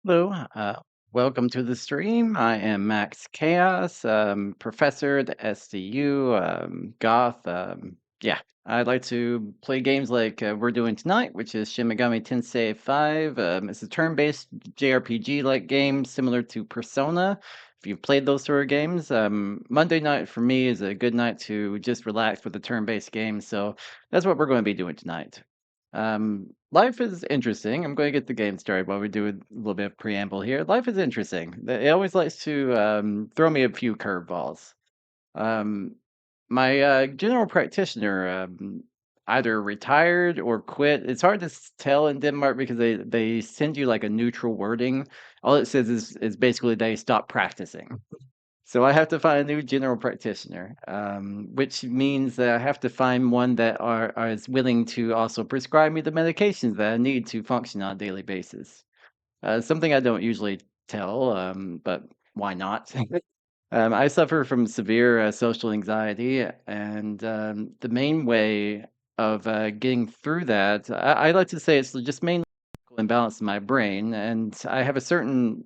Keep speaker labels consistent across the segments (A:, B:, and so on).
A: Hello, welcome to the stream. I am Max Chaos, professor at SDU, Goth. Yeah, I'd like to play games like we're doing tonight, which is Shin Megami Tensei 5. It's a turn-based JRPG-like game similar to Persona. If you've played those sort of games, Monday night for me is a good night to just relax with a turn-based game. So that's what we're going to be doing tonight. Life is interesting. I'm going to get the game started while we do a little bit of preamble here. Life is interesting. It always likes to throw me a few curveballs. Um, my general practitioner either retired or quit. It's hard to tell in Denmark because they send you like a neutral wording. All it says is basically they stopped practicing. So I have to find a new general practitioner, which means that I have to find one that is willing to also prescribe me the medications that I need to function on a daily basis. Something I don't usually tell, but why not? I suffer from severe social anxiety, and the main way of getting through that, I like to say it's just mainly imbalance in my brain, and I have a certain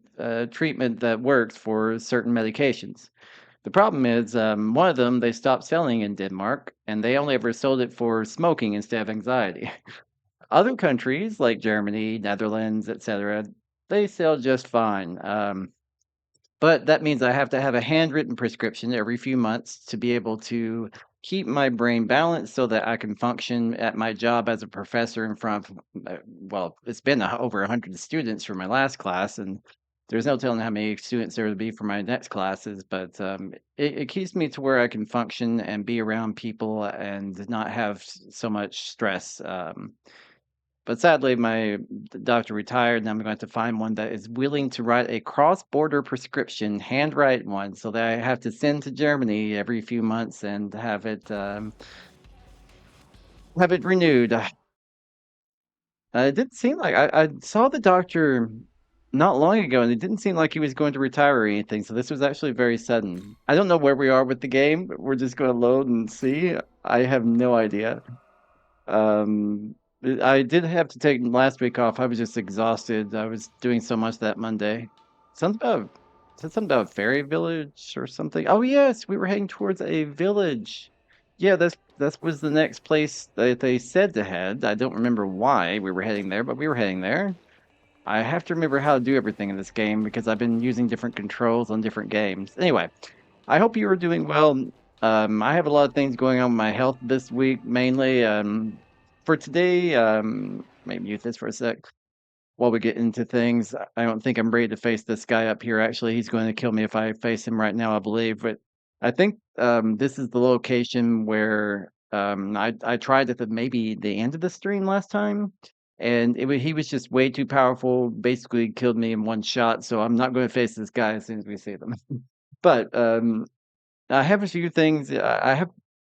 A: treatment that works for certain medications. The problem is, one of them they stopped selling in Denmark, and they only ever sold it for smoking instead of anxiety. Other countries like Germany, Netherlands, etc., they sell just fine. But that means I have to have a handwritten prescription every few months to be able to keep my brain balanced so that I can function at my job as a professor in front of, well, it's been over 100 students for my last class, and there's no telling how many students there will be for my next classes, but it keeps me to where I can function and be around people and not have so much stress. But sadly, my doctor retired, and I'm going to find one that is willing to write a cross-border prescription, handwrite one, so that I have to send to Germany every few months and have it renewed. It didn't seem like I saw the doctor not long ago, and it didn't seem like he was going to retire or anything. So this was actually very sudden. I don't know where we are with the game, but we're just going to load and see. I have no idea. Um, I did have to take last week off. I was just exhausted. I was doing so much that Monday. Something about said something about Fairy Village or something. Oh yes, we were heading towards a village. Yeah, that was the next place that they said to head. I don't remember why we were heading there, but we were heading there. I have to remember how to do everything in this game because I've been using different controls on different games. Anyway, I hope you are doing well. I have a lot of things going on with my health this week, mainly. For today, let me mute this for a sec while we get into things. I don't think I'm ready to face this guy up here. Actually, he's going to kill me if I face him right now, I believe. But I think this is the location where I tried at maybe the end of the stream last time, and he was just way too powerful. Basically, killed me in one shot. So I'm not going to face this guy as soon as we see them. But I have a few things. I have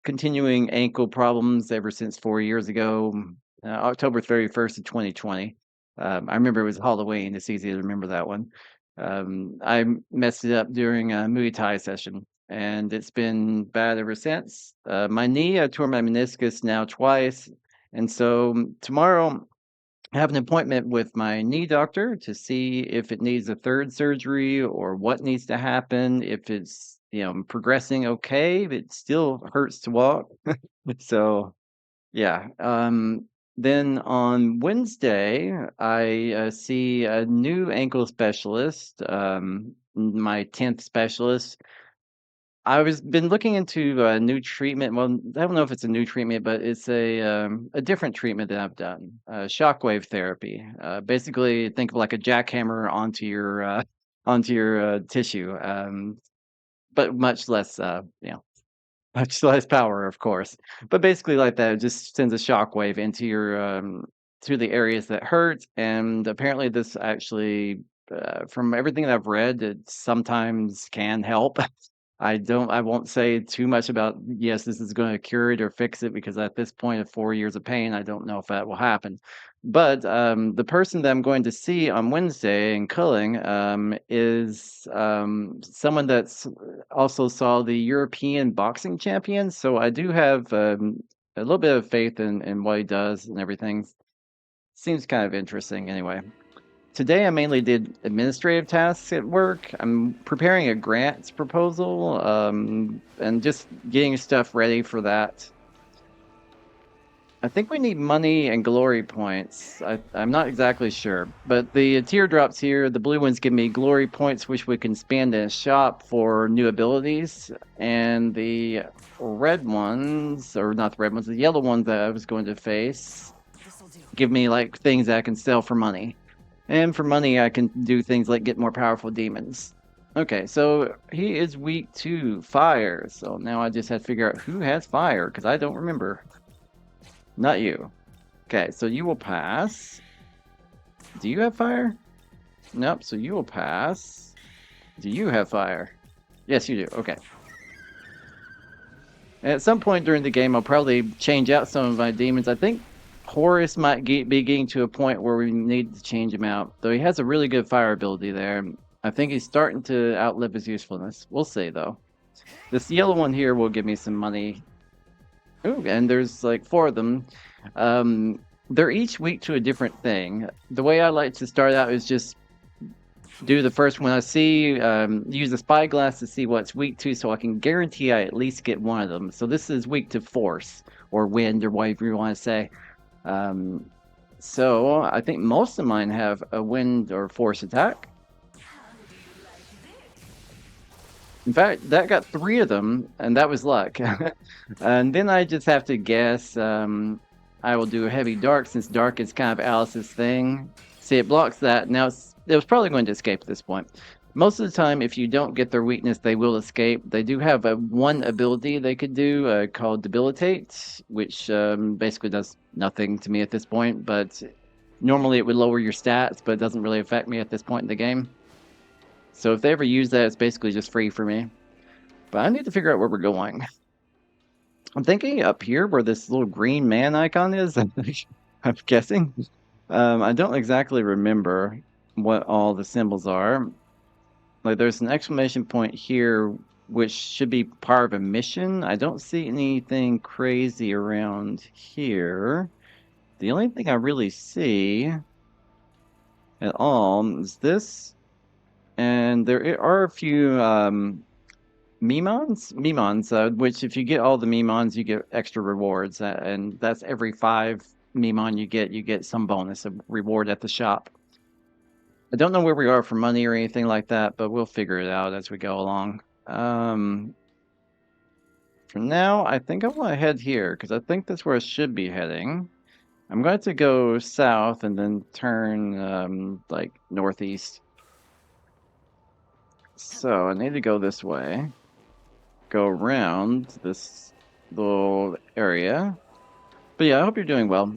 A: continuing ankle problems ever since 4 years ago, October 31st of 2020. I remember it was Halloween. It's easy to remember that one. I messed it up during a Muay Thai session, and it's been bad ever since. My knee, I tore my meniscus now twice, and so tomorrow I have an appointment with my knee doctor to see if it needs a third surgery or what needs to happen. If it's, progressing okay, if it still hurts to walk. So, yeah. Then on Wednesday, I see a new ankle specialist, my 10th specialist. I was been looking into a new treatment. Well, I don't know if it's a new treatment, but it's a different treatment that I've done. Shockwave therapy. Basically, think of like a jackhammer onto your tissue, but much less, much less power, of course. But basically, like that, it just sends a shockwave into your to the areas that hurt. And apparently, this actually, from everything that I've read, it sometimes can help. I won't say too much about, yes, this is gonna cure it or fix it because at this point of 4 years of pain, I don't know if that will happen. But, the person that I'm going to see on Wednesday in Culling, is, someone that's also saw the European boxing champion, so I do have, a little bit of faith in what he does and everything. Seems kind of interesting anyway. today I mainly did administrative tasks at work. I'm preparing a grants proposal, and just getting stuff ready for that. I think we need money and glory points. I'm not exactly sure, but the teardrops here, the blue ones give me glory points, which we can spend in a shop for new abilities, and the red ones, or not the red ones, the yellow ones that I was going to face, give me like things that I can sell for money. And for money, I can do things like get more powerful demons. Okay, so he is weak to fire. So now I just have to figure out who has fire, because I don't remember. Not you. Okay, so you will pass. Do you have fire? Nope, so you will pass. Do you have fire? Yes, you do. Okay. At some point during the game, I'll probably change out some of my demons. I think Horus might be getting to a point where we need to change him out. Though he has a really good fire ability there. I think he's starting to outlive his usefulness. We'll see, though. This yellow one here will give me some money. Ooh, and there's like 4 of them. They're each weak to a different thing. The way I like to start out is just do the first one I see, use the spyglass to see what's weak to, so I can guarantee I at least get one of them. So this is weak to force, or wind, or whatever you want to say. So I think most of mine have a wind or force attack. In fact, that got 3 of them, and that was luck. And then I just have to guess. I will do a heavy dark, since dark is kind of Alice's thing. See, it blocks that. Now, it was probably going to escape at this point. Most of the time, if you don't get their weakness, they will escape. They do have one ability they could do called Debilitate, which basically does nothing to me at this point. But normally it would lower your stats, but it doesn't really affect me at this point in the game. So if they ever use that, it's basically just free for me. But I need to figure out where we're going. I'm thinking up here where this little green man icon is. I'm guessing. I don't exactly remember what all the symbols are. Like there's an exclamation point here, which should be part of a mission. I don't see anything crazy around here. The only thing I really see at all is this. And there are a few Memons, which if you get all the Memons, you get extra rewards. And that's every 5 Memon you get some bonus of reward at the shop. I don't know where we are for money or anything like that, but we'll figure it out as we go along. For now, I think I want to head here, because I think that's where I should be heading. I'm going to go south and then turn like northeast. So I need to go this way, go around this little area. But yeah, I hope you're doing well.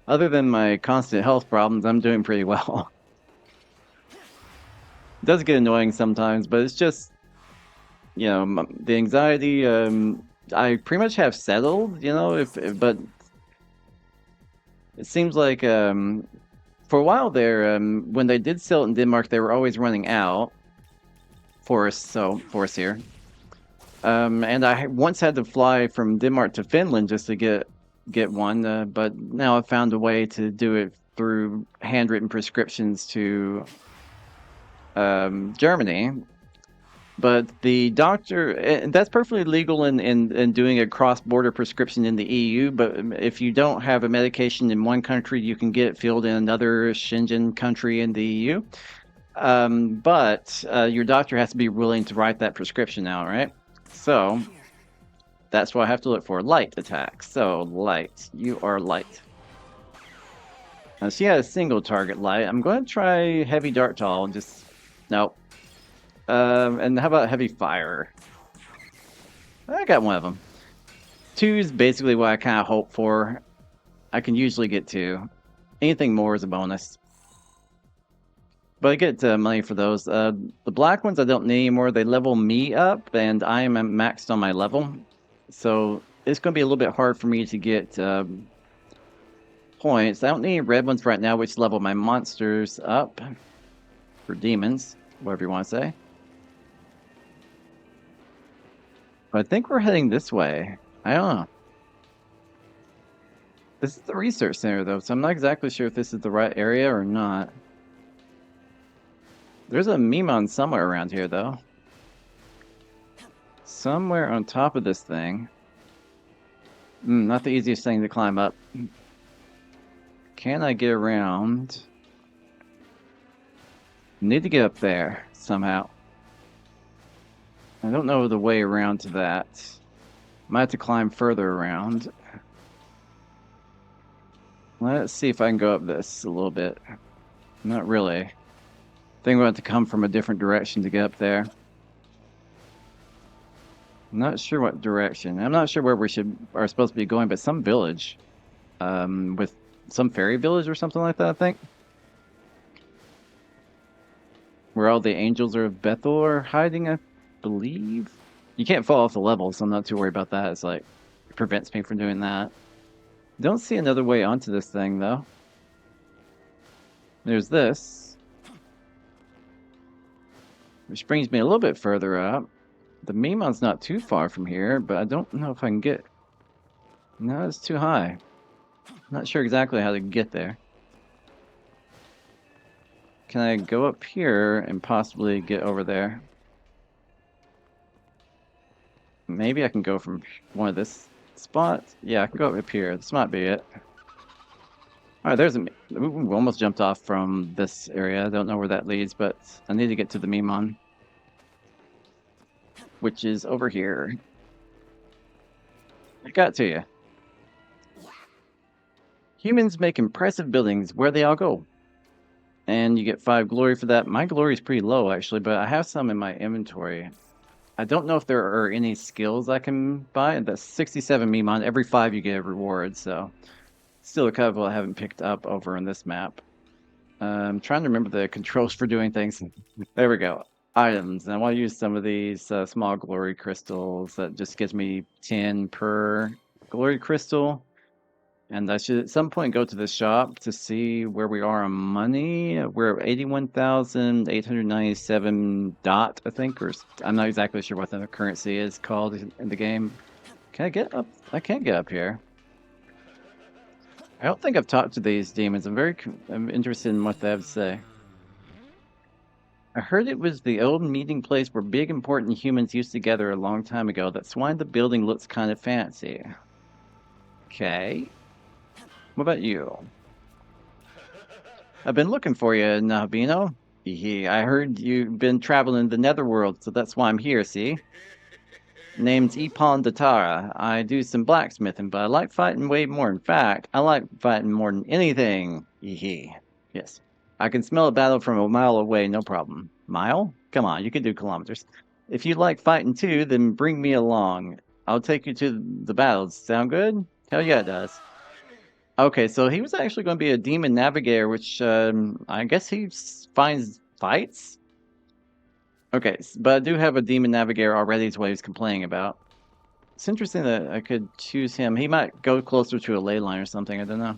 A: Other than my constant health problems, I'm doing pretty well. It does get annoying sometimes, but it's just, you know, the anxiety, I pretty much have settled, you know, but it seems like for a while there, when they did sell it in Denmark, they were always running out. Forests here. And I once had to fly from Denmark to Finland just to get one, but now I've found a way to do it through handwritten prescriptions to Germany. But the doctor, and that's perfectly legal in doing a cross-border prescription in the EU, but if you don't have a medication in one country, you can get it filled in another Schengen country in the EU. But your doctor has to be willing to write that prescription out, right? So that's what I have to look for. Light attack. So light. You are light. She had a single target light. I'm going to try heavy dart tall. Just nope. And how about heavy fire? I got one of them. 2 is basically what I kind of hope for. I can usually get 2. Anything more is a bonus. But I get money for those. The black ones I don't need anymore. They level me up, and I am maxed on my level. So it's going to be a little bit hard for me to get points. I don't need red ones right now, which level my monsters up. For demons, whatever you want to say. But I think we're heading this way. I don't know. This is the research center, though, so I'm not exactly sure if this is the right area or not. There's a Memon somewhere around here, though. Somewhere on top of this thing. Not the easiest thing to climb up. Can I get around? Need to get up there somehow. I don't know the way around to that. Might have to climb further around. Let's see if I can go up this a little bit. Not really. I think we'll have to come from a different direction to get up there. I'm not sure what direction. I'm not sure where we are supposed to be going, but some village. With some fairy village or something like that, I think. Where all the angels of Bethel are hiding, I believe. You can't fall off the level, so I'm not too worried about that. It's like, it prevents me from doing that. Don't see another way onto this thing, though. There's this. Which brings me a little bit further up. The Memon's not too far from here, but I don't know if I can get... No, it's too high. Not sure exactly how to get there. Can I go up here and possibly get over there? Maybe I can go from one of this spot. Yeah, I can go up here. This might be it. Alright, there's a... We almost jumped off from this area. I don't know where that leads, but I need to get to the Memon. Which is over here. I got to you. Humans make impressive buildings. Where they all go? And you get 5 glory for that. My glory is pretty low, actually, but I have some in my inventory. I don't know if there are any skills I can buy. That's 67 Memon. Every 5 you get a reward, so... Still a couple I haven't picked up over on this map. I'm trying to remember the controls for doing things. There we go. Items. And I want to use some of these small glory crystals. That just gives me 10 per glory crystal. And I should at some point go to the shop to see where we are on money. We're at 81,897 dot, I think. Or I'm not exactly sure what the currency is called in the game. Can I get up? I can't get up here. I don't think I've talked to these demons. I'm interested in what they have to say. I heard it was the old meeting place where big important humans used to gather a long time ago. That's why the building looks kind of fancy. Okay. What about you? I've been looking for you, Nahabino. I heard you've been traveling the netherworld, so that's why I'm here, see? Name's Ipon Datara. I do some blacksmithing, but I like fighting way more. In fact, I like fighting more than anything. Yes. I can smell a battle from a mile away, no problem. Mile? Come on, you can do kilometers. If you like fighting too, then bring me along. I'll take you to the battles. Sound good? Hell yeah, it does. Okay, so he was actually going to be a demon navigator, which I guess he finds fights? Okay, but I do have a demon navigator already is what he was complaining about. It's interesting that I could choose him. He might go closer to a ley line or something, I don't know.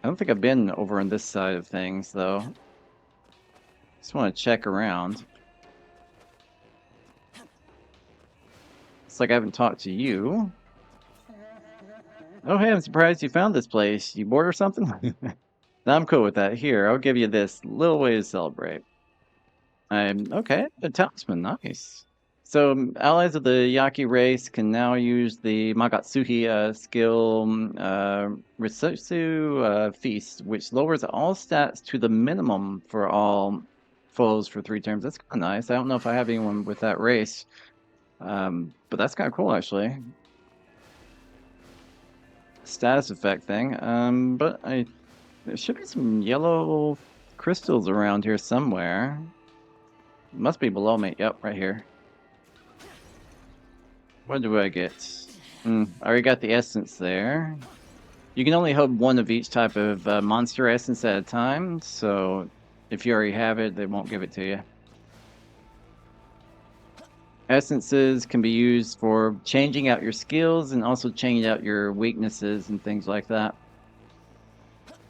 A: I don't think I've been over on this side of things, though. Just want to check around. It's like I haven't talked to you. Oh, hey, I'm surprised you found this place. You bored or something? No, I'm cool with that. Here, I'll give you this little way to celebrate. Okay, a talisman, nice. So, allies of the Yaki race can now use the Magatsuhi skill Risotsu Feast, which lowers all stats to the minimum for all foes for 3 turns. That's kind of nice. I don't know if I have anyone with that race, but that's kind of cool, actually. Status effect thing, but there should be some yellow crystals around here somewhere. Must be below me. Yep, right here. What do I get? I already got the essence there. You can only hold 1 of each type of monster essence at a time, so if you already have it, they won't give it to you. Essences can be used for changing out your skills and also changing out your weaknesses and things like that.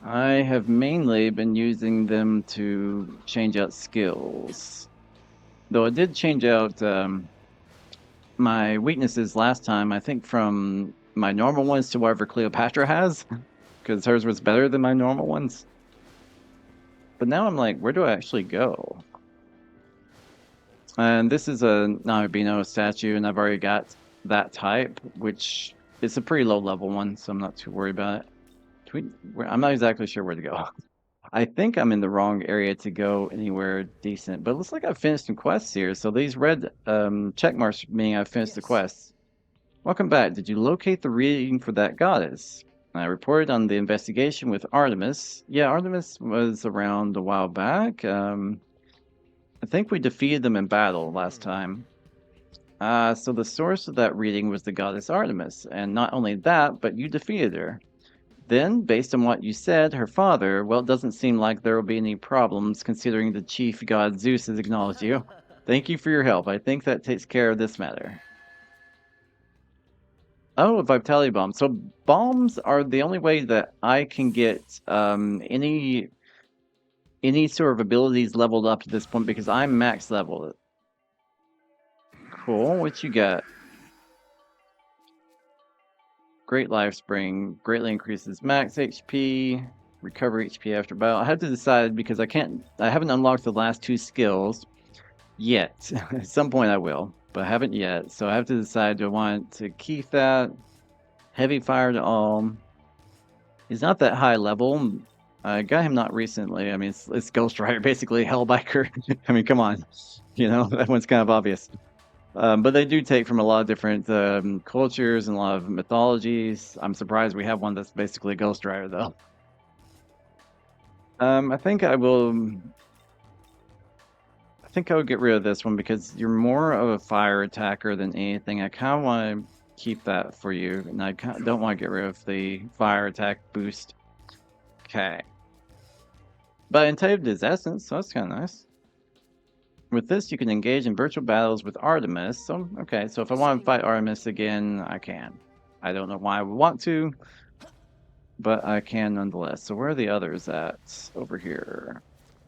A: I have mainly been using them to change out skills. Though I did change out my weaknesses last time, I think from my normal ones to whatever Cleopatra has, because hers was better than my normal ones. But now I'm like, where do I actually go? And this is a non-albino statue, and I've already got that type, which is a pretty low-level one, so I'm not too worried about it. I'm not exactly sure where to go. I think I'm in the wrong area to go anywhere decent, but it looks like I've finished some quests here. So these red check marks mean I've finished the
B: Yes.
A: quests. Welcome back. Did you locate the reading for that goddess? I reported on the investigation with Artemis. Yeah, Artemis was around a while back. I think we defeated them in battle last
B: Hmm.
A: time. So the source of that reading was the goddess Artemis, and not only that, but you defeated her. Then, based on what you said, her father, well, it doesn't seem like there will be any problems considering the chief god Zeus has acknowledged you. Thank you for your help. I think that takes care of this matter. Oh, a vitality bomb. So bombs are the only way that I can get any sort of abilities leveled up to this point because I'm max level. Cool. What you got? Great Life Spring greatly increases max HP, recover HP after battle. I have to decide because I haven't unlocked the last two skills yet. At some point I will, but I haven't yet. So I have to decide, do I want to keep that? Heavy fire to all. He's not that high level. I got him not recently. I mean, it's Ghost Rider, basically Hellbiker. I mean, come on. That one's kind of obvious. But they do take from a lot of different cultures and a lot of mythologies. I'm surprised we have one that's basically a Ghost Rider, though. I think I will. I think I would get rid of this one because you're more of a fire attacker than anything. I kind of want to keep that for you, and I don't want to get rid of the fire attack boost. Okay. But entitled his essence, so that's kind of nice. With this, you can engage in virtual battles with Artemis. So, okay, so if I want to fight Artemis again, I can. I don't know why I would want to, but I can nonetheless. So where are the others at? Over here.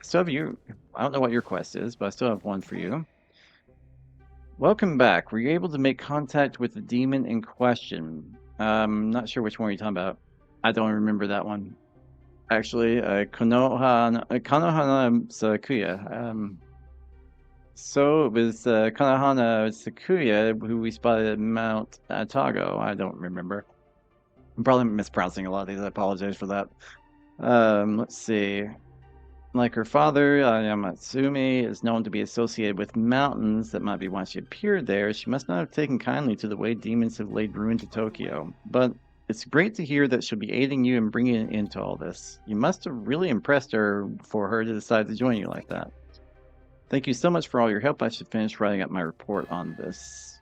A: Still have you. I don't know what your quest is, but I still have one for you. Welcome back. Were you able to make contact with the demon in question? Not sure which one you're talking about. I don't remember that one. Actually, Konohana Sakuya. So it was Konohana Sakuya who we spotted at Mount Atago. I don't remember. I'm probably mispronouncing a lot of these. I apologize for that. Let's see. Like her father, Yamatsumi is known to be associated with mountains. That might be why she appeared there. She must not have taken kindly to the way demons have laid ruin to Tokyo. But it's great to hear that she'll be aiding you and bringing it into all this. You must have really impressed her for her to decide to join you like that. Thank you so much for all your help. I should finish writing up my report on this.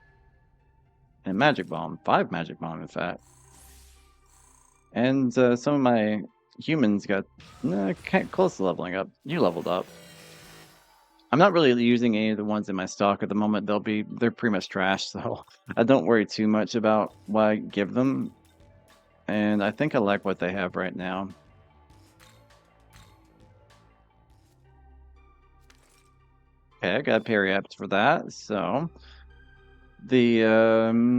A: And Magic Bomb. 5 Magic Bomb, in fact. And some of my humans got close to leveling up. You leveled up. I'm not really using any of the ones in my stock at the moment. They're pretty much trash, so I don't worry too much about what I give them. And I think I like what they have right now. Okay, I got Periapt for that. So the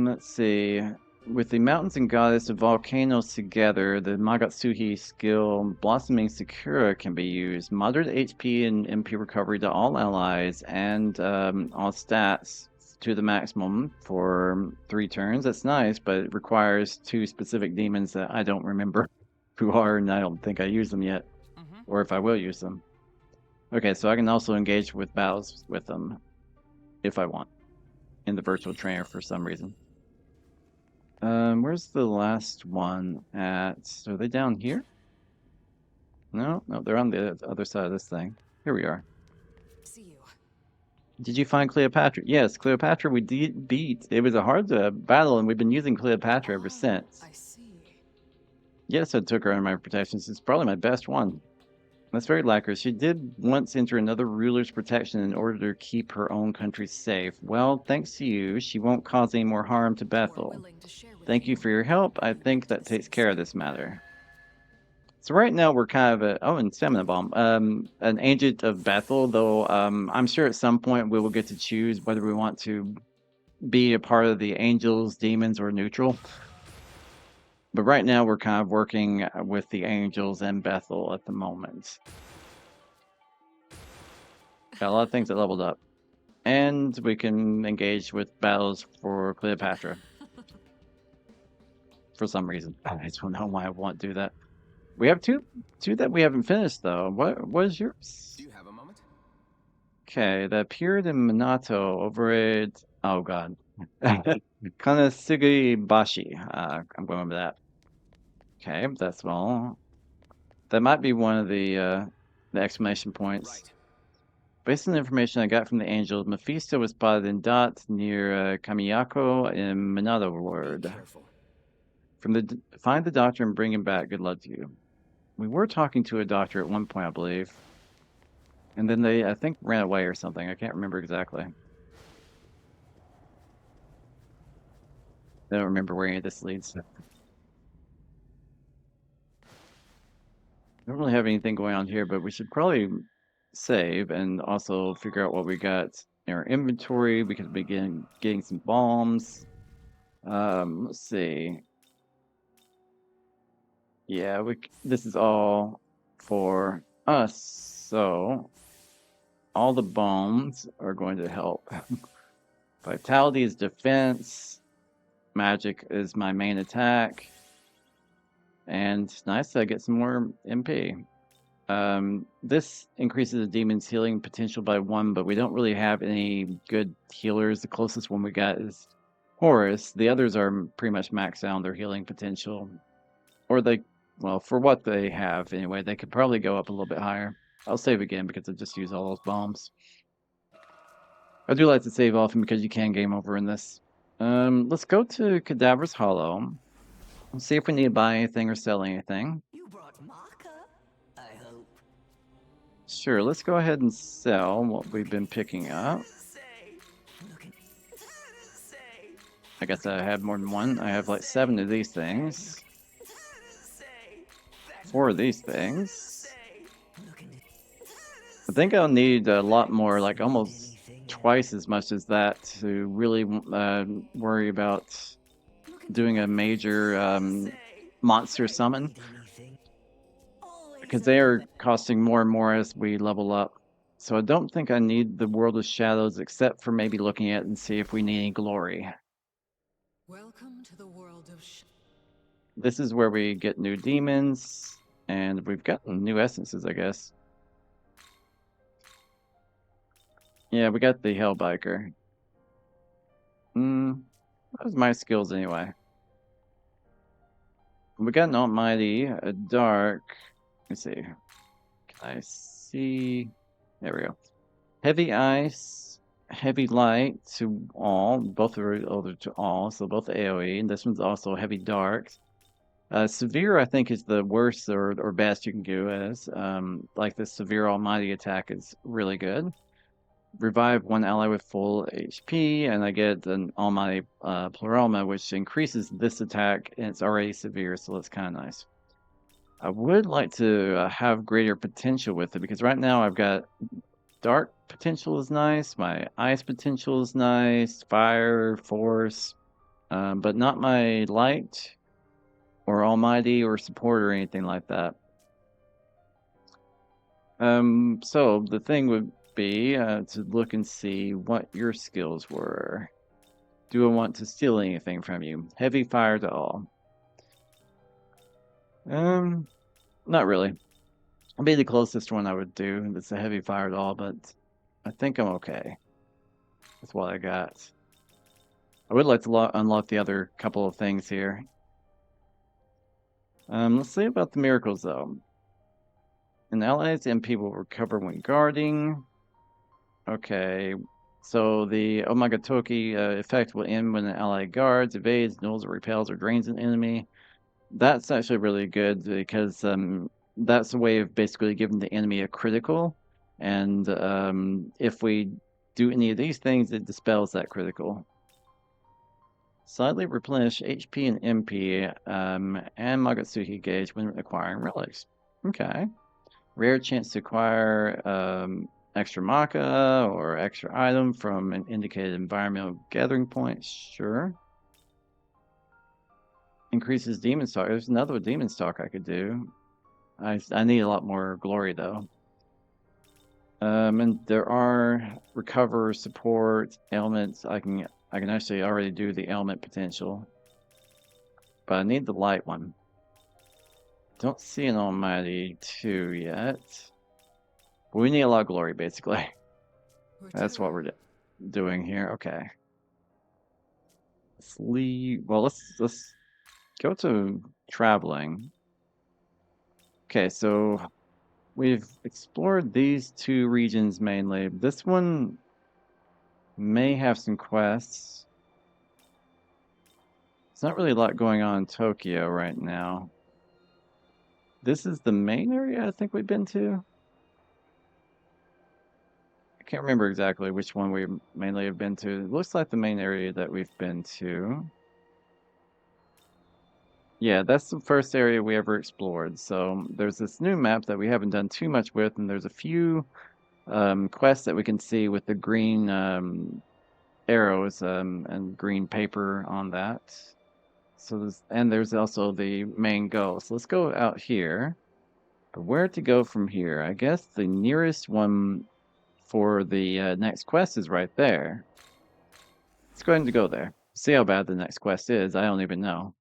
A: let's see. With the mountains and goddess of volcanoes together, the Magatsuhi skill Blossoming Sakura can be used. Moderate HP and MP recovery to all allies and all stats to the maximum for 3 turns. That's nice, but it requires 2 specific demons that I don't remember who are, and I don't think I use them yet,
B: Hmm.
A: or if I will use them. Okay, so I can also engage with battles with them if I want in the virtual trainer for some reason. Where's the last one at? So are they down here? No, they're on the other side of this thing. Here we are.
B: See you.
A: Did you find Cleopatra? Yes, Cleopatra we did beat. It was a hard battle, and we've been using Cleopatra ever
B: Ah,
A: since.
B: I see.
A: Yes, I took her under my protection. It's probably my best one. That's very like her. She did once enter another ruler's protection in order to keep her own country safe. Well, thanks to you, she won't cause any more harm to
B: More
A: Bethel.
B: willing to share with
A: Thank you
B: you.
A: for your help. I think that takes care of this matter. So right now we're kind of and stamina bomb. An agent of Bethel, though I'm sure at some point we will get to choose whether we want to be a part of the angels, demons, or neutral. But right now we're kind of working with the angels and Bethel at the moment. Got a lot of things that leveled up. And we can engage with battles for Cleopatra for some reason. I don't know why I want to do that. We have two that we haven't finished though. What is yours?
B: Do you have a moment?
A: Okay, that appeared in Minato over at oh god. Kanasugibashi. I'm going with that. Okay, that's small. That might be one of the exclamation points.
B: Right.
A: Based on the information I got from the angels, Mephisto was spotted in Dot near Kamiyako in Minato
B: Be
A: Ward.
B: careful.
A: Find the doctor and bring him back. Good luck to you. We were talking to a doctor at one point, I believe. And then they, I think, ran away or something. I can't remember exactly. I don't remember where any of this leads. I don't really have anything going on here, but we should probably save and also figure out what we got in our inventory. We could begin getting some bombs. Let's see. Yeah, this is all for us, so all the bombs are going to help. Vitality is defense. Magic is my main attack. And nice, I get some more MP. This increases the demon's healing potential by 1, but we don't really have any good healers. The closest one we got is Horus. The others are pretty much maxed out on their healing potential. Or well, for what they have anyway, they could probably go up a little bit higher. I'll save again because I just used all those bombs. I do like to save often because you can game over in this. Let's go to Cadaver's Hollow. Let's see if we need to buy anything or sell anything.
C: You brought marker, I hope.
A: Sure, let's go ahead and sell what we've been picking up. I guess I have more than one. I have like 7 of these things. 4 of these things. I think I'll need a lot more, like almost twice as much as that to really worry about doing a major monster summon. Because they are costing more and more as we level up. So I don't think I need the World of Shadows except for maybe looking at it and see if we need any glory.
C: Welcome to the world of
A: This is where we get new demons, and we've gotten new essences, I guess. Yeah, we got the Hellbiker. That was my skills anyway. We got an Almighty, a Dark. Let's see. Can I see? There we go. Heavy Ice, Heavy Light to all. Both are older to all, so both AoE. And this one's also Heavy Dark. Severe, I think, is the worst or best you can do as. Like the Severe Almighty attack is really good. Revive one ally with full HP, and I get an Almighty Pleroma, which increases this attack, and it's already severe, so that's kind of nice. I would like to have greater potential with it, because right now I've got Dark potential is nice, my Ice potential is nice, Fire, Force, but not my Light, or Almighty, or Support, or anything like that. So the thing would be to look and see what your skills were. Do I want to steal anything from you? Heavy fire to all. Not really. It'd be the closest one I would do. It's a heavy fire to all, but I think I'm okay with what I got. I would like to unlock the other couple of things here. Let's see about the miracles though. An ally's MP will recover when guarding. Okay, so the Omagatoki effect will end when an ally guards, evades, nulls, or repels, or drains an enemy. That's actually really good because that's a way of basically giving the enemy a critical. And if we do any of these things, it dispels that critical. Slightly replenish HP and MP and Magatsuki gauge when acquiring relics. Okay. Rare chance to acquire extra maca or extra item from an indicated environmental gathering point. Sure. Increases demon stock. There's another demon stock I could do. I need a lot more glory though. And there are recover, support, ailments. I can actually already do the ailment potential, but I need the light one. Don't see an almighty 2 yet. But we need a lot of glory, basically. That's what we're doing here. Okay. Let's leave. Well, let's go to traveling. Okay, so we've explored these two regions mainly. This one may have some quests. There's not really a lot going on in Tokyo right now. This is the main area I think we've been to. I can't remember exactly which one we mainly have been to. It looks like the main area that we've been to. Yeah, that's the first area we ever explored. So there's this new map that we haven't done too much with, and there's a few quests that we can see with the green arrows and green paper on that. So there's also the main goal. So let's go out here. But where to go from here? I guess the nearest one for the next quest is right there. Let's go ahead and go there. See how bad the next quest is. I don't even know.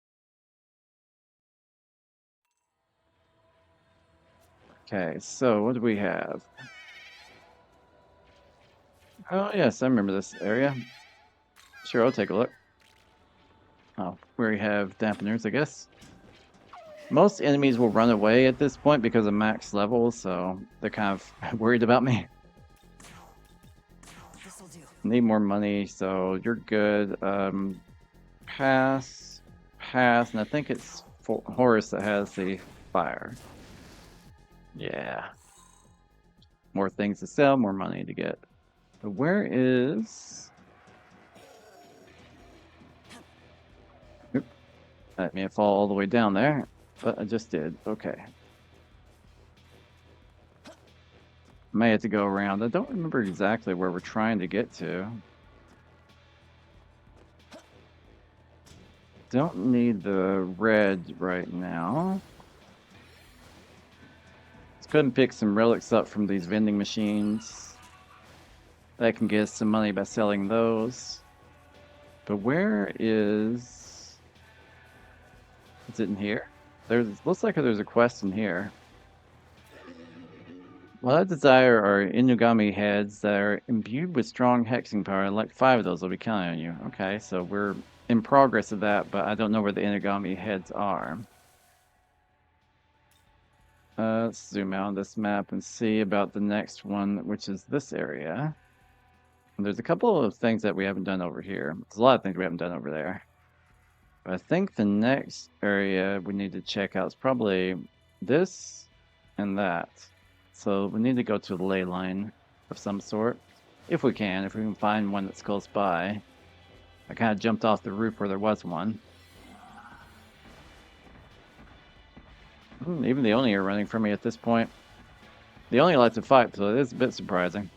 A: Okay, so what do we have? Oh, yes, I remember this area. Sure, I'll take a look. Oh, we have dampeners, I guess. Most enemies will run away at this point because of max level, so they're kind of worried about me.
C: This'll do.
A: Need more money, so you're good. Pass, pass, and I think it's Horus that has the fire. Yeah. More things to sell, more money to get. But where is... Oop. Let me fall all the way down there, but I just did. Okay. May have to go around. I don't remember exactly where we're trying to get to. Don't need the red right now. Let's go ahead and pick some relics up from these vending machines. That can get us some money by selling those. But where is... Is it in here? Looks like there's a quest in here. What I desire are Inugami heads that are imbued with strong hexing power. Like 5 of those will be counting on you. Okay, so we're in progress of that, but I don't know where the Inugami heads are. Let's zoom out on this map and see about the next one, which is this area. And there's a couple of things that we haven't done over here. There's a lot of things we haven't done over there. But I think the next area we need to check out is probably this and that. So we need to go to a ley line of some sort. If we can find one that's close by. I kind of jumped off the roof where there was one. Even the Oni are running from me at this point. The Oni like to fight, so it is a bit surprising.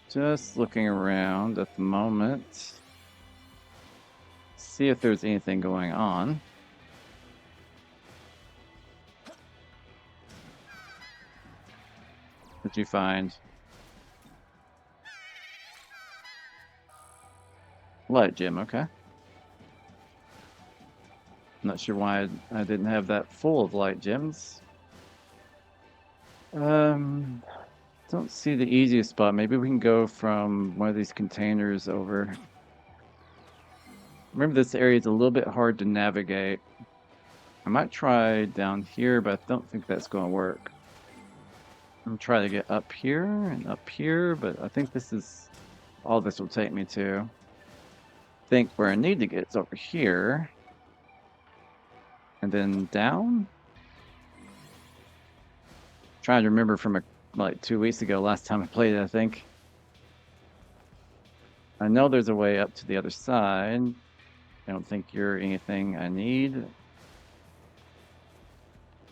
A: Just looking around at the moment. See if there's anything going on. What did you find? Light gem, okay. Not sure why I didn't have that full of light gems. Don't see the easiest spot. Maybe we can go from one of these containers over. Remember, this area is a little bit hard to navigate. I might try down here, but I don't think that's going to work. I'm gonna try to get up here and up here, but I think this is all this will take me to. I think where I need to get is over here. And then down. Trying to remember from like 2 weeks ago, last time I played it, I think. I know there's a way up to the other side. I don't think you're anything I need.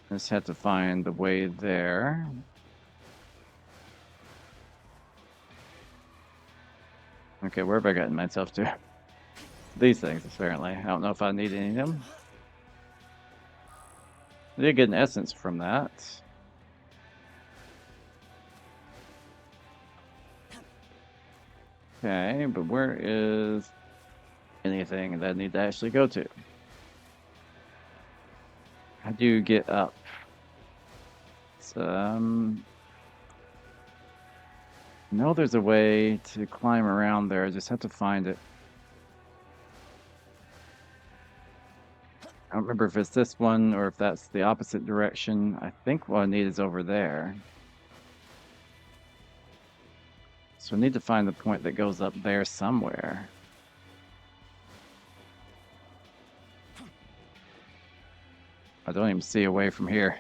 A: I just have to find the way there. Okay, where have I gotten myself to? These things, apparently. I don't know if I need any of them. I did get an essence from that. Okay, but where is anything that I need to actually go to? How do you get up? No, there's a way to climb around there. I just have to find it. I don't remember if it's this one or if that's the opposite direction. I think what I need is over there. So I need to find the point that goes up there somewhere. I don't even see a way from here.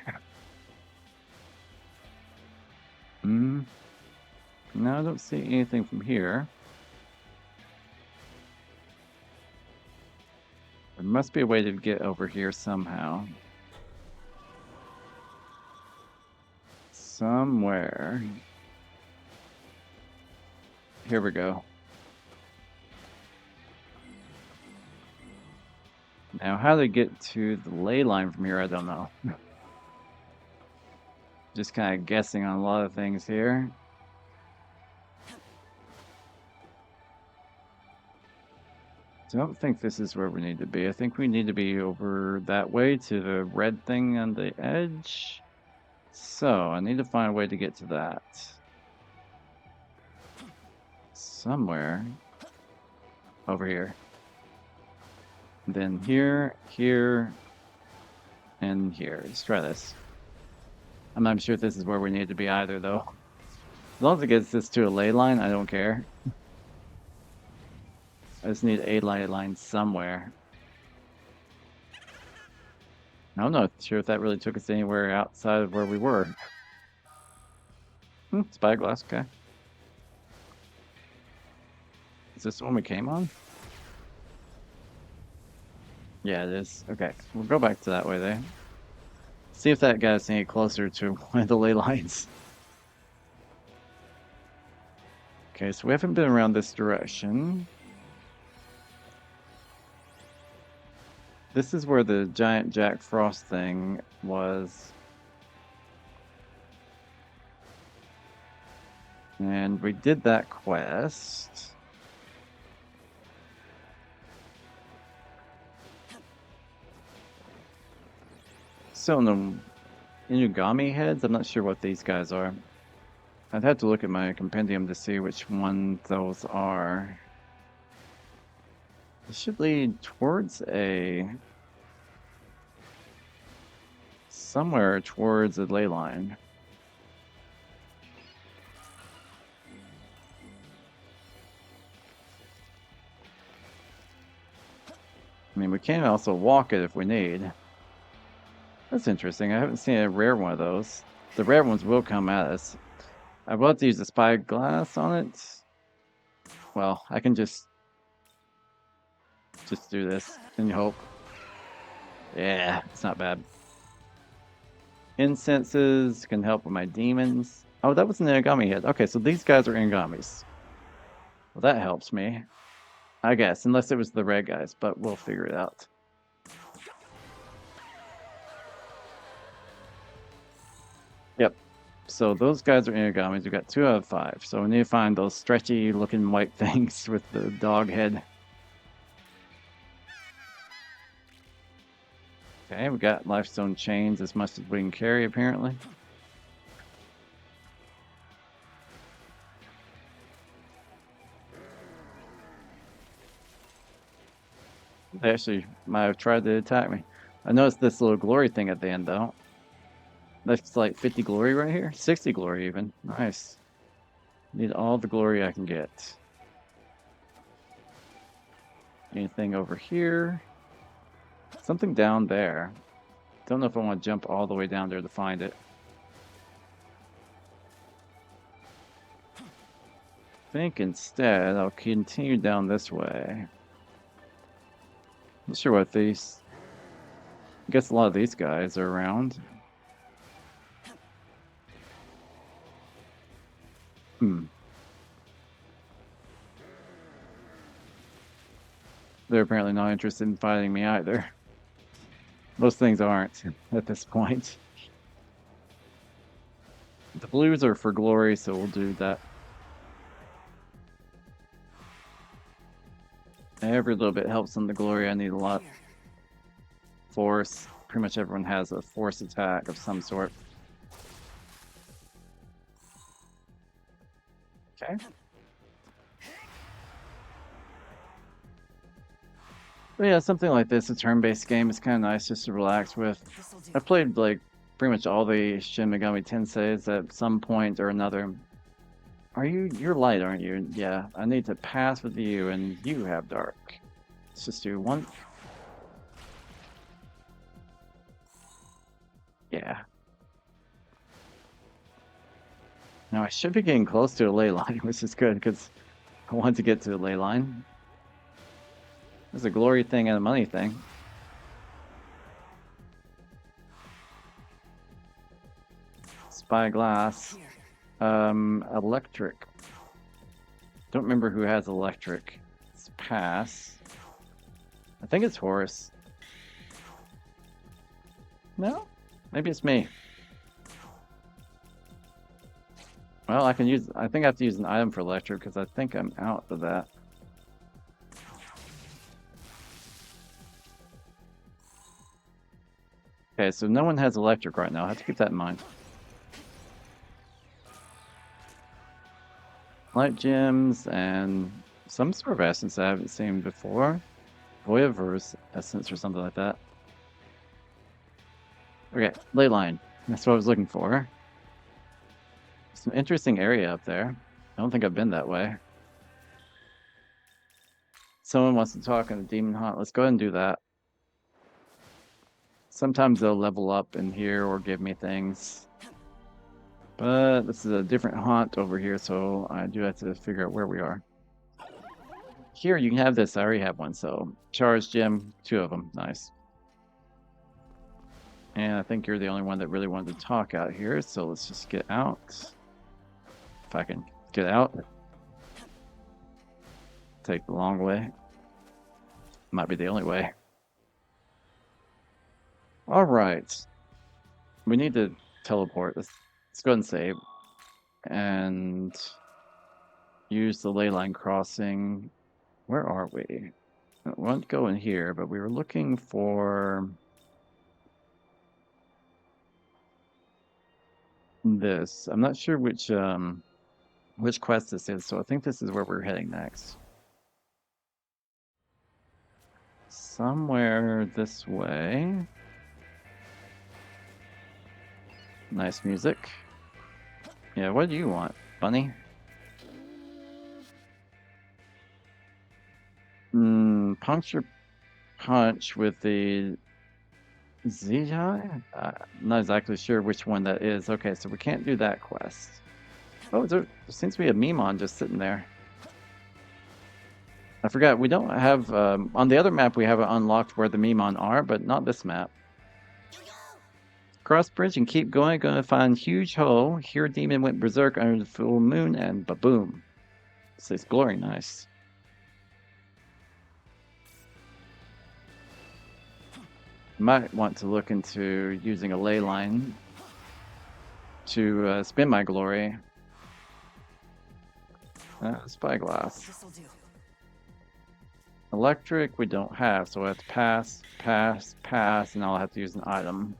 A: Hmm. No, I don't see anything from here. There must be a way to get over here somehow. Somewhere. Here we go. Now, how to get to the ley line from here, I don't know. Just kind of guessing on a lot of things here. Don't think this is where we need to be. I think we need to be over that way to the red thing on the edge. So, I need to find a way to get to that. Somewhere. Over here. Then here, here, and here. Let's try this. I'm not sure if this is where we need to be either, though. As long as it gets this to a ley line, I don't care. I just need a ley line somewhere. I'm not sure if that really took us anywhere outside of where we were. Spyglass, okay. Is this the one we came on? Yeah, it is. Okay, we'll go back to that way there. See if that got us any closer to one of the ley lines. Okay, so we haven't been around this direction. This is where the giant Jack Frost thing was. And we did that quest. So in the Inugami heads, I'm not sure what these guys are. I'd have to look at my compendium to see which one those are. It should lead towards somewhere towards a ley line. I mean, we can also walk it if we need. That's interesting. I haven't seen a rare one of those. The rare ones will come at us. I will have to use the spyglass on it. Well, I can just do this and hope. Yeah, it's not bad. Incenses can help with my demons. Oh, that was an Inugami head. Okay, so these guys are Inugamis. Well, that helps me. I guess, unless it was the red guys, but we'll figure it out. Yep. So those guys are Inugamis. We've got 2 out of 5. So we need to find those stretchy looking white things with the dog head. Okay, we got lifestone chains as much as we can carry, apparently. They actually might have tried to attack me. I noticed this little glory thing at the end, though. That's like 50 glory right here. 60 glory, even. Nice. Need all the glory I can get. Anything over here? Something down there. Don't know if I want to jump all the way down there to find it. I think instead I'll continue down this way. Not sure what these... I guess a lot of these guys are around. They're apparently not interested in fighting me either. Most things aren't at this point. The blues are for glory, so we'll do that. Every little bit helps on the glory. I need a lot.
C: Here.
A: Force. Pretty much everyone has a force attack of some sort. Okay. But yeah, something like this, a turn-based game, is kind of nice just to relax with.
C: This'll do.
A: I've played like pretty much all the Shin Megami Tenseis at some point or another. You're light, aren't you? Yeah, I need to pass with you, and you have dark. Let's just do one. Yeah. Now I should be getting close to a ley line, which is good because I want to get to a ley line. There's a glory thing and a money thing. Spyglass.
C: Here.
A: Electric. Don't remember who has electric. It's pass. I think it's Horus. No? Maybe it's me. Well, I think I have to use an item for electric because I think I'm out of that. Okay, so no one has electric right now. I have to keep that in mind. Light gems and some sort of essence I haven't seen before. Voyaverse essence or something like that. Okay, ley line. That's what I was looking for. Some interesting area up there. I don't think I've been that way. Someone wants to talk in the demon haunt. Let's go ahead and do that. Sometimes they'll level up in here or give me things. But this is a different haunt over here, so I do have to figure out where we are. Here, you can have this. I already have one, so charge gem, 2 of them. Nice. And I think you're the only one that really wanted to talk out here, so let's just get out. If I can get out. Take the long way. Might be the only way. All right. We need to teleport. Let's go ahead and save. And use the ley line crossing. Where are we? We won't go in here, but we were looking for this. I'm not sure which quest this is, so I think this is where we're heading next. Somewhere this way. Nice music. Yeah, what do you want, bunny? Puncture punch with the Zijai? Not exactly sure which one that is. Okay, so we can't do that quest. Oh, there seems to be a Memon just sitting there. I forgot, we don't have, on the other map we have it unlocked where the Memon are, but not this map. Cross bridge and keep going, gonna find huge hole. Here demon went berserk under the full moon and ba-boom. Says glory, nice. Might want to look into using a ley line to spin my glory. Spyglass.
C: This'll do.
A: Electric we don't have, so I have to pass, pass, pass, and I'll have to use an item.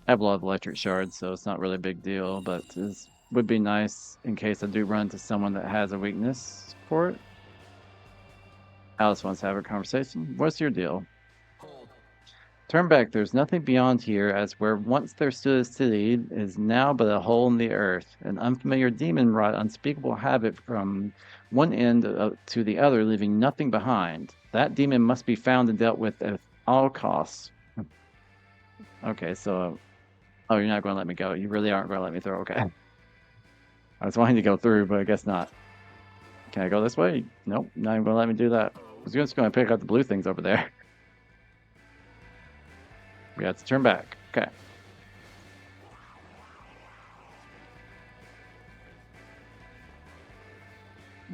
A: I have a lot of electric shards, so it's not really a big deal, but it would be nice in case I do run into someone that has a weakness for it. Alice wants to have a conversation. What's your deal?
C: Hold.
A: Turn back. There's nothing beyond here, as where once there stood a city is now but a hole in the earth. An unfamiliar demon wrought unspeakable havoc from one end to the other, leaving nothing behind. That demon must be found and dealt with at all costs. Okay, so... Oh, you're not going to let me go. You really aren't going to let me through. Okay. I was wanting to go through, but I guess not. Can I go this way? Nope, not even going to let me do that. I was just going to pick up the blue things over there. We have to turn back. Okay.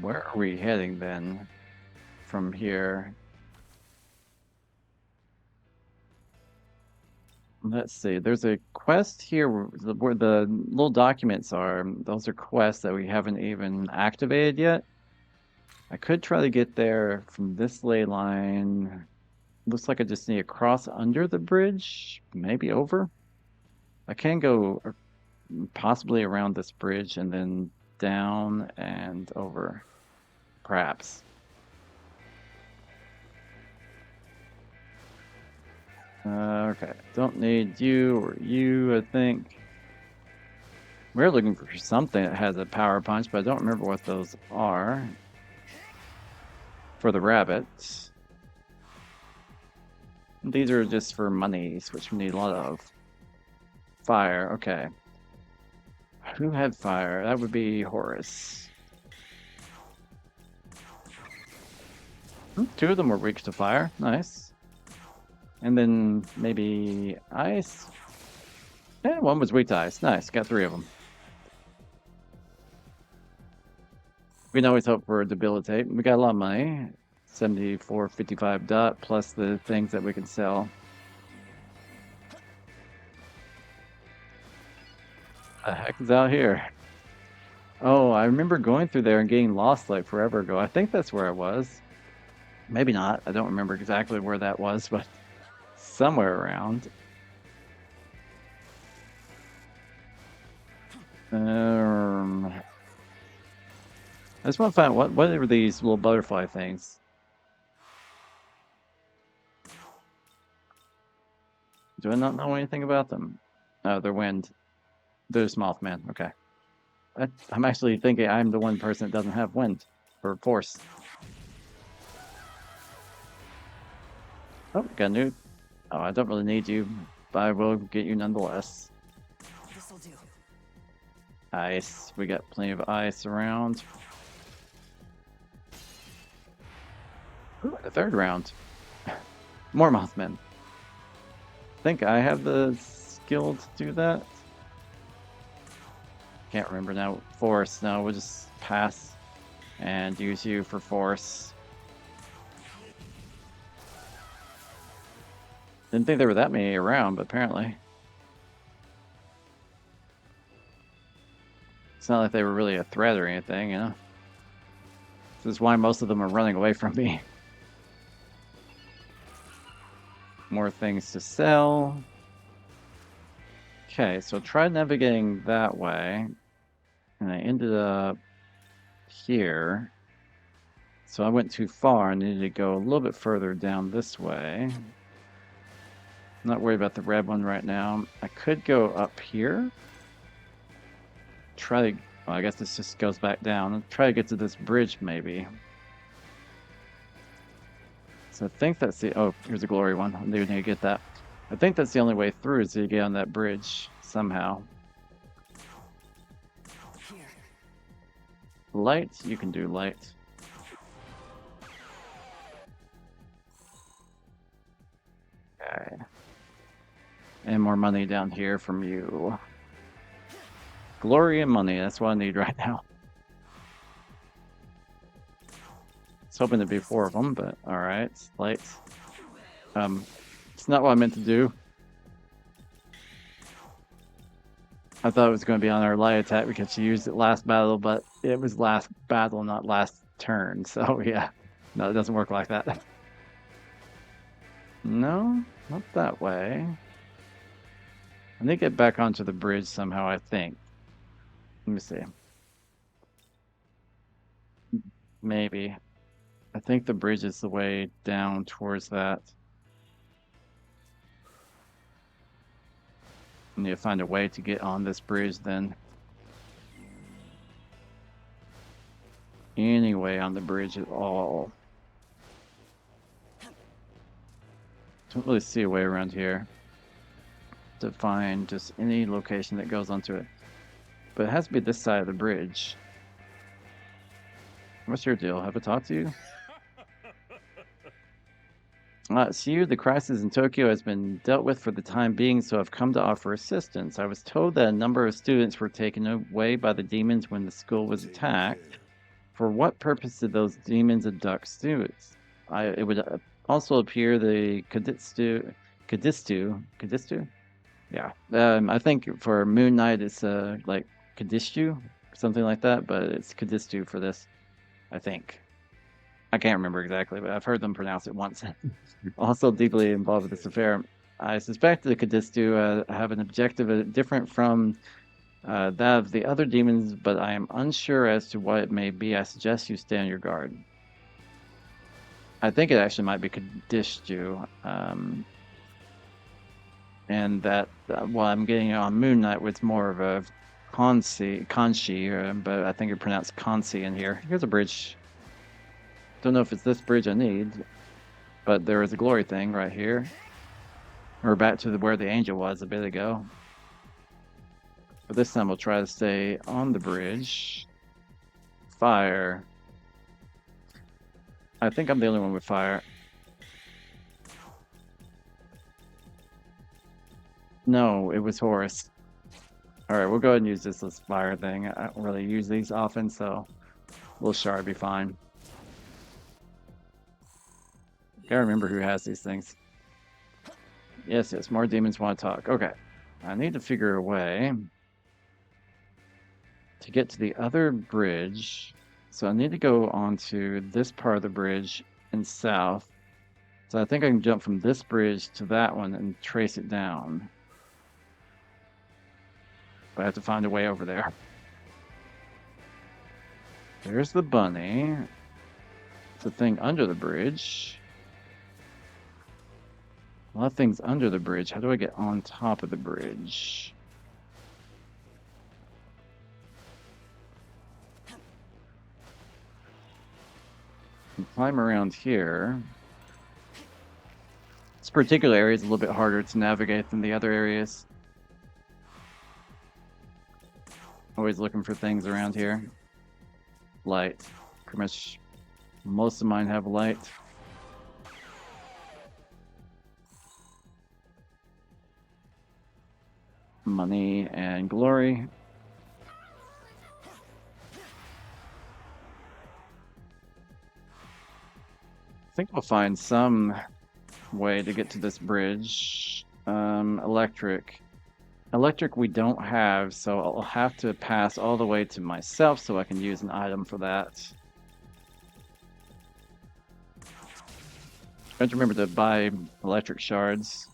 A: Where are we heading then? from here. Let's see. There's a quest here where the little documents are. Those are quests that we haven't even activated yet. I could try to get there from this ley line. Looks like I just need to cross under the bridge, maybe over. I can go possibly around this bridge and then down and over, perhaps. Okay, don't need you or you, I think. We're looking for something that has a power punch, but I don't remember what those are. For the rabbits. These are just for monies, which we need a lot of. Fire, okay. Who had fire? That would be Horus. Two of them were weak to fire. Nice. And then maybe ice. Yeah, one was weak to ice. Nice. Got three of them. We can always hope for a debilitate. We got a lot of money. 74.55 dot plus the things that we can sell. The heck is out here? Oh, I remember going through there and getting lost like forever ago. I think that's where I was. Maybe not. I don't remember exactly where that was, but somewhere around. I just want to find what are these little butterfly things? Do I not know anything about them? Oh, they're wind. They're Mothman. Okay. I'm actually thinking I'm the one person that doesn't have wind or force. Oh, got a new. Oh, I don't really need you, but I will get you nonetheless.
C: This'll do.
A: Ice. We got plenty of ice around. Ooh, the third round. More Mothmen. Think I have the skill to do that? Can't remember now. Force. No, we'll just pass and use you for force. Didn't think there were that many around, but apparently. It's not like they were really a threat or anything, you know? This is why most of them are running away from me. More things to sell. Okay, so try navigating that way. And I ended up here. So I went too far. I needed to go a little bit further down this way. Not worried about the red one right now. I could go up here. Try to, well, I guess this just goes back down. Try to get to this bridge maybe. So I think that's the, oh, here's a glory one. I need to get that. I think that's the only way through is to get on that bridge somehow.
C: Here.
A: Light, you can do light. Okay. And more money down here from you. Glory and money, that's what I need right now. I was hoping to be four of them, but alright. Light. It's not what I meant to do. I thought it was going to be on our light attack because she used it last battle, but it was last battle, not last turn. So yeah, no, it doesn't work like that. No, not that way. I need to get back onto the bridge somehow, I think. Let me see. Maybe. I think the bridge is the way down towards that. I need to find a way to get on this bridge then. Any way on the bridge at all. Don't really see a way around here to find just any location that goes onto it. But it has to be this side of the bridge. What's your deal? Have I talked to you? It's you. The crisis in Tokyo has been dealt with for the time being, so I've come to offer assistance. I was told that a number of students were taken away by the demons when the school was attacked. For what purpose did those demons abduct students? it would also appear the Kadistu. Yeah. I think for Moon Knight it's like Kadistu, something like that, but it's Kadistu for this, I think. I can't remember exactly, but I've heard them pronounce it once. Also deeply involved with this affair. I suspect the Kadistu have an objective different from that of the other demons, but I am unsure as to what it may be. I suggest you stay on your guard. I think it actually might be Kadishtu, and that what I'm getting on Moon Knight was more of a Kanshi, but I think it pronounced Kansi in here. Here's a bridge. Don't know if it's this bridge I need, but there is a glory thing right here. We're back to where the angel was a bit ago. But this time we'll try to stay on the bridge. Fire. I think I'm the only one with fire. No, it was Horus. Alright, we'll go ahead and use this fire thing. I don't really use these often, so little shard be fine. Gotta remember who has these things. Yes, more demons want to talk. Okay. I need to figure a way to get to the other bridge. So I need to go onto this part of the bridge in south. So I think I can jump from this bridge to that one and trace it down. But I have to find a way over there. There's the bunny. It's a thing under the bridge. A lot of things under the bridge. How do I get on top of the bridge? Climb around here. This particular area is a little bit harder to navigate than the other areas. Always looking for things around here. Light. Pretty much most of mine have light. Money and glory. I think we'll find some way to get to this bridge. Electric. Electric we don't have, so I'll have to pass all the way to myself so I can use an item for that. I have to remember to buy electric shards.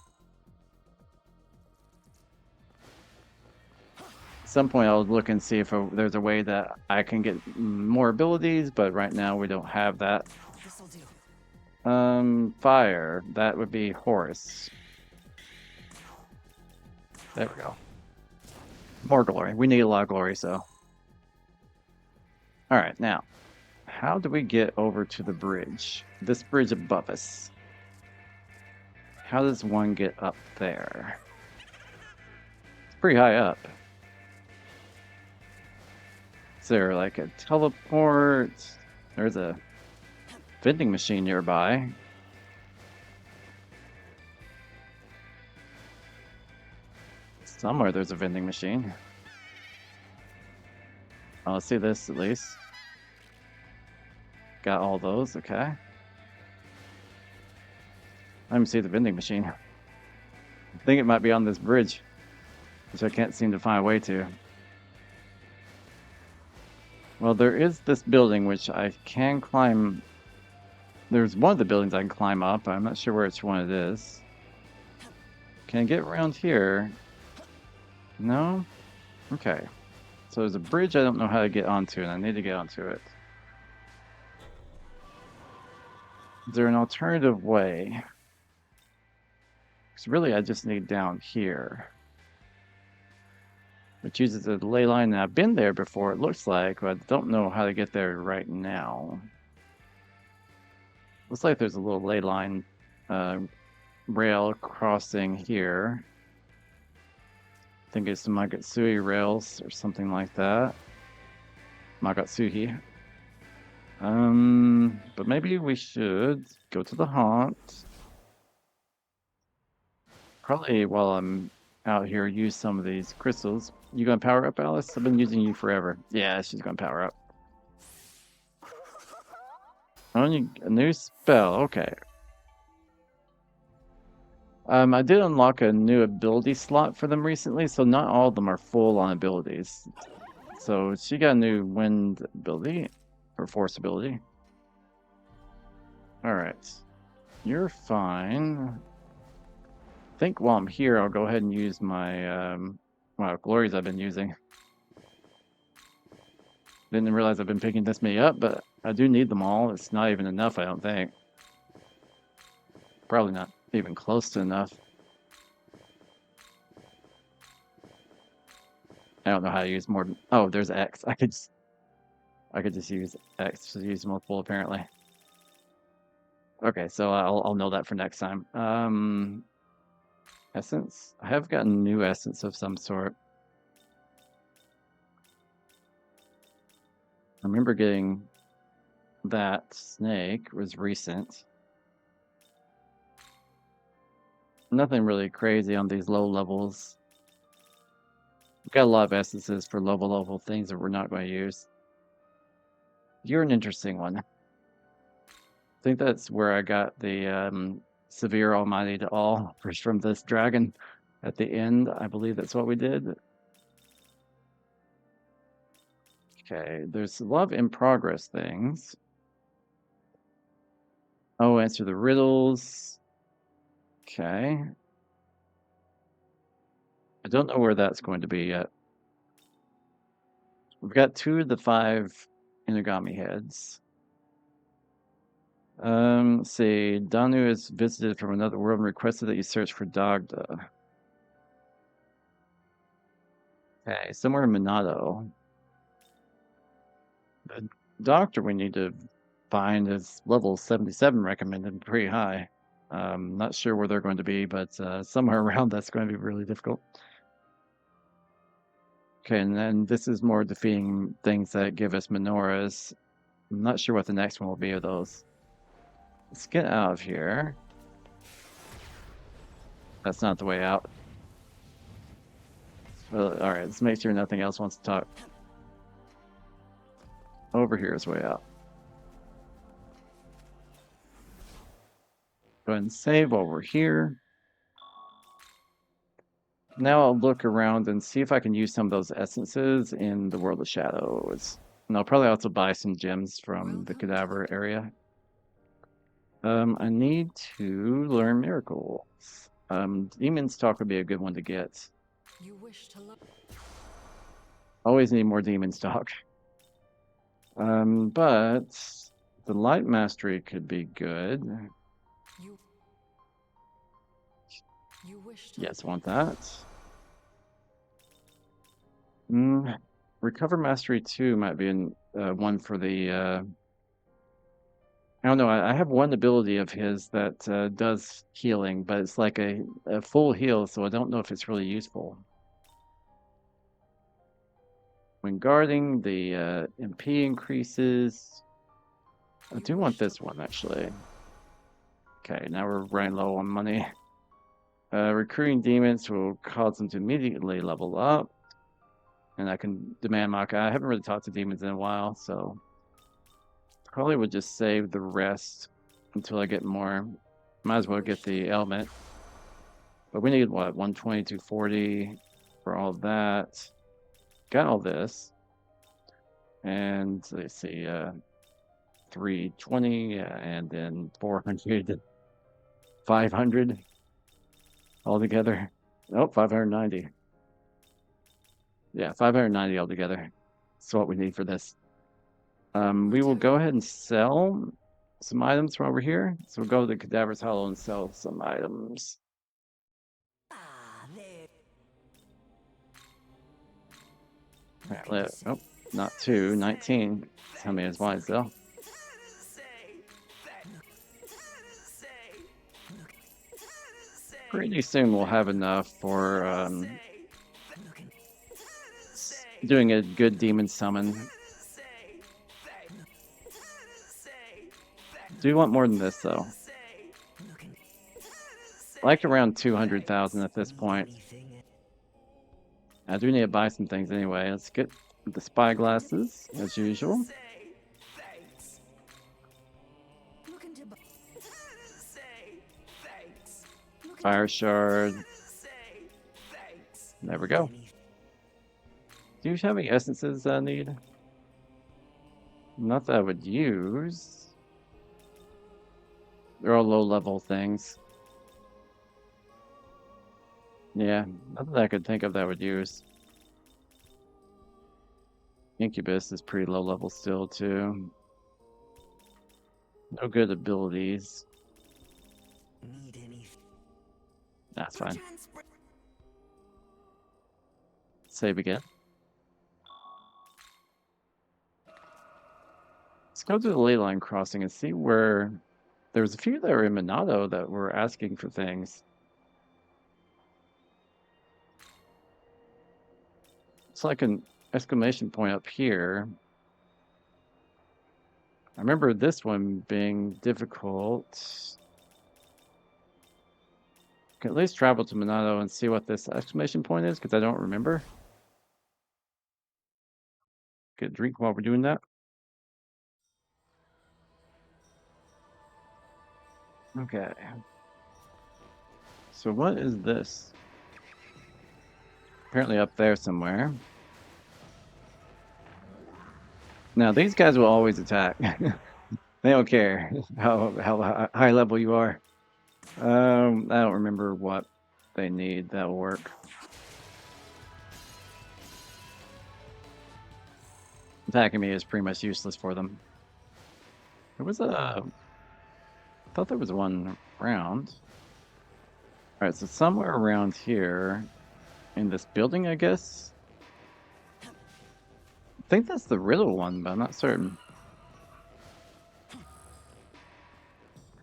A: At some point I'll look and see if there's a way that I can get more abilities, but right now we don't have that.
C: This'll do.
A: Fire. That would be Horus. There we go. More glory. We need a lot of glory, so. Alright, now. How do we get over to the bridge? This bridge above us. How does one get up there? It's pretty high up. Is there like a teleport? There's a vending machine nearby. Somewhere there's a vending machine. Oh, let's see this at least. Got all those, okay. Let me see the vending machine. I think it might be on this bridge, which I can't seem to find a way to. Well, there is this building which I can climb. There's one of the buildings I can climb up. I'm not sure which one it is. Can I get around here? No? Okay. So there's a bridge I don't know how to get onto, and I need to get onto it. Is there an alternative way? Because really I just need down here. Which uses a ley line, and I've been there before, it looks like, but I don't know how to get there right now. Looks like there's a little ley line rail crossing here. I think it's the Magatsuhi rails or something like that. Magatsuhi. But maybe we should go to the haunt. Probably while I'm out here, use some of these crystals. You gonna power up, Alice? I've been using you forever. Yeah, she's gonna power up. Only a new spell. Okay. I did unlock a new ability slot for them recently, so not all of them are full on abilities. So she got a new wind ability or force ability. All right. You're fine. I think while I'm here, I'll go ahead and use my glories I've been using. Didn't realize I've been picking this many up, but I do need them all. It's not even enough, I don't think. Probably not even close to enough. I don't know how to use more than... Oh, there's X. I could just use X to use multiple, apparently. Okay, so I'll know that for next time. Essence. I have gotten new essence of some sort. I remember getting that snake was recent. Nothing really crazy on these low levels. We've got a lot of essences for low level things that we're not going to use. You're an interesting one. I think that's where I got the Severe Almighty to All first from this dragon at the end. I believe that's what we did. Okay, there's a lot of in progress things. Oh, answer the riddles. Okay. I don't know where that's going to be yet. We've got 2 of the 5 Inugami heads. Let's see. Danu is visited from another world and requested that you search for Dagda. Okay, somewhere in Minato. The doctor we need to find is level 77 recommended, pretty high. Not sure where they're going to be, but somewhere around that's going to be really difficult. Okay, and then this is more defeating things that give us menorahs. I'm not sure what the next one will be of those. Let's get out of here. That's not the way out. Well, all right, let's make sure nothing else wants to talk. Over here is way out. Go ahead and save while we're here. Now I'll look around and see if I can use some of those essences in the World of Shadows. And I'll probably also buy some gems from the cadaver area. I need to learn miracles. Demon's Talk would be a good one to get.
C: You wish to learn.
A: Always need more Demon's Talk. But the Light Mastery could be good.
C: You wish to.
A: Yes, want that. Recover Mastery 2 might be one for the... I don't know. I have one ability of his that does healing, but it's like a full heal, so I don't know if it's really useful. When guarding, the MP increases. I do want this one, actually. Okay, now we're running low on money. Recruiting demons will cause them to immediately level up. And I can demand Maka. I haven't really talked to demons in a while, so... Probably would just save the rest until I get more. Might as well get the element. But we need, what, 120, 240 for all that. Got all this. And let's see, 320, and then 400, 500 altogether. Nope, 590. Yeah, 590 altogether. That's what we need for this. We will go ahead and sell some items from over here. So we'll go to the Cadaver's Hollow and sell some items. Right, oh, not 2, 19. Tell me it's wise though. Pretty soon we'll have enough for doing a good demon summon. Do want more than this though. Like around 200,000 at this point. I do need to buy some things anyway. Let's get the spy glasses as usual. Fire shard.
B: Say thanks.
A: There we go. Do you have any essences I need? Not that I would use. They're all low-level things. Yeah, nothing that I could think of that I would use. Incubus is pretty low level still, too. No good abilities.
B: Need anything?
A: That's fine.
B: Perchance
A: Save again. Let's go to the ley line crossing and see where... There was a few that were in Minato that were asking for things. It's like an exclamation point up here. I remember this one being difficult. Can at least travel to Minato and see what this exclamation point is, because I don't remember. Get a drink while we're doing that. Okay. So what is this? Apparently up there somewhere. Now these guys will always attack. They don't care how high level you are. I don't remember what they need. That'll work. Attacking me is pretty much useless for them. There was I thought there was one around. Alright, so somewhere around here in this building, I guess. I think that's the riddle one, but I'm not certain.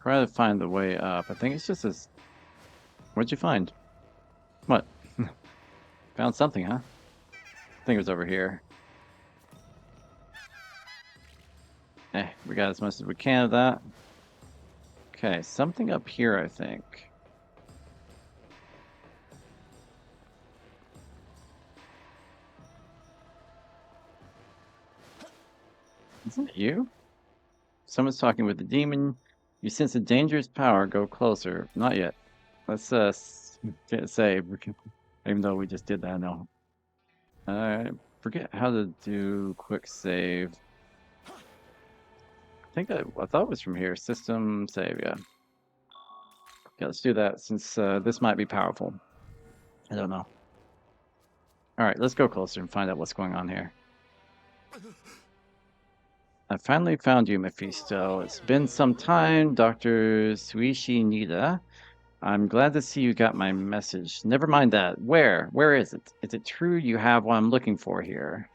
A: Try to find the way up. I think it's just this. What'd you find? What? Found something, huh? I think it was over here. We got as much as we can of that. Okay, something up here, I think. Isn't it you? Someone's talking with the demon. You sense a dangerous power. Go closer. Not yet. Let's get a save. Even though we just did that, no. I forget how to do quick save. I thought it was from here. System save, yeah. Yeah, let's do that since this might be powerful. I don't know. Alright, let's go closer and find out what's going on here. I finally found you, Mephisto. It's been some time, Dr. Suishi Nida. I'm glad to see you got my message. Never mind that. Where? Where is it? Is it true you have what I'm looking for here?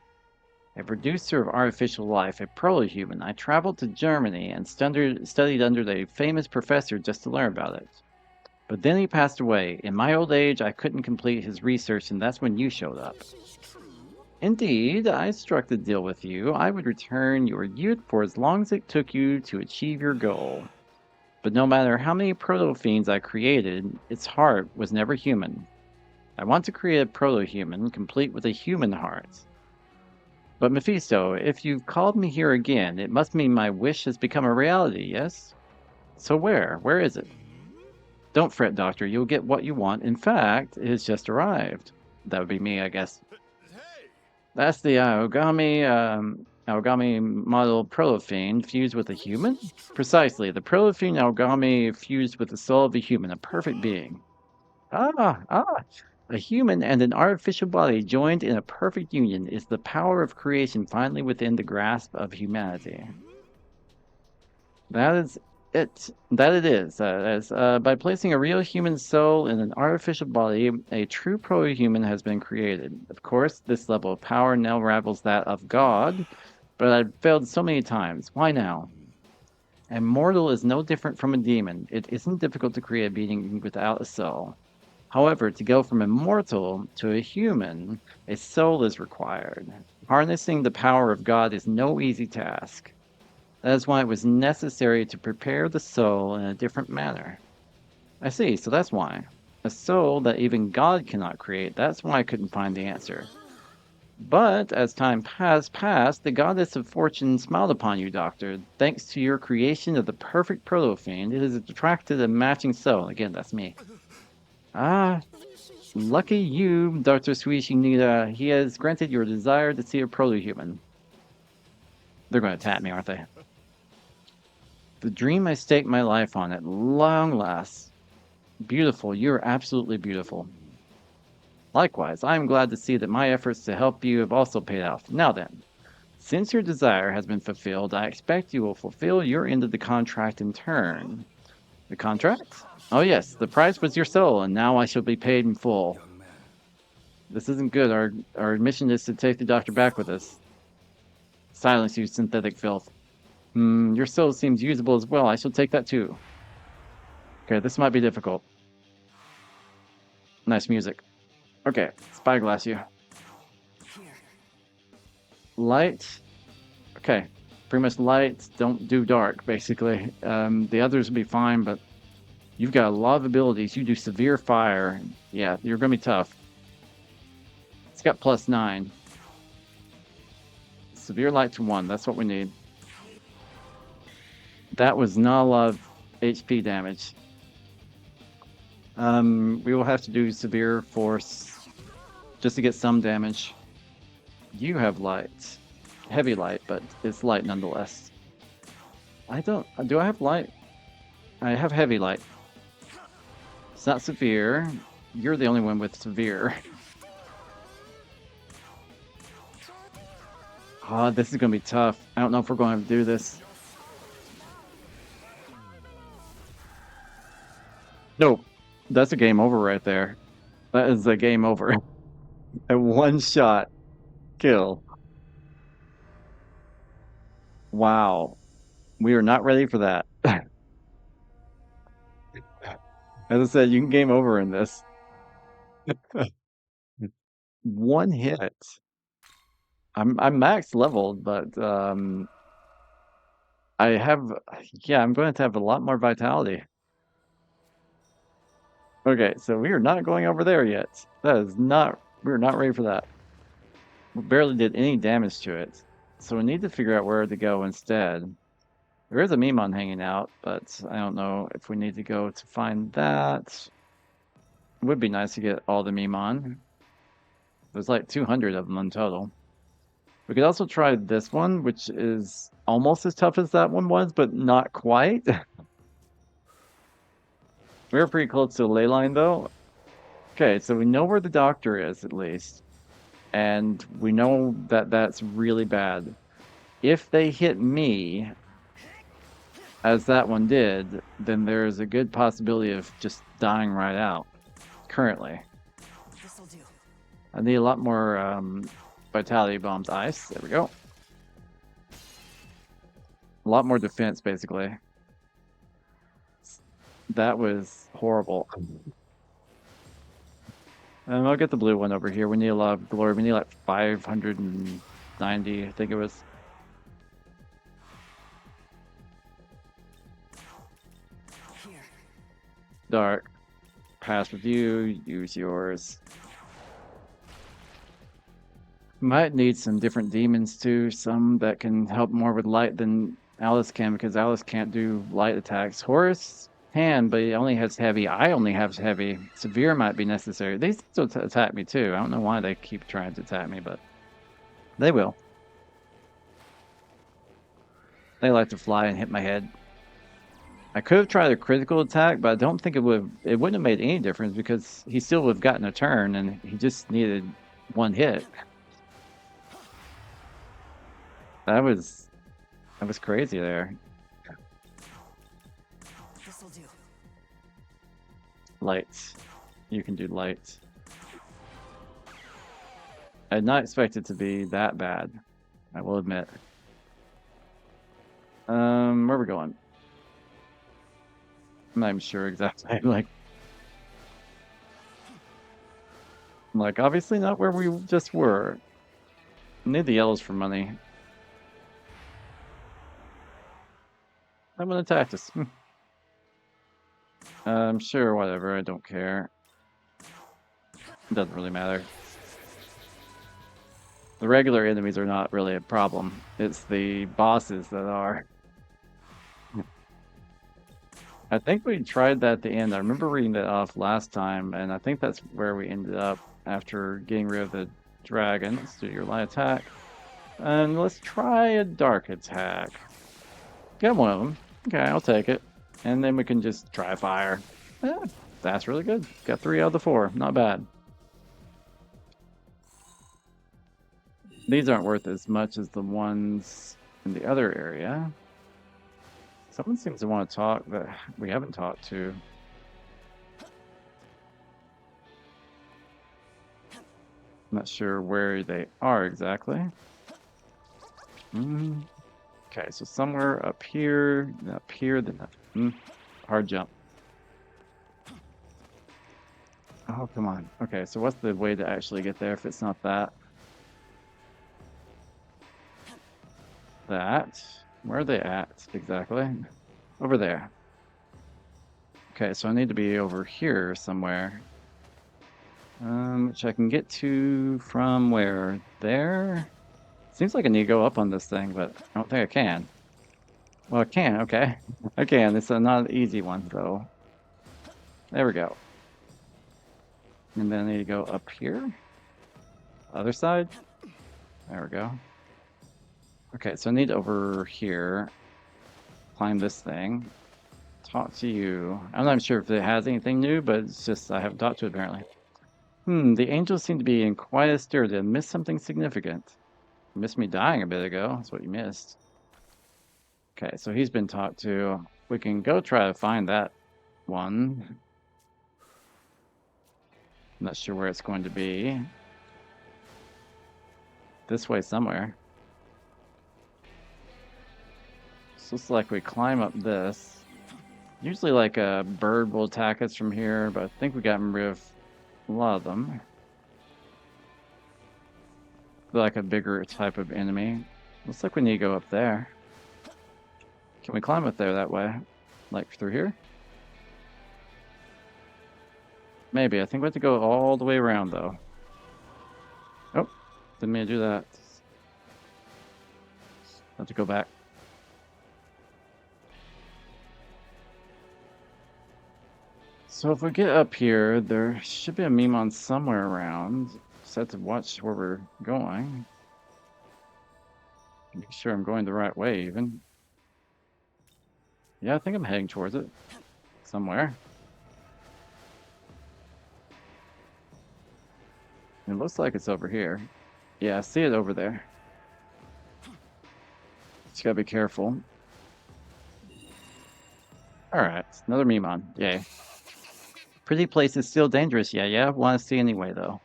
A: A producer of artificial life, a proto-human. I traveled to Germany and studied under the famous professor just to learn about it. But then he passed away. In my old age, I couldn't complete his research, and that's when you showed up. Indeed, I struck the deal with you. I would return your youth for as long as it took you to achieve your goal. But no matter how many proto-fiends I created, its heart was never human. I want to create a proto-human, complete with a human heart. But Mephisto, if you've called me here again, it must mean my wish has become a reality, yes? So where? Where is it? Don't fret, Doctor. You'll get what you want. In fact, it has just arrived. That would be me, I guess. That's the Aogami model proto-fiend fused with a human? Precisely. The proto-fiend Aogami fused with the soul of a human, a perfect being. A human and an artificial body joined in a perfect union is the power of creation finally within the grasp of humanity. That is it. That it is. By placing a real human soul in an artificial body, a true proto-human has been created. Of course, this level of power now rivals that of God, but I've failed so many times. Why now? A mortal is no different from a demon. It isn't difficult to create a being without a soul. However, to go from a mortal to a human, a soul is required. Harnessing the power of God is no easy task. That is why it was necessary to prepare the soul in a different manner. I see, so that's why. A soul that even God cannot create, that's why I couldn't find the answer. But as time has passed, the goddess of fortune smiled upon you, Doctor. Thanks to your creation of the perfect proto-fiend, it has attracted a matching soul. Again, that's me. Ah, lucky you, Dr. Suishinida. He has granted your desire to see a proto-human. They're going to attack me, aren't they? The dream I staked my life on at long last. Beautiful. You're absolutely beautiful. Likewise, I am glad to see that my efforts to help you have also paid off. Now then, since your desire has been fulfilled, I expect you will fulfill your end of the contract in turn. The contract? Oh yes, the price was your soul, and now I shall be paid in full. This isn't good. Our mission is to take the doctor back with us. Silence, you synthetic filth. Your soul seems usable as well. I shall take that too. Okay, this might be difficult. Nice music. Okay, spyglass you. Light. Okay, pretty much light. Don't do dark, basically. The others will be fine, but you've got a lot of abilities. You do severe fire. Yeah, you're gonna be tough. It's got +9. Severe light to 1. That's what we need. That was not a lot of HP damage. We will have to do severe force just to get some damage. You have light. Heavy light, but it's light nonetheless. I don't... Do I have light? I have heavy light. It's not severe. You're the only one with severe. Oh, this is going to be tough. I don't know if we're going to do this. Nope. That's a game over right there. That is a game over. A one-shot kill. Wow. We are not ready for that. As I said, you can game over in this. One hit. I'm max leveled, but I have I'm going to have a lot more vitality. Okay, so we are not going over there yet. That is not we're not ready for that. We barely did any damage to it. So we need to figure out where to go instead. There is a Memon hanging out, but I don't know if we need to go to find that. It would be nice to get all the Memon. There's like 200 of them in total. We could also try this one, which is almost as tough as that one was, but not quite. We were pretty close to the ley line, though. Okay, so we know where the doctor is, at least. And we know that that's really bad. If they hit me, as that one did, then there's a good possibility of just dying right out, currently.
B: This'll do.
A: I need a lot more vitality bombs. Ice. There we go. A lot more defense, basically. That was horrible. I'll get the blue one over here. We need a lot of glory. We need like 590, I think it was.
B: Here.
A: Dark. Pass with you. Use yours. Might need some different demons too. Some that can help more with light than Alice can, because Alice can't do light attacks. Horace can, but he only has heavy. I only have heavy. Severe might be necessary. They still attack me too. I don't know why they keep trying to attack me, but they will. They like to fly and hit my head. I could have tried a critical attack, but I don't think it wouldn't have made any difference, because he still would have gotten a turn, and he just needed one hit. That was crazy there.
B: This'll do.
A: Lights. You can do lights. I did not expect it to be that bad, I will admit. Where are we going? I'm not even sure exactly. Like obviously not where we just were. Need the yellows for money. I'm gonna attack us. Sure, whatever. I don't care. It doesn't really matter. The regular enemies are not really a problem. It's the bosses that are. I think we tried that at the end. I remember reading that off last time, and I think that's where we ended up after getting rid of the dragon. Let's do your light attack. And let's try a dark attack. Get one of them. Okay, I'll take it. And then we can just try fire. Yeah, that's really good. Got 3 out of the 4. Not bad. These aren't worth as much as the ones in the other area. Someone seems to want to talk that we haven't talked to. Not sure where they are exactly. Okay, so somewhere up here, then hard jump. Oh, come on. Okay, so what's the way to actually get there if it's not that? That. Where are they at exactly? Over there. Okay, so I need to be over here somewhere. Which I can get to from where? There? Seems like I need to go up on this thing, but I don't think I can. Well, I can, okay. I can. It's not an easy one, though. There we go. And then I need to go up here. Other side. There we go. Okay, so I need over here. Climb this thing. Talk to you. I'm not sure if it has anything new, but it's just I haven't talked to it apparently. The angels seem to be in quite a stir. Did I miss something significant? You missed me dying a bit ago. That's what you missed. Okay, so he's been talked to. We can go try to find that one. I'm not sure where it's going to be. This way somewhere. So it's like we climb up this. Usually like a bird will attack us from here, but I think we got rid of a lot of them. Like a bigger type of enemy. Looks like we need to go up there. Can we climb up there that way? Like through here? Maybe. I think we have to go all the way around though. Oh, didn't mean to do that. Have to go back. So if we get up here, there should be a Memon somewhere around. Just have to watch where we're going. Make sure I'm going the right way even. Yeah, I think I'm heading towards it. Somewhere. It looks like it's over here. Yeah, I see it over there. Just gotta be careful. Alright, another Memon. Yay. Pretty place is still dangerous. Yeah. Want to see anyway, though.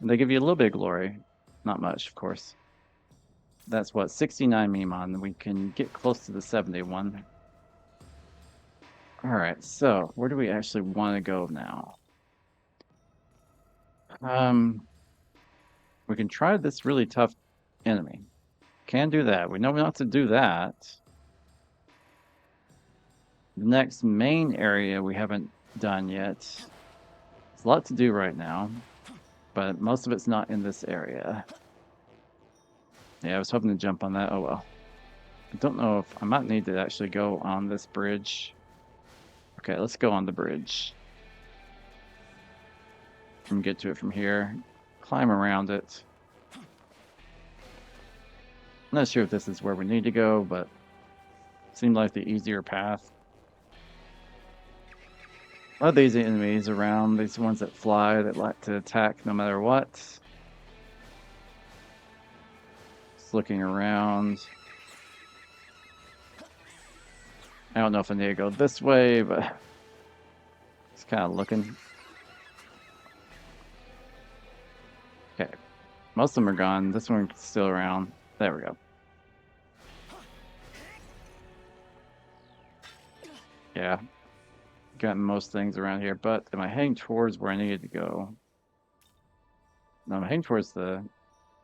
A: And they give you a little bit of glory. Not much, of course. That's what, 69 Memon. We can get close to the 71. Alright, so where do we actually want to go now? We can try this really tough enemy. Can do that. We know not to do that. The next main area we haven't done yet. There's a lot to do right now, but most of it's not in this area. Yeah, I was hoping to jump on that. Oh well. I don't know if I might need to actually go on this bridge. Okay, let's go on the bridge. And get to it from here. Climb around it. I'm not sure if this is where we need to go, but it seemed like the easier path. A lot of these enemies around, these ones that fly, that like to attack no matter what. Just looking around. I don't know if I need to go this way, but just kind of looking. Okay. Most of them are gone. This one's still around. There we go. Yeah. Got most things around here, but am I heading towards where I needed to go? No, I'm heading towards the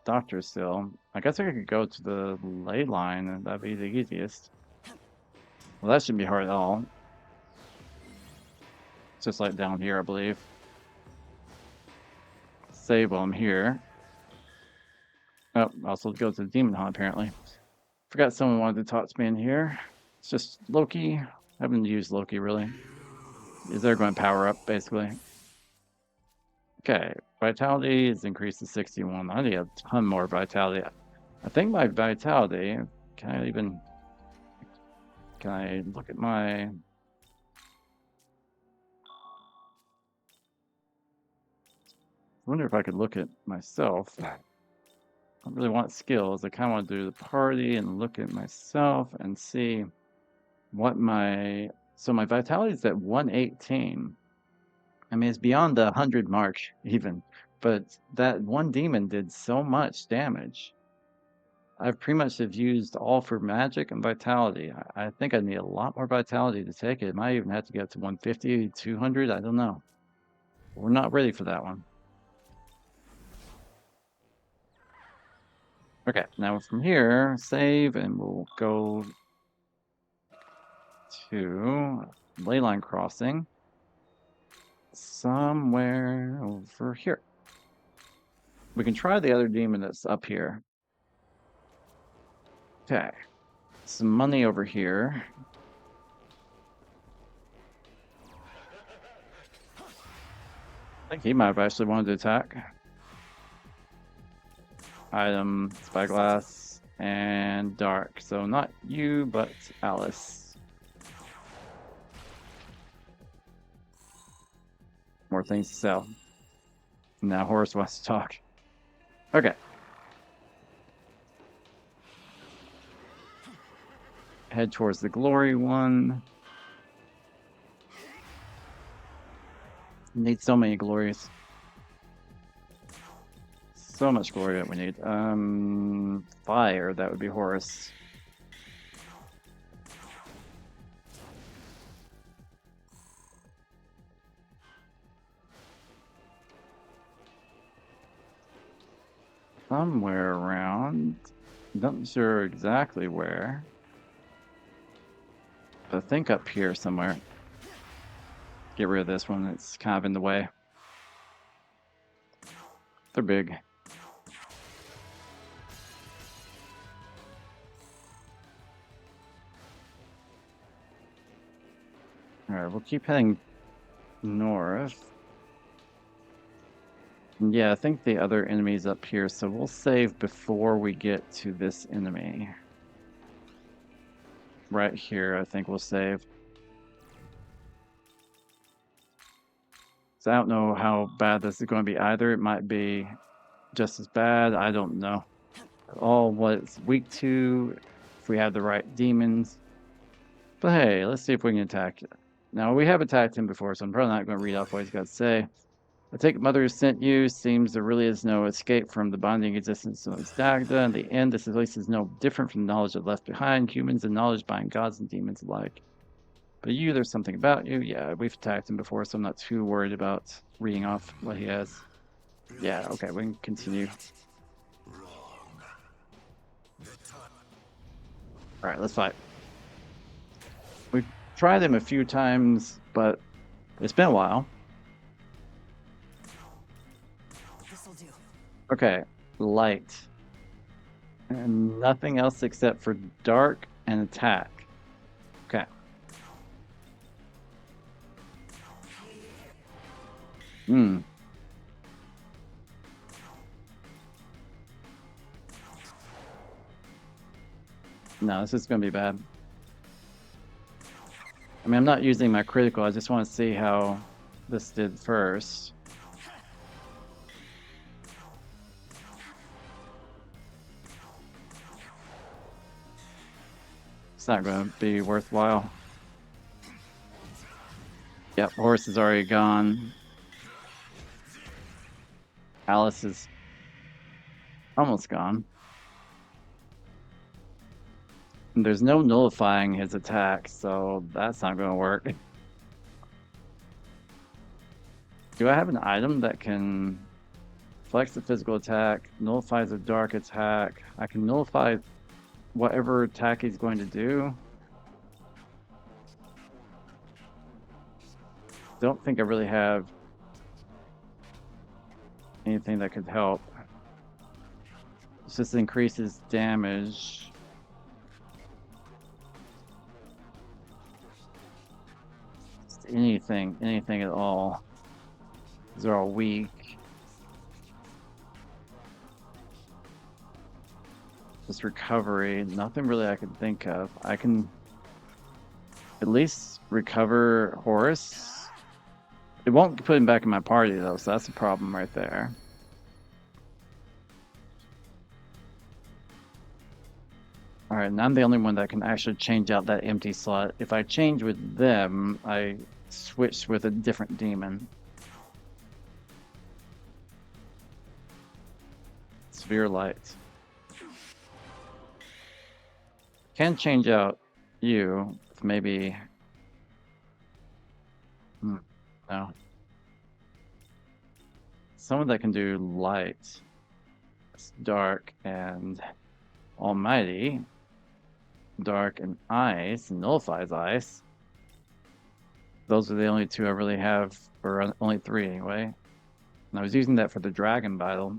A: doctor still. I guess I could go to the ley line, and that'd be the easiest. Well, that shouldn't be hard at all. It's just like down here, I believe. Save while I'm here. Oh, also go to the demon hunt, apparently. Forgot someone wanted to talk to me in here. It's just Loki. Haven't used Loki really. Is there going to power up basically? Okay, vitality is increased to 61. I need a ton more vitality. I think my vitality. Can I even? Can I look at my? I wonder if I could look at myself. I don't really want skills. I kind of want to do the party and look at myself and see what my. So my vitality is at 118. I mean, it's beyond the 100 mark even, but that one demon did so much damage. I've pretty much have used all for magic and vitality. I think I need a lot more vitality to take it. It might even have to get to 150, 200. I don't know. We're not ready for that one. Okay, now from here, save, and we'll go to Leyline Crossing. Somewhere over here. We can try the other demon that's up here. Okay. Some money over here. I think he might have actually wanted to attack. Item, spyglass, and dark. So not you, but Alice. More things to sell. Now Horace wants to talk. Okay. Head towards the glory one. Need so many glories. So much glory that we need. Fire, that would be Horus. Somewhere around. Not sure exactly where. But I think up here somewhere. Get rid of this one, it's kind of in the way. They're big. Alright, we'll keep heading north. Yeah, I think the other enemy's up here, so we'll save before we get to this enemy. Right here, I think we'll save. So I don't know how bad this is going to be either. It might be just as bad. I don't know. All what it's weak to, if we have the right demons. But hey, let's see if we can attack it. Now, we have attacked him before, so I'm probably not going to read off what he's got to say. I take Mother has sent you. Seems there really is no escape from the binding existence of Dagda. In the end, this at least is no different from the knowledge that left behind. Humans and knowledge bind gods and demons alike. But you, there's something about you. Yeah, we've attacked him before, so I'm not too worried about reading off what he has. Yeah, okay, we can continue. Alright, let's fight. We've tried him a few times, but it's been a while.
B: This'll do.
A: Okay, light. And nothing else except for dark and attack. Okay. Hmm. No, this is going to be bad. I mean, I'm not using my critical. I just want to see how this did first. It's not going to be worthwhile. Yep, horse is already gone. Alice is almost gone. And there's no nullifying his attack, so that's not going to work. Do I have an item that can flex the physical attack, nullifies a dark attack? I can nullify whatever attack he's going to do. Don't think I really have anything that could help. It just increases damage. anything at all. These are all weak. This recovery, nothing really I can think of. I can at least recover Horus. It won't put him back in my party though, so that's a problem right there. All right, and I'm the only one that can actually change out that empty slot. If I change with them, I switch with a different demon. Severe light. Can change out you with maybe. No. Someone that can do light. It's dark and almighty. Dark and ice, nullifies ice. Those are the only two I really have, or only three anyway. And I was using that for the dragon battle.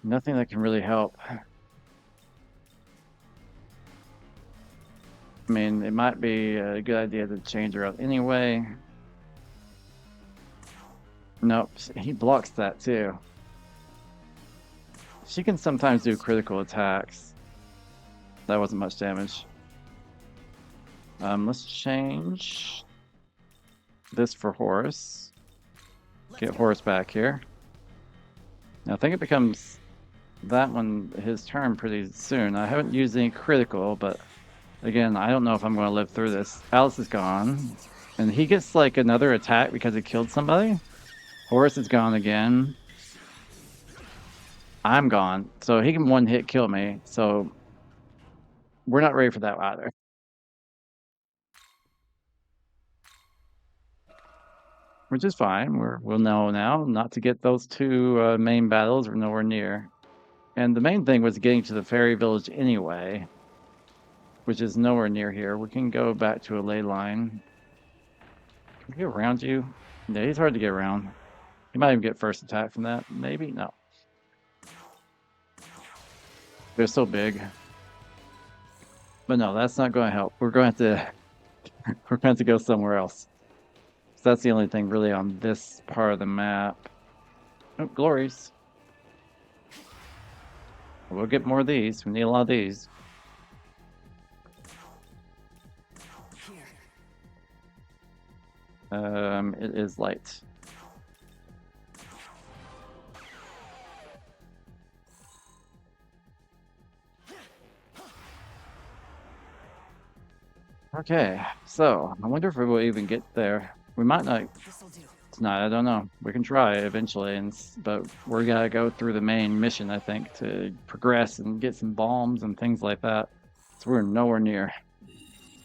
A: Nothing that can really help. I mean, it might be a good idea to change her out anyway. Nope, he blocks that too. She can sometimes do critical attacks. That wasn't much damage. Let's change this for Horus. Get Horus back here. Now I think it becomes that one his turn pretty soon. I haven't used any critical, but again, I don't know if I'm going to live through this. Alice is gone, and he gets like another attack because he killed somebody. Horus is gone again. I'm gone, so he can one hit kill me. So we're not ready for that either. Which is fine. We'll know now not to get those two main battles. We're nowhere near. And the main thing was getting to the fairy village anyway, which is nowhere near here. We can go back to a ley line. Can we get around you? Yeah, he's hard to get around. He might even get first attack from that. Maybe? No. They're so big. But no, that's not going to help. We're going to we're going to have to go somewhere else. So that's the only thing really on this part of the map. Oh, glories. We'll get more of these. We need a lot of these. It is light. Okay, so I wonder if we will even get there. We might not.
B: This'll do.
A: Tonight, I don't know. We can try eventually, but we're gonna go through the main mission, I think, to progress and get some bombs and things like that. So we're nowhere near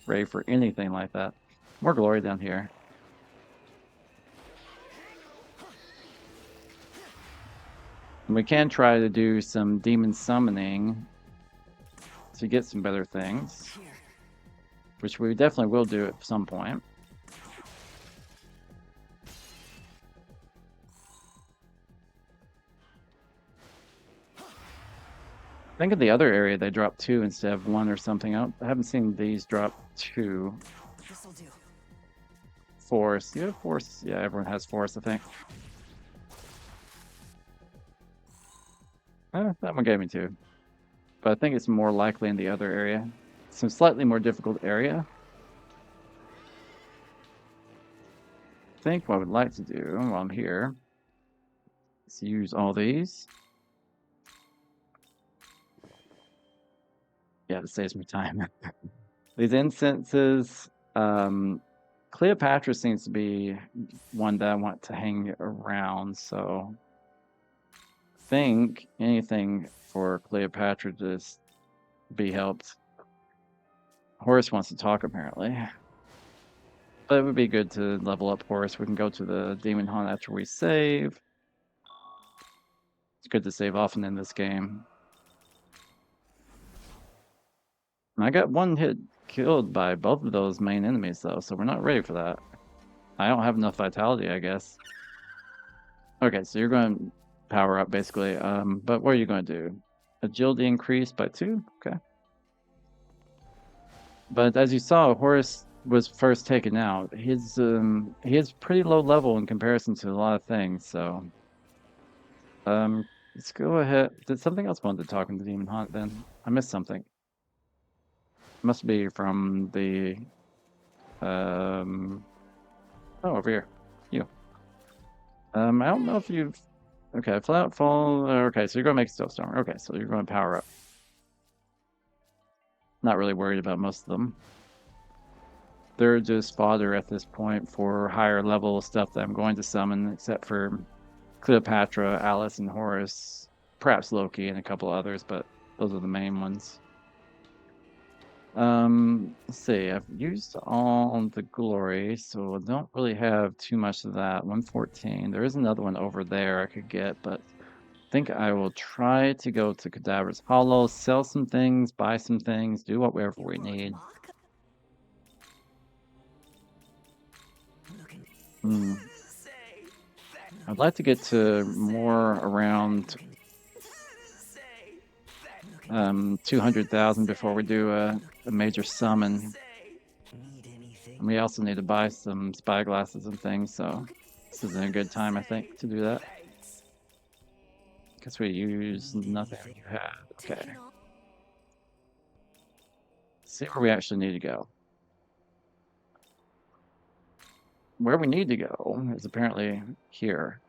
A: ready for anything like that. More glory down here. And we can try to do some demon summoning to get some better things, which we definitely will do at some point. I think in the other area they drop 2 instead of 1 or something. I haven't seen these drop 2.
B: This'll do.
A: Force. You have force? Yeah, everyone has force, I think. That one gave me 2. But I think it's more likely in the other area. Some slightly more difficult area. I think what I would like to do while I'm here is use all these. Yeah, it saves me time. These incenses. Cleopatra seems to be one that I want to hang around, so I think anything for Cleopatra to just be helped. Horus wants to talk apparently. But it would be good to level up Horus. We can go to the Demon Hunt after we save. It's good to save often in this game. I got one hit killed by both of those main enemies though, so we're not ready for that. I don't have enough vitality, I guess. Okay, so you're going to power up basically. But what are you going to do? Agility increased by 2? Okay. But as you saw, Horus was first taken out. He is pretty low level in comparison to a lot of things, so let's go ahead. Did something else want to talk in the Demon Hunt then? I missed something. Must be from the um oh, over here. You. I don't know if you've okay, flat fall. Okay, so you're gonna make Stillstorm. Okay, so you're gonna power up. Not really worried about most of them. They're just fodder at this point for higher level stuff that I'm going to summon, except for Cleopatra, Alice, and Horus. Perhaps Loki and a couple others, but those are the main ones. Let's see. I've used all the glory, so I don't really have too much of that. 114. There is another one over there I could get, but I think I will try to go to Cadaver's Hollow, sell some things, buy some things, do whatever we need. Hmm. I'd like to get to more around 200,000 before we do a major summon. And we also need to buy some spyglasses and things, so this isn't a good time, I think, to do that. Guess we use nothing you had. Okay. Let's see where we actually need to go. Where we need to go is apparently here.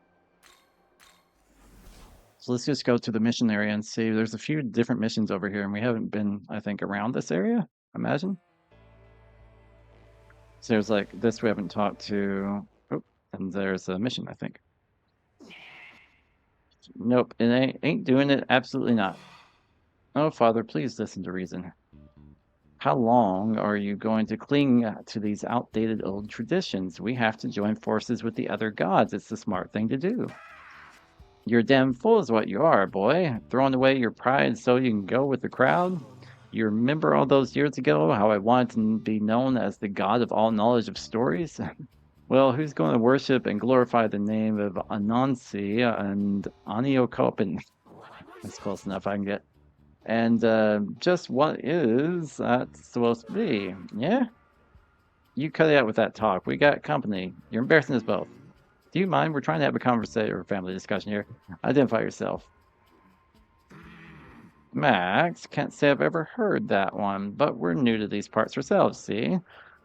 A: So let's just go to the mission area and see. There's a few different missions over here, and we haven't been, I think, around this area, imagine. So there's like this we haven't talked to. Oh, and there's a mission, I think. Nope, it ain't doing it. Absolutely not. Oh, Father, please listen to reason. How long are you going to cling to these outdated old traditions? We have to join forces with the other gods. It's the smart thing to do. You're damn fool is what you are, boy. Throwing away your pride so you can go with the crowd? You remember all those years ago how I wanted to be known as the god of all knowledge of stories? Well, who's going to worship and glorify the name of Anansi and Aniokopin? That's close enough I can get. And just what is that supposed to be? Yeah? You cut it out with that talk. We got company. You're embarrassing us both. Do you mind? We're trying to have a conversation or family discussion here. Identify yourself. Max, can't say I've ever heard that one, but we're new to these parts ourselves, see?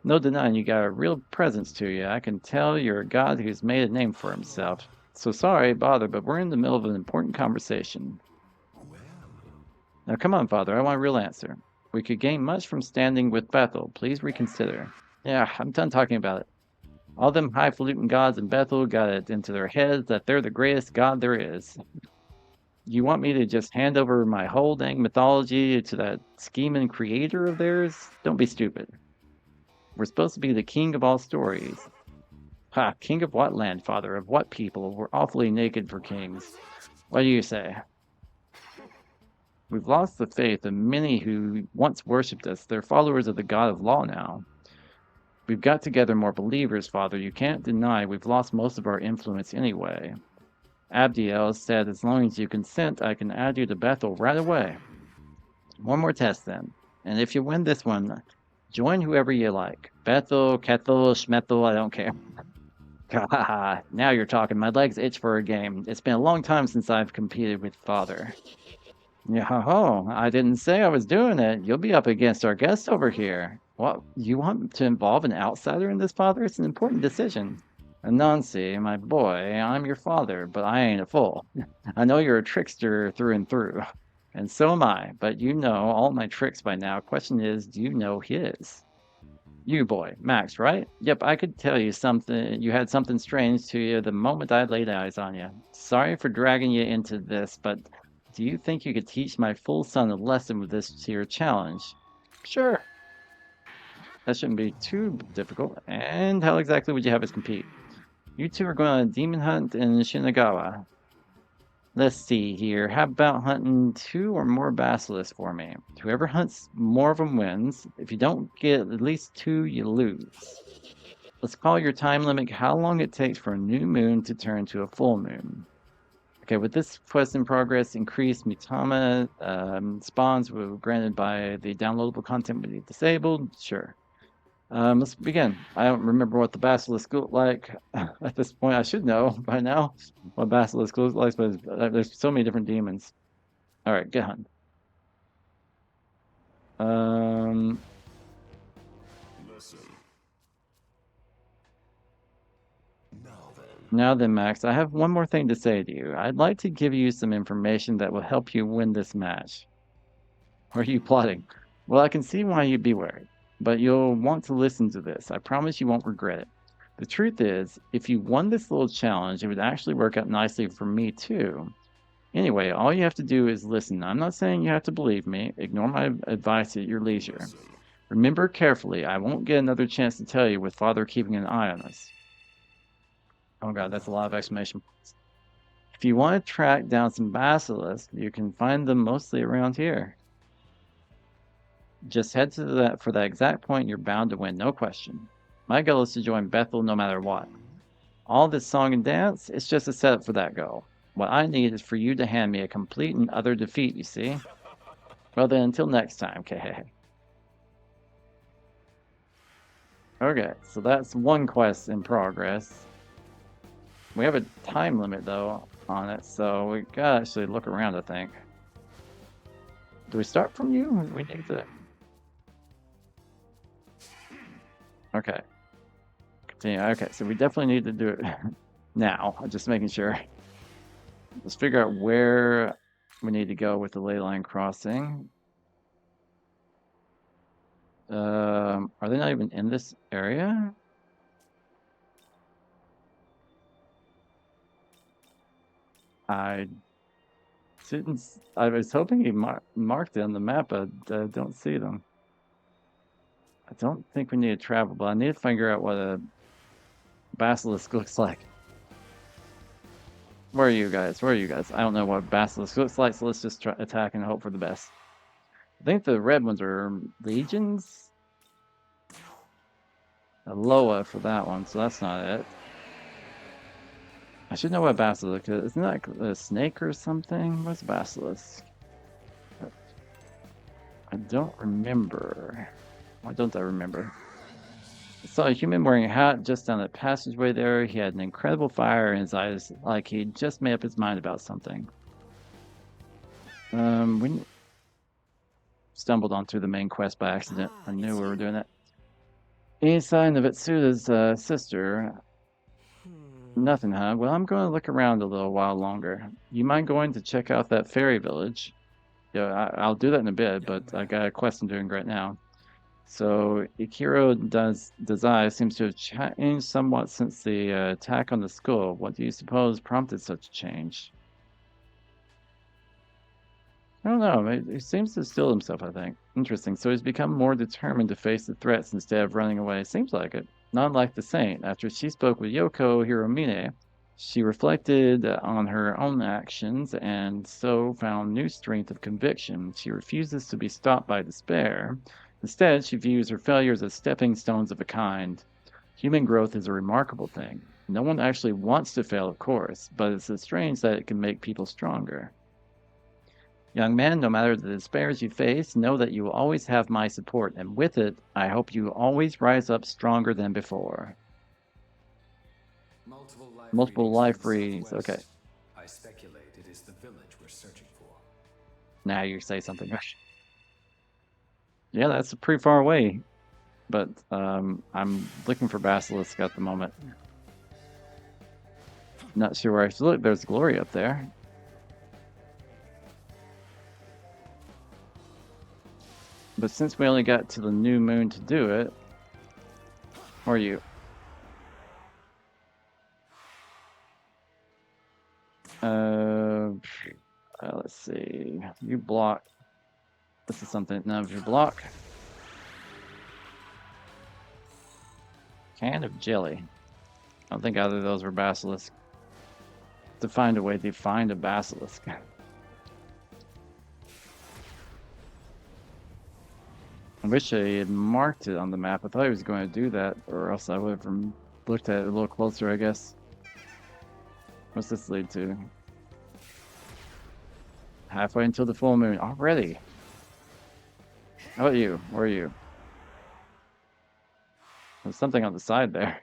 A: No denying you got a real presence to you. I can tell you're a god who's made a name for himself. So sorry, bother, but we're in the middle of an important conversation. Now come on, Father, I want a real answer. We could gain much from standing with Bethel. Please reconsider. Yeah, I'm done talking about it. All them highfalutin gods in Bethel got it into their heads that they're the greatest god there is. You want me to just hand over my whole dang mythology to that scheming creator of theirs? Don't be stupid. We're supposed to be the king of all stories. Ha, king of what land, Father? Of what people? We're awfully naked for kings. What do you say? We've lost the faith of many who once worshipped us. They're followers of the God of law now. We've got to gather more believers, Father. You can't deny we've lost most of our influence anyway. Abdiel said, as long as you consent, I can add you to Bethel right away. One more test then. And if you win this one, join whoever you like. Bethel, Kethel, Schmethel, I don't care. Now you're talking. My legs itch for a game. It's been a long time since I've competed with Father. Yo, I didn't say I was doing it. You'll be up against our guest over here. What, you want to involve an outsider in this, Father? It's an important decision. Anansi, my boy, I'm your father, but I ain't a fool. I know you're a trickster through and through. And so am I, but you know all my tricks by now. Question is, do you know his? You boy, Max, right? Yep, I could tell you something. You had something strange to you the moment I laid eyes on you. Sorry for dragging you into this, but do you think you could teach my full son a lesson with this here challenge? Sure. That shouldn't be too difficult. And how exactly would you have us compete? You two are going on a demon hunt in Shinagawa. Let's see here. How about hunting 2 or more basilisks for me? Whoever hunts more of them wins. If you don't get at least 2, you lose. Let's call your time limit how long it takes for a new moon to turn to a full moon. Okay, with this quest in progress, increased Mitama spawns were granted by the downloadable content we disabled. Sure. Let's begin. I don't remember what the basilisk looked like at this point. I should know by now what basilisk looks like, but there's so many different demons. All right, get on. Um, Now then, Max, I have one more thing to say to you. I'd like to give you some information that will help you win this match. Are you plotting? Well, I can see why you'd be worried, but you'll want to listen to this. I promise you won't regret it. The truth is, if you won this little challenge, it would actually work out nicely for me too. Anyway, all you have to do is listen. I'm not saying you have to believe me. Ignore my advice at your leisure. Remember carefully, I won't get another chance to tell you with Father keeping an eye on us. Oh god, that's a lot of exclamation points. If you want to track down some basilisks, you can find them mostly around here. Just head to that for that exact point, you're bound to win, no question. My goal is to join Bethel no matter what. All this song and dance, it's just a setup for that goal. What I need is for you to hand me a complete and utter defeat, you see? Well then, until next time, KH. Okay, so that's one quest in progress. We have a time limit, though, on it, so we gotta actually look around, I think. Do we start from you? We need to... Okay. Continue. Okay, so we definitely need to do it now. I'm just making sure. Let's figure out where we need to go with the ley line crossing. Are they not even in this area? I didn't. I was hoping he marked it on the map, but I don't see them. I don't think we need to travel, but I need to figure out what a basilisk looks like. Where are you guys? Where are you guys? I don't know what basilisk looks like, so let's just try attack and hope for the best. I think the red ones are legions. A Loa for that one, so that's not it. I should know what basilisk is. Isn't that a snake or something? What's basilisk? I don't remember. Why don't I remember? I saw a human wearing a hat just down the passageway there. He had an incredible fire in his eyes, like he'd just made up his mind about something. We stumbled onto the main quest by accident. I knew we were doing that. Any sign of Itsuda's sister? Nothing, huh? Well, I'm going to look around a little while longer. You mind going to check out that fairy village? Yeah, I'll do that in a bit, but I got a quest I'm doing right now. So Ikiro Dazai seems to have changed somewhat since the attack on the skull. What do you suppose prompted such a change? I don't know. He seems to still himself, I think. Interesting. So he's become more determined to face the threats instead of running away. Seems like it. Not unlike the Saint. After she spoke with Yoko Hiromine, she reflected on her own actions and so found new strength of conviction. She refuses to be stopped by despair. Instead, she views her failures as stepping stones of a kind. Human growth is a remarkable thing. No one actually wants to fail, of course, but it's strange that it can make people stronger. Young man, no matter the despairs you face, know that you will always have my support, and with it, I hope you always rise up stronger than before. Multiple life readings. Okay.
D: I speculate it is the village we're searching for.
A: Now you say something. Yeah, that's pretty far away. But I'm looking for basilisk at the moment. Not sure where I should look. There's glory up there. But since we only got to the new moon to do it, or you? Let's see. You block. This is something. None of you block. Can of jelly. I don't think either of those were basilisk. To find a way to find a basilisk. I wish I had marked it on the map. I thought he was going to do that, or else I would have looked at it a little closer, I guess. What's this lead to? Halfway until the full moon. Already. How about you? Where are you? There's something on the side there.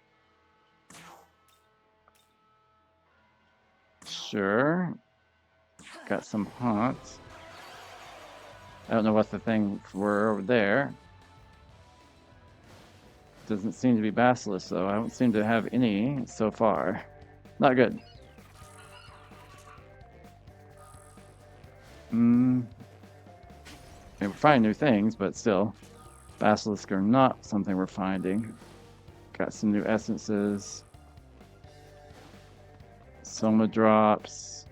A: Sure. Got some haunts. I don't know what the things were over there. Doesn't seem to be basilisk though. I don't seem to have any so far. Not good. We're finding new things, but still, basilisk are not something we're finding. Got some new essences. Soma drops.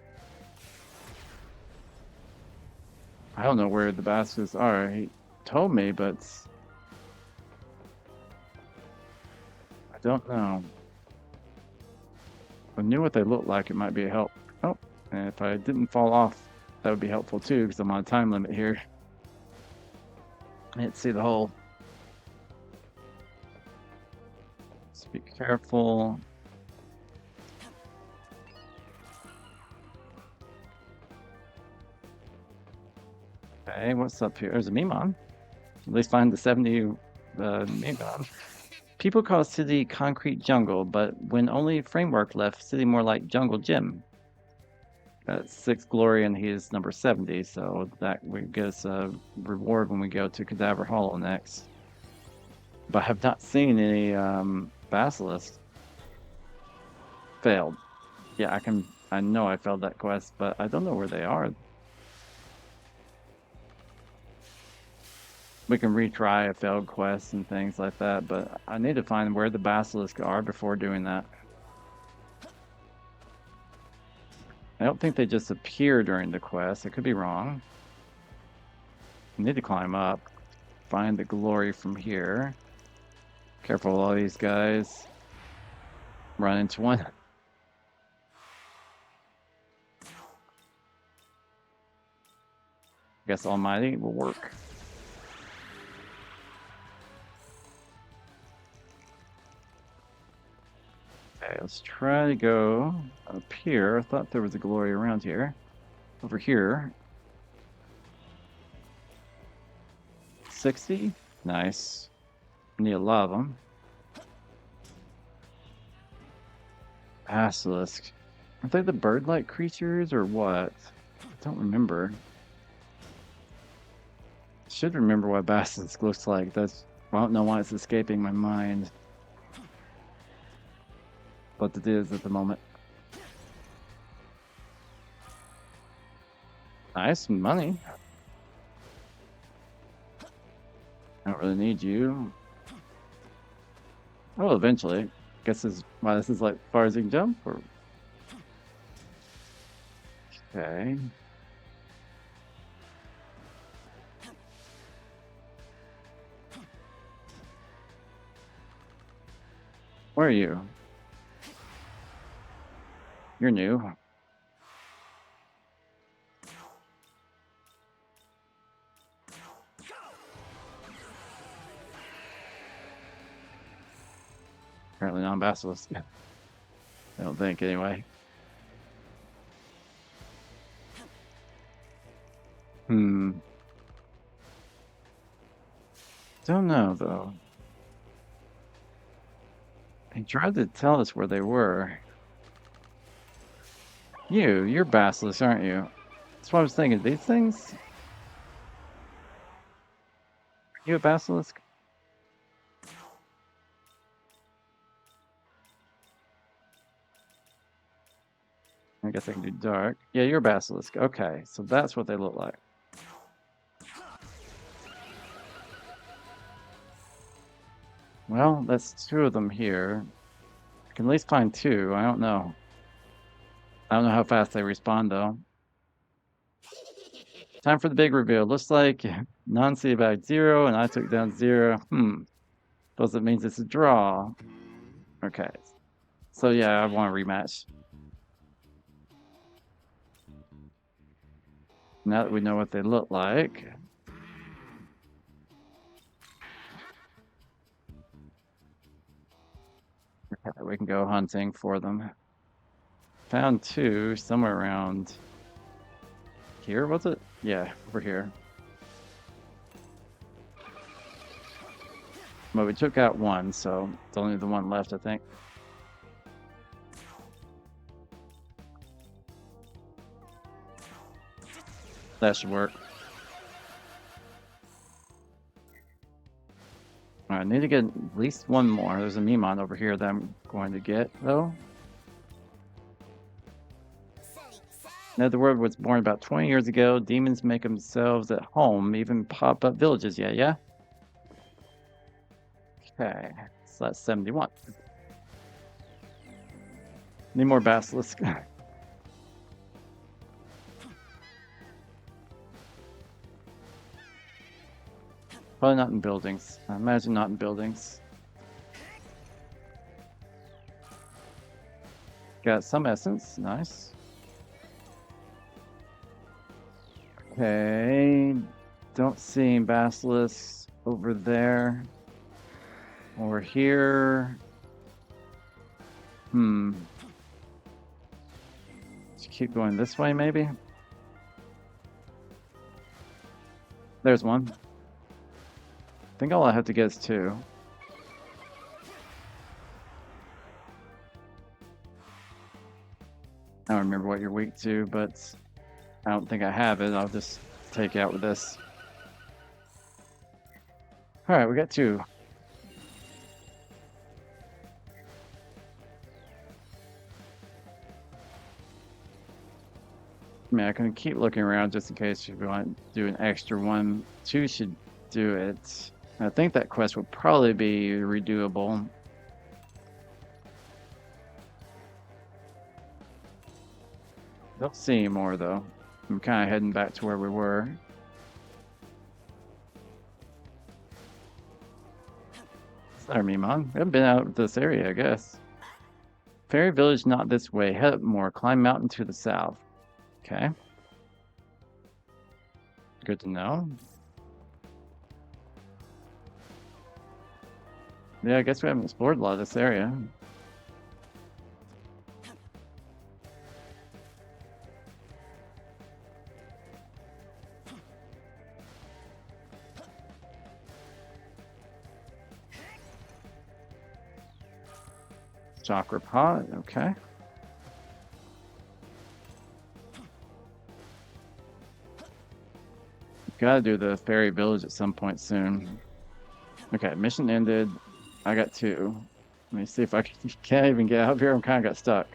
A: I don't know where the basilisks are. He told me, but I don't know. If I knew what they looked like, it might be a help. Oh, and if I didn't fall off, that would be helpful too, because I'm on a time limit here. I didn't see the hole. Just be careful. Okay, what's up here? There's a Mimon. At least find the 70 Mimon. People call city concrete jungle, but when only framework left, city more like jungle gym. Got 6 glory and he is number 70, so that would get us a reward when we go to Cadaver Hollow next. But I have not seen any basilisks. Failed. Yeah, I know I failed that quest, but I don't know where they are. We can retry a failed quest and things like that, but I need to find where the basilisks are before doing that. I don't think they just appear during the quest. I could be wrong. I need to climb up, find the glory from here. Careful, all these guys. Run into one. Guess Almighty will work. Okay, let's try to go up here. I thought there was a glory around here. Over here. 60? Nice. Need a lot of them. Basilisk. Are they the bird-like creatures or what? I don't remember. Should remember what basilisk looks like. That's I don't know why it's escaping my mind. But it is at the moment. Nice money. I don't really need you. Oh, eventually. Guess this is why this is like far as you can jump. Or... Okay. Where are you? You're new. Apparently non-basilisk. I don't think, anyway. Don't know, though. He tried to tell us where they were. You're basilisk, aren't you? That's what I was thinking. These things? Are you a basilisk? I guess I can do dark. Yeah, you're a basilisk. Okay, so that's what they look like. Well, that's 2 of them here. I can at least find 2. I don't know. I don't know how fast they respawn, though. Time for the big reveal. Looks like Nancy bagged 0 and I took down 0. Suppose it means it's a draw. Okay. So yeah, I want a rematch. Now that we know what they look like. Okay, we can go hunting for them. Found 2 somewhere around here, was it? Yeah, over here. Well, we took out one, so it's only the one left, I think. That should work. All right, I need to get at least one more. There's a Memon over here that I'm going to get, though. Netherworld was born about 20 years ago. Demons make themselves at home, even pop up villages. Yeah, yeah. Okay, so that's 71. Need more basilisk. Probably not in buildings. I imagine not in buildings. Got some essence. Nice. Okay. Don't see basilisks over there. Or here. Let's keep going this way, maybe? There's one. I think all I have to get is two. I don't remember what you're weak to, but I don't think I have it. I'll just take it out with this. Alright, we got two. I mean, I can keep looking around just in case you want to do an extra one. Two should do it. I think that quest would probably be redoable. Don't see any more, though. I'm kind of heading back to where we were. Sorry, Mimon. We haven't been out of this area, I guess. Fairy village not this way. Head up more. Climb mountain to the south. Okay. Good to know. Yeah, I guess we haven't explored a lot of this area. Chakra pot, okay. Gotta do the fairy village at some point soon. Okay, mission ended. I got two. Let me see if I can't even get out of here. I'm kind of got stuck.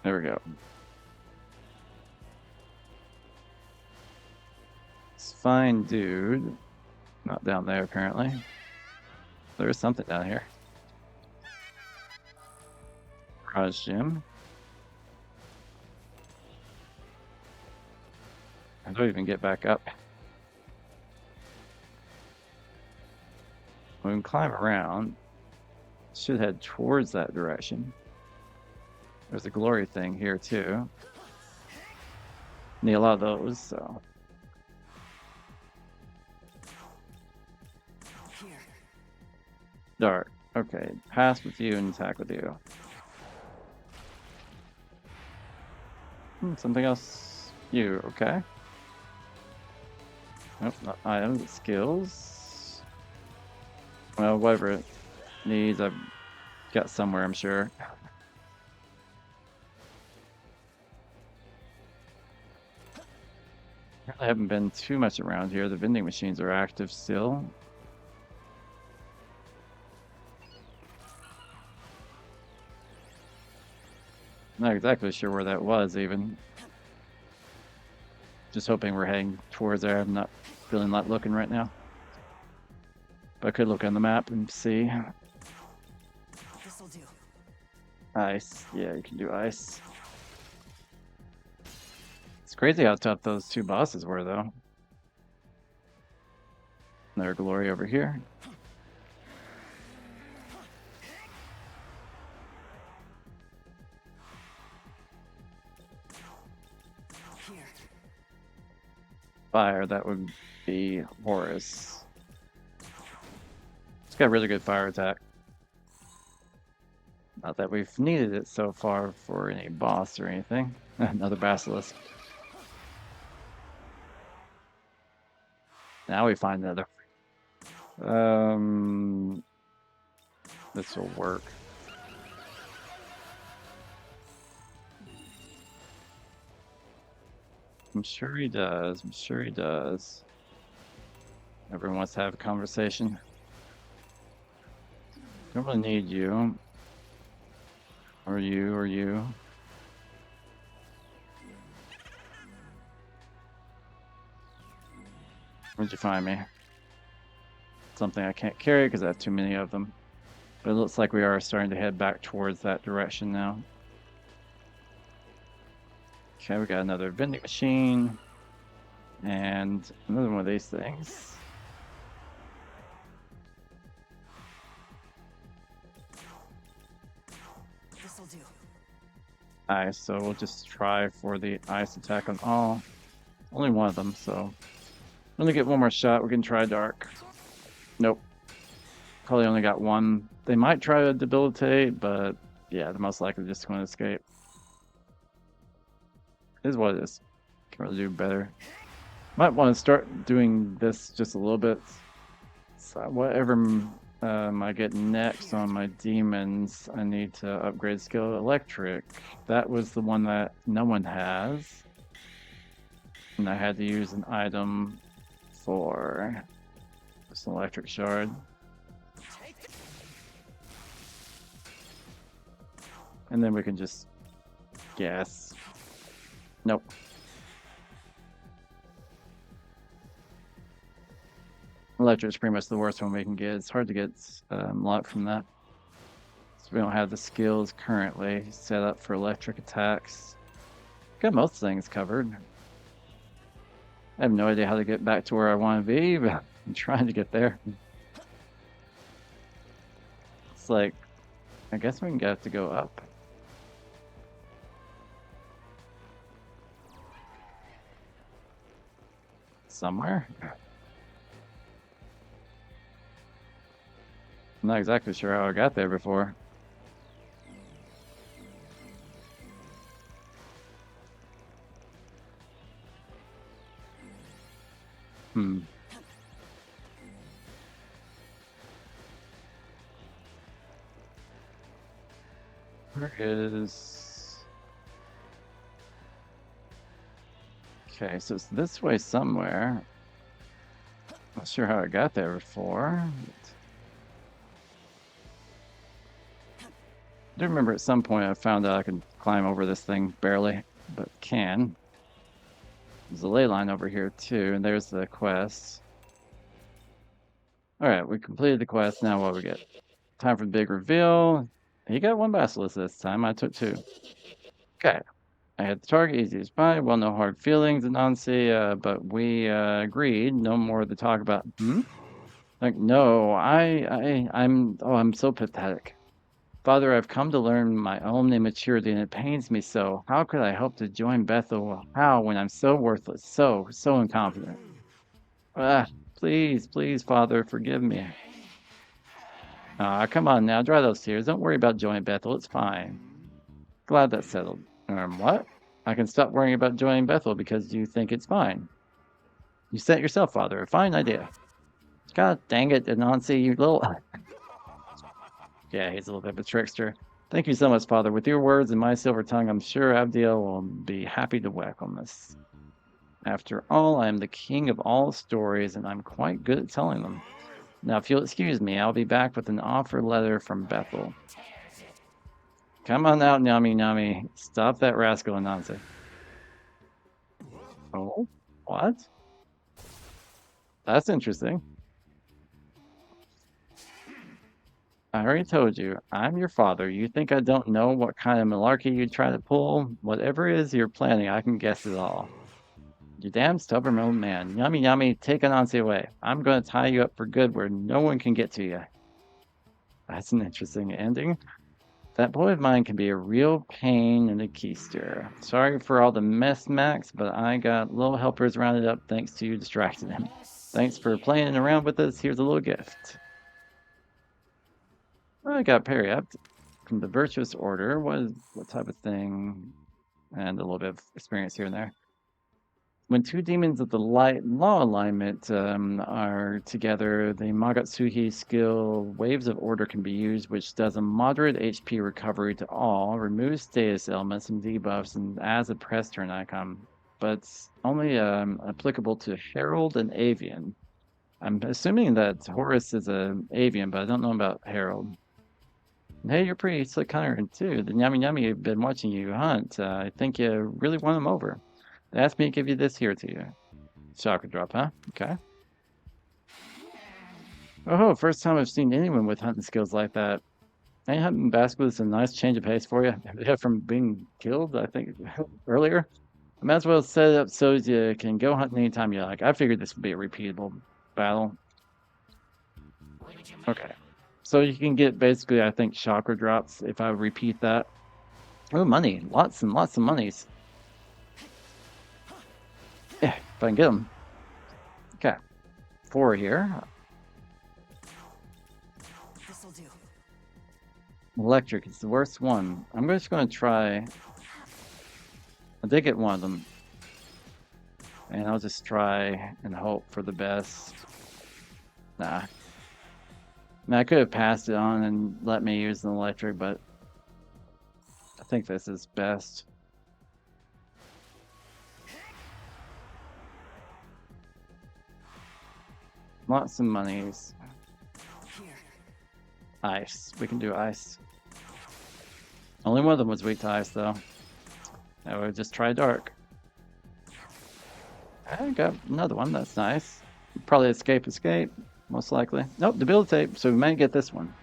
A: There we go. It's fine, dude. Not down there, apparently. There's something down here. Garage gym. How do I even get back up? We can climb around. Should head towards that direction. There's a glory thing here too. Need a lot of those, so.
B: Here.
A: Dark. Okay, pass with you and attack with you. Something else. You, okay. Nope, not items, skills. Well, whatever it needs, I've got somewhere, I'm sure. I haven't been too much around here. The vending machines are active still. Not exactly sure where that was, even. Just hoping we're heading towards there. I'm not feeling like looking right now. But I could look on the map and see.
B: This'll do.
A: Ice. Yeah, you can do ice. It's crazy how tough those two bosses were, though. Another glory over here.
B: Here.
A: Fire, that would be Horus. It's got really good fire attack. Not that we've needed it so far for any boss or anything. Another basilisk. Now we find another This will work. I'm sure he does. I'm sure he does. Everyone wants to have a conversation. Don't really need you. Or you, or you. Where'd you find me? Something I can't carry because I have too many of them. But it looks like we are starting to head back towards that direction now. Okay, we got another vending machine. And another one of these things.
B: This'll do.
A: Ice, so we'll just try for the ice attack on all. Only one of them, so only get one more shot. We can try dark. Nope. Probably only got one. They might try to debilitate, but yeah, they're most likely just going to escape. It is what it is. Can really do better. Might want to start doing this just a little bit. So whatever I get next on my demons, I need to upgrade skill electric. That was the one that no one has. And I had to use an item for this electric shard. And then we can just guess. Nope. Electric's pretty much the worst one we can get. It's hard to get luck from that. So we don't have the skills currently set up for electric attacks. Got most things covered. I have no idea how to get back to where I want to be, but I'm trying to get there. It's like, I guess we can have to go up. Somewhere? I'm not exactly sure how I got there before. Where is... Okay, so it's this way somewhere. Not sure how I got there before. I do remember at some point I found out I could climb over this thing barely, but can. There's a ley line over here too, and there's the quest. Alright, we completed the quest, now what we get? Time for the big reveal. He got one basilisk this time, I took two. Okay. I had the target easy to spy, well, no hard feelings, Anansi, but we agreed, no more to talk about. Like, no, I'm so pathetic. Father, I've come to learn my own immaturity, and it pains me so. How could I hope to join Bethel? How, when I'm so worthless, so incompetent? Ah, please, please, Father, forgive me. Ah, come on now, dry those tears. Don't worry about joining Bethel, it's fine. Glad that's settled. What? I can stop worrying about joining Bethel because you think it's fine. You said it yourself, Father. A fine idea. God dang it, Anansi, you little... Yeah, he's a little bit of a trickster. Thank you so much, Father. With your words and my silver tongue, I'm sure Abdiel will be happy to welcome us. After all, I am the king of all stories, and I'm quite good at telling them. Now, if you'll excuse me, I'll be back with an offer letter from Bethel. Come on out, Nami Nami. Stop that rascal, Anansi. Oh, what? That's interesting. I already told you, I'm your father. You think I don't know what kind of malarkey you try to pull? Whatever it is you're planning, I can guess it all. You damn stubborn old man. Yummy, yummy, take Anansi away. I'm going to tie you up for good where no one can get to you. That's an interesting ending. That boy of mine can be a real pain in the keister. Sorry for all the mess, Max, but I got little helpers rounded up thanks to you distracting them. Thanks for playing around with us. Here's a little gift. I got Perry up from the Virtuous Order. What type of thing? And a little bit of experience here and there. when two demons of the light and law alignment are together, the Magatsuhi skill Waves of Order can be used, which does a moderate HP recovery to all, removes status elements and debuffs, and adds a press turn icon. But it's only applicable to Herald and Avian. I'm assuming that Horus is a Avian, but I don't know about Herald. Hey, you're pretty slick hunter too. The Yummy Yummy have been watching you hunt. I think you really won them over. They asked me to give you this here to you. Chakra drop, huh? Okay. Oh, first time I've seen anyone with hunting skills like that. Ain't hunting basketball is a nice change of pace for you. Yeah, from being killed, I think, earlier. I might as well set it up so you can go hunting anytime you like. I figured this would be a repeatable battle. Okay. So you can get basically, I think, chakra drops if I repeat that. Oh, money. Lots and lots of monies. Yeah, if I can get them. Okay. 4 here.
B: This'll do.
A: Electric is the worst one. I'm just going to try. I did get one of them. And I'll just try and hope for the best. Nah. I mean, I could have passed it on and let me use an electric, but I think this is best. Lots of monies.
B: Here.
A: Ice. We can do ice. Only one of them was weak to ice, though. I would just try dark. I got another one. That's nice. Probably escape, most likely. Nope, debilitate. So we might get this one.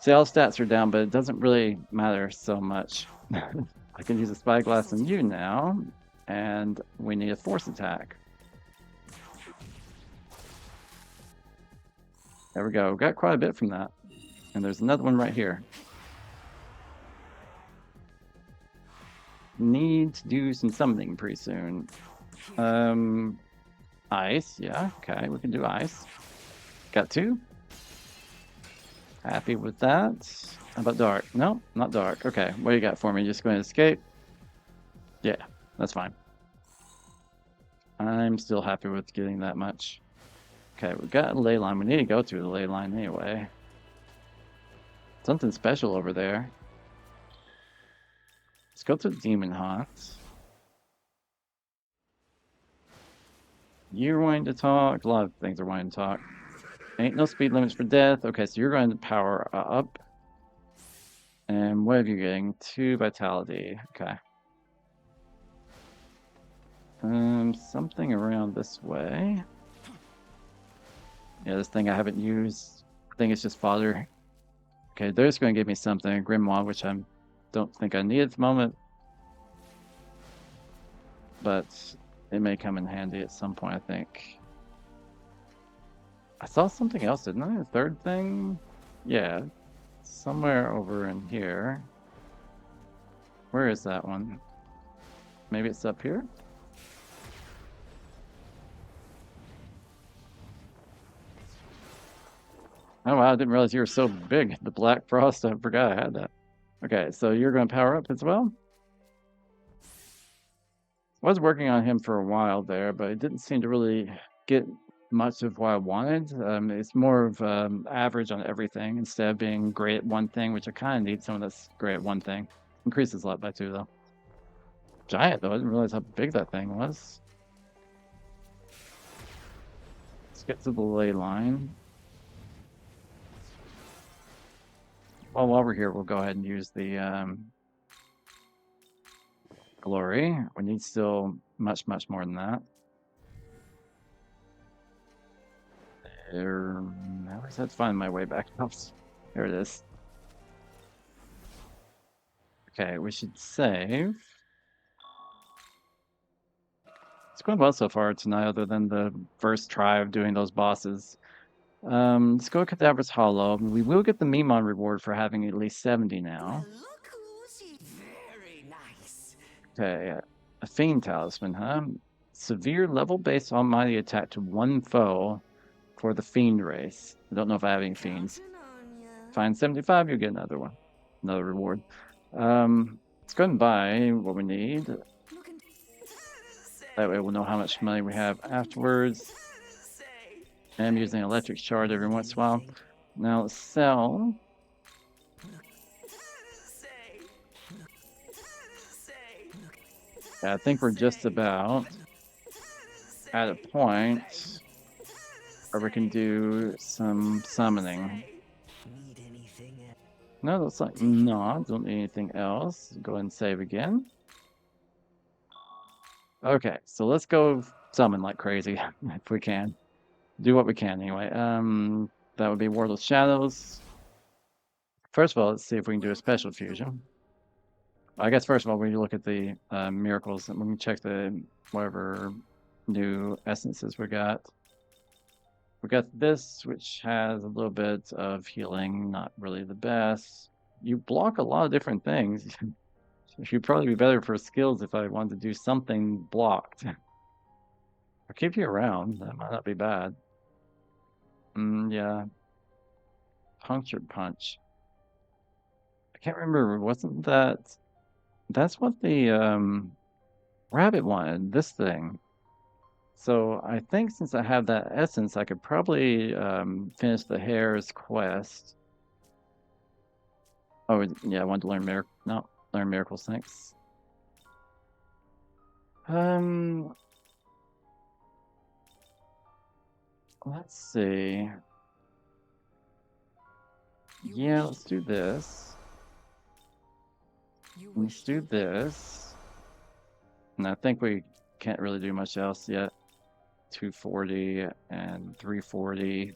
A: See, all stats are down, but it doesn't really matter so much. I can use a spyglass on you now, and we need a force attack. There we go. We got quite a bit from that. And there's another one right here. Need to do some summoning pretty soon. Ice, yeah, okay, we can do ice. Got 2. Happy with that. How about dark? No, not dark. Okay, what do you got for me? Just going to escape? Yeah, that's fine. I'm still happy with getting that much. Okay, we've got a ley line. We need to go through the ley line anyway. Something special over there. Let's go to Demon Haunt. You're wanting to talk. A lot of things are wanting to talk. Ain't no speed limits for death. Okay, so you're going to power up. And what are you getting? 2 vitality. Okay. Something around this way. Yeah, this thing I haven't used. I think it's just fodder. Okay, they're just going to give me something. A Grimoire, which I don't think I need at the moment. But it may come in handy at some point, I think. I saw something else, didn't I? A third thing? Yeah. Somewhere over in here. Where is that one? Maybe it's up here? Oh wow, I didn't realize you were so big. The Black Frost, I forgot I had that. Okay, so you're going to power up as well? I was working on him for a while there, but it didn't seem to really get much of what I wanted. It's more of average on everything instead of being great at one thing, which I kind of need someone that's great at one thing. Increases luck by 2, though. Giant, though. I didn't realize how big that thing was. Let's get to the ley line. Well, while we're here, we'll go ahead and use the glory. We need still much, much more than that. There, I always have to find my way back up. There it is. Okay, we should save. It's going well so far tonight, other than the first try of doing those bosses. Let's go Cadaver's Hollow. We will get the Memon reward for having at least 70 now.
B: Well, look who's very nice.
A: Okay, a Fiend Talisman, huh? Severe level-based almighty attack to one foe for the Fiend race. I don't know if I have any Fiends.
B: Counting on ya.
A: Find 75, you get another one. Another reward. Let's go ahead and buy what we need.
B: Looking.
A: That way we'll know how much money we have afterwards.
B: Say.
A: And I'm using electric shard every once in a while. Now let's sell.
B: Say. Say.
A: Yeah, I think we're just about at a point where we can do some summoning.
B: Need anything else?
A: No, looks like not. Don't need anything else. Go ahead and save again. Okay, so let's go summon like crazy if we can. Do what we can anyway. That would be Wardless Shadows. First of all, let's see if we can do a special fusion. I guess first of all, we look at the miracles and we can check the whatever new essences we got. We got this, which has a little bit of healing, not really the best. You block a lot of different things. You'd probably be better for skills if I wanted to do something blocked. I'll keep you around. That might not be bad. Yeah. Punctured punch. I can't remember. Wasn't that? That's what the rabbit wanted. This thing. So I think since I have that essence, I could probably finish the hare's quest. Oh yeah, I wanted to learn learn miracles. Thanks. Um, let's see.
C: You
A: Yeah,
C: wish
A: let's do this.
C: You
A: Let's
C: wish
A: do
C: to
A: this. And I think we can't really do much else yet. 240 and 340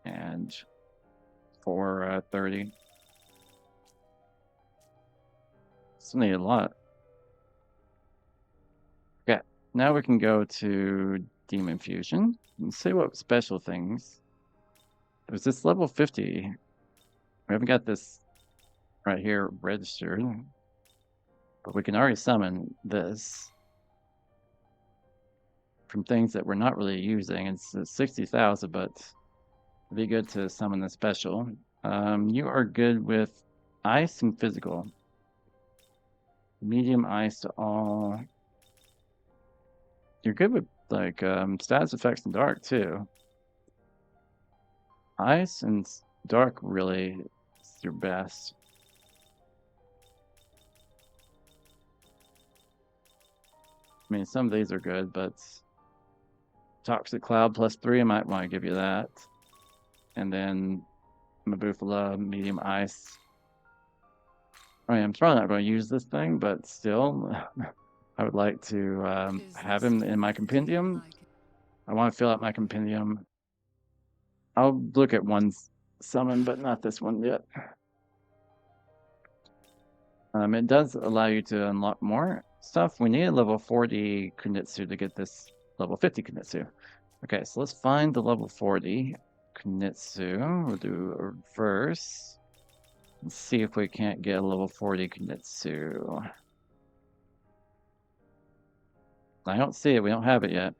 A: and 430. Still need a lot. Okay, now we can go to Demon Fusion and see what special things. There's this level 50. We haven't got this right here registered, but we can already summon this from things that we're not really using. It's 60,000, but it'd be good to summon the special. You are good with ice and physical. Medium ice to all. You're good with like status effects in dark too. Ice and dark really is your best. I mean, some of these are good, but Toxic Cloud +3, I might want to give you that. And then Mabufala, medium ice. I mean, I'm probably not going to use this thing, but still, I would like to
C: Is
A: have
C: this
A: him in my
C: feeling to you
A: compendium.
C: like
A: I want to fill out my compendium. I'll look at one summon, but not this one yet. It does allow you to unlock more stuff. We need a level 40 Kunitsu to get this level 50 Kunitsu. Okay, so let's find the level 40 Kunitsu. We'll do a reverse. Let's see if we can't get a level 40 Kunitsu. I don't see it. We don't have it yet.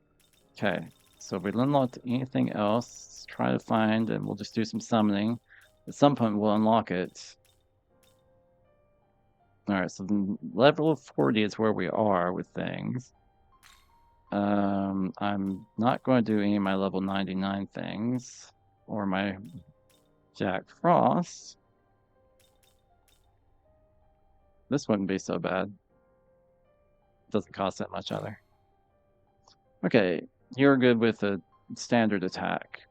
A: Okay, so if we unlocked anything else, try to find, and we'll just do some summoning. At some point, we'll unlock it. All right, so level 40 is where we are with things. I'm not going to do any of my level 99 things or my Jack Frost. This wouldn't be so bad. Doesn't cost that much either. Okay, you're good with a standard attack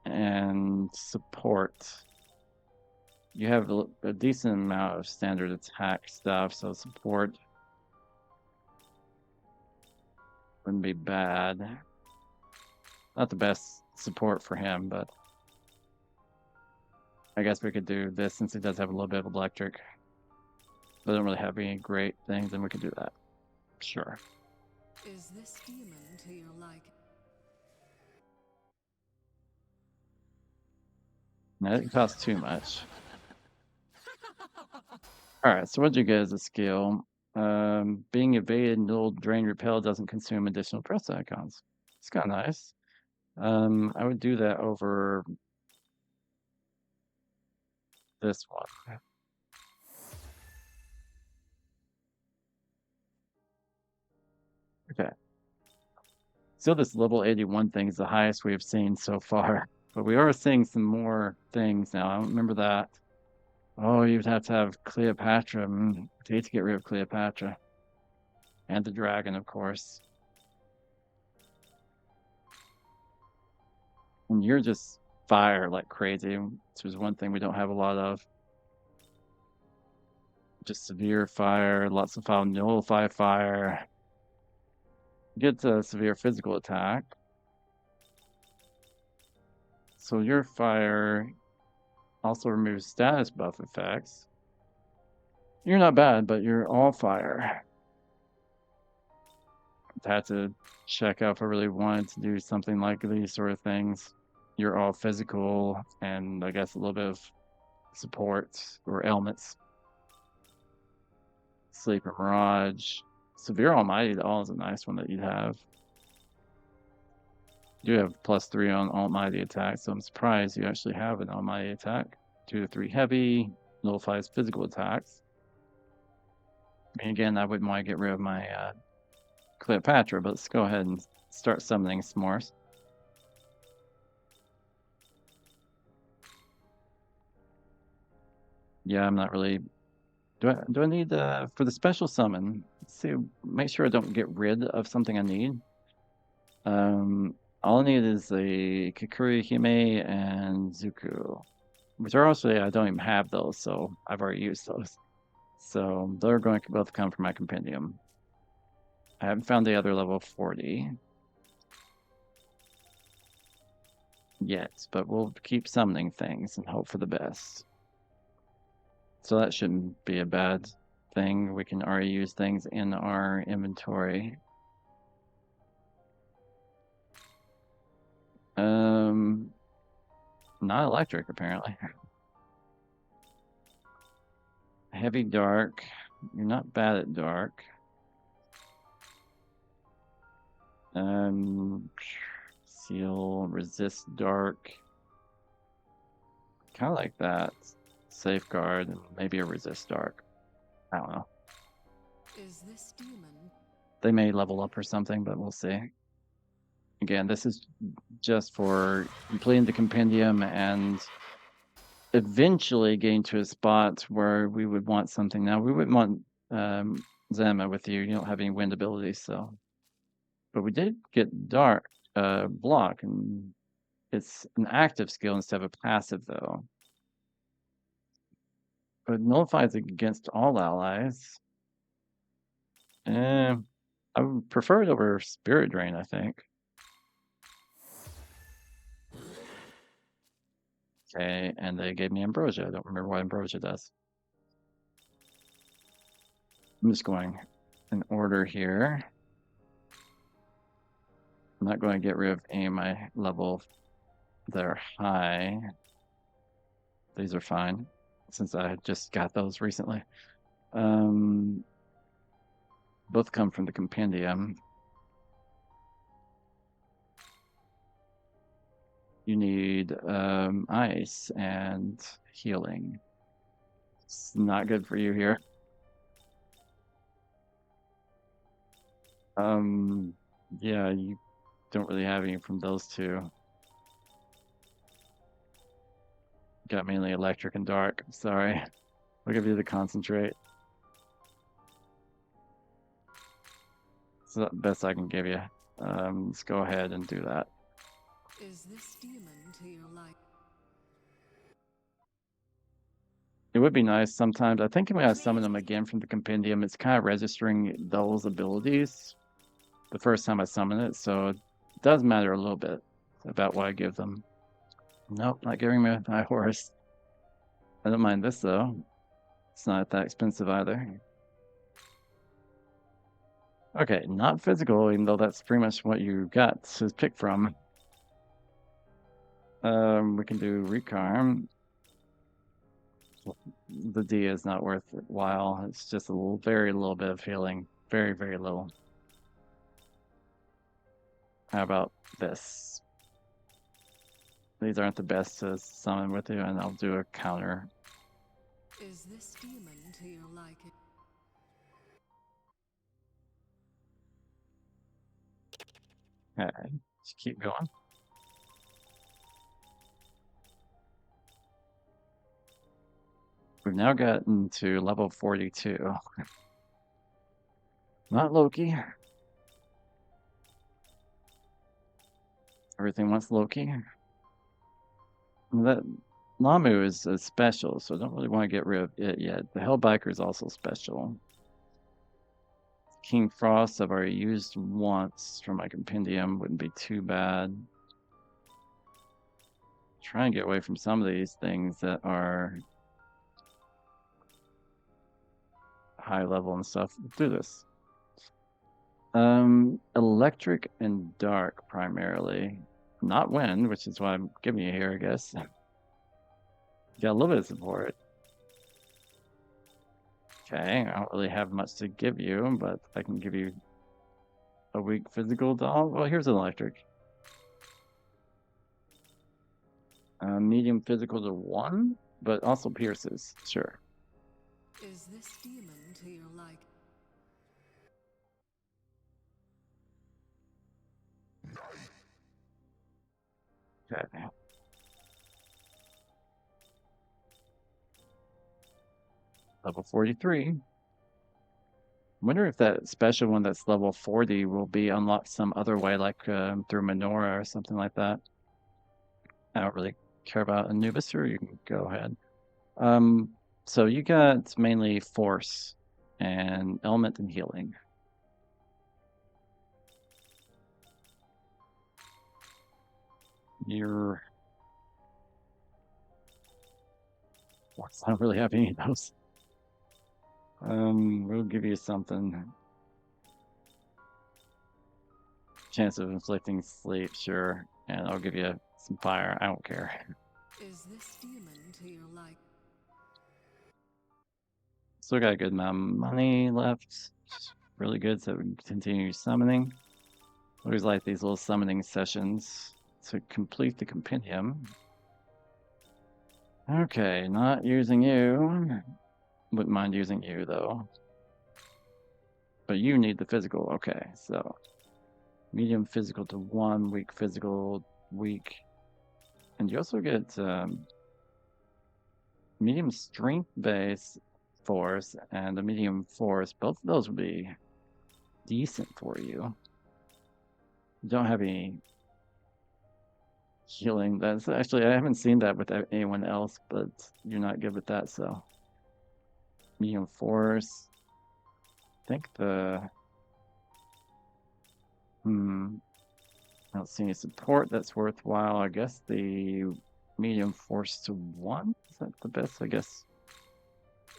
A: and support. You have a decent amount of standard attack stuff, so support wouldn't be bad. Not the best support for him, but I guess we could do this since he does have a little bit of electric. Doesn't really have any great things, and we could do that. Sure.
C: is this feeling to your like
A: That didn't cost too much. Alright, so what'd you get as a skill? Being evaded, null, drain, repel doesn't consume additional press icons. It's kind of nice. I would do that over this one. Okay. Still, this level 81 thing is the highest we have seen so far. But we are seeing some more things now. I don't remember that. Oh, you'd have to have Cleopatra. I'd hate to get rid of Cleopatra. And the dragon, of course. And you're just fire like crazy, which is one thing we don't have a lot of. Just severe fire, lots of fire, nullify fire. Get a severe physical attack. So your fire also removes status buff effects. You're not bad, but you're all fire. I'd have to check out if I really wanted to do something like these sort of things. You're all physical and I guess a little bit of support or elements. Sleeper Mirage. Severe Almighty to all is a nice one that you'd have. You have +3 on Almighty attack, so I'm surprised you actually have an Almighty attack. 2 to 3 heavy, nullifies physical attacks. I mean, again, I wouldn't want to get rid of my Cleopatra, but let's go ahead and start summoning s'mores. Yeah, I'm not really. Do I need for the special summon? Let's see, make sure I don't get rid of something I need. All I need is a Kikuri Hime and Zuku, which are also I don't even have those, so I've already used those. So they're going to both come from my compendium. I haven't found the other level 40 yet, but we'll keep summoning things and hope for the best. So that shouldn't be a bad thing. We can already use things in our inventory. Not electric, apparently. Heavy dark. You're not bad at dark. Seal, resist dark. Kind of like that. Safeguard and maybe a resist dark. I don't know.
C: Is this demon?
A: They may level up or something, but we'll see. Again, this is just for completing the compendium and eventually getting to a spot where we would want something. Now, we wouldn't want Zama with you. You don't have any wind abilities, so. But we did get dark block, and it's an active skill instead of a passive, though. But nullifies against all allies. I would prefer it over Spirit Drain, I think. Okay, and they gave me Ambrosia. I don't remember what Ambrosia does. I'm just going in order here. I'm not going to get rid of any of my level that are high. These are fine, since I just got those recently. Both come from the compendium. You need ice and healing. It's not good for you here. Yeah, you don't really have any from those two. Got mainly electric and dark. Sorry. I'll give you the concentrate. It's the best I can give you. Let's go ahead and do that.
C: Is this demon to your like?
A: It would be nice sometimes. I think when I summon them again from the compendium, it's kind of registering those abilities the first time I summon it, so it does matter a little bit about what I give them. Nope, not giving me my horse. I don't mind this though. It's not that expensive either. Okay, not physical, even though that's pretty much what you got to pick from. We can do Recarm. The D is not worthwhile. It's just a little, very little bit of healing. Very, very little. How about this? These aren't the best to summon with you, and I'll do a counter.
C: Is this demon to your liking?
A: Okay, let's keep going. We've now gotten to level 42. Not Loki. Everything wants Loki. That Lamu is a special, so I don't really want to get rid of it yet. The Hellbiker is also special. King Frost I've already used once from my compendium. Wouldn't be too bad. Try and get away from some of these things that are high level and stuff. Let's do this. Electric and dark primarily. Not wind, which is why I'm giving you here, I guess. Got a little bit of support. Okay, I don't really have much to give you, but I can give you a weak physical doll. Well, here's an electric. Medium physical to 1, but also pierces. Sure.
C: Is this demon to your like?
A: Okay. Level 43. Wonder if that special one that's level 40 will be unlocked some other way, like through Menorah or something like that. I don't really care about Anubis, or you can go ahead. So you got mainly force and element and healing. Your force, I don't really have any of those. We'll give you something. Chance of inflicting sleep, sure. And I'll give you some fire. I don't care.
C: Is this demon to your like?
A: Still got a good amount of money left. Really good, so we can continue summoning. Always like these little summoning sessions to complete the compendium. Okay, not using you. Wouldn't mind using you though. But you need the physical. Okay, so medium physical to 1, weak physical, weak. And you also get medium strength base force and a medium force. Both of those would be decent for you. You don't have any healing. That's actually, I haven't seen that with anyone else, but you're not good with that, so. Medium force. I think I don't see any support that's worthwhile. I guess the medium force to 1? Is that the best, I guess?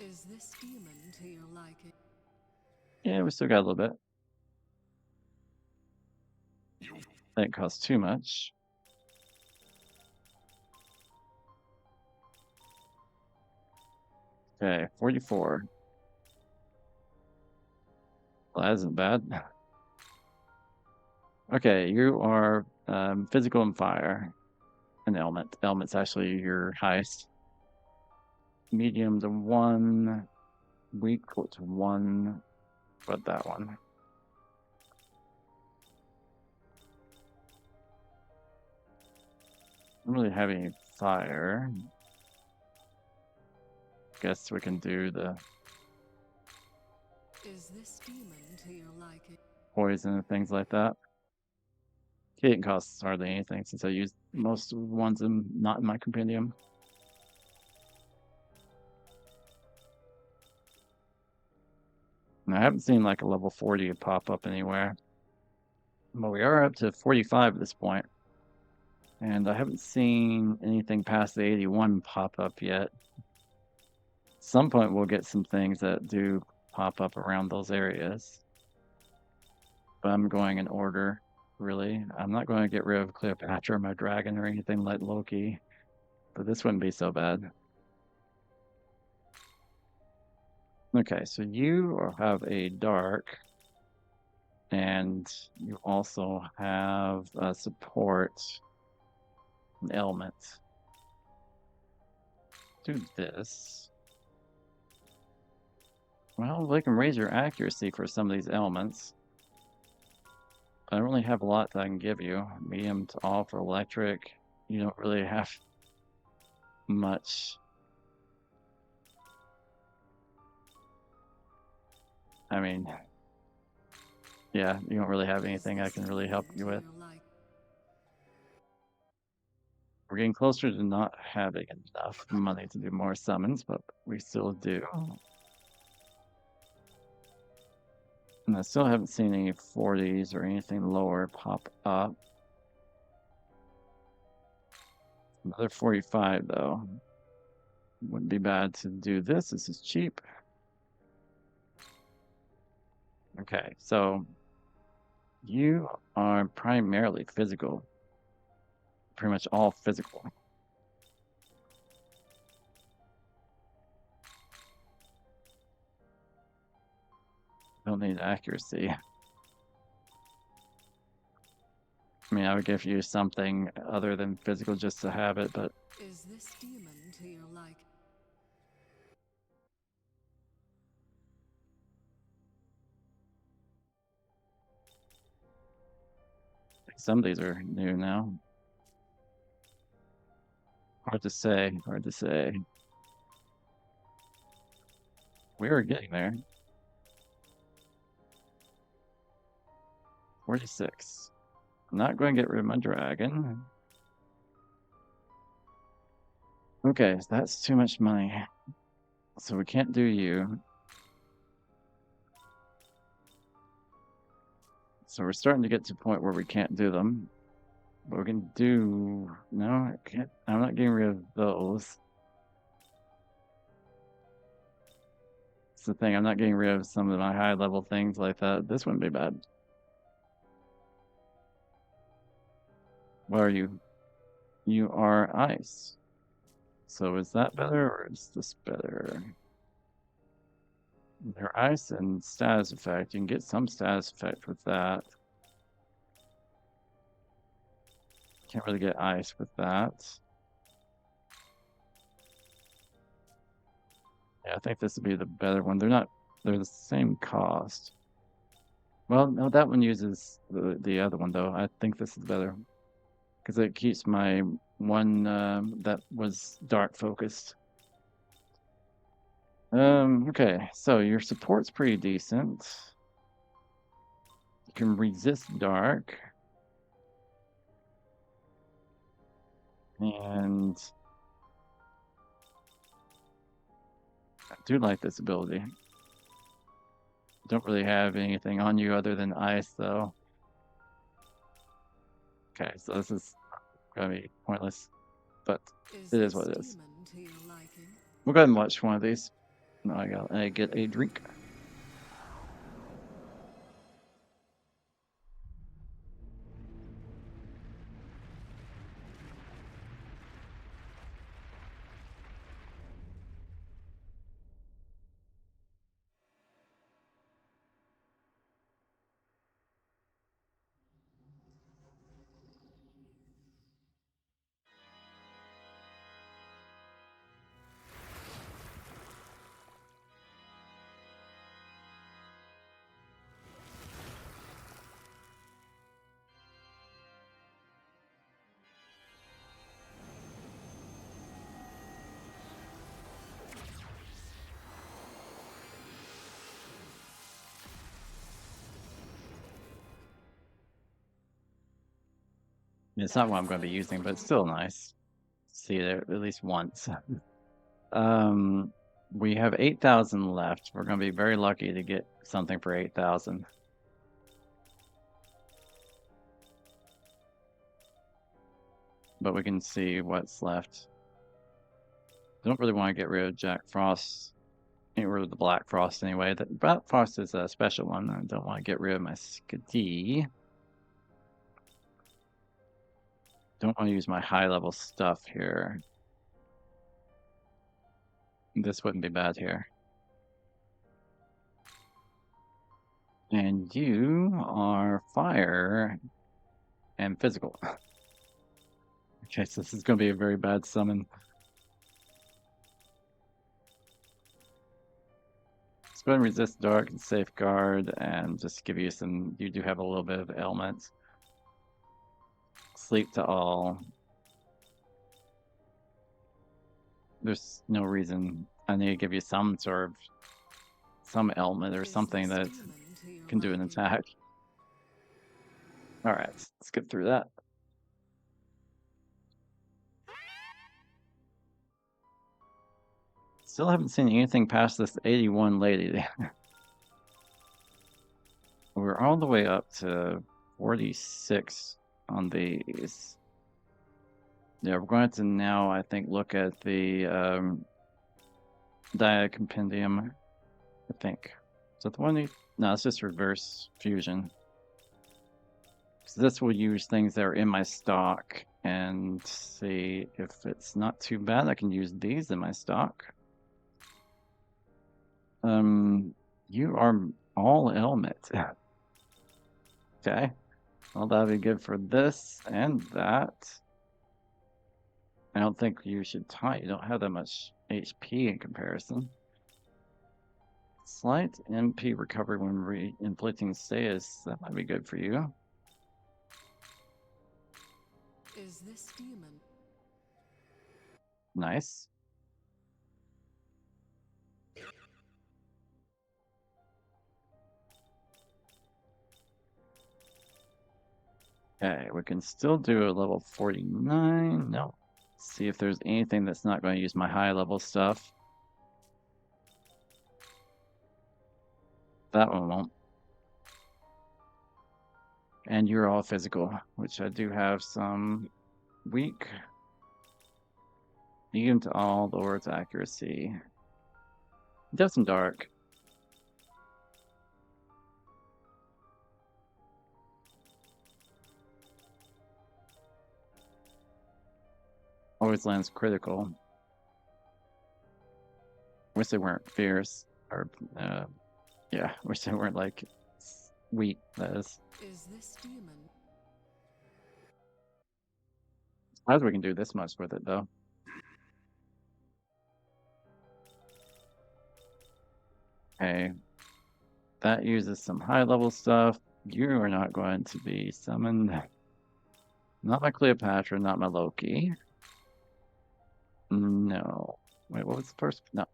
C: Is this demon to your liking?
A: Yeah, we still got a little bit. That costs too much. Okay, 44. Well, that isn't bad. Okay, you are physical and fire. An element. Element's actually your highest. Medium to 1. Weak to 1. But that one. I don't really have any fire. Guess we can do the
C: Is this demon to your liking?
A: poison and things like that. It costs hardly anything since I use most of the ones not in my compendium. And I haven't seen like a level 40 pop up anywhere. But we are up to 45 at this point. And I haven't seen anything past the 81 pop up yet. At some point we'll get some things that do pop up around those areas. But I'm going in order, really. I'm not going to get rid of Cleopatra, my dragon, or anything like Loki. But this wouldn't be so bad. Okay, so you have a dark, and you also have a support, an element. Do this. Well, they can raise your accuracy for some of these elements. I don't really have a lot that I can give you. Medium to all for electric. You don't really have much. I mean, yeah, you don't really have
C: Is
A: anything I
C: this
A: can really help
C: human
A: you
C: to
A: with.
C: your like?
A: We're getting closer to not having enough money to do more summons, but we still do. And I still haven't seen any 40s or anything lower pop up. Another 45 though. Wouldn't be bad to do this. This is cheap. Okay, so you are primarily physical. Pretty much all physical. Don't need accuracy. I mean, I would give you something other than physical just to have it, but
C: Is this human to your like?
A: some of these are new now. Hard to say. Hard to say. We are getting there. 46. I'm not going to get rid of my dragon. Okay, so that's too much money. So we can't do you. So we're starting to get to a point where we can't do them. But we can do... No, I can't. I'm not getting rid of those. It's the thing. I'm not getting rid of some of my high level things like that. This wouldn't be bad. What are you? You are ice. So is that better or is this better? They're ice and status effect. You can get some status effect with that. Can't really get ice with that. Yeah, I think this would be the better one. They're the same cost. Well, no, that one uses the other one though. I think this is better because it keeps my one that was dark focused. Okay, so your support's pretty decent. You can resist dark. And I do like this ability. Don't really have anything on you other than ice though. Okay, so this is gonna be pointless, but
C: Is
A: it is
C: this
A: what it is.
C: human to your liking?
A: We'll go ahead and watch one of these. Now I get a drink. It's not what I'm going to be using, but it's still nice. See it at least once. Um, we have 8,000 left. We're going to be very lucky to get something for 8,000. But we can see what's left. Don't really want to get rid of Jack Frost. Get rid of the Black Frost anyway. The Black Frost is a special one. I don't want to get rid of my Skadi. Don't want to use my high level stuff here. This wouldn't be bad here. And you are fire and physical. Okay, so this is going to be a very bad summon. go ahead and resist dark and safeguard and just give you some. You do have a little bit of ailments. Sleep to all. There's no reason. I need to give you some sort of some ailment or
C: Is
A: something
C: this
A: that
C: demon to your
A: can do an
C: liking?
A: attack. All right, let's get through that. Still haven't seen anything past this 81 lady. We're all the way up to 46 on these. Yeah, we're going to now, I think, look at the Dia Compendium. I think. Is that the one? No, it's just reverse fusion. So this will use things that are in my stock and see if it's not too bad. I can use these in my stock. You are all ailment. Okay. Well, that'll be good for this and that. I don't think you should tie. You don't have that much HP in comparison. Slight MP recovery when re-inflicting status. That might be good for you.
C: Is this demon?
A: Nice. Okay, we can still do a level 49. No. See if there's anything that's not going to use my high level stuff. That one won't. And you're all physical, which I do have some weak. Medium to all, lower its accuracy. Does some dark. Always lands critical. Wish they weren't fierce. Or, yeah, wish they weren't like sweet, that is.
C: Is this demon?
A: As we can do this much with it, though. Okay. That uses some high-level stuff. You are not going to be summoned. Not my Cleopatra, not my Loki. No. Wait, what was the first? No.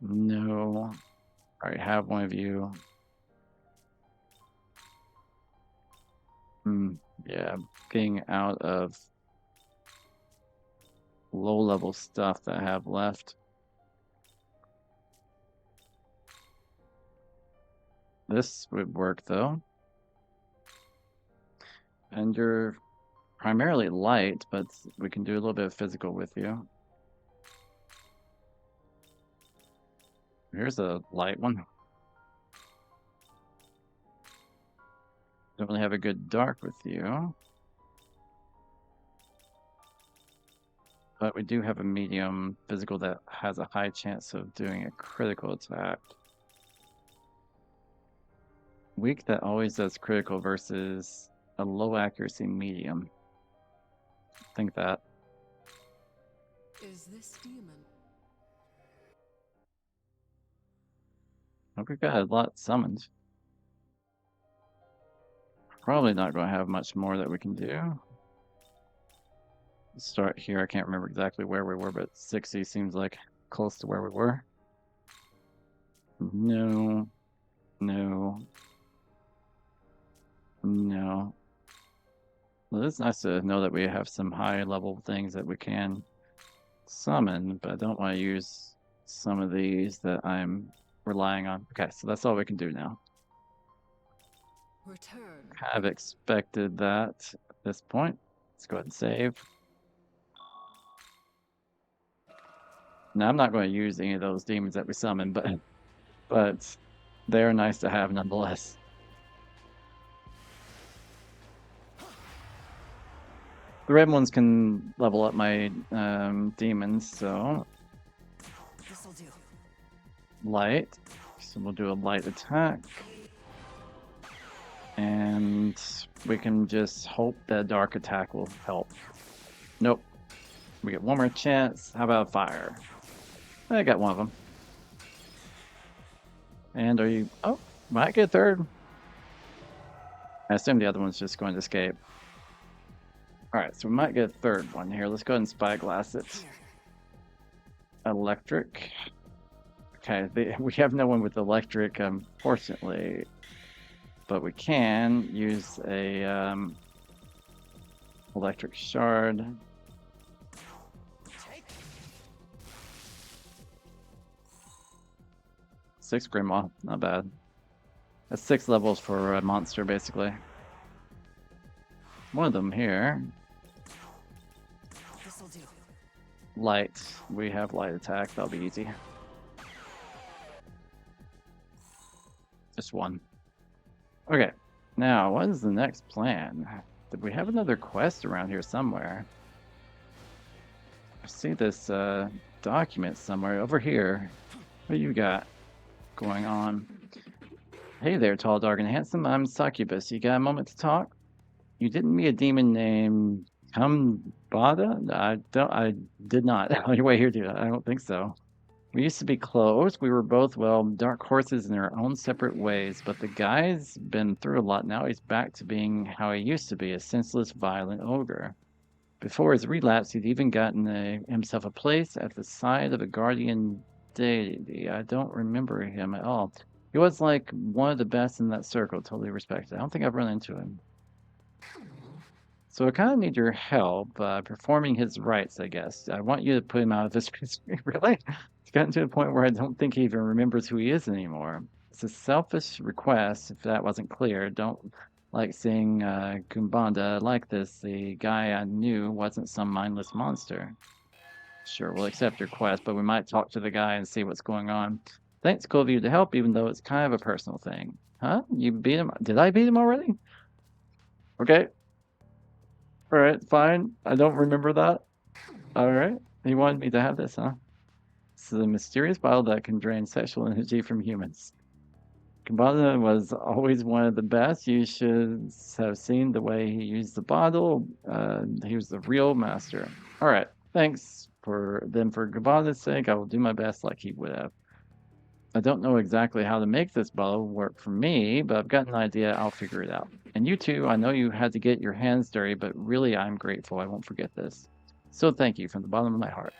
A: No. Alright, have one of you. Yeah, getting out of low-level stuff that I have left. This would work, though. And you're primarily light, but we can do a little bit of physical with you. Here's a light one. Don't really have a good dark with you. But we do have a medium physical that has a high chance of doing a critical attack. Weak that always does critical versus a low accuracy medium. Think that.
C: Is this demon?
A: Hope we've got a lot summoned. Probably not going to have much more that we can do. Let's start here. I can't remember exactly where we were, but 60 seems like close to where we were. No. No. No. Well, it's nice to know that we have some high level things that we can summon, but I don't want to use some of these that I'm relying on. Okay, so that's all we can do now.
C: Return.
A: Have expected that at this point. Let's go ahead and save. Now, I'm not going to use any of those demons that we summoned, but they're nice to have nonetheless. The red ones can level up my demons, so
B: This'll do.
A: light. So we'll do a light attack. And we can just hope that dark attack will help. Nope. We get one more chance. How about fire? I got one of them. And are you... Oh, might get third. I assume the other one's just going to escape. Alright, so we might get a third one here. Let's go ahead and spyglass it.
B: Here.
A: Electric. Okay, we have no one with electric, unfortunately. But we can use a electric shard.
B: Take.
A: 6 Grandma, not bad. That's 6 levels for a monster, basically. One of them here.
B: This'll do.
A: Light. We have light attack. That'll be easy. Just one. Okay. Now, what is the next plan? Did we have another quest around here somewhere? I see this document somewhere over here. What you got going on? Hey there, tall, dark, and handsome. I'm Succubus. You got a moment to talk? You didn't meet a demon named Kambada? I did not. On your way here, dude. I don't think so. We used to be close. We were both, well, dark horses in our own separate ways, but the guy's been through a lot. Now he's back to being how he used to be, a senseless, violent ogre. Before his relapse, he'd even gotten himself a place at the side of a guardian deity. I don't remember him at all. He was like one of the best in that circle, totally respected. I don't think I've run into him. So I kind of need your help performing his rites, I guess. I want you to put him out of his misery. Really? It's gotten to a point where I don't think he even remembers who he is anymore. It's a selfish request, if that wasn't clear. Don't like seeing Kumbanda like this. The guy I knew wasn't some mindless monster. Sure, we'll accept your request, but we might talk to the guy and see what's going on. Thanks, cool of you to help, even though it's kind of a personal thing. Huh? You beat him? Did I beat him already? Okay. Alright, fine. I don't remember that. Alright. He wanted me to have this, huh? This is a mysterious bottle that can drain sexual energy from humans. Kumbada was always one of the best. You should have seen the way he used the bottle. He was the real master. Alright. Thanks for Kumbada's sake. I will do my best like he would have. I don't know exactly how to make this bottle work for me, but I've got an idea. I'll figure it out. And you too, I know you had to get your hands dirty, but really I'm grateful. I won't forget this. So thank you from the bottom of my heart.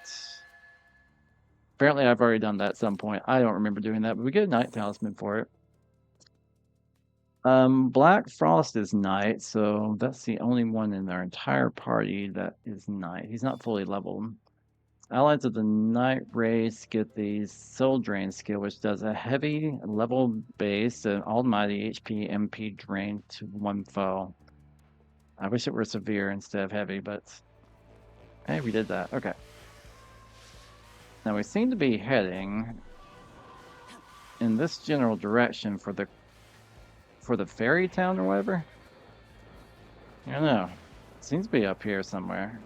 A: Apparently I've already done that at some point. I don't remember doing that, but we get a night talisman for it. Black Frost is night, so that's the only one in our entire party that is night. He's not fully leveled. Allies of the night race get the Soul Drain skill, which does a heavy level base and almighty HP MP drain to one foe. I wish it were severe instead of heavy, but hey, we did that. Okay. Now we seem to be heading in this general direction for the fairy town or whatever. I don't know. It seems to be up here somewhere.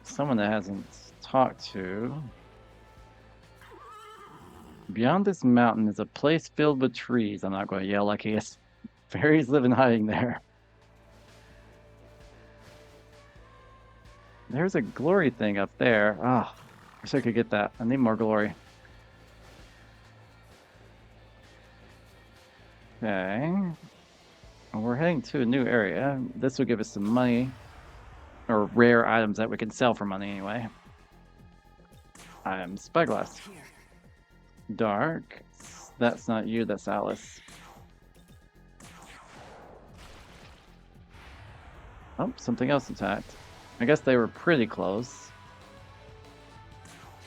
A: Someone that hasn't talked to. Beyond this mountain is a place filled with trees. I'm not going to yell like he is. Fairies live in hiding there. There's a glory thing up there. Ah, oh, wish I could get that. I need more glory. Okay. Well, we're heading to a new area. This will give us some money. Or rare items that we can sell for money anyway. I'm Spyglass.
B: Here.
A: Dark. That's not you, that's Alice. Oh, something else attacked. I guess they were pretty close.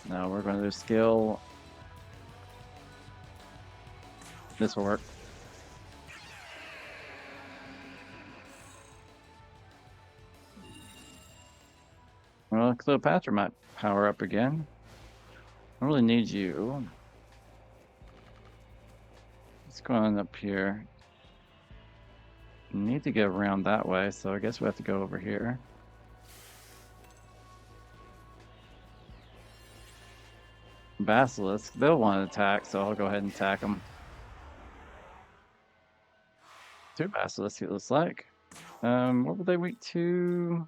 A: Now we're going to do skill. This will work. Well, Cleopatra might power up again. I really need you. Let's go on up here. Need to get around that way, so I guess we have to go over here. Basilisk, they'll want to attack, so I'll go ahead and attack them. 2 basilisks, it looks like. What were they weak to?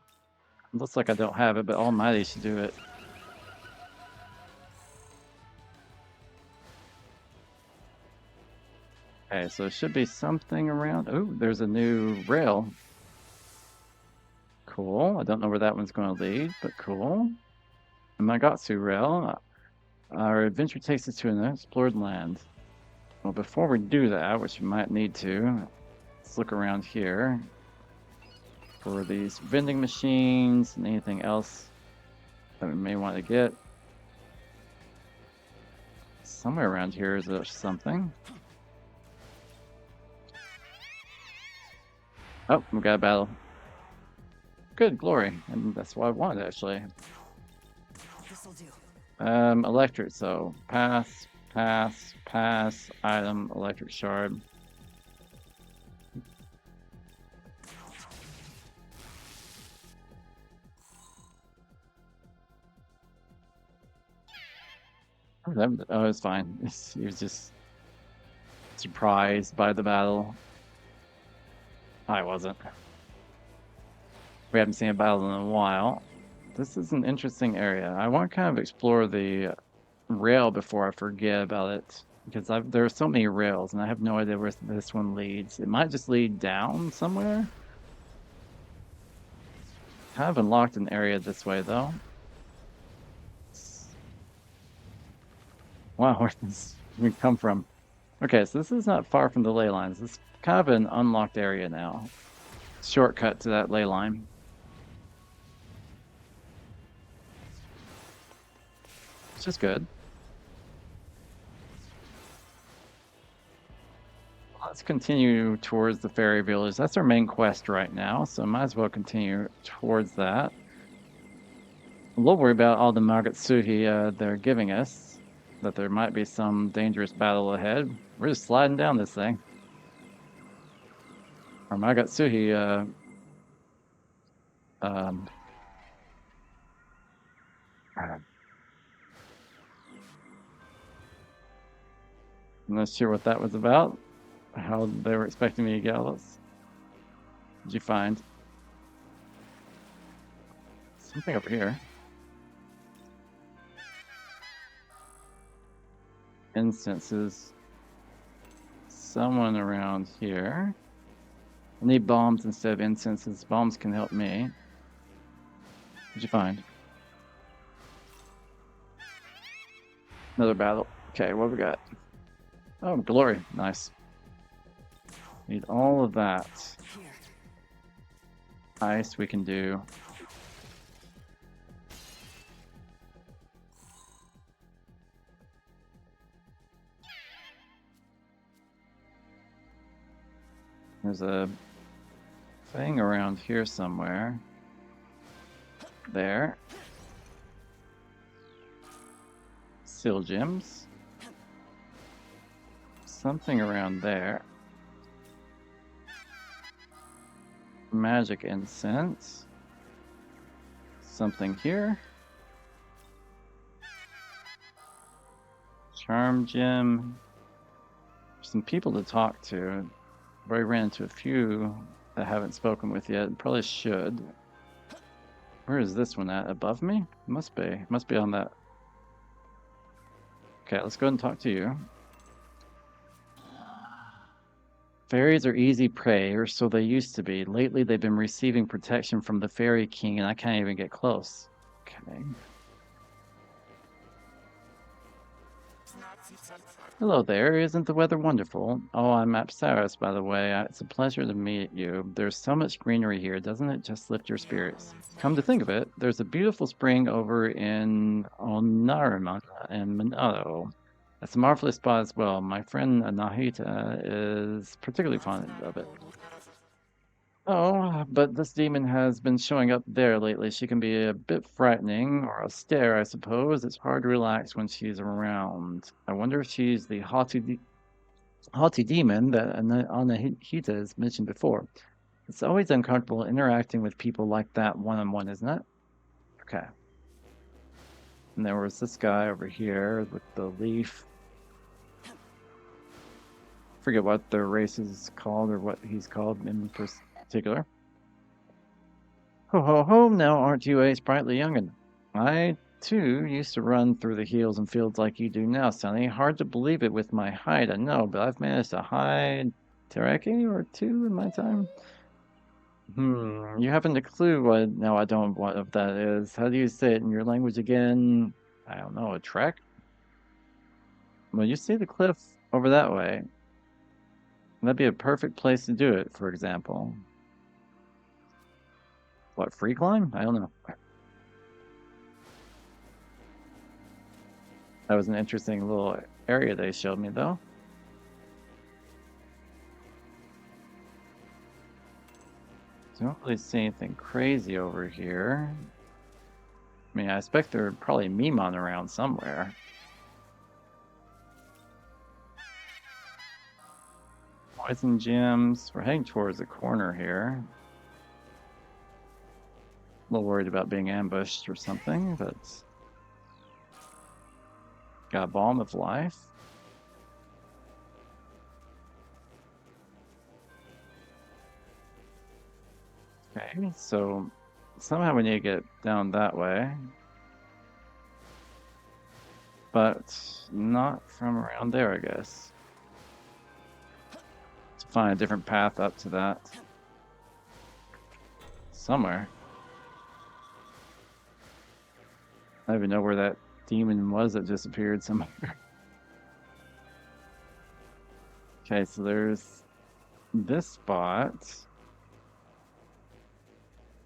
A: Looks like I don't have it, but Almighty should do it. Okay, so it should be something around. Oh, there's a new rail. Cool. I don't know where that one's going to lead, but cool. A Magatsu rail. Our adventure takes us to an unexplored land. Well, before we do that, which we might need to, let's look around here for these vending machines and anything else that we may want to get. Somewhere around here is there something. Oh, we got a battle. Good, glory. And that's what I wanted, actually.
B: This'll do.
A: Electric, so pass, pass, pass, item, electric shard. Oh, it's fine. He was just surprised by the battle. I wasn't. We haven't seen a battle in a while. This is an interesting area. I want to kind of explore the rail before I forget about it, because there are so many rails and I have no idea where this one leads. It might just lead down somewhere. Kind of unlocked an area this way though. Wow, where does we come from? Okay, so this is not far from the ley lines. This is kind of an unlocked area now. Shortcut to that ley line. Which is good. Let's continue towards the fairy village. That's our main quest right now, so might as well continue towards that. A little worried about all the Magatsuhi they're giving us, that there might be some dangerous battle ahead. We're just sliding down this thing. Our Magatsuhi, I'm not sure what that was about. How they were expecting me to get all this. Did you find something over here? Instances. Someone around here. I need bombs instead of incenses. Bombs can help me. What'd you find? Another battle. Okay, what we got? Oh, glory. Nice. Need all of that.
B: Here.
A: Ice we can do. There's a thing around here somewhere. There. Seal gems. Something around there. Magic incense. Something here. Charm gem. Some people to talk to. I've already ran into a few that I haven't spoken with yet. Probably should. Where is this one at? Above me? Must be. Must be on that. Okay, let's go ahead and talk to you. Fairies are easy prey, or so they used to be. Lately, they've been receiving protection from the Fairy King, and I can't even get close. Okay. Hello there, isn't the weather wonderful? Oh, I'm Apsaris, by the way. It's a pleasure to meet you. There's so much greenery here, doesn't it just lift your spirits? Come to think of it, there's a beautiful spring over in Onarima and Minato. It's a marvelous spot as well. My friend Nahita is particularly fond of it. Oh, but this demon has been showing up there lately. She can be a bit frightening or austere, I suppose. It's hard to relax when she's around. I wonder if she's the haughty demon that Anahita has mentioned before. It's always uncomfortable interacting with people like that one-on-one, isn't it? Okay. And there was this guy over here with the leaf. Forget what their race is called or what he's called in particular. Ho ho ho, now aren't you a sprightly young'un? I too. Used to run through the hills and fields like you do now, Sonny. Hard to believe it with my height, I know, but I've managed to hide Tereki or two in my time. You haven't a clue what? No, I don't. What if that is? How do you say it in your language again? I don't know. A trek? Well, you see the cliff over that way. That'd be a perfect place to do it, for example. What, free climb? I don't know. That was an interesting little area they showed me, though. Don't really see anything crazy over here. I mean, I expect there are probably Mimon around somewhere. Poison gems. We're heading towards the corner here. A little worried about being ambushed or something, but got a Balm of Life. Okay, so somehow we need to get down that way. But not from around there, I guess. To find a different path up to that. Somewhere. I don't even know where that demon was that disappeared somewhere. Okay, so there's this spot.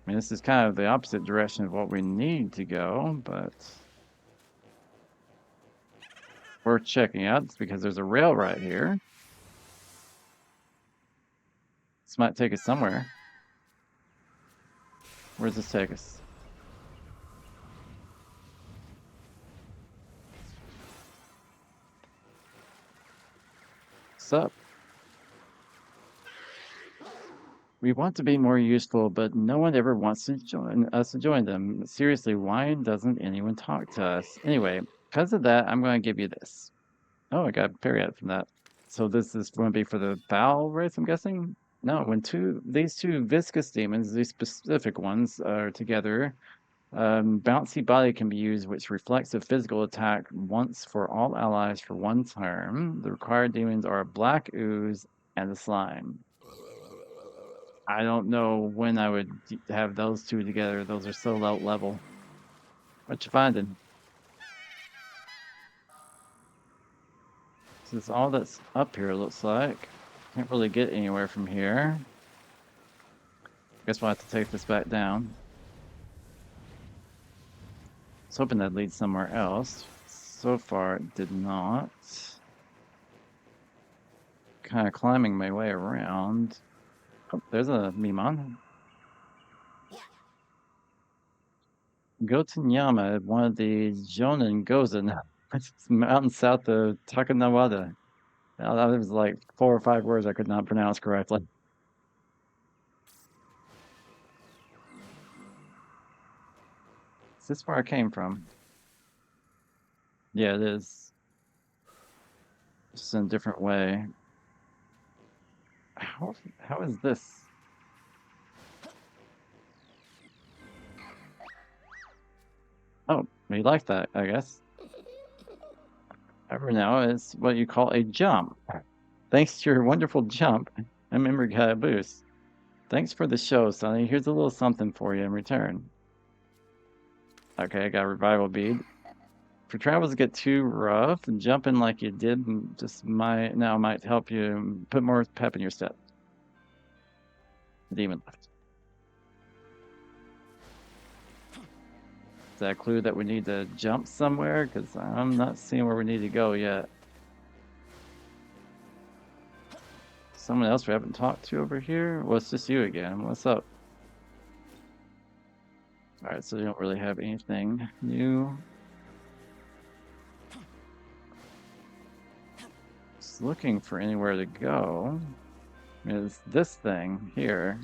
A: I mean, this is kind of the opposite direction of what we need to go, but worth checking out. It's because there's a rail right here. This might take us somewhere. Where does this take us? What's up? We want to be more useful, but no one ever wants to join us to join them. Seriously, why doesn't anyone talk to us? Anyway, because of that, I'm going to give you this. Oh, I got a period from that. So this is going to be for the foul race, I'm guessing? No, when these two viscous demons, these specific ones, are together, bouncy body can be used, which reflects a physical attack once for all allies for one turn. The required demons are a black ooze and a slime. I don't know when I would have those two together. Those are so low level. What you finding? This is all that's up here, looks like. Can't really get anywhere from here. Guess we'll have to take this back down. I was hoping that leads somewhere else. So far, it did not. Kind of climbing my way around. Oh, there's a Mimon. Go to Nyama, one of the Jonin Gozen. It's mountain south of Takanawada. Now, that was like 4 or 5 words I could not pronounce correctly. Is this where I came from? Yeah, it is. Just in a different way. How is this? Oh, we like that, I guess. However, now it's what you call a jump. Thanks to your wonderful jump, I remember got a boost. Thanks for the show, Sonny. Here's a little something for you in return. Okay, I got a revival bead. For travels get too rough, and jumping like you did just might help you put more pep in your step. Demon left. Is that a clue that we need to jump somewhere? Because I'm not seeing where we need to go yet. Someone else we haven't talked to over here? Well, it's just you again. What's up? Alright, so you don't really have anything new. Just looking for anywhere to go. Is this thing here.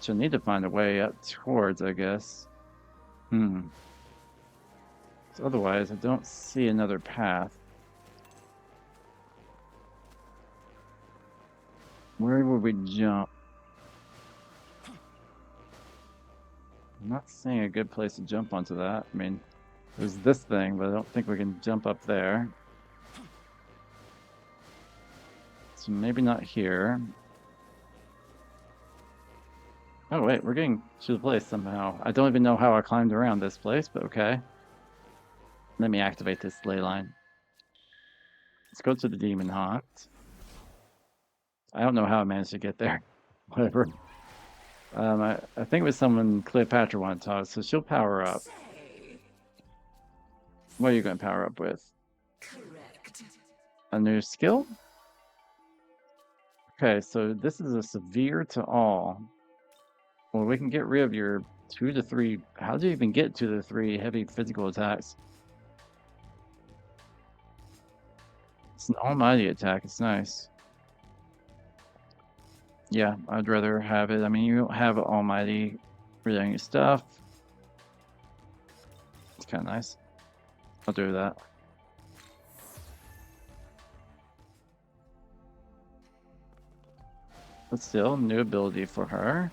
A: So I need to find a way up towards, I guess. So otherwise, I don't see another path. Where would we jump? I'm not seeing a good place to jump onto that. I mean, there's this thing, but I don't think we can jump up there. So maybe not here. Oh wait, we're getting to the place somehow. I don't even know how I climbed around this place, but okay. Let me activate this ley line. Let's go to the demon haunt. I don't know how I managed to get there. Whatever. I think it was someone Cleopatra wanted to talk, so she'll power up. What are you going to power up with?
B: Correct.
A: A new skill? Okay, so this is a severe to all. Well, we can get rid of your 2 to 3. How do you even get 2 to 3 heavy physical attacks? It's an almighty attack. It's nice. Yeah, I'd rather have it. I mean, you don't have almighty for your stuff. It's kind of nice. I'll do that. But still, new ability for her.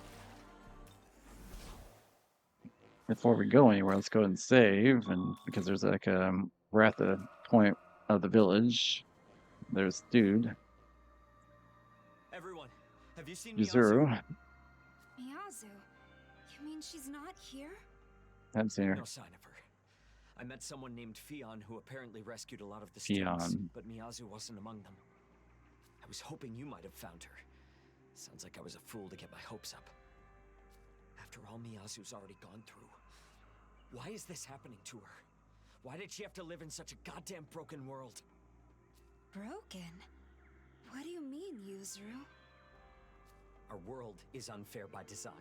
A: Before we go anywhere, let's go and save. And because there's like we're at the point of the village. There's dude.
E: Everyone, have you seen
A: Yuzuru.
F: Miyazu? You mean she's not here?
A: Haven't seen her.
E: No sign of her. I met someone named Fion who apparently rescued a lot of the students,
A: Fion.
E: but Miyazu wasn't among them. I was hoping you might have found her. Sounds like I was a fool to get my hopes up. After all Miyazu's already gone through, why is this happening to her? Why did she have to live in such a goddamn broken world?
F: Broken? What do you mean, Yuzuru?
E: Our world is unfair by design.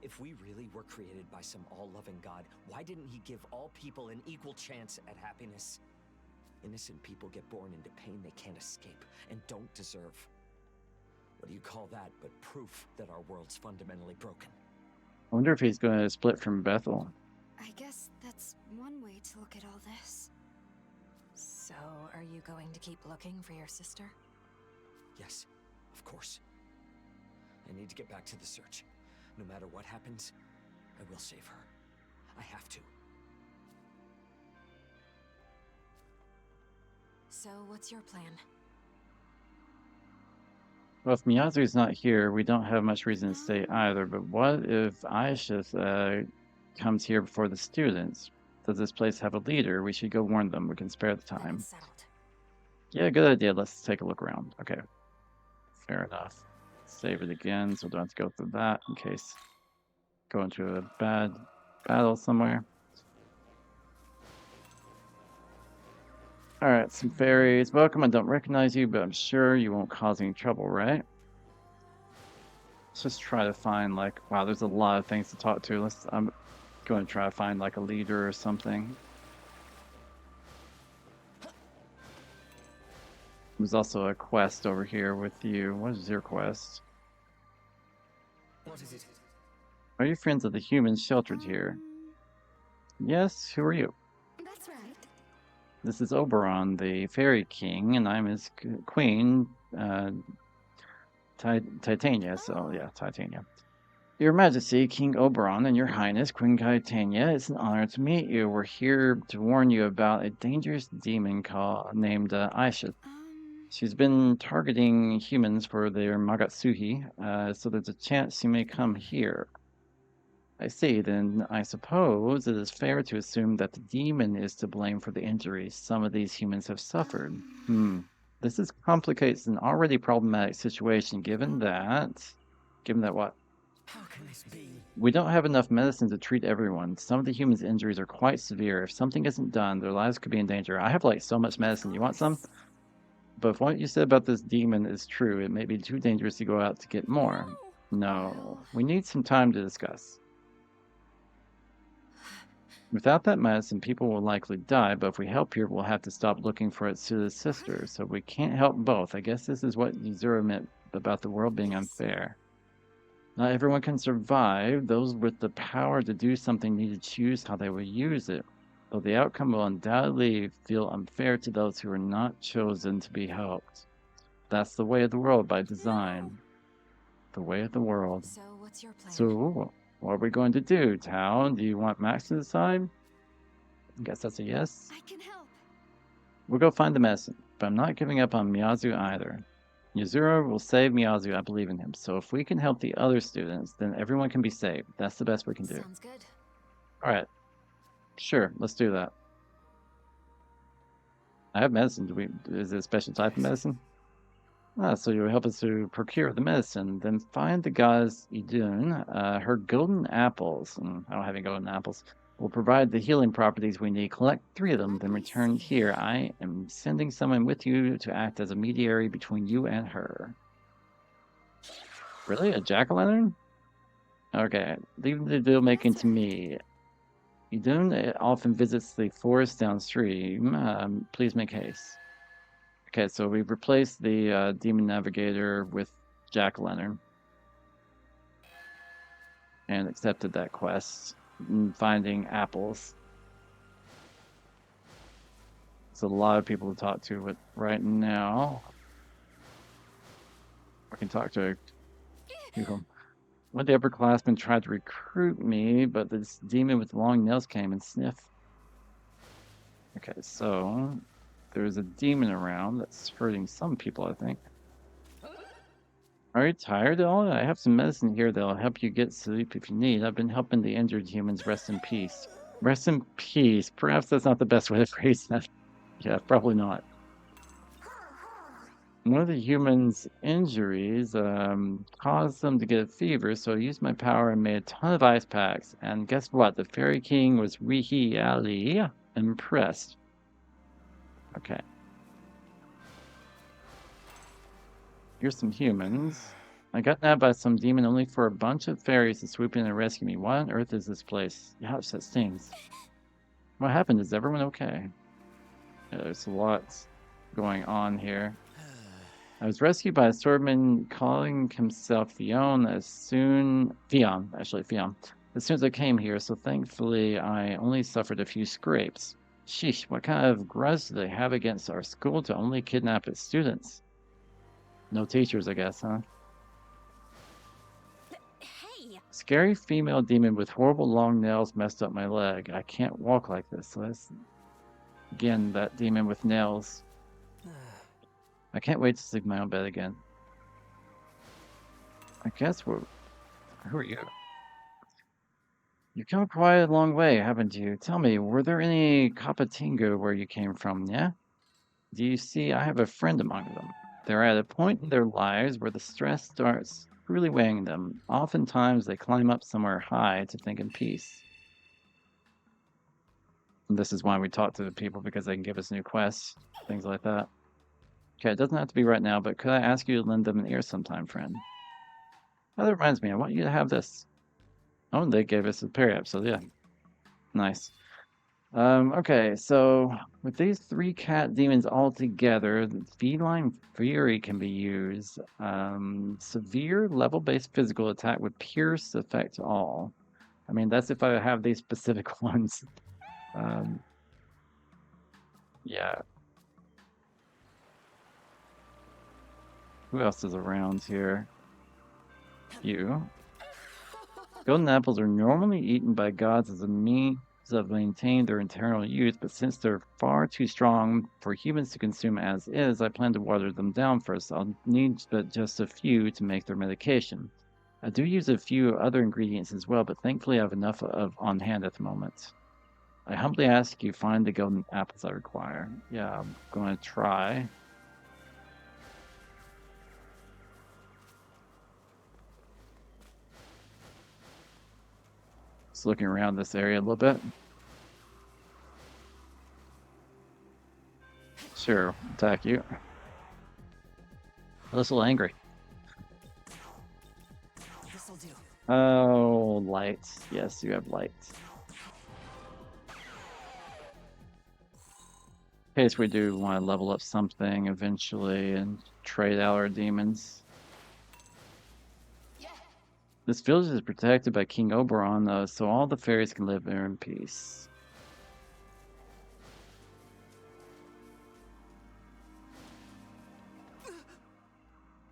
E: If we really were created by some all-loving God, why didn't he give all people an equal chance at happiness? Innocent people get born into pain they can't escape and don't deserve. What do you call that but proof that our world's fundamentally broken?
A: I wonder if he's going to split from Bethel.
F: I guess that's one way to look at all this.
B: So, are you going to keep looking for your sister?
E: Yes, of course. I need to get back to the search. No matter what happens, I will save her. I have to.
B: So, what's your plan?
A: Well, if Miyazu's not here, we don't have much reason to stay either. But what if Aisha comes here before the students? Does this place have a leader? We should go warn them. We can spare the time.
B: That's settled.
A: Yeah, good idea. Let's take a look around. Okay. Fair enough. Save it again so we don't have to go through that in case go into a bad battle somewhere. Alright, some fairies. Welcome, I don't recognize you, but I'm sure you won't cause any trouble, right? Let's just try to find, like, wow, there's a lot of things to talk to. I'm going to try to find, like, a leader or something. There's also a quest over here with you. What is your quest?
E: What is it?
A: Are you friends of the humans sheltered here? Yes, who are you?
F: That's right.
A: This is Oberon, the Fairy King, and I'm his queen, Titania. So, yeah, Titania. Your Majesty, King Oberon, and Your Highness, Queen Titania, it's an honor to meet you. We're here to warn you about a dangerous demon named Aisha. She's been targeting humans for their Magatsuhi, so there's a chance she may come here. I see, then I suppose it is fair to assume that the demon is to blame for the injuries some of these humans have suffered. This complicates an already problematic situation given that what?
E: How can this be?
A: We don't have enough medicine to treat everyone. Some of the humans' injuries are quite severe. If something isn't done, their lives could be in danger. I have like so much medicine. You want some? But if what you said about this demon is true, it may be too dangerous to go out to get more. No, we need some time to discuss. Without that medicine, people will likely die, but if we help here, we'll have to stop looking for Atsuda's sister, so we can't help both. I guess this is what Yuzuru meant about the world being unfair. Not everyone can survive. Those with the power to do something need to choose how they will use it, though the outcome will undoubtedly feel unfair to those who are not chosen to be helped. That's the way of the world by design. The way of the world.
B: So, what's your plan?
A: So, What are we going to do, Town? Do you want Max to decide? I guess that's a yes.
F: I can help.
A: We'll go find the medicine, but I'm not giving up on Miyazu either. Yuzuru will save Miyazu, I believe in him. So if we can help the other students, then everyone can be saved. That's the best we can do.
B: Sounds good.
A: Alright. Sure, let's do that. I have medicine. Is it a special type of medicine? Ah, so you'll help us to procure the medicine. Then find the goddess Idun. Her golden apples, I don't have any golden apples, will provide the healing properties we need. Collect 3 of them, then return here. I am sending someone with you to act as a mediator between you and her. Really? A jack-o'-lantern? Okay, leave the deal making to me. Idun often visits the forest downstream. Please make haste. Okay, so we've replaced the Demon Navigator with Jack-o'-lantern. And accepted that quest. Finding apples. It's a lot of people to talk to, but right now... I can talk to people. One of the upperclassmen tried to recruit me, but this demon with long nails came and sniffed. Okay, so... There's a demon around that's hurting some people, I think. Are you tired at all? I have some medicine here that'll help you get sleep if you need. I've been helping the injured humans rest in peace. Rest in peace. Perhaps that's not the best way to phrase that. Yeah, probably not. One of the humans' injuries caused them to get a fever, so I used my power and made a ton of ice packs. And guess what? The Fairy King was really impressed. Okay. Here's some humans. I got nabbed by some demon only for a bunch of fairies to swoop in and rescue me. What on earth is this place? Ouch, that stings. What happened? Is everyone okay? Yeah, there's a lot going on here. I was rescued by a swordman calling himself Theon as soon as soon as I came here, so thankfully I only suffered a few scrapes. Sheesh, what kind of grudge do they have against our school to only kidnap its students? No teachers, I guess, huh?
F: Hey!
A: Scary female demon with horrible long nails messed up my leg. I can't walk like this, so that's... Again, that demon with nails. I can't wait to sleep in my own bed again. I guess we're... Who are you? You've come quite a long way, haven't you? Tell me, were there any Capatingo where you came from, yeah? Do you see, I have a friend among them. They're at a point in their lives where the stress starts really weighing them. Oftentimes, they climb up somewhere high to think in peace. And this is why we talk to the people, because they can give us new quests, things like that. Okay, it doesn't have to be right now, but could I ask you to lend them an ear sometime, friend? Oh, that reminds me, I want you to have this. Oh, they gave us a parry-up, so yeah. Nice. Okay, so with these 3 cat demons all together, the feline fury can be used. Severe level-based physical attack with pierce affect all. I mean, that's if I have these specific ones. Yeah. Who else is around here? You. Golden apples are normally eaten by gods as a means of maintaining their eternal youth, but since they're far too strong for humans to consume as is, I plan to water them down first. I'll need but just a few to make their medication. I do use a few other ingredients as well, but thankfully I have enough of on hand at the moment. I humbly ask you find the golden apples I require. Yeah, I'm going to try. Just looking around this area a little bit. Sure, attack you. A little angry.
B: This'll do.
A: Oh, lights. Yes, you have lights. In case we do want to level up something eventually and trade out our demons. This village is protected by King Oberon, though, so all the fairies can live there in peace.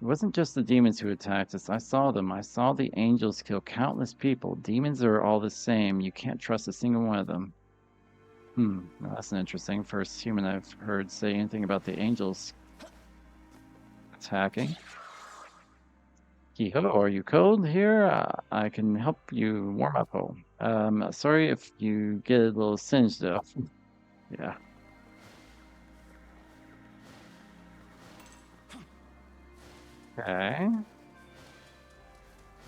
A: wasn't just the demons who attacked us. I saw them. I saw the angels kill countless people. Demons are all the same. You can't trust a single one of them. Well, that's an interesting first human I've heard say anything about the angels attacking. Kiho, are you cold here? I can help you warm up. Sorry if you get a little singed though. Yeah. Okay. I'm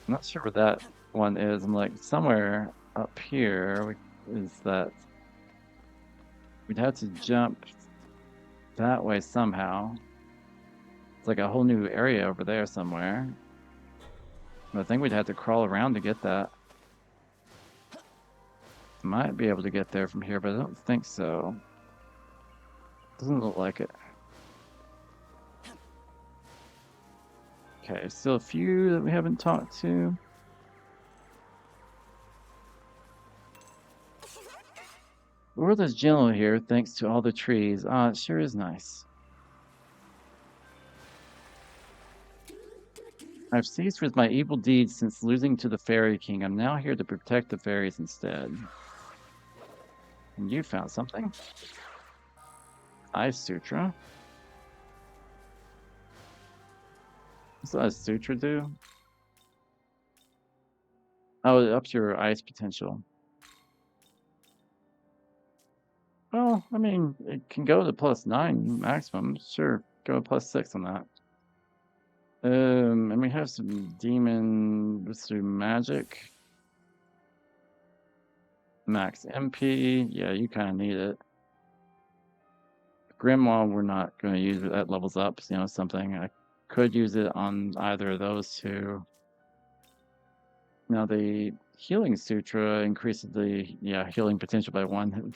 A: not sure where that one is. I'm like somewhere up here. Is that we'd have to jump that way somehow. It's like a whole new area over there somewhere. I think we'd have to crawl around to get that. Might be able to get there from here, but I don't think so. Doesn't look like it. Okay, still a few that we haven't talked to. The world is gentle here thanks to all the trees. Ah, it sure is nice. I've ceased with my evil deeds since losing to the Fairy King. I'm now here to protect the fairies instead. And you found something? Ice Sutra. What's Ice Sutra do? Oh, it ups your ice potential. Well, I mean, it can go to +9 maximum. Sure, go +6 on that. And we have some demon through magic. Max MP. Yeah, you kind of need it. Grimoire, we're not going to use it. That levels up, you know, something. I could use it on either of those two. Now, the Healing Sutra increases the healing potential by 1.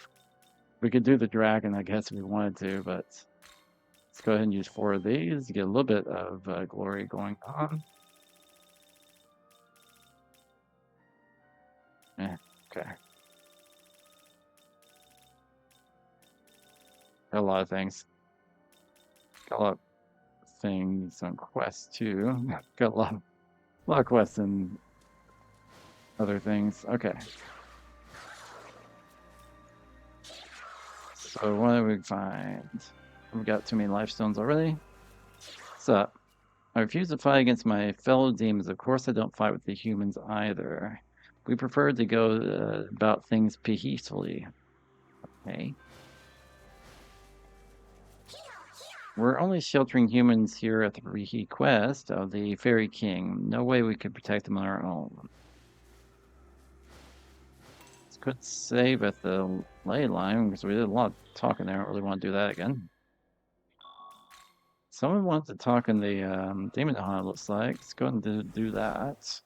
A: We could do the dragon, I guess, if we wanted to, but let's go ahead and use 4 of these to get a little bit of glory going on. Okay. Got a lot of things. Got a lot of things on quests too. Got a lot of quests and other things. Okay. So what do we find? We got too many life stones already. What's up? I refuse to fight against my fellow demons. Of course, I don't fight with the humans either. We prefer to go about things peacefully. Okay. We're only sheltering humans here at the request of the Fairy King. No way we could protect them on our own. This could save at the ley line because we did a lot of talking there. I don't really want to do that again. Someone wants to talk in the demon hunt, it looks like. Let's go ahead and do that.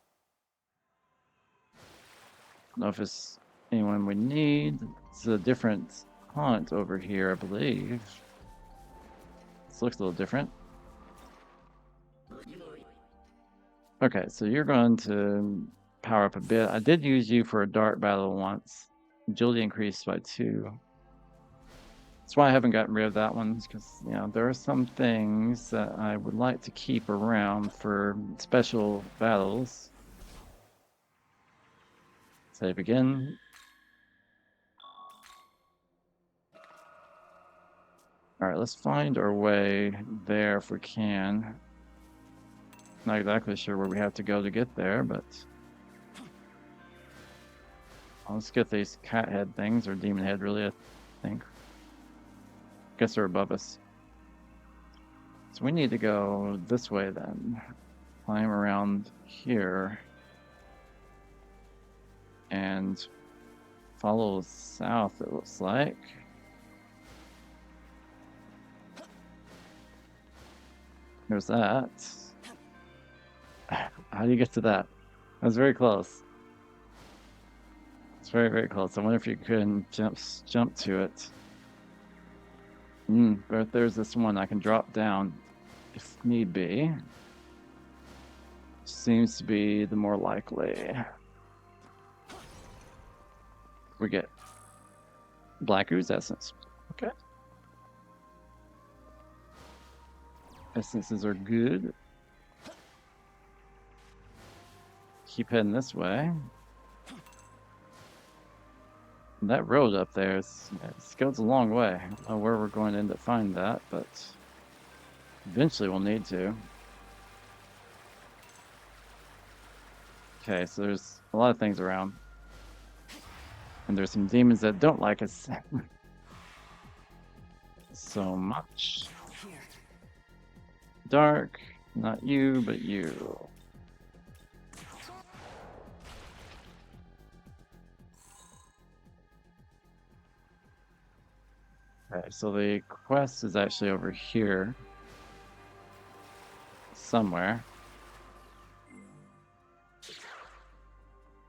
A: I don't know if it's anyone we need. It's a different hunt over here, I believe. This looks a little different. Okay, so you're going to power up a bit. I did use you for a dart battle once. Agility increased by 2. That's why I haven't gotten rid of that one, because there are some things that I would like to keep around for special battles. Save again. All right, let's find our way there if we can. Not exactly sure where we have to go to get there, but let's get these cat head things, or demon head really, I think. Guess they're above us. So we need to go this way then. Climb around here. And follow south, it looks like. There's that. How do you get to that? That was very close. It's very, very close. I wonder if you can jump to it. But there's this one I can drop down if need be. Seems to be the more likely. We get Black Ooze Essence. Okay. Essences are good. keep heading this way. And that road up there it goes a long way. I don't know where we're going to end up finding that, but eventually we'll need to. Okay, so there's a lot of things around. And there's some demons that don't like us so much. Dark, not you, but you. Okay, so the quest is actually over here. Somewhere.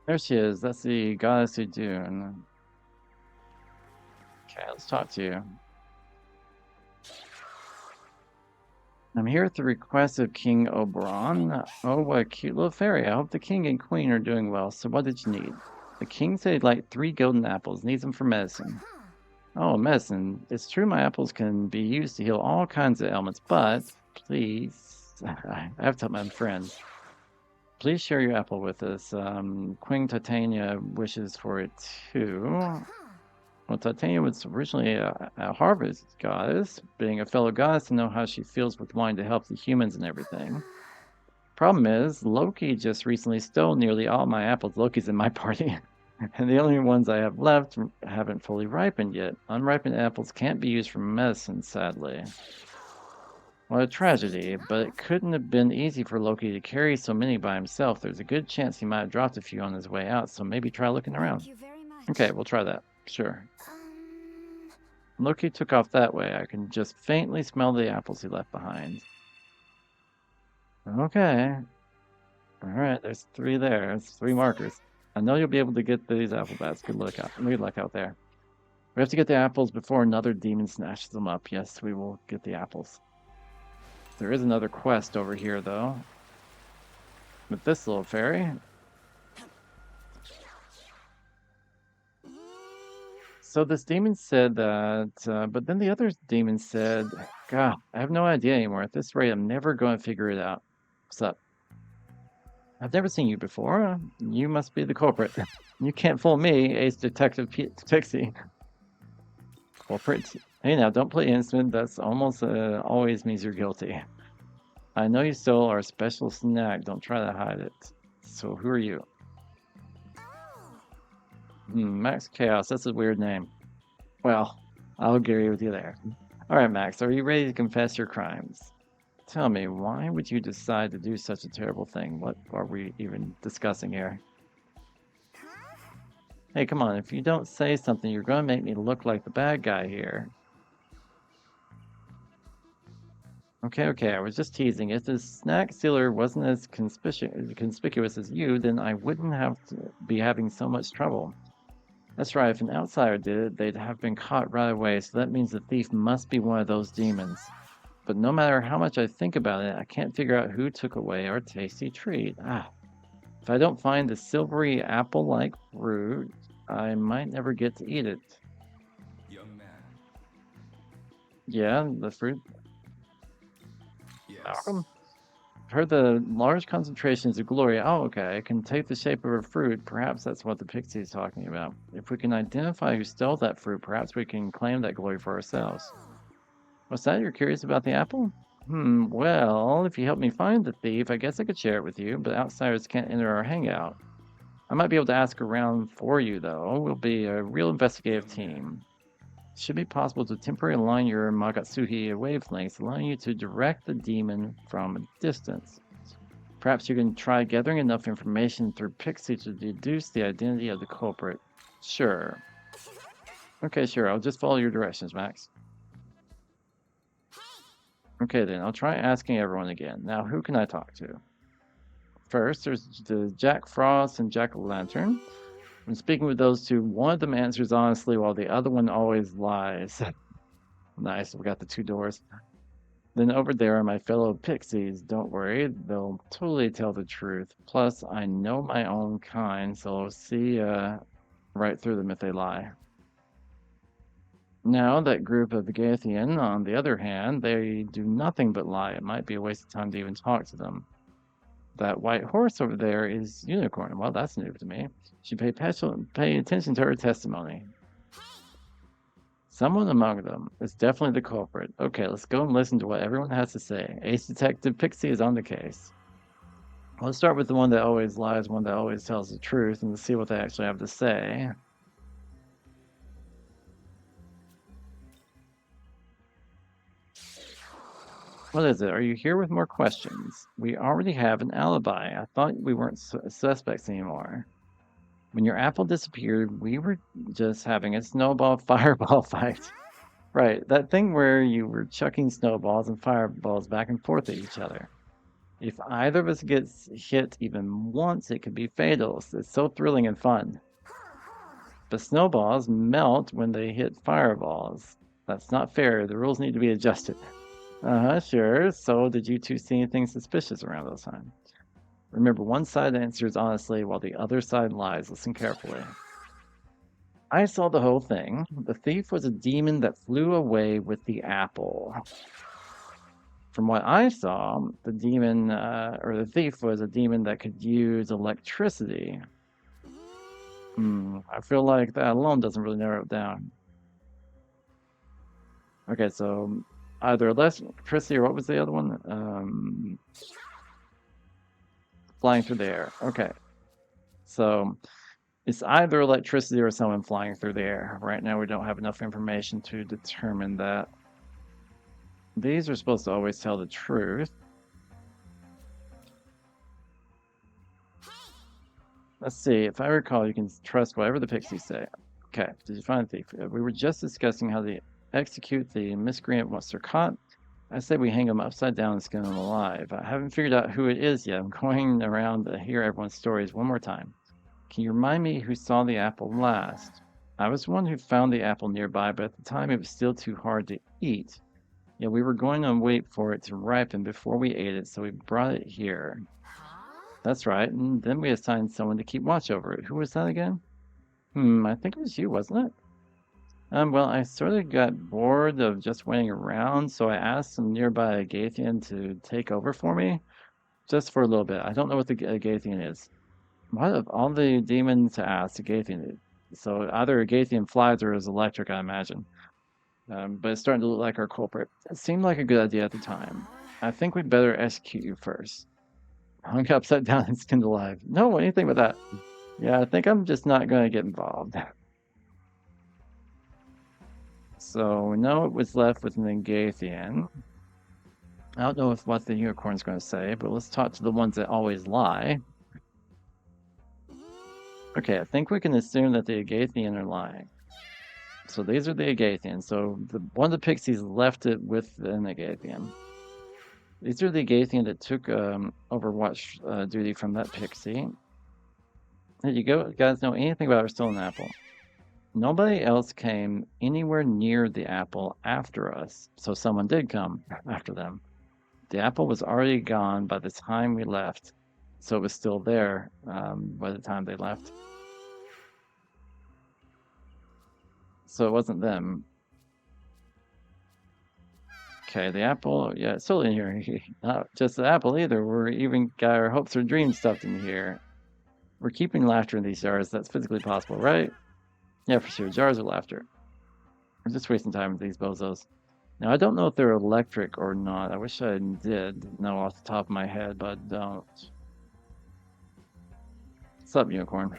A: There she is. That's the goddess of Dune. Okay, let's talk to you. I'm here at the request of King Oberon. Oh, what a cute little fairy. I hope the king and queen are doing well. So what did you need? The king said he'd like 3 golden apples. Needs them for medicine. Oh, medicine. It's true my apples can be used to heal all kinds of ailments, but please, I have to tell my friends. Please share your apple with us. Queen Titania wishes for it too. Well, Titania was originally a harvest goddess, being a fellow goddess to know how she feels with wanting to help the humans and everything. Problem is, Loki just recently stole nearly all my apples. Loki's in my party. And the only ones I have left haven't fully ripened yet. Unripened apples can't be used for medicine, sadly. What a tragedy, but it couldn't have been easy for Loki to carry so many by himself. There's a good chance he might have dropped a few on his way out, so maybe try looking around.
F: Thank you very much.
A: Okay, we'll try that. Sure. Loki took off that way. I can just faintly smell the apples he left behind. Okay. Alright, there's 3 there. There's 3 markers. I know you'll be able to get these apple bats. Good luck out there. We have to get the apples before another demon snatches them up. Yes, we will get the apples. There is another quest over here, though. With this little fairy. So this demon said that, but then the other demon said, God, I have no idea anymore. At this rate, I'm never going to figure it out. What's up? I've never seen you before. You must be the culprit. You can't fool me, Ace Detective Pixie. Culprit. Hey now, don't play innocent. That's almost always means you're guilty. I know you stole our special snack. Don't try to hide it. So who are you? Max Chaos. That's a weird name. Well, I'll agree with you there. All right, Max. Are you ready to confess your crimes? Tell me, why would you decide to do such a terrible thing? What are we even discussing here? Hey, come on. If you don't say something, you're going to make me look like the bad guy here. Okay, I was just teasing. If the snack stealer wasn't as conspicuous as you, then I wouldn't have to be having so much trouble. That's right, if an outsider did it, they'd have been caught right away, so that means the thief must be one of those demons. But no matter how much I think about it, I can't figure out who took away our tasty treat. If I don't find the silvery apple-like fruit, I might never get to eat it.
D: Young man.
A: Yeah, the fruit.
D: Yes.
A: I've heard the large concentrations of glory. Oh, okay. It can take the shape of a fruit. Perhaps that's what the pixie is talking about. If we can identify who stole that fruit, perhaps we can claim that glory for ourselves. What's that? You're curious about the apple? Well, if you help me find the thief, I guess I could share it with you, but outsiders can't enter our hangout. I might be able to ask around for you, though. We'll be a real investigative team. It should be possible to temporarily align your Magatsuhi wavelengths, allowing you to direct the demon from a distance. Perhaps you can try gathering enough information through Pixie to deduce the identity of the culprit. Sure. Okay, sure. I'll just follow your directions, Max. Okay, then. I'll try asking everyone again. Now, who can I talk to? First, there's the Jack Frost and Jack-o'-lantern. When speaking with those two, one of them answers honestly while the other one always lies. Nice, we got the 2 doors. Then over there are my fellow pixies. Don't worry, they'll totally tell the truth. Plus, I know my own kind, so I'll see right through them if they lie. Now, that group of Gaithian, on the other hand, they do nothing but lie. It might be a waste of time to even talk to them. That white horse over there is Unicorn. Well, that's new to me. Should pay attention to her testimony. Someone among them is definitely the culprit. Okay, let's go and listen to what everyone has to say. Ace Detective Pixie is on the case. Let's start with the one that always lies, one that always tells the truth, and let's see what they actually have to say. What is it? Are you here with more questions? We already have an alibi. I thought we weren't suspects anymore. When your apple disappeared, we were just having a snowball fireball fight. Right, that thing where you were chucking snowballs and fireballs back and forth at each other. If either of us gets hit even once, it could be fatal. It's so thrilling and fun. But snowballs melt when they hit fireballs. That's not fair. The rules need to be adjusted. Uh-huh, sure. So did you two see anything suspicious around those times? Remember, one side answers honestly while the other side lies. Listen carefully. I saw the whole thing. The thief was a demon that flew away with the apple. From what I saw, the demon, or the thief was a demon that could use electricity. I feel like that alone doesn't really narrow it down. Okay, so either electricity or what was the other one? Flying through the air. Okay. So it's either electricity or someone flying through the air. Right now we don't have enough information to determine that. These are supposed to always tell the truth. Let's see. If I recall, you can trust whatever the pixies say. Okay. Did you find the thief? We were just discussing how to execute the miscreant once they're caught. I say we hang them upside down and skin them alive. I haven't figured out who it is yet. I'm going around to hear everyone's stories one more time. Can you remind me who saw the apple last? I was the one who found the apple nearby, but at the time it was still too hard to eat. Yeah, we were going to wait for it to ripen before we ate it, so we brought it here. That's right, and then we assigned someone to keep watch over it. Who was that again? I think it was you, wasn't it? Well, I sort of got bored of just waiting around, so I asked some nearby Agathian to take over for me, just for a little bit. I don't know what the Agathian is. What of all the demons to ask, Agathian? So either Agathian flies or is electric, I imagine. But it's starting to look like our culprit. It seemed like a good idea at the time. I think we'd better execute you first. Hung upside down and skinned alive. No, anything but that. Yeah, I think I'm just not going to get involved. So we know it was left with an Agathian. I don't know what the unicorn's going to say, but let's talk to the ones that always lie. Okay, I think we can assume that the Agathian are lying. So these are the Agathians. So one of the pixies left it with an Agathian. These are the Agathian that took Overwatch duty from that pixie. There you go. You guys know anything about our stolen apple? Nobody else came anywhere near the apple after us, so someone did come after them. The apple was already gone by the time we left, so it was still there by the time they left. So it wasn't them. Okay, the apple, yeah, it's still in here. Not just the apple either. We're even got our hopes or dreams stuffed in here. We're keeping laughter in these jars. That's physically possible, right? Yeah, for sure. Jars of laughter. We're just wasting time with these bozos. Now, I don't know if they're electric or not. I wish I did know off the top of my head, but I don't. What's up, Unicorn?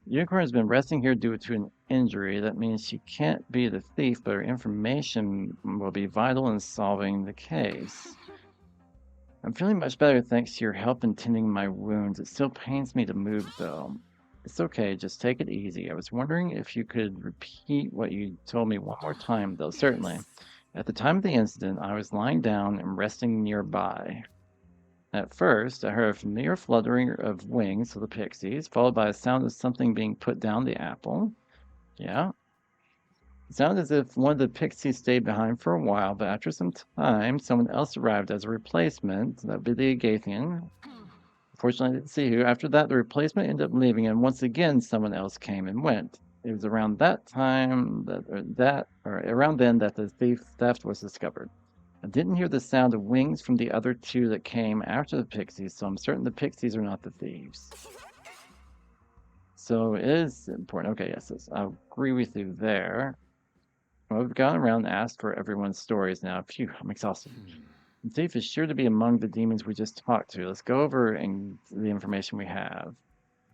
A: Unicorn has been resting here due to an injury. That means she can't be the thief, but her information will be vital in solving the case. I'm feeling much better thanks to your help in tending my wounds. It still pains me to move, though. It's okay, just take it easy. I was wondering if you could repeat what you told me one more time, though. Certainly. At the time of the incident, I was lying down and resting nearby. At first, I heard a familiar fluttering of wings of the pixies, followed by a sound of something being put down the apple. Yeah. It sounded as if one of the pixies stayed behind for a while, but after some time, someone else arrived as a replacement. That would be the Agathian. Unfortunately, I didn't see who. After that, the replacement ended up leaving, and once again, someone else came and went. It was around that time around then that the theft was discovered. I didn't hear the sound of wings from the other two that came after the pixies, so I'm certain the pixies are not the thieves. So it is important. Okay, yes, I agree with you there. Well, we've gone around and asked for everyone's stories now. Phew, I'm exhausted. The thief is sure to be among the demons we just talked to. Let's go over and the information we have.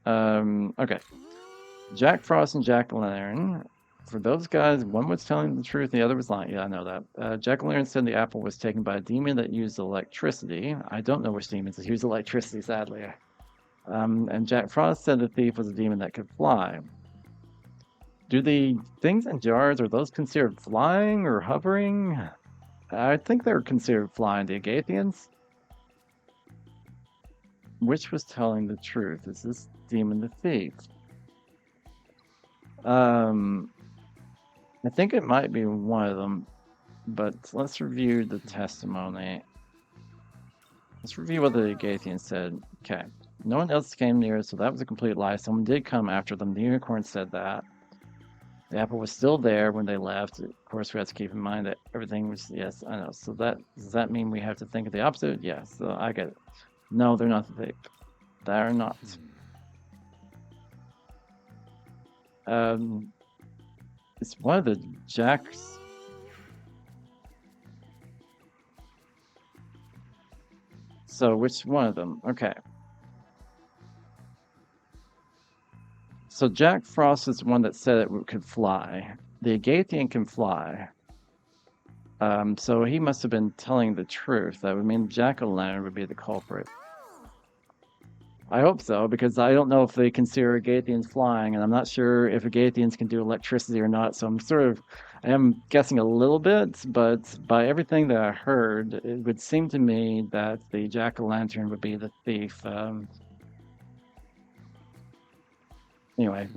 A: Okay. Jack Frost and Jack Lantern. For those guys, one was telling the truth, the other was lying. Yeah, I know that. Jack Lantern said the apple was taken by a demon that used electricity. I don't know which demons use electricity, sadly. And Jack Frost said the thief was a demon that could fly. Do the things in jars, are those considered flying or hovering? I think they're considered flying. The Agathians? Which was telling the truth? Is this demon the thief? I think it might be one of them, but let's review the testimony. Let's review what the Agathians said. Okay. No one else came near, so that was a complete lie. Someone did come after them. The unicorn said that. The apple was still there when they left. Of course, we have to keep in mind that everything was, yes, I know. So does that mean we have to think of the opposite? Yes, so I get it. No, they're not the thief. They're not. It's one of the Jacks. So which one of them? Okay. So Jack Frost is the one that said it could fly. The Agathian can fly. So he must have been telling the truth. That would mean Jack-o'-lantern would be the culprit. I hope so, because I don't know if they consider Agathians flying, and I'm not sure if Agathians can do electricity or not. So I am guessing a little bit, but by everything that I heard, it would seem to me that the Jack-o'-lantern would be the thief. Anyway,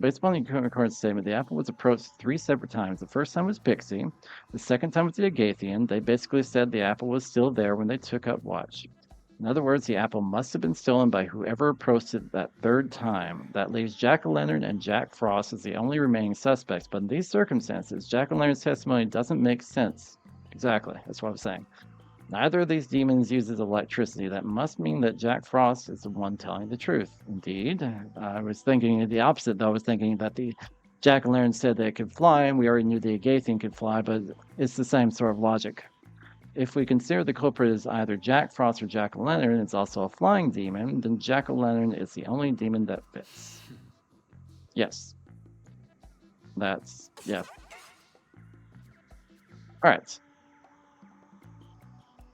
A: based upon the unicorn's statement, the apple was approached 3 separate times. The first time was Pixie. The second time was the Agathian. They basically said the apple was still there when they took up watch. In other words, the apple must have been stolen by whoever approached it that third time. That leaves Jack-o'-lantern and Jack Frost as the only remaining suspects. But in these circumstances, Jack-o'-lantern's testimony doesn't make sense. Exactly, that's what I'm saying. Neither of these demons uses electricity. That must mean that Jack Frost is the one telling the truth. Indeed. I was thinking the opposite, though. I was thinking that the Jack-o'-lantern said that it could fly, and we already knew the Agathian could fly, but it's the same sort of logic. If we consider the culprit as either Jack Frost or Jack-o'-lantern, it's also a flying demon, then Jack-o'-lantern is the only demon that fits. Yes. Yeah. Alright.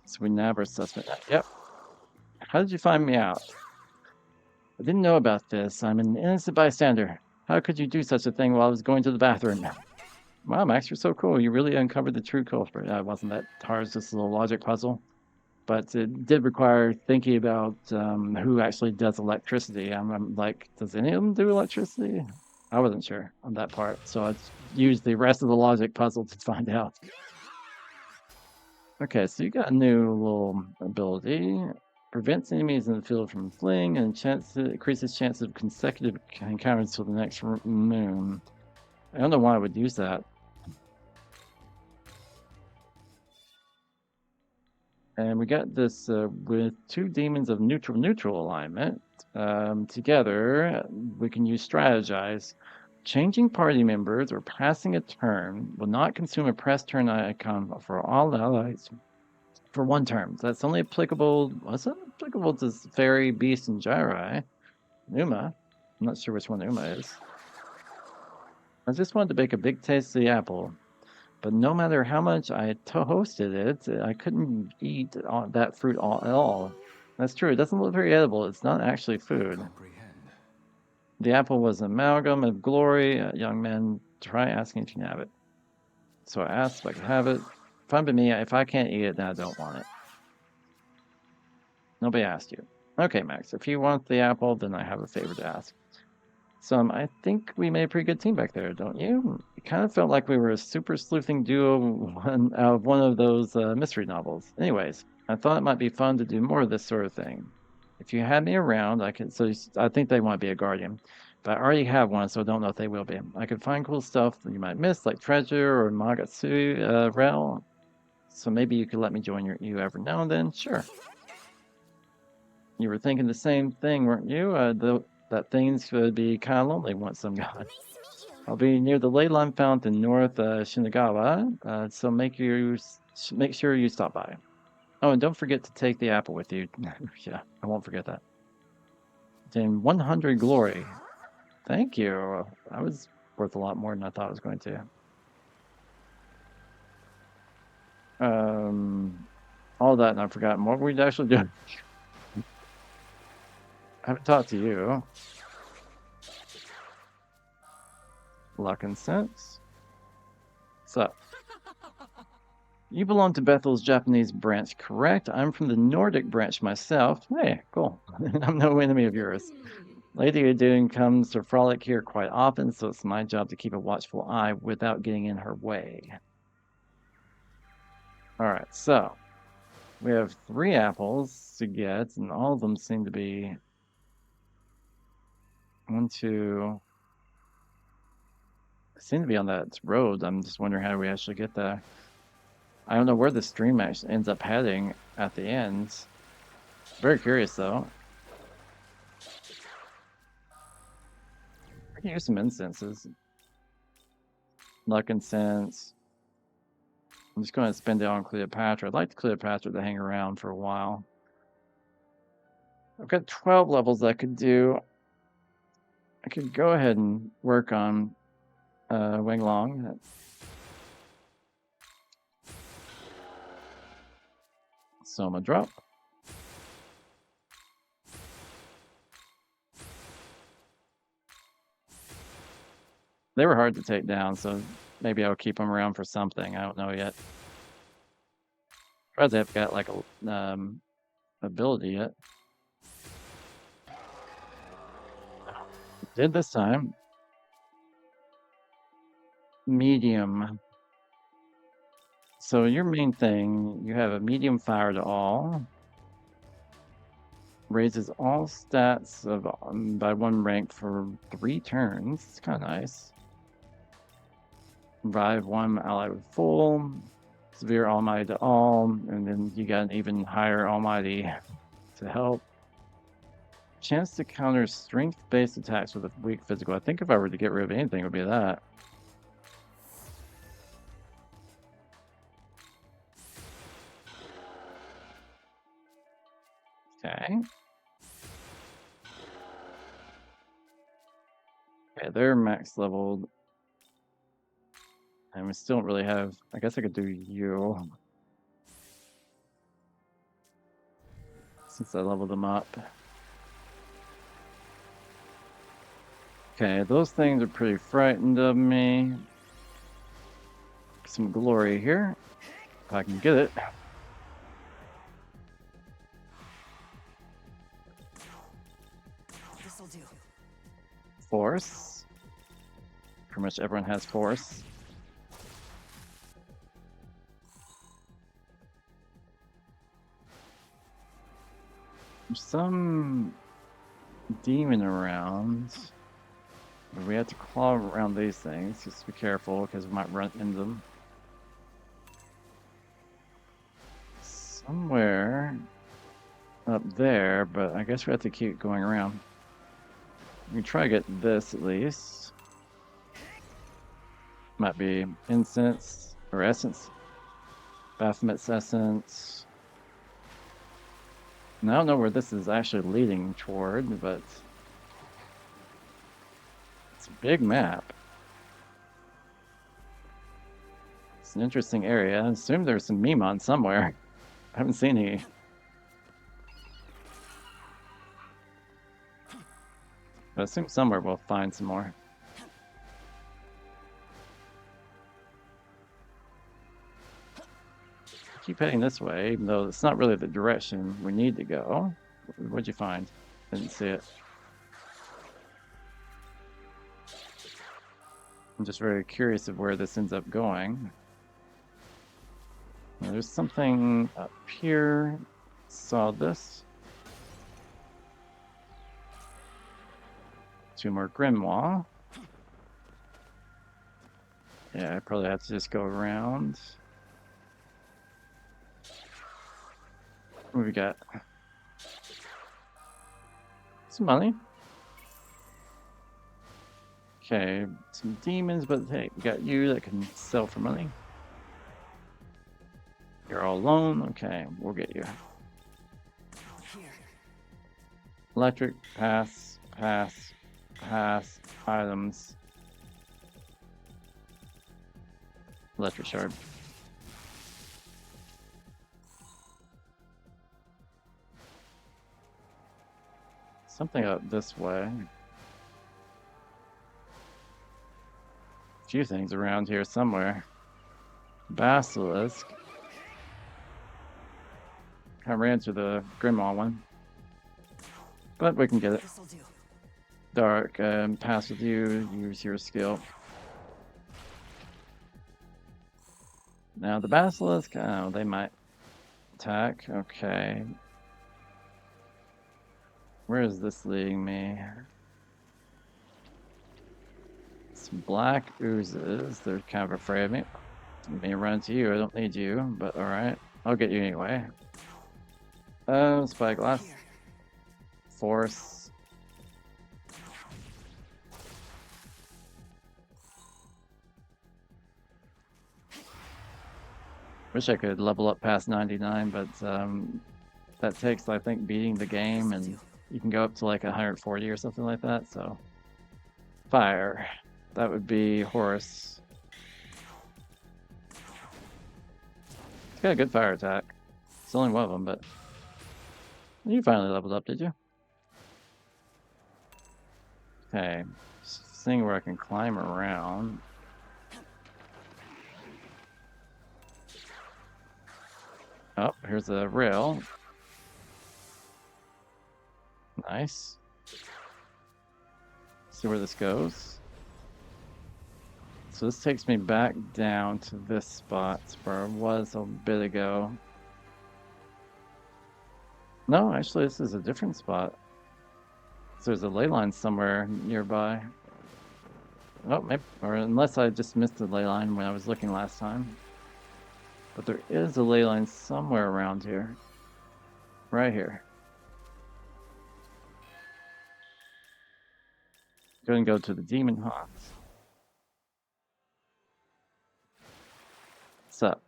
A: So we now have our suspect. Yep. How did you find me out? I didn't know about this. I'm an innocent bystander. How could you do such a thing while I was going to the bathroom? Wow, Max, you're so cool. You really uncovered the true culprit. It wasn't that hard, it's just a little logic puzzle. But it did require thinking about who actually does electricity. I'm like, does any of them do electricity? I wasn't sure on that part, so I used the rest of the logic puzzle to find out. Okay, so you got a new little ability. Prevents enemies in the field from fleeing and increases chance of consecutive encounters till the next moon. I don't know why I would use that. And we got this with 2 demons of neutral alignment. Together, we can use strategize. Changing party members or passing a turn will not consume a press turn icon for all allies for 1 turn. That's only applicable. Was it applicable to Fairy, Beast, and Gyri? Uma. I'm not sure which one Uma is. I just wanted to make a big taste of the apple. But no matter how much I toasted it, I couldn't eat that fruit at all. That's true. It doesn't look very edible. It's not actually food. The apple was an amalgam of glory. Young man, try asking if you can have it. So I asked if I could have it. Fine by me. If I can't eat it, then I don't want it. Nobody asked you. Okay, Max. If you want the apple, then I have a favor to ask. So I think we made a pretty good team back there, don't you? It kind of felt like we were a super sleuthing duo out of one of those mystery novels. Anyways, I thought it might be fun to do more of this sort of thing. If you had me around, I could. So I think they want to be a guardian, but I already have one, so I don't know if they will be. I could find cool stuff that you might miss, like treasure or Magatsu Rel. So maybe you could let me join you every now and then? Sure. You were thinking the same thing, weren't you? That things would be kind of lonely once I'm gone. I'll be near the ley line fountain in North Shinagawa, so make sure you stop by. Oh, and don't forget to take the apple with you. Yeah, I won't forget that. Then 100 glory. Thank you. That was worth a lot more than I thought it was going to. All that and I've forgotten. What were we actually doing? I haven't talked to you. Luck and sense. What's up? You belong to Bethel's Japanese branch, correct? I'm from the Nordic branch myself. Hey, cool. I'm no enemy of yours. Lady Udun comes to frolic here quite often, so it's my job to keep a watchful eye without getting in her way. Alright, so we have 3 apples to get, and all of them seem to be 1, 2. Seem to be on that road. I'm just wondering how we actually get there. I don't know where the stream actually ends up heading at the end. Very curious though. I can use some incenses. Luck incense. I'm just going to spend it on Cleopatra. I'd like Cleopatra to hang around for a while. I've got 12 levels I could do. I could go ahead and work on Wenglong. Soma drop. They were hard to take down, so maybe I'll keep them around for something. I don't know yet. Surprised they haven't got like a ability yet. Did this time. Medium. So your main thing, you have a medium fire to all. Raises all stats of by 1 rank for 3 turns. It's kind of nice. Revive 1 ally with full. Severe Almighty to all. And then you got an even higher Almighty to help. Chance to counter strength-based attacks with a weak physical. I think if I were to get rid of anything, it would be that. Okay. Okay, they're max leveled. And we still don't really have... I guess I could do you. Since I leveled them up. Okay, those things are pretty frightened of me. Some glory here. If I can get it.
B: This'll do.
A: Force. Pretty much everyone has force. There's some demon around. But we have to claw around these things. Just be careful because we might run into them. Somewhere up there, but I guess we have to keep going around. We can try to get this at least. Might be incense or essence. Baphomet's essence. And I don't know where this is actually leading toward, but it's a big map. It's an interesting area. I assume there's some Memon somewhere. I haven't seen any. But I assume somewhere we'll find some more. Keep heading this way, even though it's not really the direction we need to go. What'd you find? Didn't see it. I'm just very curious of where this ends up going. Now, there's something up here. Saw this. 2 more Grimoire. Yeah, I probably have to just go around. What we got? Some money. Okay, some demons, but hey, we got you that can sell for money. You're all alone. Okay, we'll get you. Electric, pass, pass, pass, items. Electric shard. Something up this way. A few things around here somewhere. Basilisk. I ran to the Grimoire one. But we can get it.
E: This'll do.
A: Dark, pass with you, use your skill. Now the Basilisk, oh, they might attack. Okay. Where is this leading me? Some black oozes. They're kind of afraid of me. Let me run to you. I don't need you, but alright. I'll get you anyway. Spyglass. Force. Wish I could level up past 99, but that takes, I think, beating the game, and you can go up to like 140 or something like that, so. Fire. That would be Horus. It's got a good fire attack. It's only one of them, but. You finally leveled up, did you? Okay. Seeing where I can climb around. Oh, here's a rail. Nice. See where this goes. So this takes me back down to this spot where I was a bit ago. No, actually this is a different spot. So there's a ley line somewhere nearby. Oh, maybe, or unless I just missed the ley line when I was looking last time. But there is a ley line somewhere around here. Right here. Go and go to the demon haunts. What's up?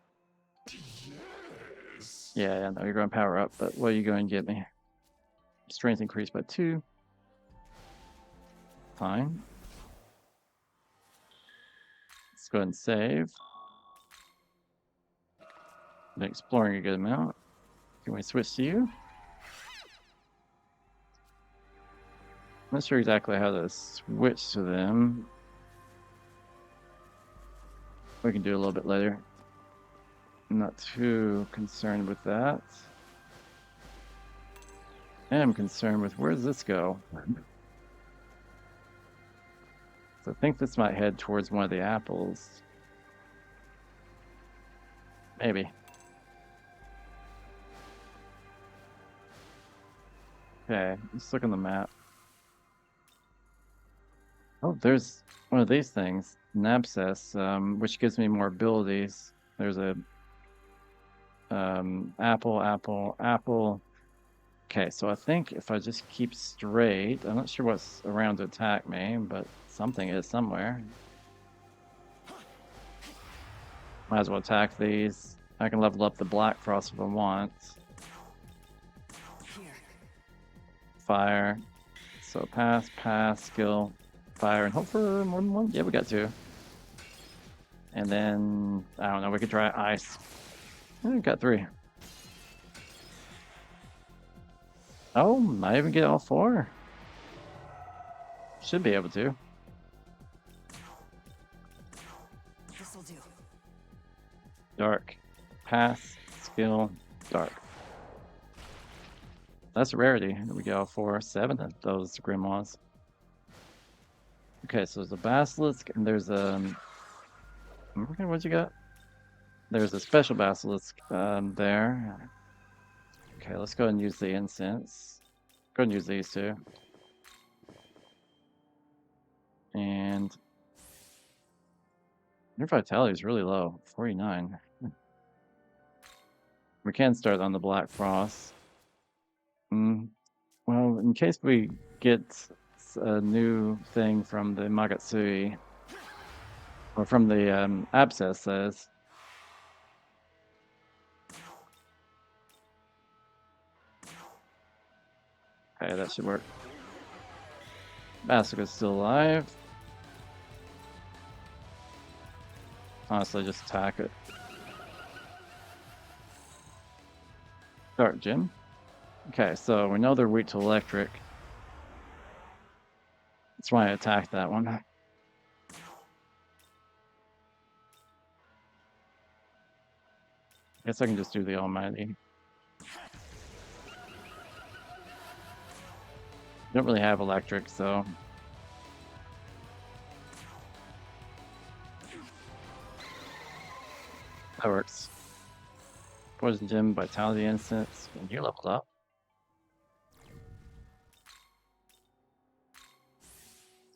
A: Yeah, no, you're going to power up, but what are you going to get me? Strength increased by 2. Fine. Let's go ahead and save. Been exploring a good amount. Can we switch to you? I'm not sure exactly how to switch to them. We can do it a little bit later. I'm not too concerned with that. I am concerned with where does this go? So I think this might head towards one of the apples. Maybe. Okay, let's look on the map. Oh, there's one of these things, an abscess, which gives me more abilities. There's a apple, apple, apple. Okay, so I think if I just keep straight, I'm not sure what's around to attack me, but something is somewhere. Might as well attack these. I can level up the black frost if I want. Fire. So pass, pass, skill, fire, and hope for more than one. Yeah, we got 2. And then, I don't know, we could try ice. We got 3. Oh, might even get all 4. Should be able to.
E: This'll do.
A: Dark. Pass, skill, dark. That's a rarity. We go for 7 of those grimoires. Okay, so there's a basilisk and there's a. What you got? There's a special basilisk there. Okay, let's go ahead and use the incense. Go ahead and use these 2. And your vitality is really low, 49. We can start on the Black Frost. Well, in case we get a new thing from the Magatsui, or from the Abscess says. Okay, that should work. Basilica's still alive. Honestly, just attack it. Dark Gem. Okay, so we know they're weak to electric. That's why I attacked that one. Guess I can just do the Almighty. Don't really have electric, so that works. Poison Gem, Vitality Instance, and you leveled up.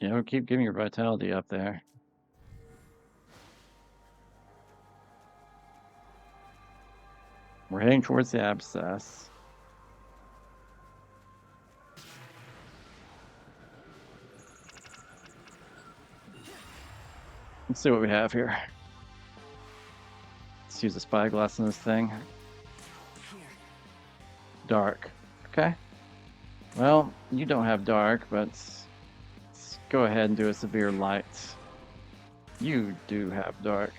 A: You know, keep giving your Vitality up there. We're heading towards the Abscess. Let's see what we have here. Let's use a spyglass in this thing. Dark. Okay. Well, you don't have dark, but let's go ahead and do a severe light. You do have dark.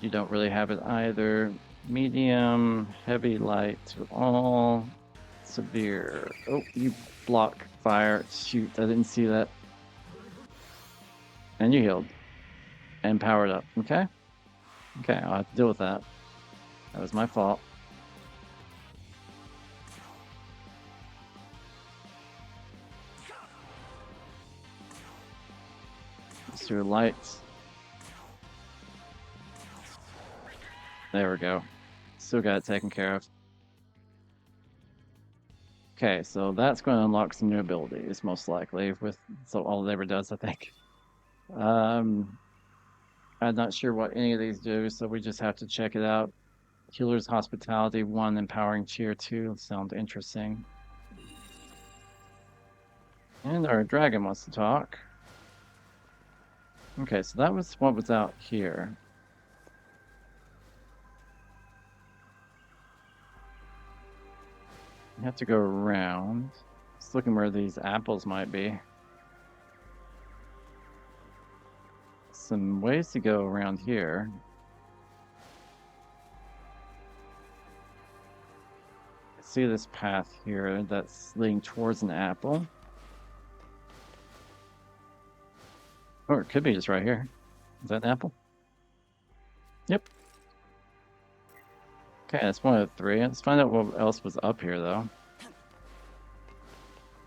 A: You don't really have it either. Medium, heavy, light, all severe. Oh, you block fire. Shoot, I didn't see that. And you healed. And powered up. Okay? Okay, I'll have to deal with that. That was my fault. Let's do lights. There we go. Still got it taken care of. Okay, so that's going to unlock some new abilities, most likely, with so all it ever does, I think. I'm not sure what any of these do, so we just have to check it out. Healer's Hospitality 1, Empowering Cheer 2 sound interesting. And our dragon wants to talk. Okay, so that was what was out here. You have to go around. Just looking where these apples might be. Some ways to go around here. See this path here that's leading towards an apple. Or it could be just right here. Is that an apple? Yep. Okay, that's one of the three. Let's find out what else was up here, though.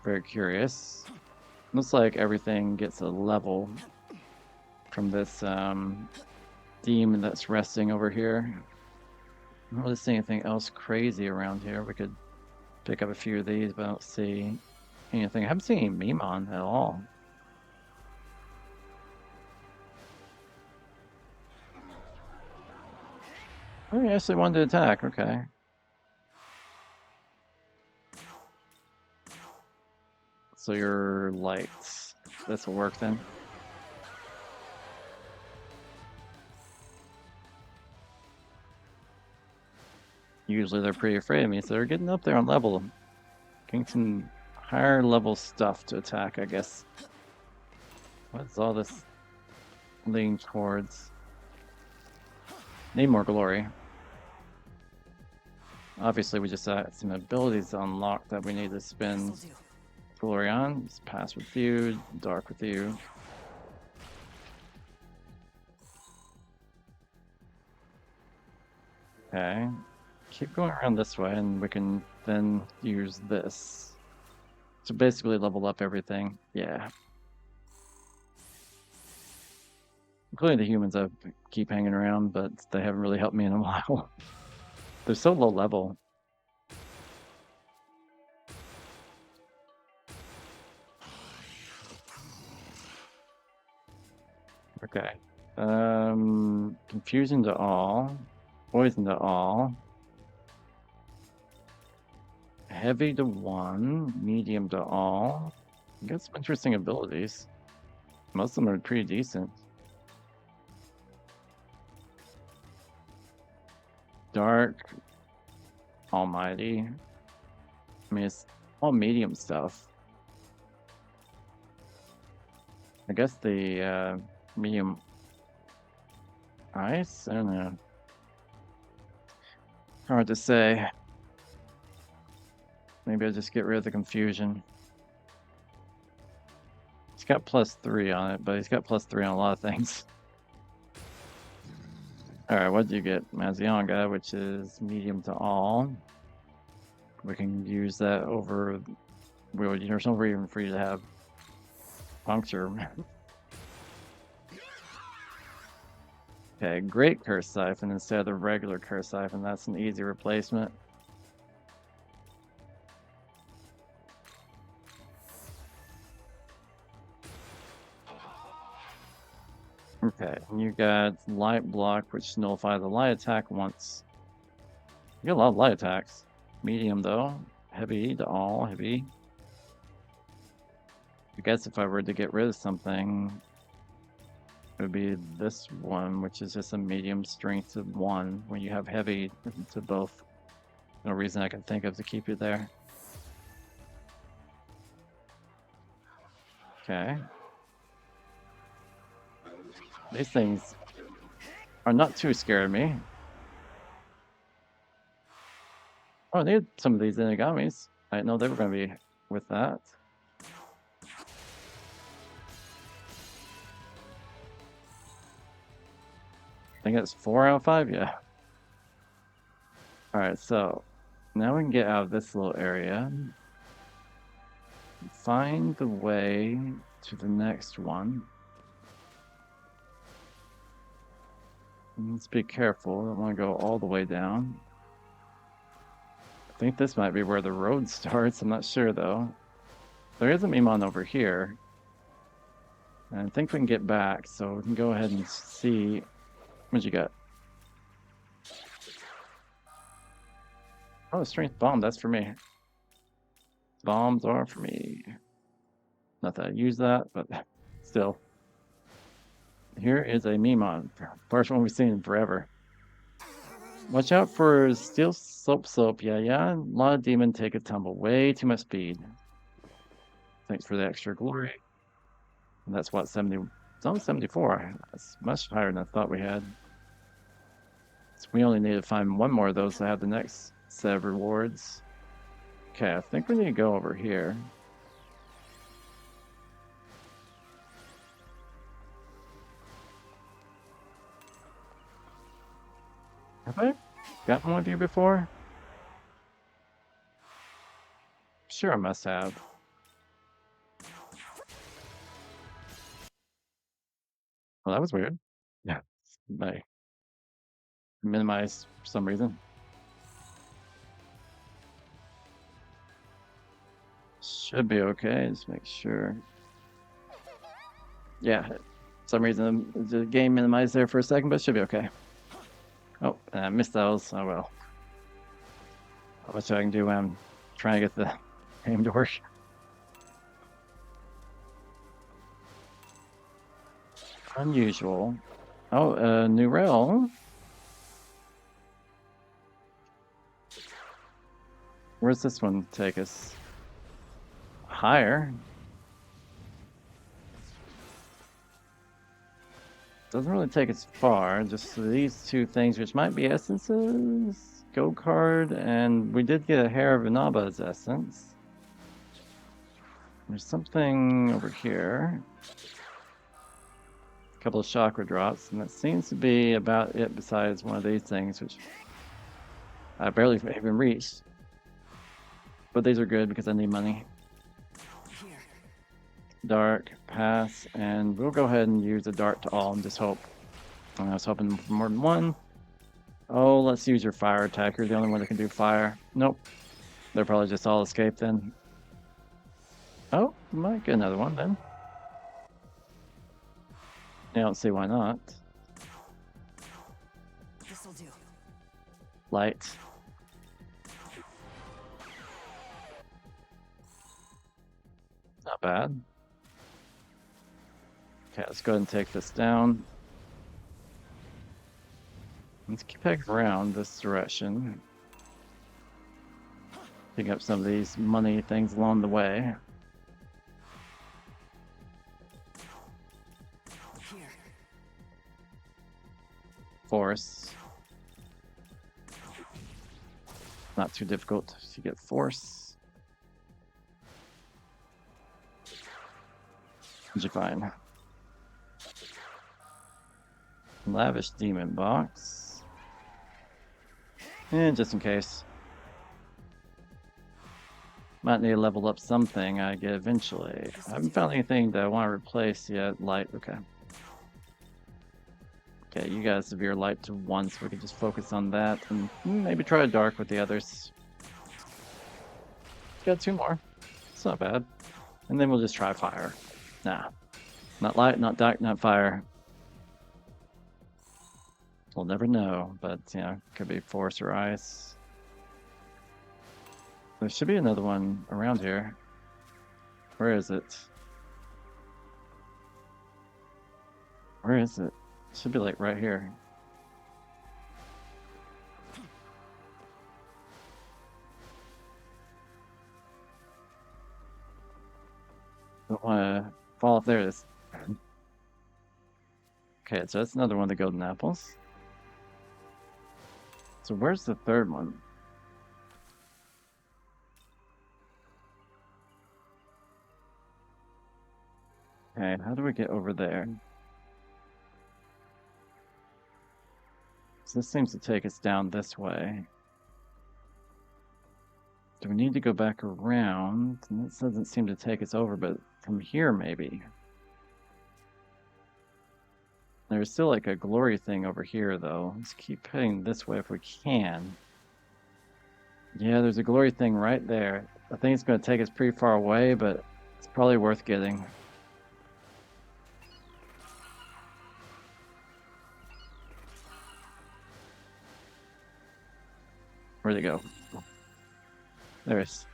A: Very curious. Looks like everything gets a level from this demon that's resting over here. I don't really see anything else crazy around here. We could pick up a few of these, but I don't see anything. I haven't seen any Mimon at all. Oh, you actually wanted to attack. Okay. So your lights. This will work then. Usually they're pretty afraid of me, so they're getting up there on level. Getting some higher level stuff to attack, I guess. What's all this leaning towards? Need more glory. Obviously, we just got some abilities to unlock that we need to spend glory on. Just pass with you, dark with you. Okay. Keep going around this way, and we can then use this. So basically level up everything. Yeah. Including the humans I keep hanging around, but they haven't really helped me in a while. They're so low level. Okay. Confusion to all. Poison to all. Heavy to 1. Medium to all. Got some interesting abilities. Most of them are pretty decent. Dark. Almighty. I mean, it's all medium stuff. I guess the medium ice? I don't know. Hard to say. Maybe I'll just get rid of the confusion. He's got +3 on it, but he's got +3 on a lot of things. Alright, what do you get? Mazionga, which is medium to all. We can use that over... There's no reason for you to have puncture. Okay, great Curse Siphon instead of the regular Curse Siphon. That's an easy replacement. Okay, you got Light Block, which nullifies the light attack once. You got a lot of light attacks. Medium, though. Heavy to all, heavy. I guess if I were to get rid of something, it would be this one, which is just a medium strength of 1 when you have heavy to both. No reason I can think of to keep it there. Okay. These things are not too scared of me. Oh, I need some of these Inigamis. I didn't know they were going to be with that. I think it's 4 out of 5, yeah. Alright, so now we can get out of this little area. Find the way to the next one. Let's be careful. I don't want to go all the way down. I think this might be where the road starts. I'm not sure, though. There is a Mimon over here. And I think we can get back, so we can go ahead and see. What you got? Oh, strength bomb. That's for me. Bombs are for me. Not that I use that, but still. Here is a Mimon. First one we've seen in forever. Watch out for Steel Soap. Yeah. A lot of demon take a tumble. Way too much speed. Thanks for the extra glory. And that's what, 70. It's only 74. That's much higher than I thought we had. So we only need to find one more of those to have the next set of rewards. Okay, I think we need to go over here. Have I gotten one of you before? Sure, I must have. Well, that was weird. Yeah, I minimized for some reason. Should be okay. Just make sure. Yeah, for some reason the game minimized there for a second, but it should be okay. Oh, and I missed those. Oh well. I'll bet you I can do when I'm trying to get the game to work. Unusual. Oh, new rail. Where's this one take us? Higher. Doesn't really take us far. Just these two things, which might be essences. Go card, and we did get a hair of Inaba's essence. There's something over here. A couple of chakra drops, and that seems to be about it besides one of these things, which I barely even reached. But these are good because I need money. Dark, pass, and we'll go ahead and use a dart to all and just hope. I was hoping for more than one. Oh, let's use your fire attack. You're the only one that can do fire. Nope. They're probably just all escaped then. Oh, might get another one then. I don't see why not. light. Not bad. Okay, let's go ahead and take this down. Let's keep heading around this direction. Pick up some of these money things along the way.
E: Here.
A: Force. Not too difficult to get force. What'd you find? Lavish demon box. And just in case. Might need to level up something I get eventually. I haven't found anything that I want to replace yet. Light, okay. Okay, you got severe light to 1, so we can just focus on that and maybe try dark with the others. Got 2 more. It's not bad. And then we'll just try fire. Nah. Not light, not dark, not fire. We'll never know, but you know, could be force or ice. There should be another one around here. Where is it? Where is it? It should be like right here. Don't want to fall off there. It is. Okay, so that's another one of the golden apples. So where's the third one? Okay, how do we get over there? So this seems to take us down this way. Do we need to go back around? And this doesn't seem to take us over, but from here maybe. There's still like a glory thing over here though. Let's keep heading this way if we can. Yeah, there's a glory thing right there. I think it's going to take us pretty far away, but it's probably worth getting. Where'd it go? There it is.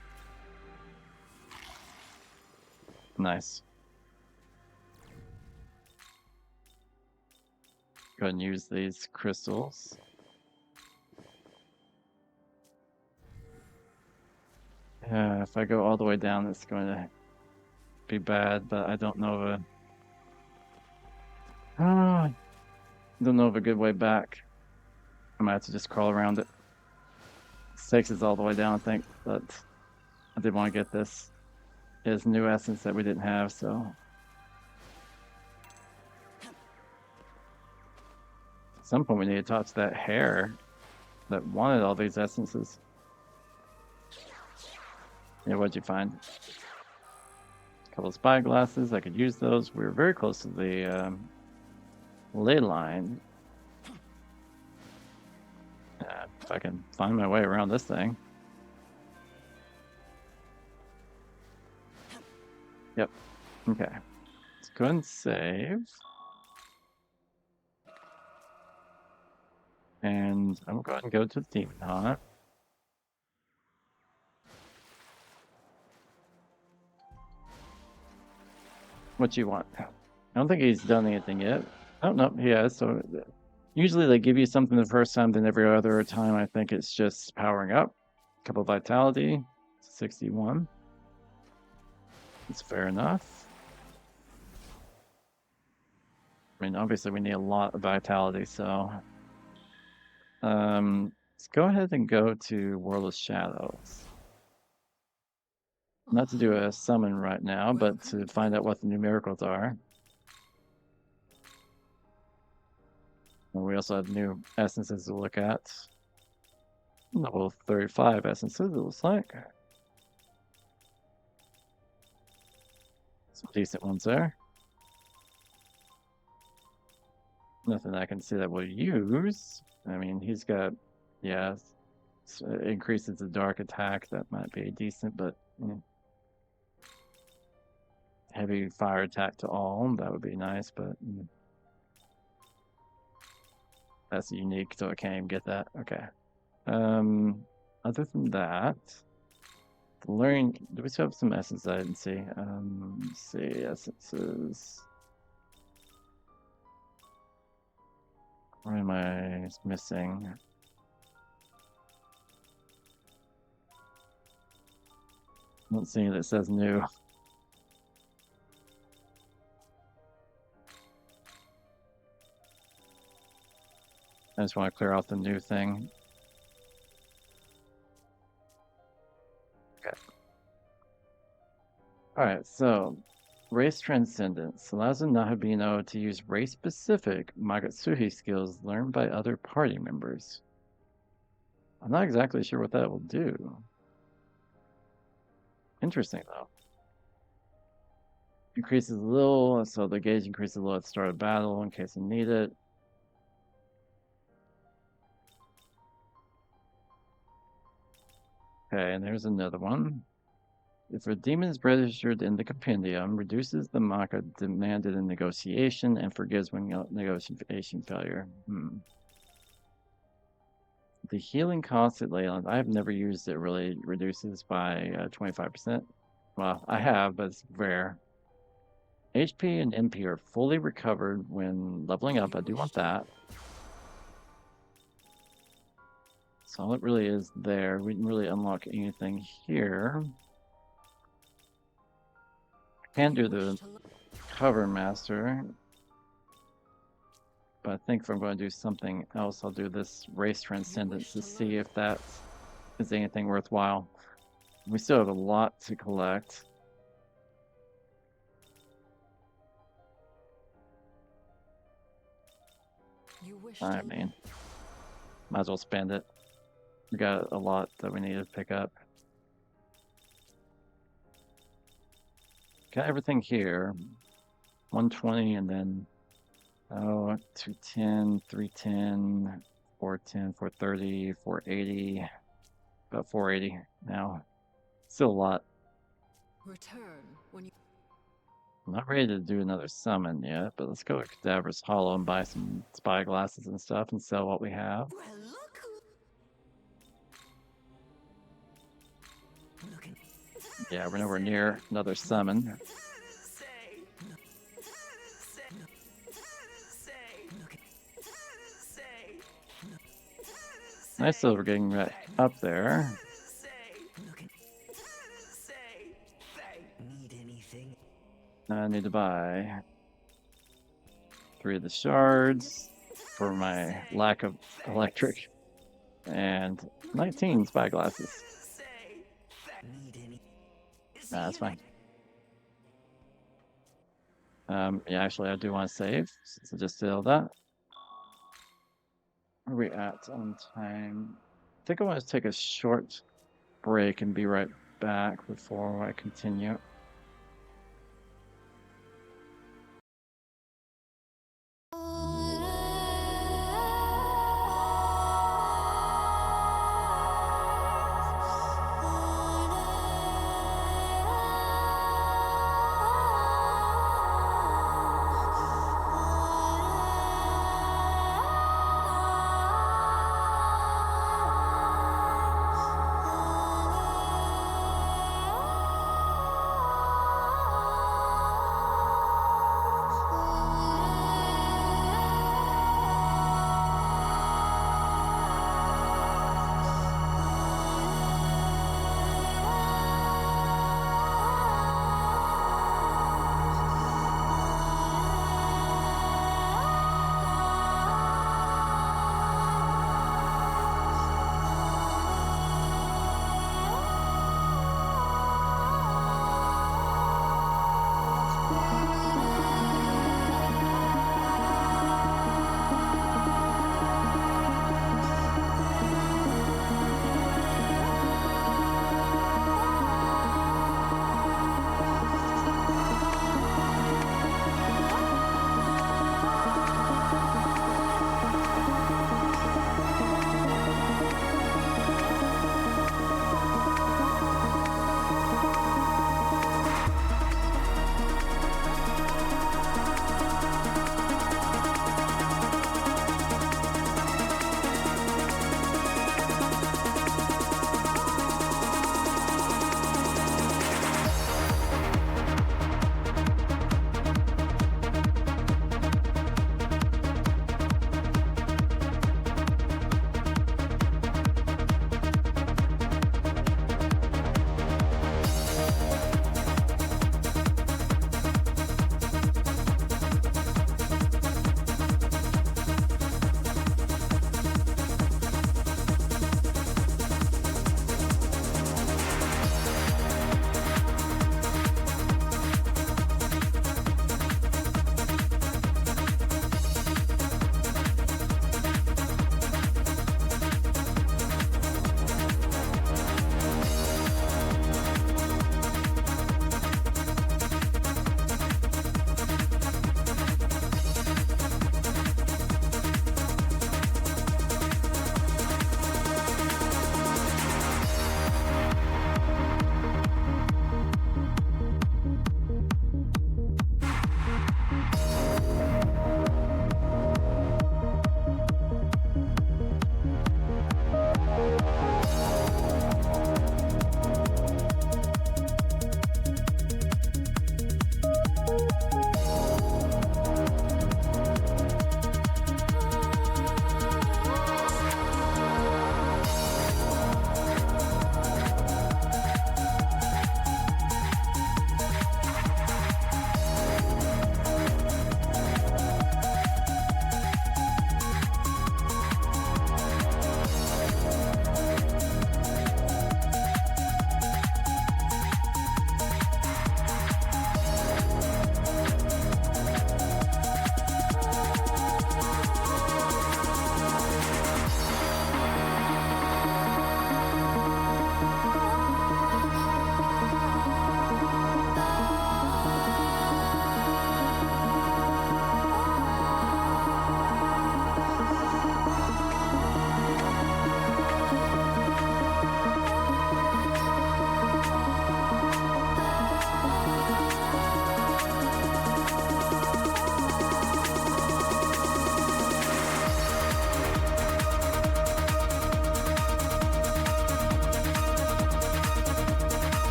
A: Nice. Go ahead and use these crystals. Yeah, if I go all the way down, it's going to be bad, but I don't know of a... don't know of a good way back. I might have to just crawl around it. This takes us all the way down, I think, but I did want to get this. It's new essence that we didn't have, so... At some point we need to talk to that hare that wanted all these essences. Yeah, what'd you find? A couple of spyglasses, I could use those. We were very close to the ley line. If I can find my way around this thing. Yep. Okay. Let's go ahead and save. And I'm going to go to the demon haunt. What you want? I don't think he's done anything yet. Oh, no, he has. So usually they give you something the first time, then every other time I think it's just powering up. A couple of vitality, 61. It's fair enough. I mean, obviously we need a lot of vitality, so... let's go ahead and go to World of Shadows. Not to do a summon right now, but to find out what the new miracles are. And we also have new essences to look at. Level 35 essences, it looks like. Some decent ones there. Nothing I can see that we'll use. I mean, he's got, yeah, increases the dark attack. That might be decent, but heavy fire attack to all, that would be nice, but that's unique, so I can't even get that. Okay. Other than that, the learning. Do we still have some essence I didn't see? Let's see, essences. What am I missing? I don't see that says new. I just want to clear out the new thing. Okay. Alright, so race transcendence allows a Nahabino to use race-specific Magatsuhi skills learned by other party members. I'm not exactly sure what that will do. Interesting, though. Increases a little, so the gauge increases a little at the start of battle in case I need it. Okay, and there's another one. If a demon is registered in the compendium, reduces the Maka demanded in negotiation and forgives when negotiation failure. The healing cost at Leyland, I have never used it, really reduces by 25%. Well, I have, but it's rare. HP and MP are fully recovered when leveling up. I do want that. So all it really is there. We didn't really unlock anything here. I can do the cover master. But I think if I'm going to do something else, I'll do this race transcendence to see if that is anything worthwhile. We still have a lot to collect. I mean, might as well spend it. We got a lot that we need to pick up. Got everything here. 120 and then 210, 310, 410, 430, 480. About 480 now. Still a lot.
C: Return when you.
A: I'm not ready to do another summon yet, but let's go to Cadaver's Hollow and buy some spy glasses and stuff and sell what we have.
E: Well, look who...
A: Yeah, we're nowhere near another summon. Nice that we're getting right up there.
E: Need anything?
A: I need to buy 3 of the shards for my lack of electric and 19 spy glasses. Nah, that's fine. Yeah, actually, I do want to save since I just did all that. Where are we at on time? I think I want to take a short break and be right back before I continue.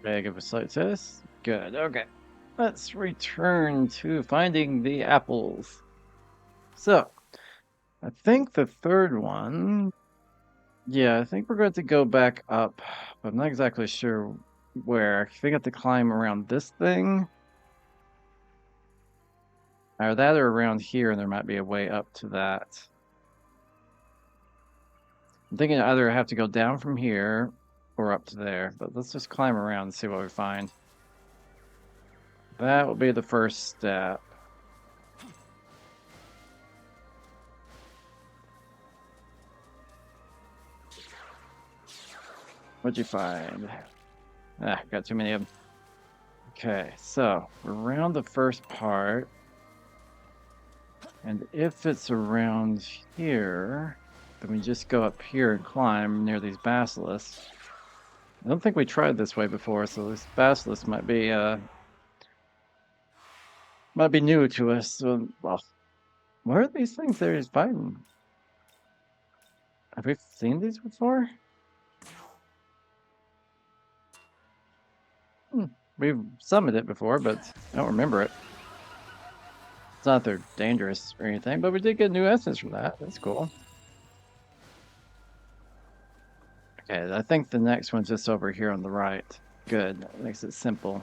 A: Okay, give a slight test. Good, okay. Let's return to finding the apples. So, I think the third one, yeah, I think we're going to go back up, but I'm not exactly sure where. I think I have to climb around this thing, or that or around here, and there might be a way up to that. I'm thinking either I have to go down from here or up to there, but let's just climb around and see what we find. That will be the first step. What'd you find? Ah, got too many of them. Okay, so around the first part, and if it's around here, then we just go up here and climb near these basilisks. I don't think we tried this way before, so this basilisk might be new to us. So, well, what are these things that he's fighting? Have we seen these before? We've summoned it before, but I don't remember it. It's not that they're dangerous or anything, but we did get new essence from that. That's cool. Okay, I think the next one's just over here on the right. Good, that makes it simple.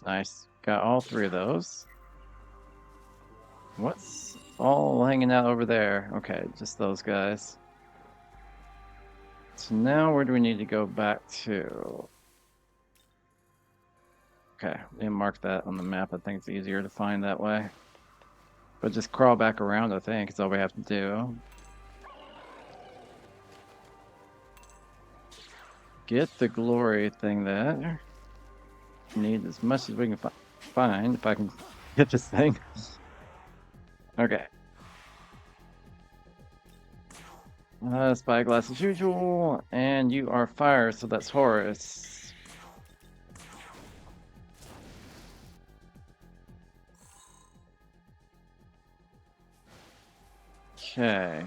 A: Nice. Got all three of those. What's all hanging out over there? Okay, just those guys. So now where do we need to go back to? Okay, we can mark that on the map. I think it's easier to find that way. But just crawl back around, I think, is all we have to do. Get the glory thing there. Need as much as we can find if I can get this thing. Okay. Spyglass as usual, and you are fire, so that's Horus. Okay.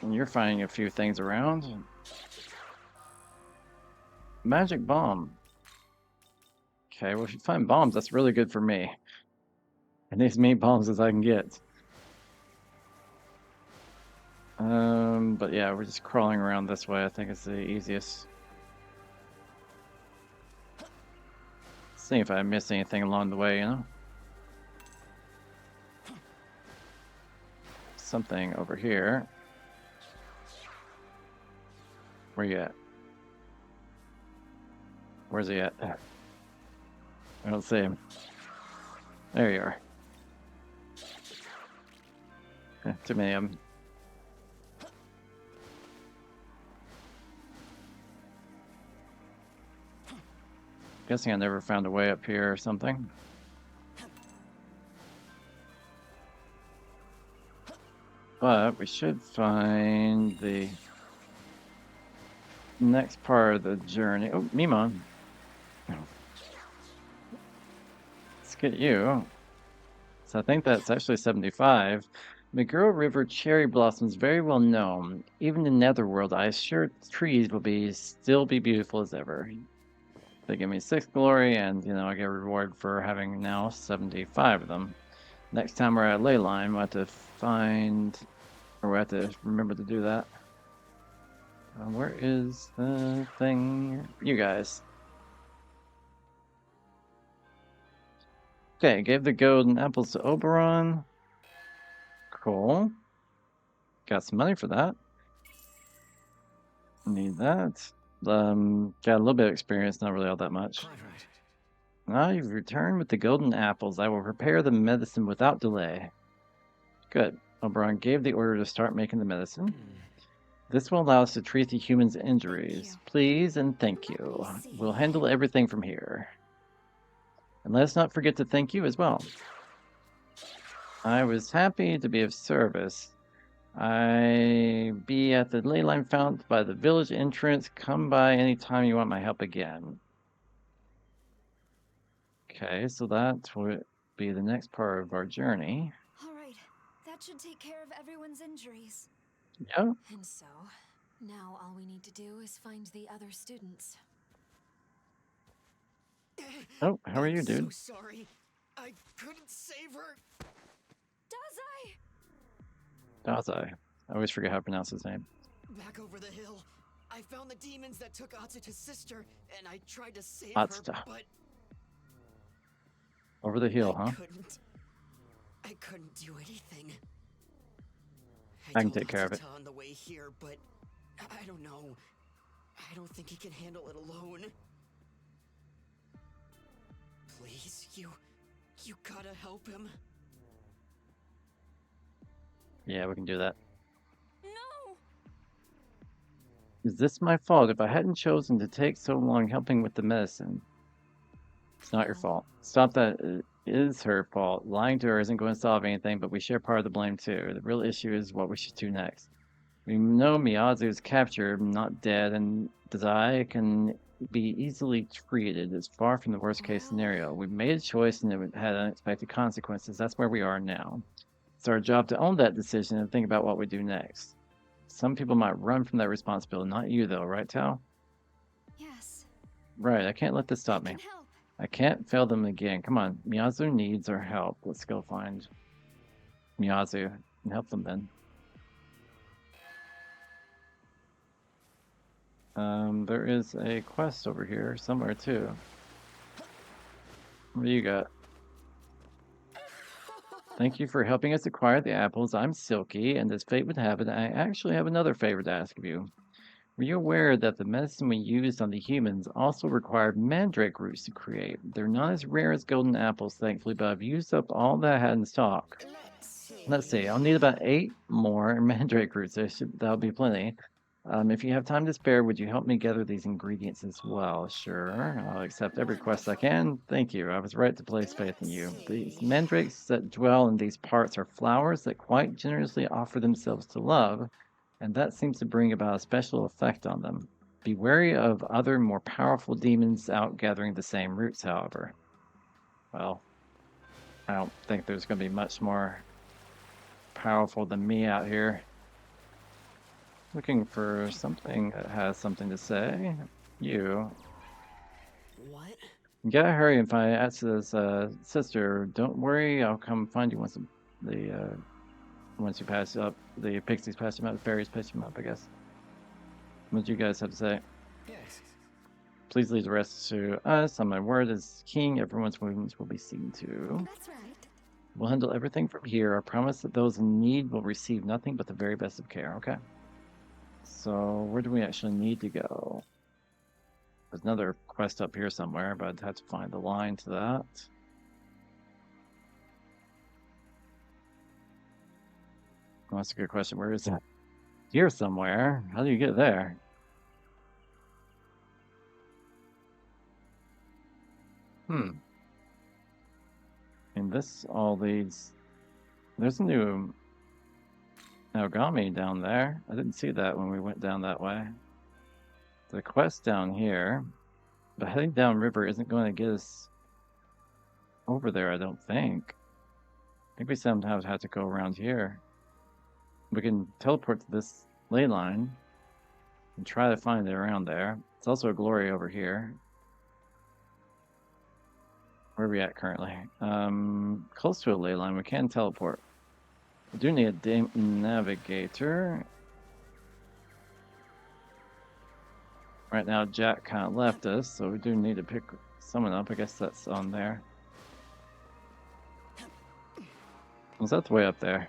A: And you're finding a few things around. Magic bomb. Okay, well if you find bombs, that's really good for me. I need as many bombs as I can get. But yeah, we're just crawling around this way. I think it's the easiest. See if I miss anything along the way, you know? Something over here. Where you at? Where's he at? I don't see him. There you are. Too many of them. Guessing I never found a way up here or something. But we should find the next part of the journey. Oh, Mimon. Let's get you. So I think that's actually 75. McGurl River cherry blossoms very well known. Even in Netherworld, I assure trees will still be beautiful as ever. They give me 6 glory, and you know I get a reward for having now 75 of them. Next time we're at Leyline, we'll have to find, or we'll have to remember to do that. Where is the thing? You guys. Okay, gave the golden apples to Oberon. Cool. Got some money for that. Need that. Got a little bit of experience, not really all that much. Now you've returned with the golden apples. I will prepare the medicine without delay. Good. Oberon gave the order to start making the medicine. This will allow us to treat the human's injuries. Please and thank you. We'll handle everything from here. And let's not forget to thank you as well. I was happy to be of service. I be at the Leyline Fount by the village entrance. Come by anytime you want my help again. Okay, so that would be the next part of our journey.
F: All right, that should take care of everyone's injuries.
A: Yeah.
B: And so, Now all we need to do is find the other students.
A: Oh, how are you,
E: I'm so
A: dude?
E: sorry. I couldn't save her.
B: Dazai!
A: Dazai. I always forget how to pronounce his name.
E: Back over the hill, I found the demons that took Atsuka's sister, and I tried to save
A: Atsuka.
E: her, but
A: Over the hill, huh?
E: I couldn't do anything.
A: I can
E: told
A: take care of it.
E: Atsuta on the way here, but I don't know. I don't think he can handle it alone. Please, you gotta help him.
A: Yeah, we can do that.
B: No!
A: Is this my fault if I hadn't chosen to take so long helping with the medicine? It's not your
B: No.
A: fault. Stop that. It is her fault. Lying to her isn't going to solve anything, but we share part of the blame too. The real issue is what we should do next. We know Miyazu is captured, not dead, and Dazai can be easily treated. It's far from the worst case
B: Well-
A: scenario. We made a choice and it had unexpected consequences. That's where we are now. It's our job to own that decision and think about what we do next. Some people might run from that responsibility, not you though, right, Tao?
F: Yes.
A: Right, I can't let this stop
F: I
A: me.
F: can help.
A: I can't fail them again. Come on, Miyazu needs our help. Let's go find Miyazu and help them then. There is a quest over here somewhere too. What do you got? Thank you for helping us acquire the apples. I'm Silky, and as fate would have it, I actually have another favor to ask of you. Were you aware that the medicine we used on the humans also required mandrake roots to create? They're not as rare as golden apples, thankfully, but I've used up all that I had in stock. Let's see, I'll need about 8 more mandrake roots. That'll be plenty. If you have time to spare, would you help me gather these ingredients as well? Sure, I'll accept every request I can. Thank you. I was right to place faith in you. These mandrakes that dwell in these parts are flowers that quite generously offer themselves to love, and that seems to bring about a special effect on them. Be wary of other more powerful demons out gathering the same roots, however. Well, I don't think there's going to be much more powerful than me out here. Looking for something that has something to say. You.
E: What?
A: You gotta hurry and find Atsu's sister. Don't worry, I'll come find you once once you pass up. The pixies pass him up, the fairies pass him up, I guess. What do you guys have to say?
D: Yes.
A: Please leave the rest to us. On my word as king, everyone's wounds will be seen to.
F: That's right.
A: We'll handle everything from here. I promise that those in need will receive nothing but the very best of care, okay? So, where do we actually need to go? There's another quest up here somewhere, but I'd have to find the line to that. Well, that's a good question. Where is it? Here somewhere. How do you get there? And this all leads... There's a new Naogami down there. I didn't see that when we went down that way. The quest down here, but heading down river isn't going to get us over there, I don't think. I think we sometimes have to go around here. We can teleport to this ley line and try to find it around there. It's also a glory over here. Where are we at currently? Close to a ley line. We can teleport. We do need a navigator. Right now, Jack kind of left us, so we do need to pick someone up. I guess that's on there. Was that the way up there?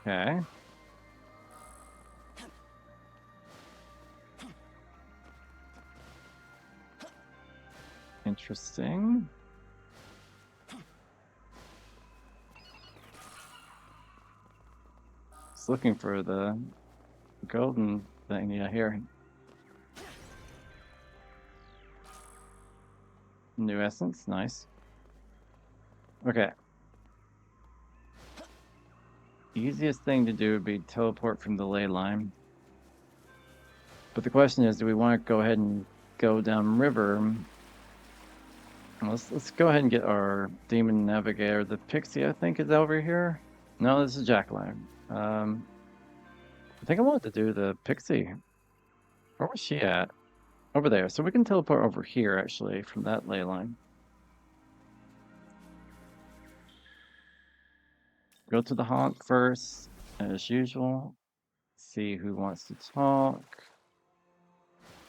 A: Okay. Interesting. Just looking for the golden thing. Yeah, here. New essence, nice. Okay. Easiest thing to do would be teleport from the ley line. But the question is, do we want to go ahead and go down river? Let's go ahead and get our demon navigator. The pixie, I think, is over here. No, this is Jacqueline. I think I wanted to do the pixie. Where was she at? Over there. So we can teleport over here, actually, from that ley line. Go to the haunt first, as usual. See who wants to talk.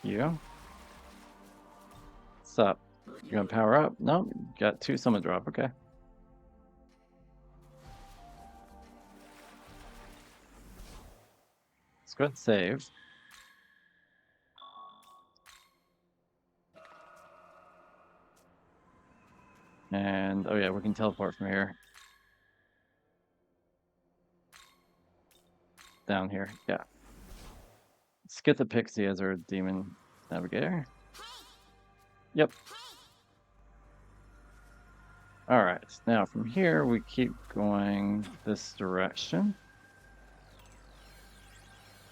A: You? What's up? You gonna power up? No, got 2 summon drop. Okay. Let's go ahead and save. And, oh yeah, we can teleport from here. Down here, yeah. Let's get the pixie as our demon navigator. Yep. Alright, now from here we keep going this direction.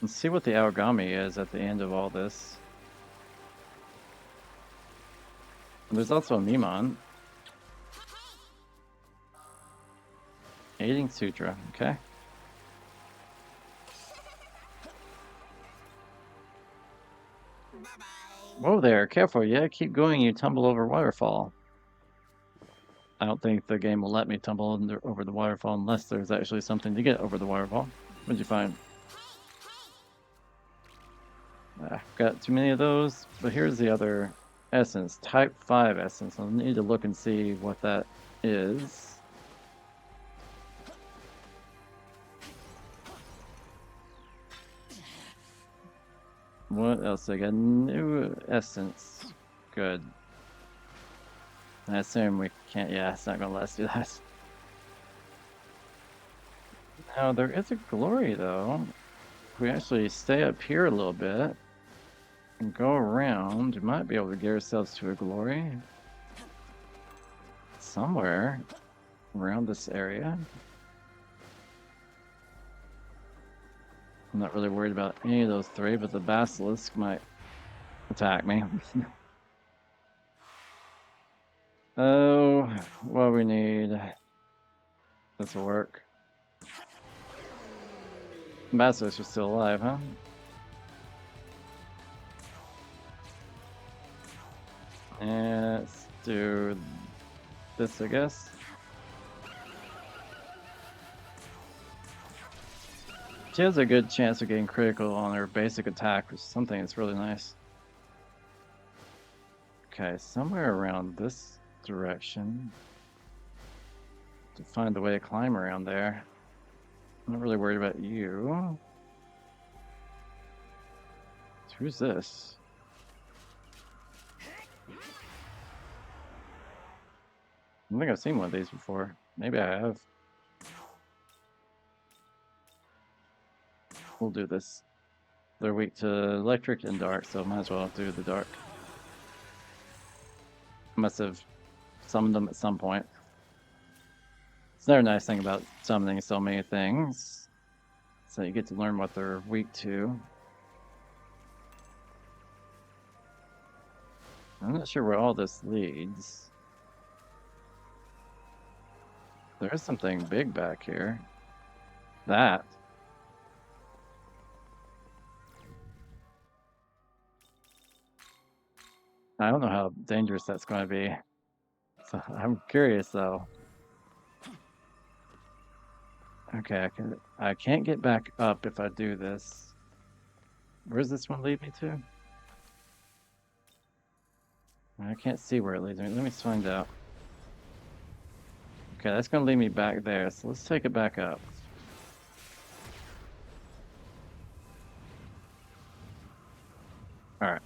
A: Let's see what the origami is at the end of all this. There's also a Mimon. Aiding Sutra, okay. Whoa there, careful, yeah, keep going, you tumble over waterfall. I don't think the game will let me tumble over the waterfall unless there's actually something to get over the waterfall. What'd you find? Got too many of those, but here's the other essence, type 5 essence. I'll need to look and see what that is. What else I got? New essence. Good. I assume we can't, yeah, it's not gonna let us do that. Now, there is a glory, though. If we actually stay up here a little bit and go around, we might be able to get ourselves to a glory. Somewhere around this area. I'm not really worried about any of those 3, but the basilisk might attack me. Oh, what we need. This will work. Basilisk is still alive, huh? And let's do this, I guess. She has a good chance of getting critical on her basic attack, which is something that's really nice. Okay, somewhere around this direction. To find a way to climb around there. I'm not really worried about you. Who's this? I don't think I've seen one of these before. Maybe I have. We'll do this. They're weak to electric and dark, so might as well do the dark. I must have summoned them at some point. It's another nice thing about summoning so many things. So you get to learn what they're weak to. I'm not sure where all this leads. There is something big back here. That. I don't know how dangerous that's going to be. So I'm curious though. Okay, I can't get back up if I do this. Where does this one lead me to? I can't see where it leads me. Let me find out. Okay, that's going to lead me back there, so let's take it back up. Alright.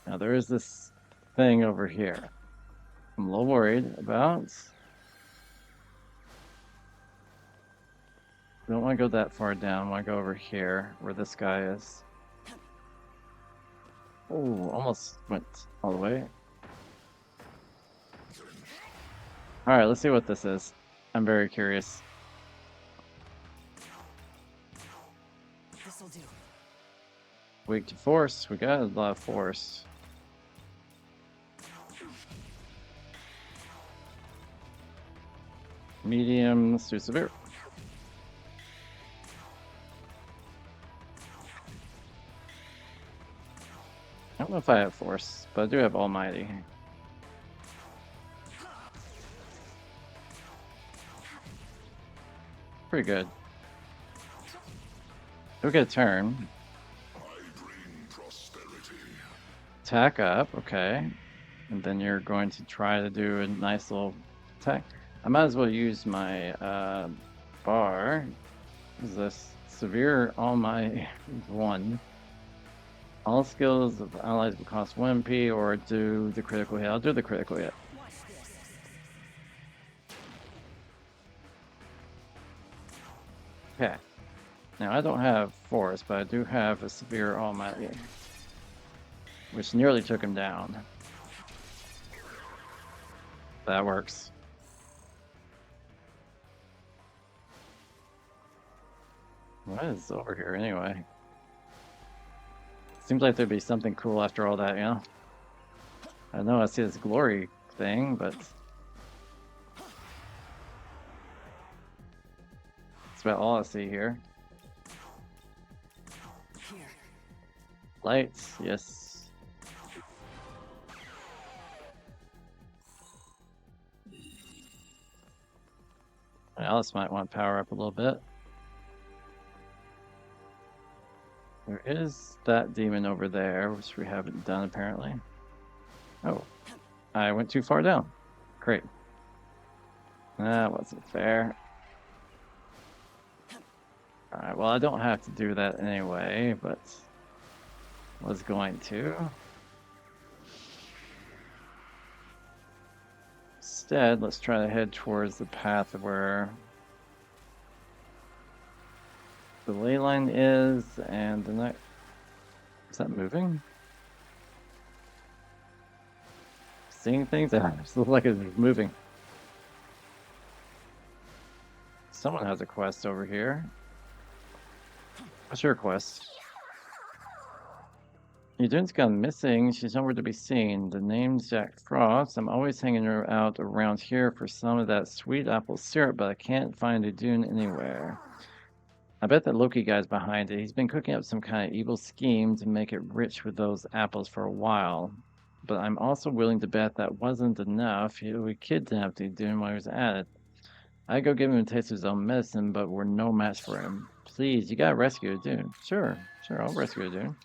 A: Now there is this thing over here I'm a little worried about. Don't want to go that far down. I want to go over here where this guy is. Oh, almost went all the way. Alright, let's see what this is. I'm very curious.
B: This'll do.
A: Weak to force. We got a lot of force. Medium, let's do severe. know if I have Force, but I do have Almighty. Pretty good. We'll get a turn. Attack up, okay. And then you're going to try to do a nice little attack. I might as well use my bar. Is this severe on my 1? All skills of allies will cost 1 MP or do the critical hit. I'll do the critical hit. Okay. Now I don't have Force, but I do have a severe almighty, which nearly took him down. That works. What is over here anyway? Seems like there'd be something cool after all that, you know? I know I see this glory thing, but that's about all I see here. Lights, yes. Alice might want to power up a little bit. There is that demon over there, which we haven't done apparently. Oh, I went too far down. Great. That wasn't fair. Alright, well I don't have to do that anyway, but was going to. Instead, let's try to head towards the path where the ley line is, and the next. Is that moving? Seeing things? It looks like it's moving. Someone has a quest over here. What's your quest? Your student's gone missing. She's nowhere to be seen. The name's Jack Frost. I'm always hanging her out around here for some of that sweet apple syrup, but I can't find a dune anywhere. I bet that Loki guy's behind it. He's been cooking up some kind of evil scheme to make it rich with those apples for a while. But I'm also willing to bet that wasn't enough. We kidnapped the dune while he was at it. I'd go give him a taste of his own medicine, but we're no match for him. Please, you gotta rescue a dune. Sure, I'll rescue a dune.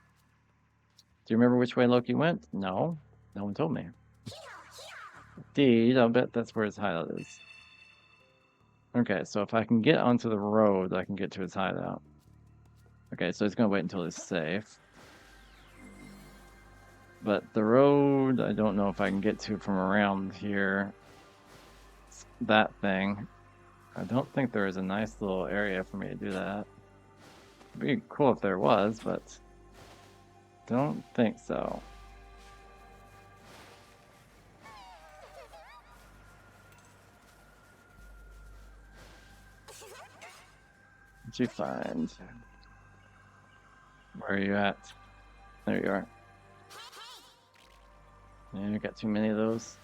A: Do you remember which way Loki went? No, no one told me. Indeed, I'll bet that's where his hideout is. Okay, so if I can get onto the road, I can get to his hideout. Okay, so he's gonna wait until he's safe. But the road, I don't know if I can get to from around here. That thing. I don't think there is a nice little area for me to do that. It'd be cool if there was, but don't think so. What'd you find? Where are you at? There you are. Yeah, you got too many of those.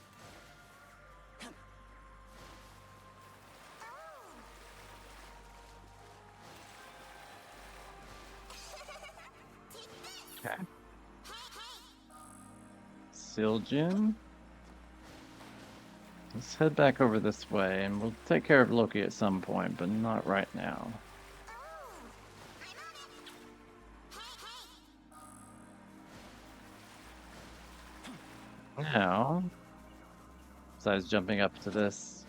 A: Okay. Siljin. Let's head back over this way, and we'll take care of Loki at some point, but not right now. Now, besides jumping up to this,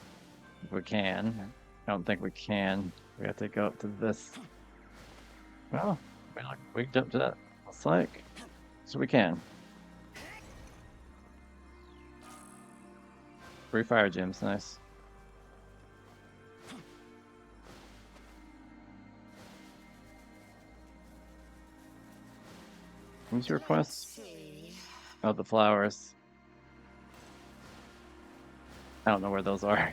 A: if we can. I don't think we can. We have to go up to this. Well, we jumped to that. Looks like. So we can. 3 fire gems, nice. What's your request? Oh, the flowers. I don't know where those are.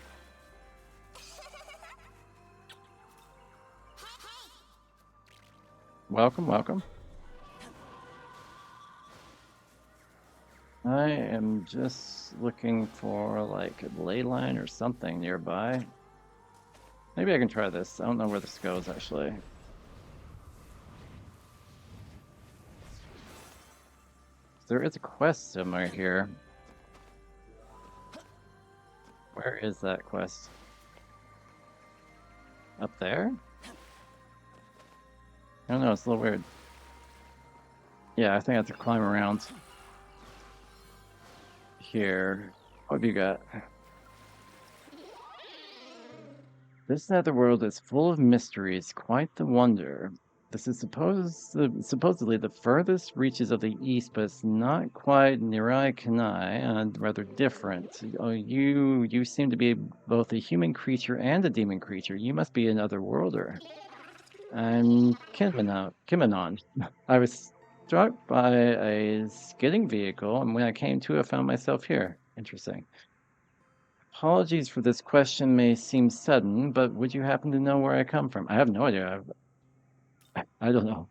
A: Welcome, welcome. I am just looking for like a ley line or something nearby. Maybe I can try this. I don't know where this goes actually. There is a quest somewhere here. Where is that quest? Up there? I don't know, it's a little weird. Yeah, I think I have to climb around. Here. What have you got? This netherworld is full of mysteries, quite the wonder. This is supposedly the furthest reaches of the east, but it's not quite Nirai Kanai, and rather different. Oh, you seem to be both a human creature and a demon creature. You must be an otherworlder. I'm Kimenon. I was struck by a skidding vehicle, and when I came to, I found myself here. Interesting. Apologies for this question may seem sudden, but would you happen to know where I come from? I have no idea. I don't know.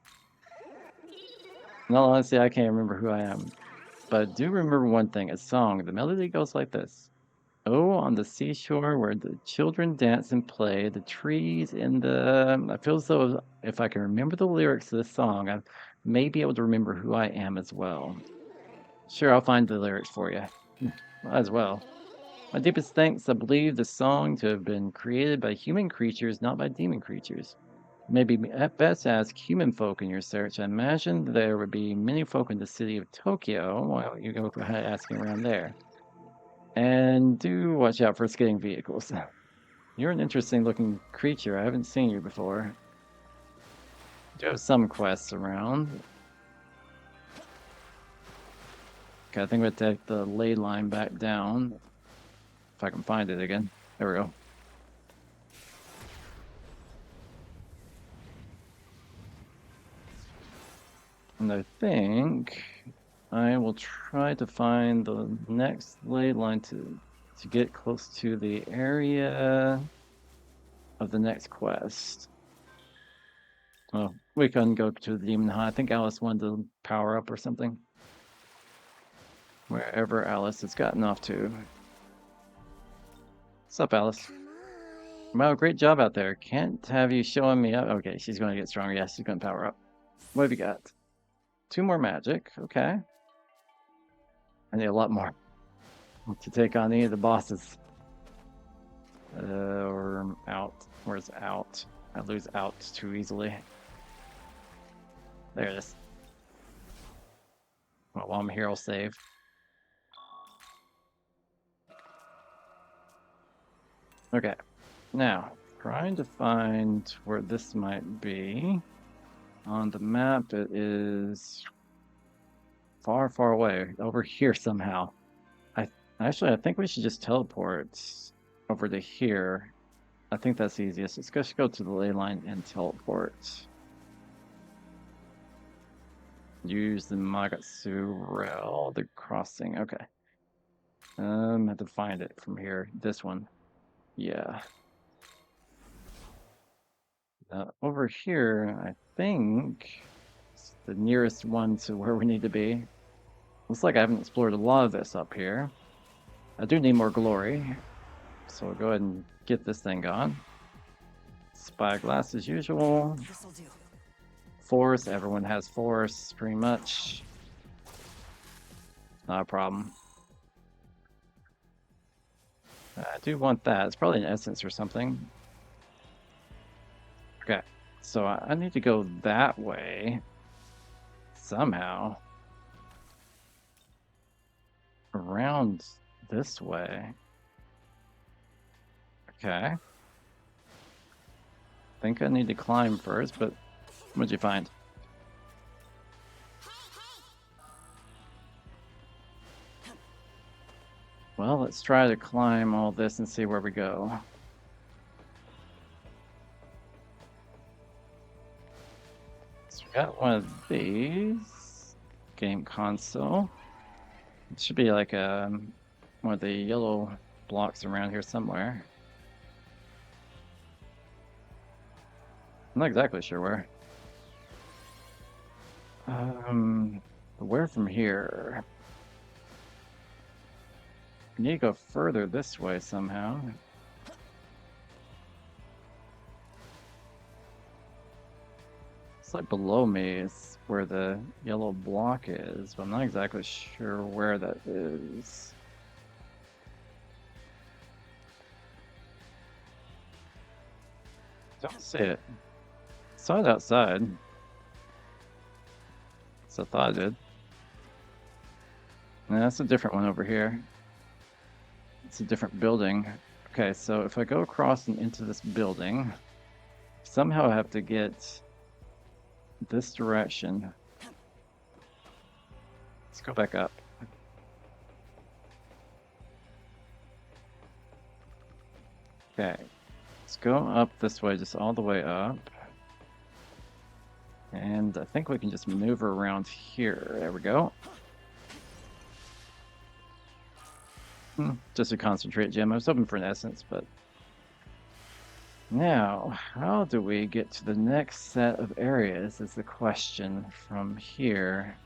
A: In all honesty, I can't remember who I am. But I do remember one thing, a song. The melody goes like this. Oh, on the seashore where the children dance and play, the trees in the... I feel as though if I can remember the lyrics to this song, I may be able to remember who I am as well. Sure, I'll find the lyrics for you. As well. My deepest thanks, I believe the song to have been created by human creatures, not by demon creatures. Maybe at best ask human folk in your search. I imagine there would be many folk in the city of Tokyo while you go asking around there. And do watch out for skidding vehicles. You're an interesting looking creature. I haven't seen you before. Do have some quests around. Okay, I think we'll take the ley line back down. If I can find it again. There we go. And I think I will try to find the next ley line to get close to the area of the next quest. Oh, we couldn't go to the Demon High. I think Alice wanted to power up or something. Wherever Alice has gotten off to. What's up, Alice? Wow, great job out there. Can't have you showing me up. Okay, she's going to get stronger. Yes, she's going to power up. What have you got? 2 more magic. Okay. I need a lot more to take on any of the bosses. Or out. Where's out? I lose out too easily. There it is. Well, while I'm here, I'll save. Okay. Now, trying to find where this might be. On the map, it is far, far away. Over here somehow. I think we should just teleport over to here. I think that's easiest. Let's just go to the ley line and teleport. Use the Magatsu rail, the crossing. Okay. I have to find it from here. This one. Yeah. Over here, I think it's the nearest one to where we need to be. Looks like I haven't explored a lot of this up here. I do need more glory. So we'll go ahead and get this thing gone. Spyglass as usual.
E: This'll do.
A: Force, everyone has force, pretty much. Not a problem. I do want that. It's probably an essence or something. Okay, so I need to go that way. Somehow. Around this way. Okay. Think I need to climb first, but what'd you find? Well, let's try to climb all this and see where we go. So we got one of these. Game console. It should be like one of the yellow blocks around here somewhere. I'm not exactly sure where. Where from here? We need to go further this way somehow. It's like below me is where the yellow block is, but I'm not exactly sure where that is. Don't see it. Saw it outside. So I thought I did. No, that's a different one over here. It's a different building. Okay, so if I go across and into this building, somehow I have to get this direction. Let's go back up. Okay, let's go up this way, just all the way up. And I think we can just maneuver around here. There we go. Just a concentrate gem. I was hoping for an essence, but... Now, how do we get to the next set of areas is the question from here.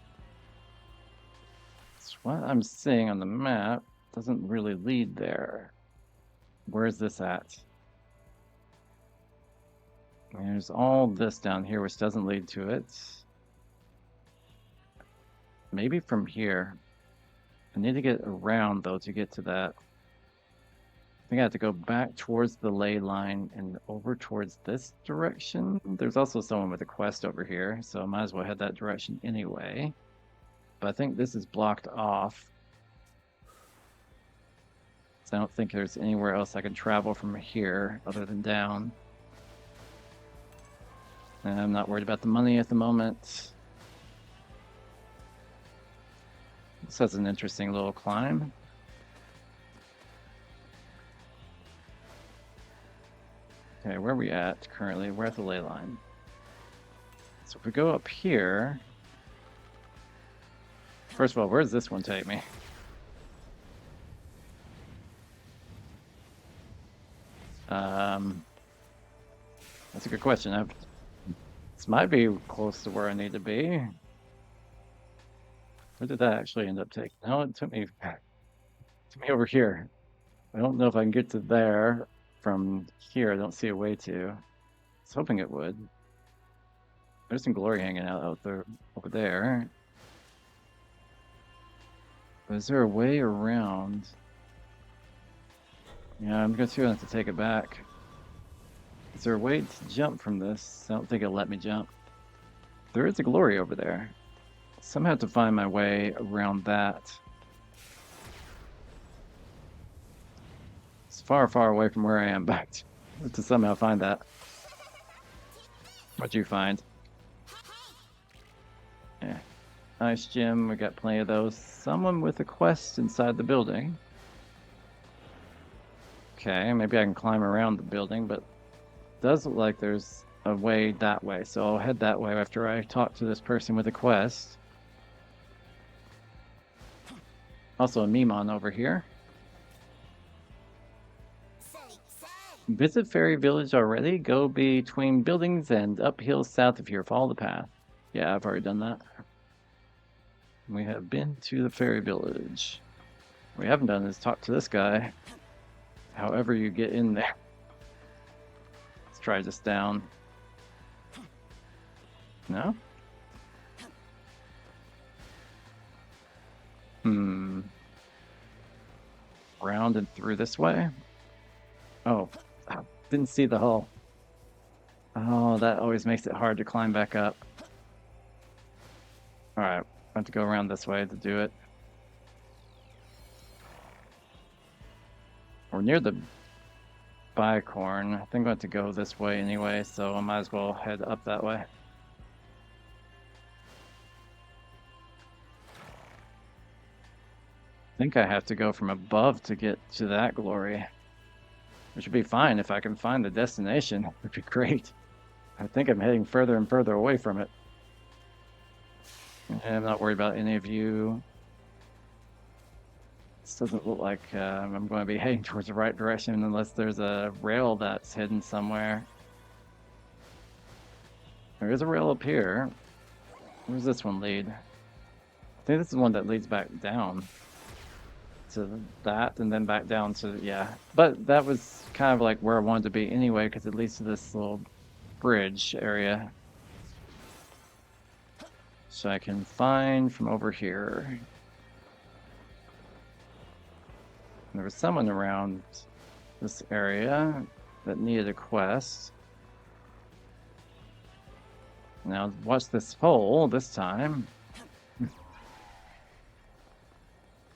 A: So what I'm seeing on the map doesn't really lead there. Where's this at? There's all this down here, which doesn't lead to it. Maybe from here. I need to get around, though, to get to that. I think I have to go back towards the ley line and over towards this direction. There's also someone with a quest over here, so I might as well head that direction anyway. But I think this is blocked off. So I don't think there's anywhere else I can travel from here other than down. And I'm not worried about the money at the moment. This has an interesting little climb. Okay, where are we at currently? We're at the ley line. So if we go up here... First of all, where does this one take me? That's a good question. This might be close to where I need to be. Where did that actually end up taking? No, it took me over here. I don't know if I can get to there from here. I don't see a way to. I was hoping it would. There's some glory hanging out there, over there. But is there a way around? Yeah, I'm going to have to take it back. Is there a way to jump from this? I don't think it'll let me jump. There is a glory over there. Somehow I have to find my way around that. It's far, far away from where I am, but to somehow find that. What'd you find? Yeah. Nice gem. We got plenty of those. Someone with a quest inside the building. Okay, maybe I can climb around the building, but it does look like there's a way that way. So I'll head that way after I talk to this person with a quest. Also a Memon over here. Visit Fairy Village already? Go between buildings and uphill south if you follow the path. Yeah, I've already done that. We have been to the Fairy Village. What we haven't done is talk to this guy. However you get in there. Let's try this down. No? Round and through this way? Oh, I didn't see the hull. Oh, that always makes it hard to climb back up. Alright, I have to go around this way to do it. We're near the bicorn. I think I have to go this way anyway, so I might as well head up that way. I think I have to go from above to get to that glory. Which would be fine if I can find the destination. It would be great. I think I'm heading further and further away from it. And I'm not worried about any of you. This doesn't look like I'm going to be heading towards the right direction unless there's a rail that's hidden somewhere. There is a rail up here. Where does this one lead? I think this is the one that leads back down to that and then back down to, yeah. But that was kind of like where I wanted to be anyway because it leads to this little bridge area. which I can find from over here. There was someone around this area that needed a quest. Now watch this hole this time.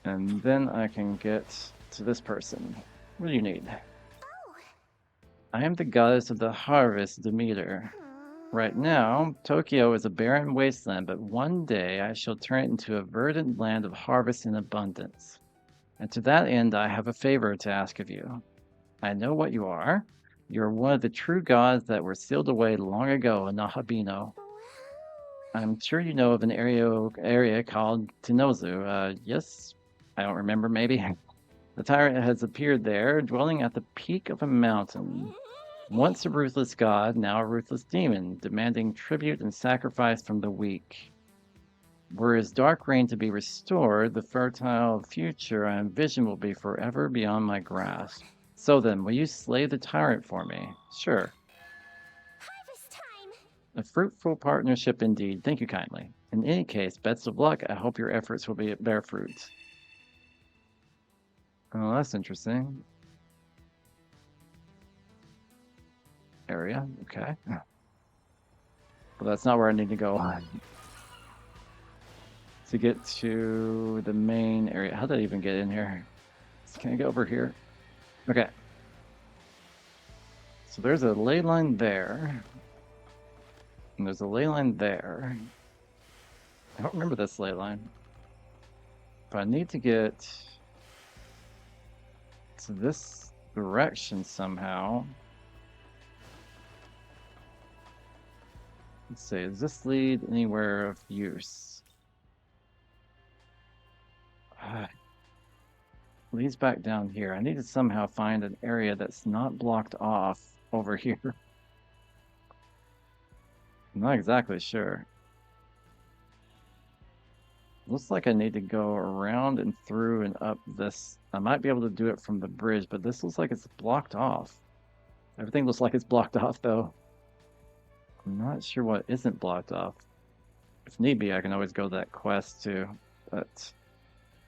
A: And then I can get to this person. What do you need? I am the goddess of the harvest, Demeter. Right now, Tokyo is a barren wasteland, but one day I shall turn it into a verdant land of harvest and abundance. And to that end, I have a favor to ask of you. I know what you are. You are one of the true gods that were sealed away long ago in Nahabino. I'm sure you know of an area called Tinozu. Yes? I don't remember, maybe. The tyrant has appeared there, dwelling at the peak of a mountain. Once a ruthless god, now a ruthless demon, demanding tribute and sacrifice from the weak. Were his dark reign to be restored, the fertile future I envision will be forever beyond my grasp. So then, will you slay the tyrant for me? Sure.
F: Harvest time!
A: A fruitful partnership indeed. Thank you kindly. In any case, best of luck. I hope your efforts will bear fruit. Oh, that's interesting. Area, okay. But that's not where I need to go to get to the main area. How did I even get in here? Can I get over here? Okay. So there's a ley line there. And there's a ley line there. I don't remember this ley line. But I need to get to this direction somehow. Let's see, does this lead anywhere of use? Leads back down here. I need to somehow find an area that's not blocked off over here. I'm not exactly sure. Looks like I need to go around and through and up this. I might be able to do it from the bridge, but this looks like it's blocked off. Everything looks like it's blocked off, though. I'm not sure what isn't blocked off. If need be, I can always go to that quest, too. But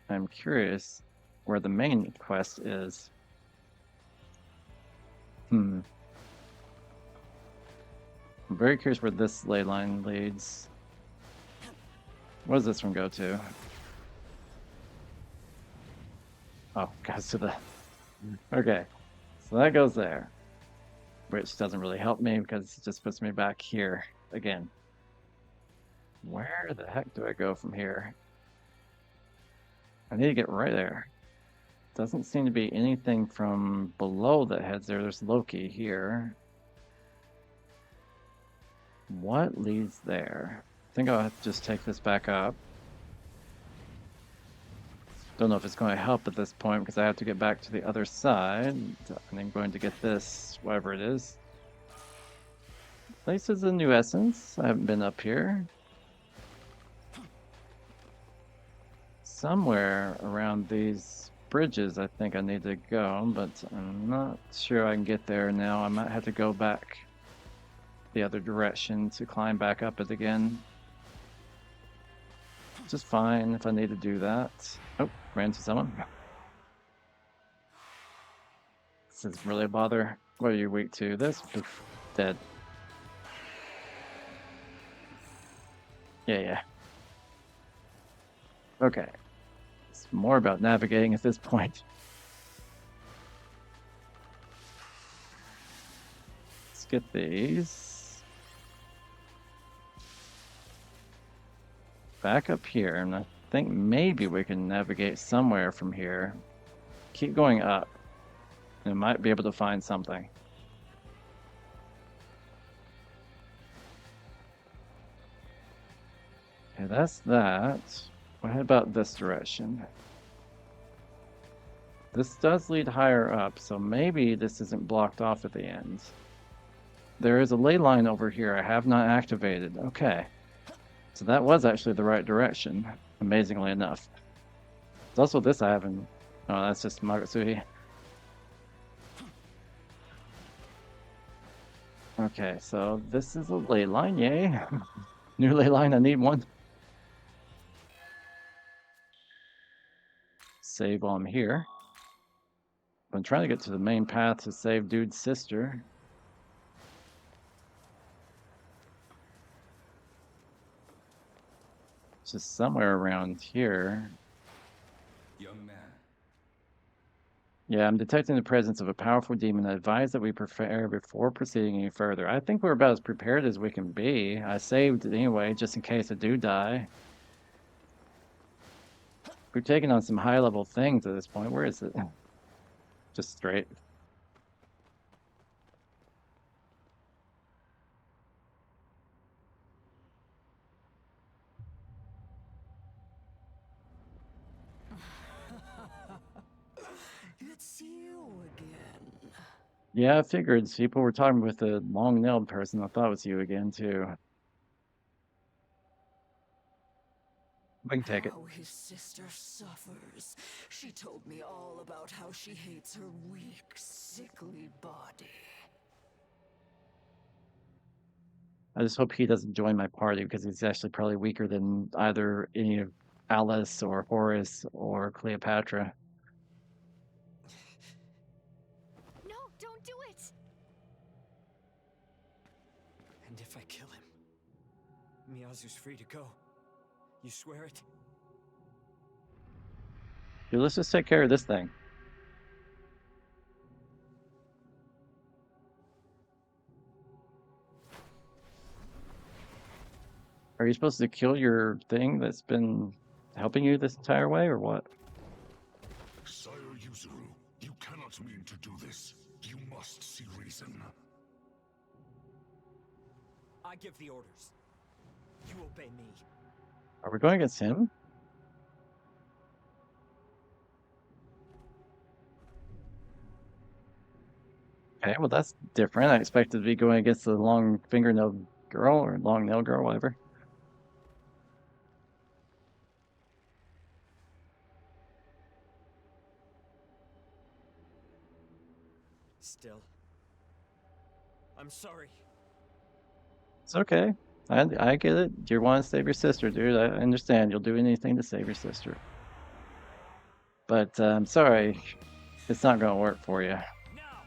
A: I'm curious where the main quest is. I'm very curious where this ley line leads. What does this one go to? Oh, goes to the... Okay, so that goes there. Which doesn't really help me because it just puts me back here again. Where the heck do I go from here? I need to get right there. Doesn't seem to be anything from below that heads there. There's Loki here. What leads there? I think I'll have to just take this back up. Don't know if it's going to help at this point because I have to get back to the other side. And I'm going to get this, whatever it is. This is a new essence. I haven't been up here. Somewhere around these bridges I think I need to go, but I'm not sure I can get there now. I might have to go back the other direction to climb back up it again. Just fine if I need to do that. Oh, ran into someone. This is really a bother. What are you weak to? This? Oof, dead. Yeah. Okay. It's more about navigating at this point. Let's get these. Back up here, and I think maybe we can navigate somewhere from here. Keep going up. And might be able to find something. Okay, that's that. What about this direction? This does lead higher up, so maybe this isn't blocked off at the end. There is a ley line over here I have not activated. Okay. So that was actually the right direction, amazingly enough. There's also this I haven't... Oh, that's just Magatsuhi. Okay, so this is a ley line, yay. New ley line, I need one. save while I'm here. I'm trying to get to the main path to save dude's sister. It's just somewhere around here.
D: Young man.
A: Yeah, I'm detecting the presence of a powerful demon. I advise that we prepare before proceeding any further. I think we're about as prepared as we can be. I saved anyway, just in case I do die. We're taking on some high-level things at this point. Where is it? Just straight.
C: It's you again.
A: Yeah, I figured people were talking with the long-nailed person. I thought it was you again, too. We can take it.
C: How his sister suffers. She told me all about how she hates her weak, sickly body.
A: I just hope he doesn't join my party because he's actually probably weaker than either any of Alice or Horace or Cleopatra.
F: No, don't do it!
E: And if I kill him, Miyazu's free to go. You swear it?
A: Dude, let's just take care of this thing. Are you supposed to kill your thing that's been helping you this entire way, or what?
G: Sire Yuzuru, you cannot mean to do this. You must see reason.
E: I give the orders. You obey me.
A: Are we going against him? Okay, well that's different. I expected to be going against the long fingernail girl or long nail girl, whatever.
E: Still, I'm sorry.
A: It's okay. I get it. You want to save your sister, dude. I understand. You'll do anything to save your sister. But I'm sorry. It's not going to work for you.
E: Now!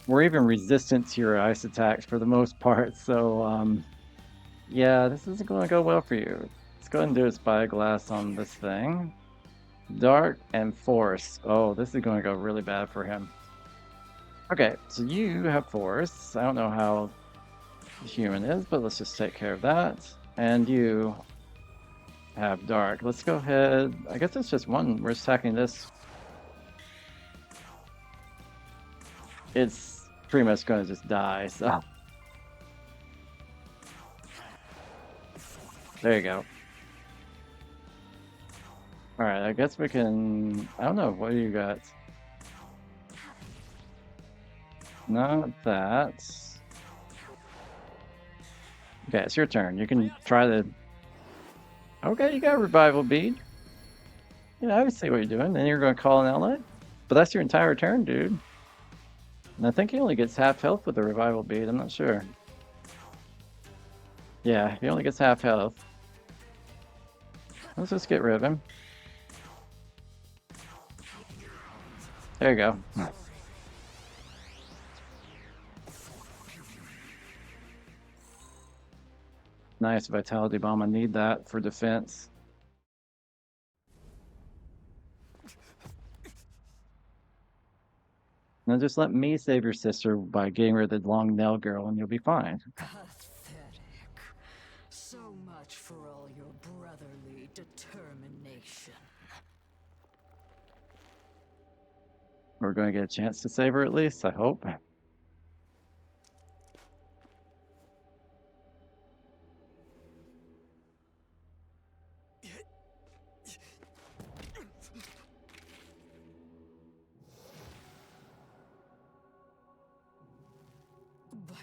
A: We're even resistant to your ice attacks for the most part, so yeah, this isn't going to go well for you. Let's go ahead and do a spyglass on this thing. Dark and force. Oh, this is going to go really bad for him. Okay, so you have force. I don't know how human is, but let's just take care of that. And you have dark. Let's go ahead. I guess it's just one. We're attacking this. It's pretty much going to just die, so. There you go. Alright, I guess we can... I don't know, what do you got? Not that. Okay, it's your turn. You can try the... Okay, you got a revival bead. Yeah, I see what you're doing. Then you're going to call an ally? But that's your entire turn, dude. And I think he only gets half health with the revival bead. I'm not sure. Yeah, he only gets half health. Let's just get rid of him. There you go. Nice vitality bomb. I need that for defense. Now just let me save your sister by getting rid of the long nail girl and you'll be fine.
C: Pathetic. So much for all your brotherly determination.
A: We're going to get a chance to save her at least, I hope.
C: But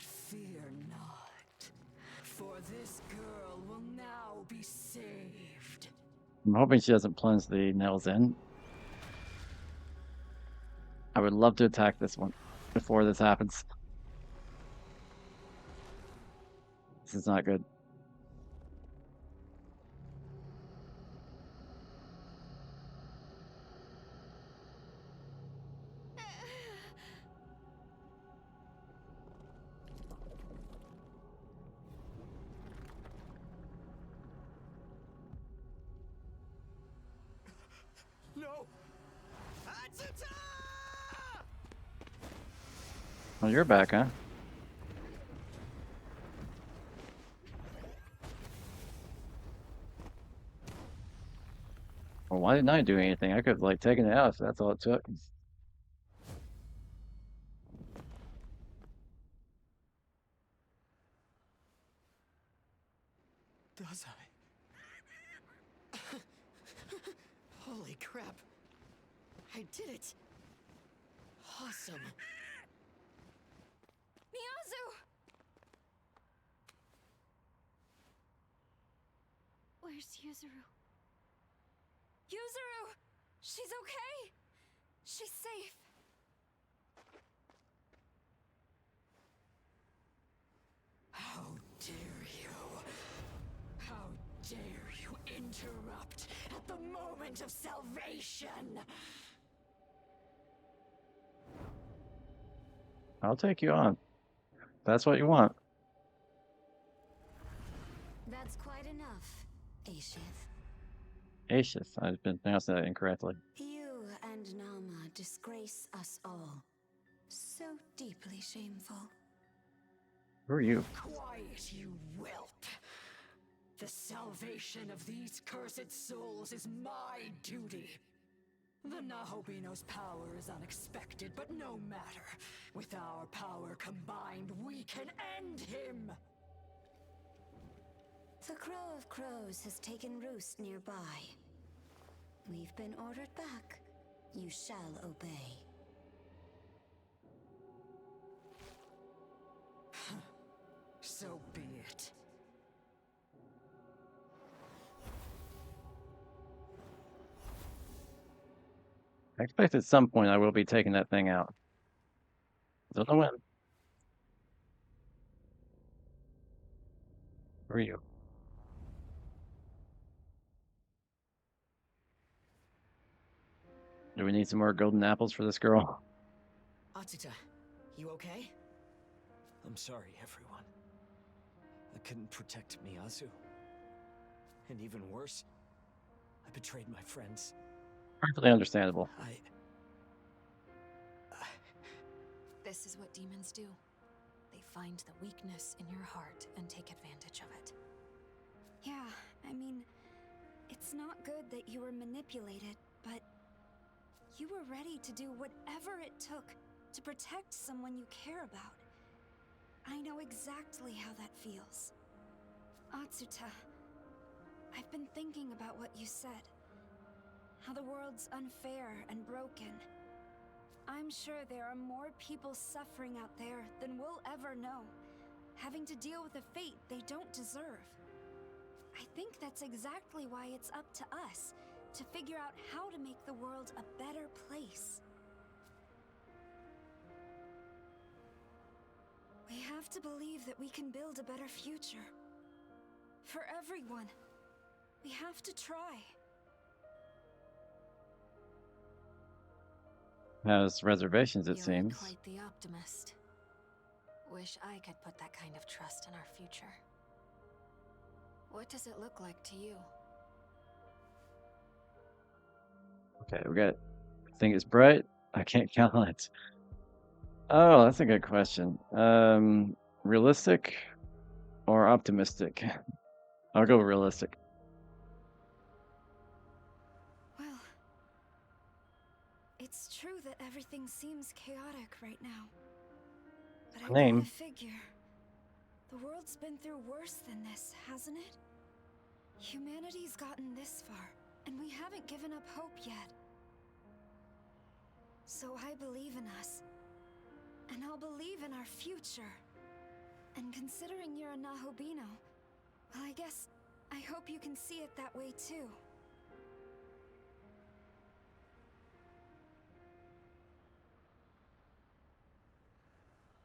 C: fear not, for this girl will now be saved.
A: I'm hoping she doesn't plunge the nails in. I would love to attack this one before this happens. This is not good.
E: No! Atsuta!
A: Well, you're back, huh? Well, why didn't I do anything? I could have, like, taken it out if that's all it took.
E: Does I? Holy crap. I did it. Awesome.
F: Miyazu! Where's Yuzuru? Yuzuru! She's okay! She's safe!
C: How dare you? How dare you interrupt at the moment of salvation?
A: I'll take you on. That's what you want.
F: That's quite enough, Aishith.
A: Aishith. I've been pronouncing that incorrectly.
F: You and Nama disgrace us all. So deeply shameful.
A: Who are you?
C: Quiet, you whelp. The salvation of these cursed souls is my duty. The Nahobino's power is unexpected, but no matter. With our power combined, we can end him!
F: The Crow of Crows has taken roost nearby. We've been ordered back. You shall obey.
C: So be it.
A: I expect at some point I will be taking that thing out. Don't know when. Who are you? Do we need some more golden apples for this girl?
E: Atsuta, you okay? I'm sorry, everyone. I couldn't protect Miyazu. And even worse, I betrayed my friends.
A: Perfectly understandable.
B: This is what demons do. They find the weakness in your heart and take advantage of it.
F: Yeah, I mean, it's not good that you were manipulated, but you were ready to do whatever it took to protect someone you care about. I know exactly how that feels. Atsuta, I've been thinking about what you said. How the world's unfair and broken. I'm sure there are more people suffering out there than we'll ever know, having to deal with a fate they don't deserve. I think that's exactly why it's up to us to figure out how to make the world a better place. We have to believe that we can build a better future. For everyone. We have to try.
A: Has reservations, it
B: You're
A: seems.
B: quite the optimist. Wish I could put that kind of trust in our future. What does it look like to you?
A: Okay, we got. Think it's bright? I can't count on it. Oh, that's a good question. Realistic or optimistic? I'll go realistic.
F: Well, it's true that everything seems chaotic right now. But I
A: Name.
F: gotta figure, the world's been through worse than this, hasn't it? Humanity's gotten this far, and we haven't given up hope yet. So I believe in us. And I'll believe in our future. And considering you're a Nahobino, well, I guess I hope you can see it that way too.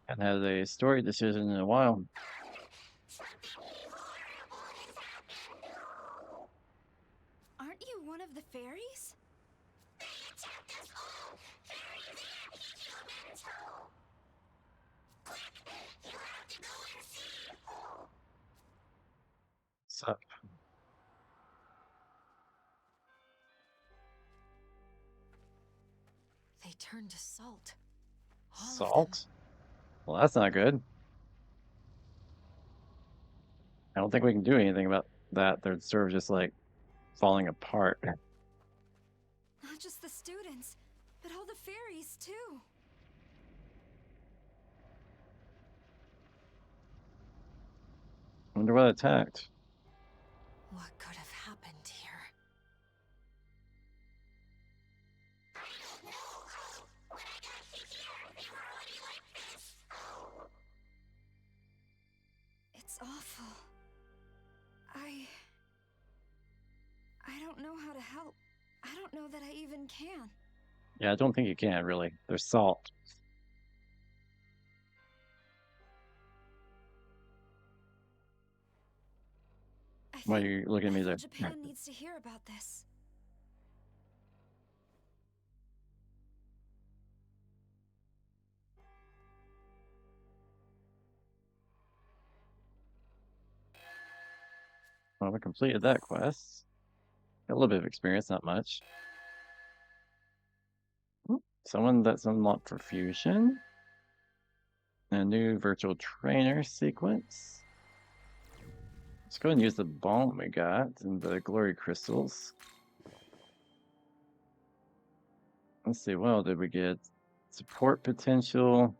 A: Haven't had a story decision in a while.
F: you one of the fairies?
A: So,
B: They turned to salt. All of them.
A: salt? Well, that's not good. I don't think we can do anything about that. They're sort of just like falling apart.
F: Not just the students, but all the fairies too.
A: Wonder what attacked.
B: What could have happened here?
F: It's awful. I don't know how to help. I don't know that I even can.
A: Yeah, I don't think you can really. There's salt. Why are you looking at me there?
F: Japan needs to hear about this.
A: Well, we completed that quest. Got a little bit of experience, not much. Someone that's unlocked for fusion. A new virtual trainer sequence. Let's go and use the bomb we got and the glory crystals. Let's see, what did we get? Support potential.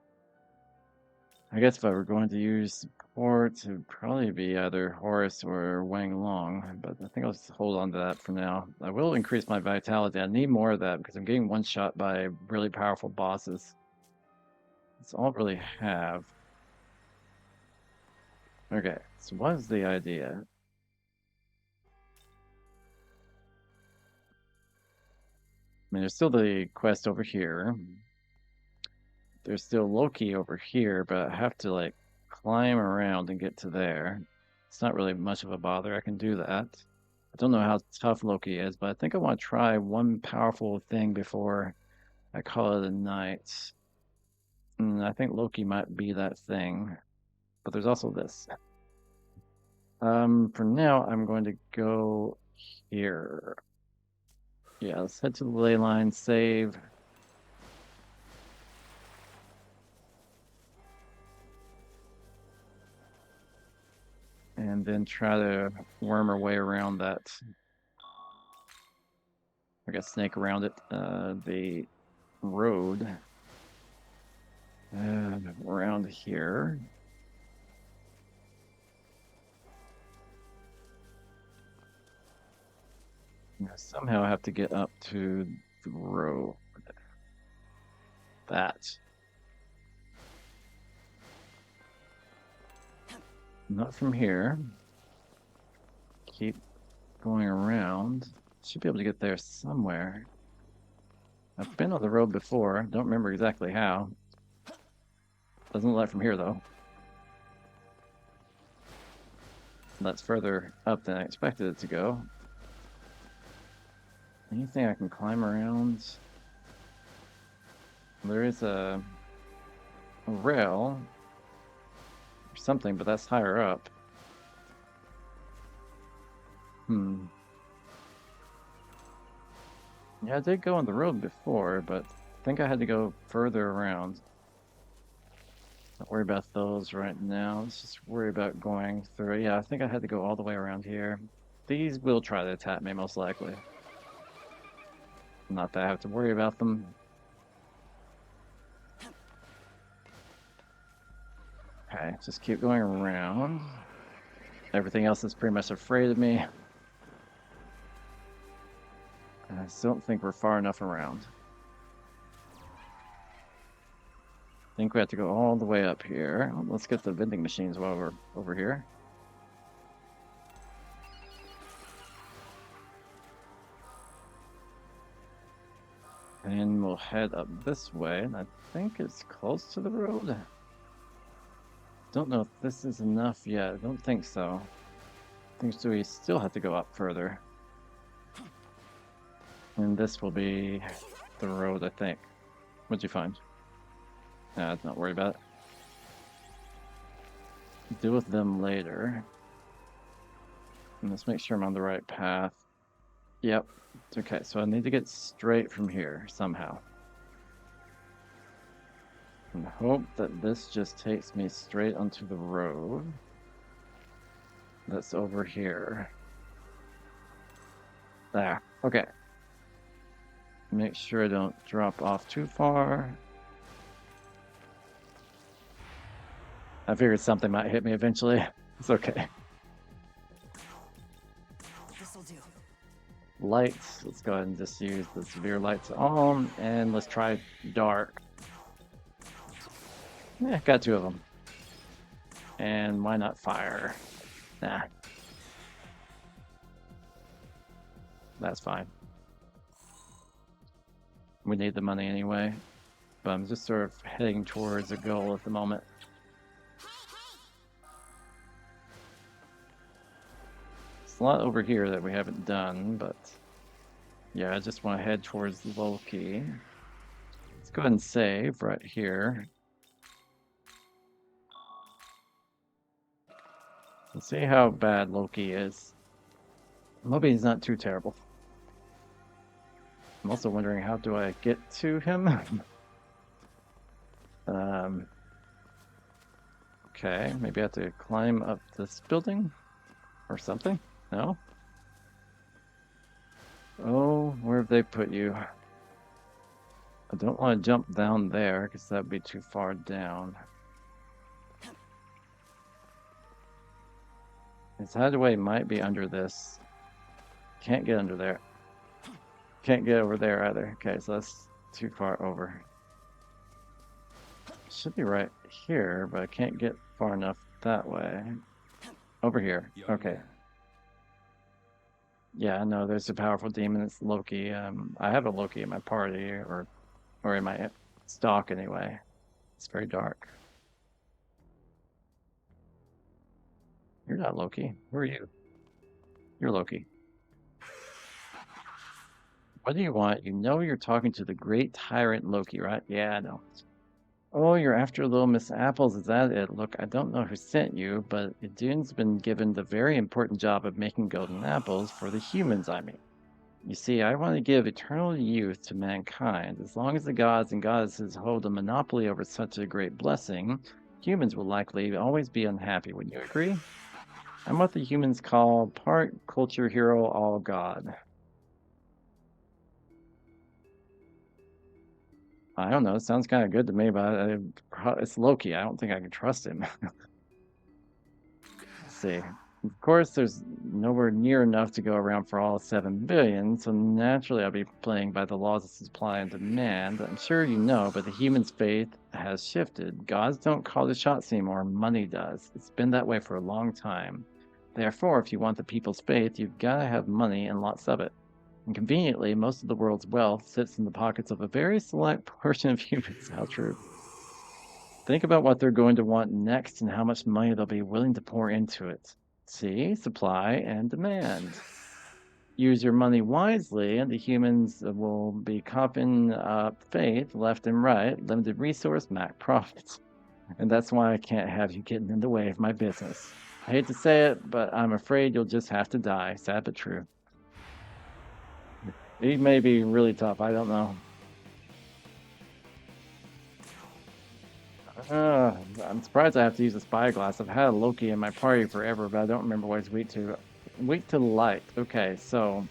A: I guess if I were going to use support, it would probably be either Horace or Wang Long, but I think I'll just hold on to that for now. I will increase my vitality. I need more of that because I'm getting one shot by really powerful bosses. That's all I really have. Okay, so what is the idea? I mean, there's still the quest over here. There's still Loki over here, but I have to like climb around and get to there. It's not really much of a bother. I can do that. I don't know how tough Loki is, but I think I want to try one powerful thing before I call it a night. And I think Loki might be that thing. But there's also this. For now, I'm going to go here. Yeah, let's head to the ley line, save. And then try to worm our way around that. I guess snake around it. The road. Around here. Somehow I have to get up to the road. That. Not from here. Keep going around. Should be able to get there somewhere. I've been on the road before. Don't remember exactly how. Doesn't look like from here though. That's further up than I expected it to go. Anything I can climb around? There is a rail or something, but that's higher up. Yeah, I did go on the road before, but I think I had to go further around. Don't worry about those right now. Let's just worry about going through. Yeah, I think I had to go all the way around here. These will try to attack me, most likely. Not that I have to worry about them. Okay, just keep going around. Everything else is pretty much afraid of me. I still don't think we're far enough around. I think we have to go all the way up here. Let's get the vending machines while we're over here. And we'll head up this way, and I think it's close to the road. Don't know if this is enough yet. I don't think so. I think so we still have to go up further. And this will be the road, I think. What'd you find? Nah, not worried about it. Deal with them later. And let's make sure I'm on the right path. Yep. Okay, so I need to get straight from here somehow. And hope that this just takes me straight onto the road that's over here. There. Okay. Make sure I don't drop off too far. I figured something might hit me eventually. It's okay.
C: This'll do.
A: Lights. Let's go ahead and just use the severe lights on, and let's try dark. Yeah, got 2 of them. And why not fire? Nah. That's fine. We need the money anyway. But I'm just sort of heading towards a goal at the moment. There's a lot over here that we haven't done, but yeah, I just want to head towards Loki. Let's go ahead and save right here. Let's see how bad Loki is. Loki's not too terrible. I'm also wondering, how do I get to him? Okay, maybe I have to climb up this building or something? No? Oh, where have they put you? I don't want to jump down there because that'd be too far down. His hideaway might be under this. Can't get under there. Can't get over there either. Okay, so that's too far over. Should be right here, but I can't get far enough that way. Over here. Okay. Yeah, no, there's a powerful demon. It's Loki. I have a Loki in my party, or in my stock anyway. It's very dark. You're not Loki. Who are you? You're Loki. What do you want? You know you're talking to the great tyrant Loki, right? Yeah, I know. Oh, you're after little Miss Apples, is that it? Look, I don't know who sent you, but Idune's been given the very important job of making golden apples for the humans, I mean. You see, I want to give eternal youth to mankind. As long as the gods and goddesses hold a monopoly over such a great blessing, humans will likely always be unhappy. Would you agree? I'm what the humans call part culture hero, all god. I don't know. It sounds kind of good to me, but it's Loki. I don't think I can trust him. Let's see. Of course, there's nowhere near enough to go around for all 7 billion, so naturally I'll be playing by the laws of supply and demand. I'm sure you know, but the human's faith has shifted. Gods don't call the shots anymore, money does. It's been that way for a long time. Therefore, if you want the people's faith, you've got to have money and lots of it. And conveniently, most of the world's wealth sits in the pockets of a very select portion of humans. How true. Think about what they're going to want next and how much money they'll be willing to pour into it. See, supply and demand. Use your money wisely, and the humans will be coughing up faith left and right, limited resource, max profits. And that's why I can't have you getting in the way of my business. I hate to say it, but I'm afraid you'll just have to die. Sad but true. He may be really tough, I don't know. I'm surprised I have to use a spyglass. I've had a Loki in my party forever, but I don't remember what he's weak to. Weak to light. Okay, so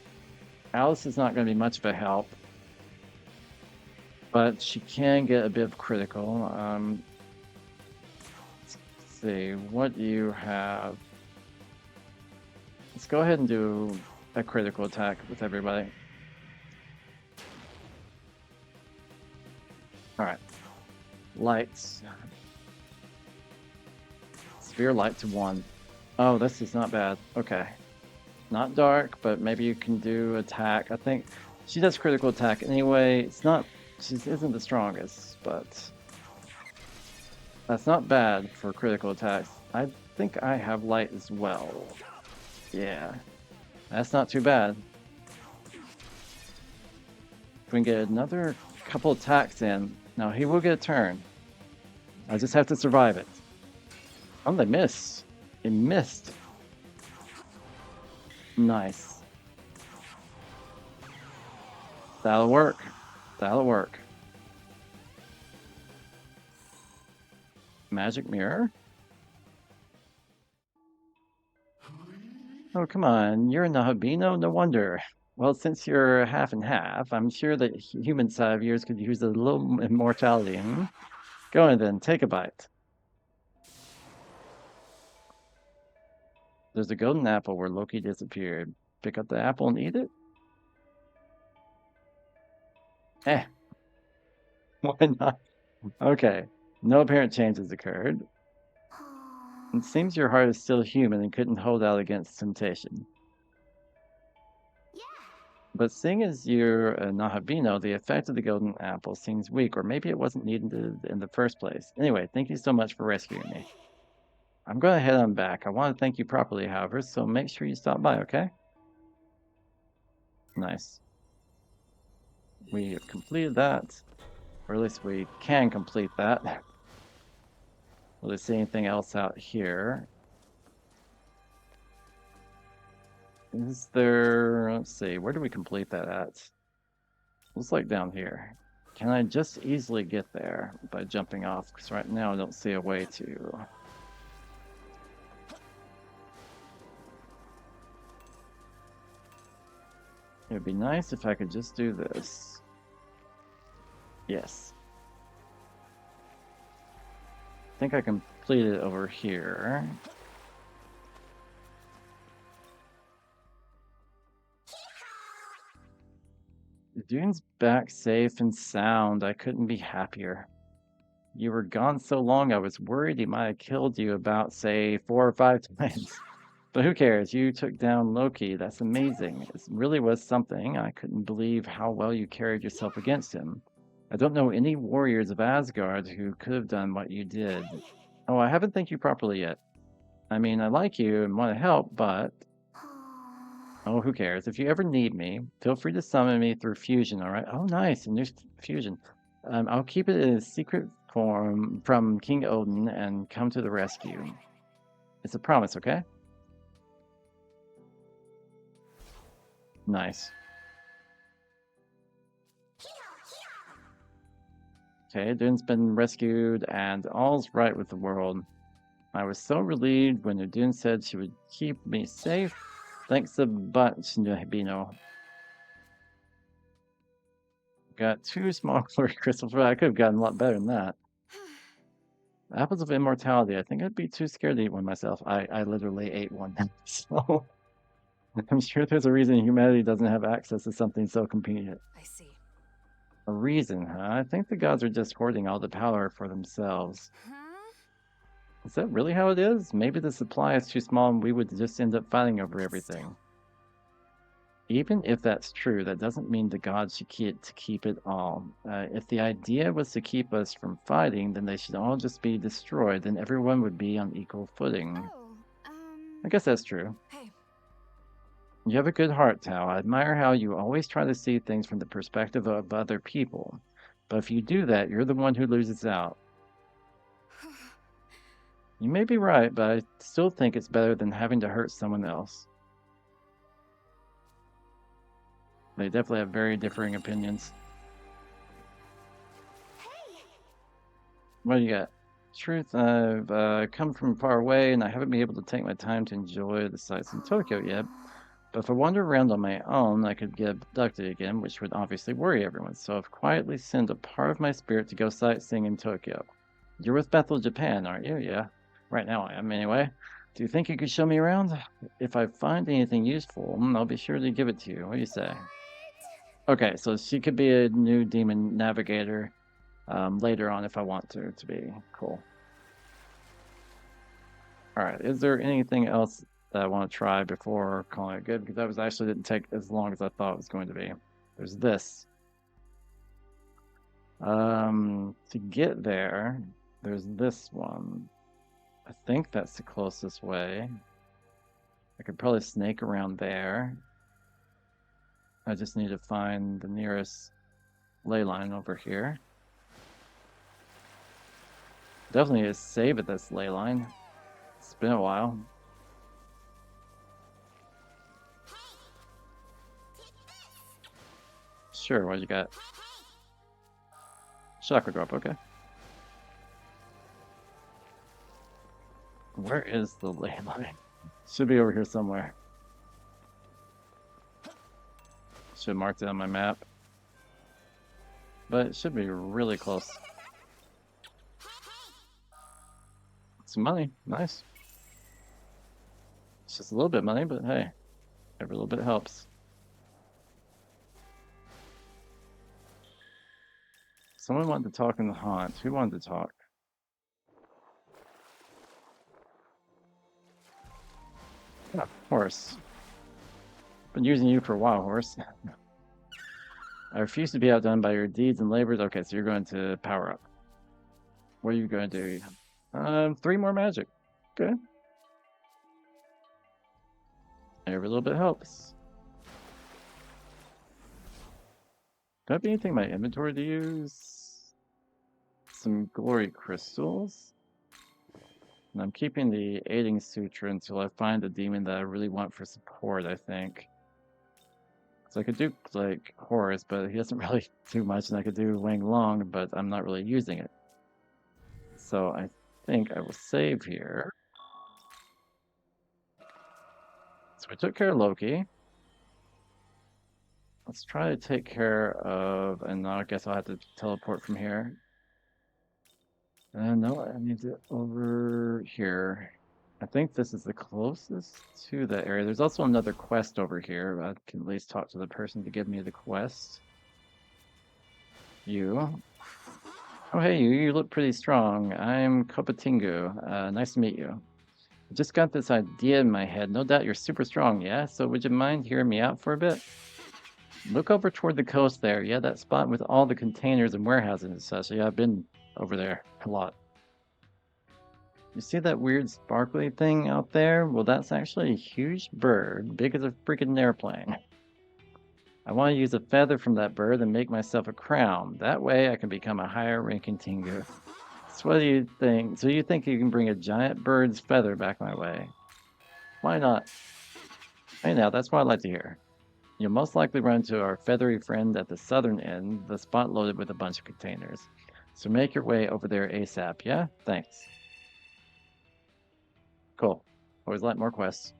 A: Alice is not going to be much of a help, but she can get a bit of critical. Let's see, what do you have? Let's go ahead and do a critical attack with everybody. All right. Lights. Sphere light to 1. Oh, this is not bad. Okay. Not dark, but maybe you can do attack. I think she does critical attack anyway. It's not, she isn't the strongest, but that's not bad for critical attacks. I think I have light as well. Yeah. That's not too bad. we can get another couple attacks in. Now he will get a turn. I just have to survive it. Oh, they missed. It missed. Nice. That'll work. That'll work. Magic mirror? Oh, come on. You're a Nahabino? No wonder. Well, since you're half and half, I'm sure that human side of yours could use a little immortality. Hmm? Go on then, take a bite. There's a golden apple where Loki disappeared. Pick up the apple and eat it? Eh. Why not? Okay. No apparent changes occurred. It seems your heart is still human and couldn't hold out against temptation. But seeing as you're a Nahabino, the effect of the golden apple seems weak, or maybe it wasn't needed in the first place. Anyway, thank you so much for rescuing me. I'm going to head on back. I want to thank you properly, however, so make sure you stop by, okay? Nice. We have completed that, or at least we can complete that. Will I see anything else out here? Is there, let's see, where do we complete that at? Looks like down here. Can I just easily get there by jumping off? Because right now I don't see a way to. It would be nice if I could just do this. Yes. I think I completed it over here. Dune's back safe and sound. I couldn't be happier. You were gone so long I was worried he might have killed you about, say, 4 or 5 times. But who cares? You took down Loki. That's amazing. It really was something. I couldn't believe how well you carried yourself against him. I don't know any warriors of Asgard who could have done what you did. Oh, I haven't thanked you properly yet. I mean, I like you and want to help, but... Oh, who cares? If you ever need me, feel free to summon me through fusion, alright? Oh, nice. And there's fusion. I'll keep it in a secret form from King Odin and come to the rescue. It's a promise, okay? Nice. Okay, Dune's been rescued and all's right with the world. I was so relieved when Dune said she would keep me safe. Thanks a bunch, Bino. Got 2 small glory crystals. I could have gotten a lot better than that. Apples of immortality. I think I'd be too scared to eat one myself. I literally ate one. So I'm sure there's a reason humanity doesn't have access to something so convenient.
B: I see.
A: A reason, huh? I think the gods are just hoarding all the power for themselves.
F: Huh?
A: Is that really how it is? Maybe the supply is too small and we would just end up fighting over everything. Even if that's true, that doesn't mean the gods should keep it all. If the idea was to keep us from fighting, then they should all just be destroyed, then everyone would be on equal footing.
F: Oh,
A: I guess that's true.
B: Hey,
A: You have a good heart, Tao. I admire how you always try to see things from the perspective of other people. But if you do that, you're the one who loses out. You may be right, but I still think it's better than having to hurt someone else. They definitely have very differing opinions. What do you got? Truth, I've come from far away and I haven't been able to take my time to enjoy the sights in Tokyo yet. But if I wander around on my own, I could get abducted again, which would obviously worry everyone. So I've quietly sent a part of my spirit to go sightseeing in Tokyo. You're with Bethel, Japan, aren't you? Yeah. Right now I am, anyway. Do you think you could show me around? If I find anything useful, I'll be sure to give it to you. What do you say? Okay, so she could be a new demon navigator later on if I want to be. Cool. Alright, is there anything else that I want to try before calling it good? Because that was actually didn't take as long as I thought it was going to be. There's this. To get there, there's this one. I think that's the closest way. I could probably snake around there. I just need to find the nearest ley line over here. Definitely a save at this ley line. It's been a while. Sure, what you got? Chakra drop, okay. Where is the ley line? Should be over here somewhere. Should have marked it on my map. But it should be really close. Some money, nice. It's just a little bit of money, but hey, every little bit helps. Someone wanted to talk in the haunt. Who wanted to talk? Yeah, horse. Been using you for a while, horse. I refuse to be outdone by your deeds and labors. Okay, so you're going to power up. What are you going to do? 3 more magic. Okay. Every little bit helps. Do I have anything in my inventory to use? Some glory crystals. And I'm keeping the aiding sutra until I find a demon that I really want for support, I think. So I could do like Horus, but he doesn't really do much, and I could do Wang Long, but I'm not really using it. So I think I will save here. So we took care of Loki. Let's try to take care of, and now I guess I'll have to teleport from here. No, I need to over here. I think this is the closest to that area. There's also another quest over here. I can at least talk to the person to give me the quest. You. Oh, hey, you look pretty strong. I'm Kopatingu. Nice to meet you. I just got this idea in my head. No doubt you're super strong, yeah? So would you mind hearing me out for a bit? Look over toward the coast there. Yeah, that spot with all the containers and warehouses and such. Yeah, I've been over there a lot. You see that weird sparkly thing out there? Well, that's actually a huge bird, big as a freaking airplane. I want to use a feather from that bird and make myself a crown. That way I can become a higher ranking Tengu. So what do you think? So you think you can bring a giant bird's feather back my way? Why not? Hey now, that's what I'd like to hear. You'll most likely run into our feathery friend at the southern end, the spot loaded with a bunch of containers. So make your way over there ASAP, yeah? Thanks. Cool. Always like more quests.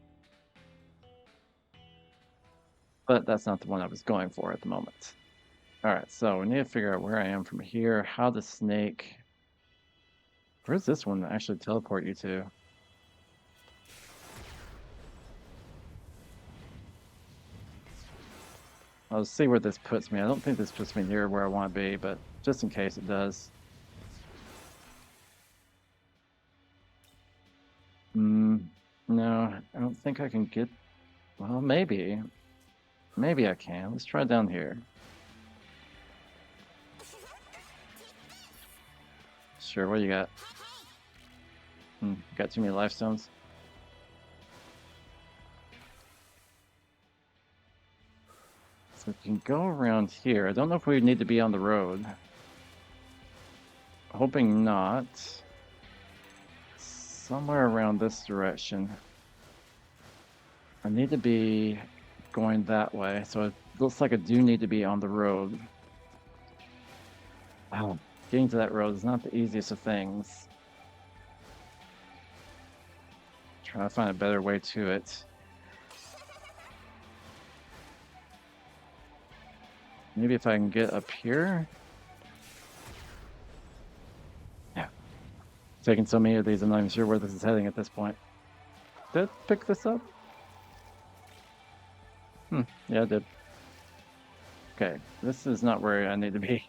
A: But that's not the one I was going for at the moment. Alright, so we need to figure out where I am from here, how the snake... Where's this one actually teleport you to? I'll see where this puts me. I don't think this puts me near where I want to be, but just in case it does. No, I don't think I can get... Well, maybe. Maybe I can. Let's try down here. Sure, what do you got? Got too many life stones? So we can go around here. I don't know if we need to be on the road. Hoping not. Somewhere around this direction. I need to be going that way, so it looks like I do need to be on the road. Wow, getting to that road is not the easiest of things. Trying to find a better way to it. Maybe if I can get up here? Yeah. Taking so many of these, I'm not even sure where this is heading at this point. Did I pick this up? Yeah, I did. Okay, this is not where I need to be.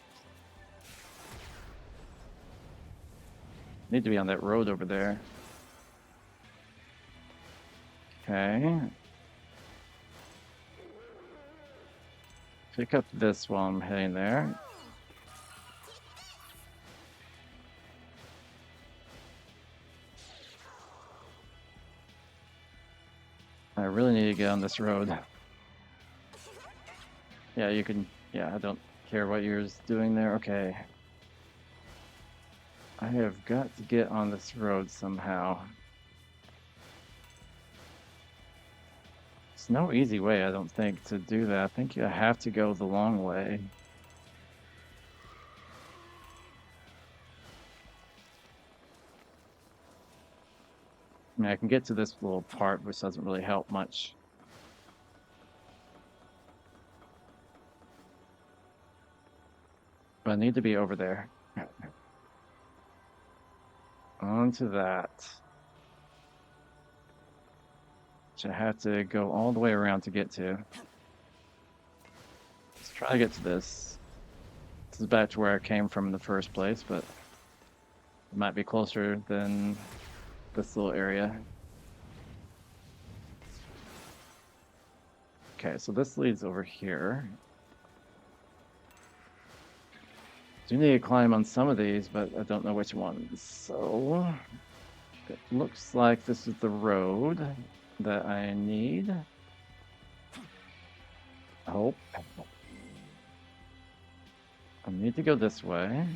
A: Need to be on that road over there. Okay. Pick up this while I'm heading there. I really need to get on this road. Yeah, you can... Yeah, I don't care what you're doing there. Okay. I have got to get on this road somehow. There's no easy way, I don't think, to do that. I think you have to go the long way. I mean, I can get to this little part, which doesn't really help much. But I need to be over there. Onto that. Which I have to go all the way around to get to. Let's try to get to this. This is back to where I came from in the first place, but it might be closer than this little area. Okay, so this leads over here. Do need to climb on some of these, but I don't know which ones. So it looks like this is the road that I need. I hope. I need to go this way.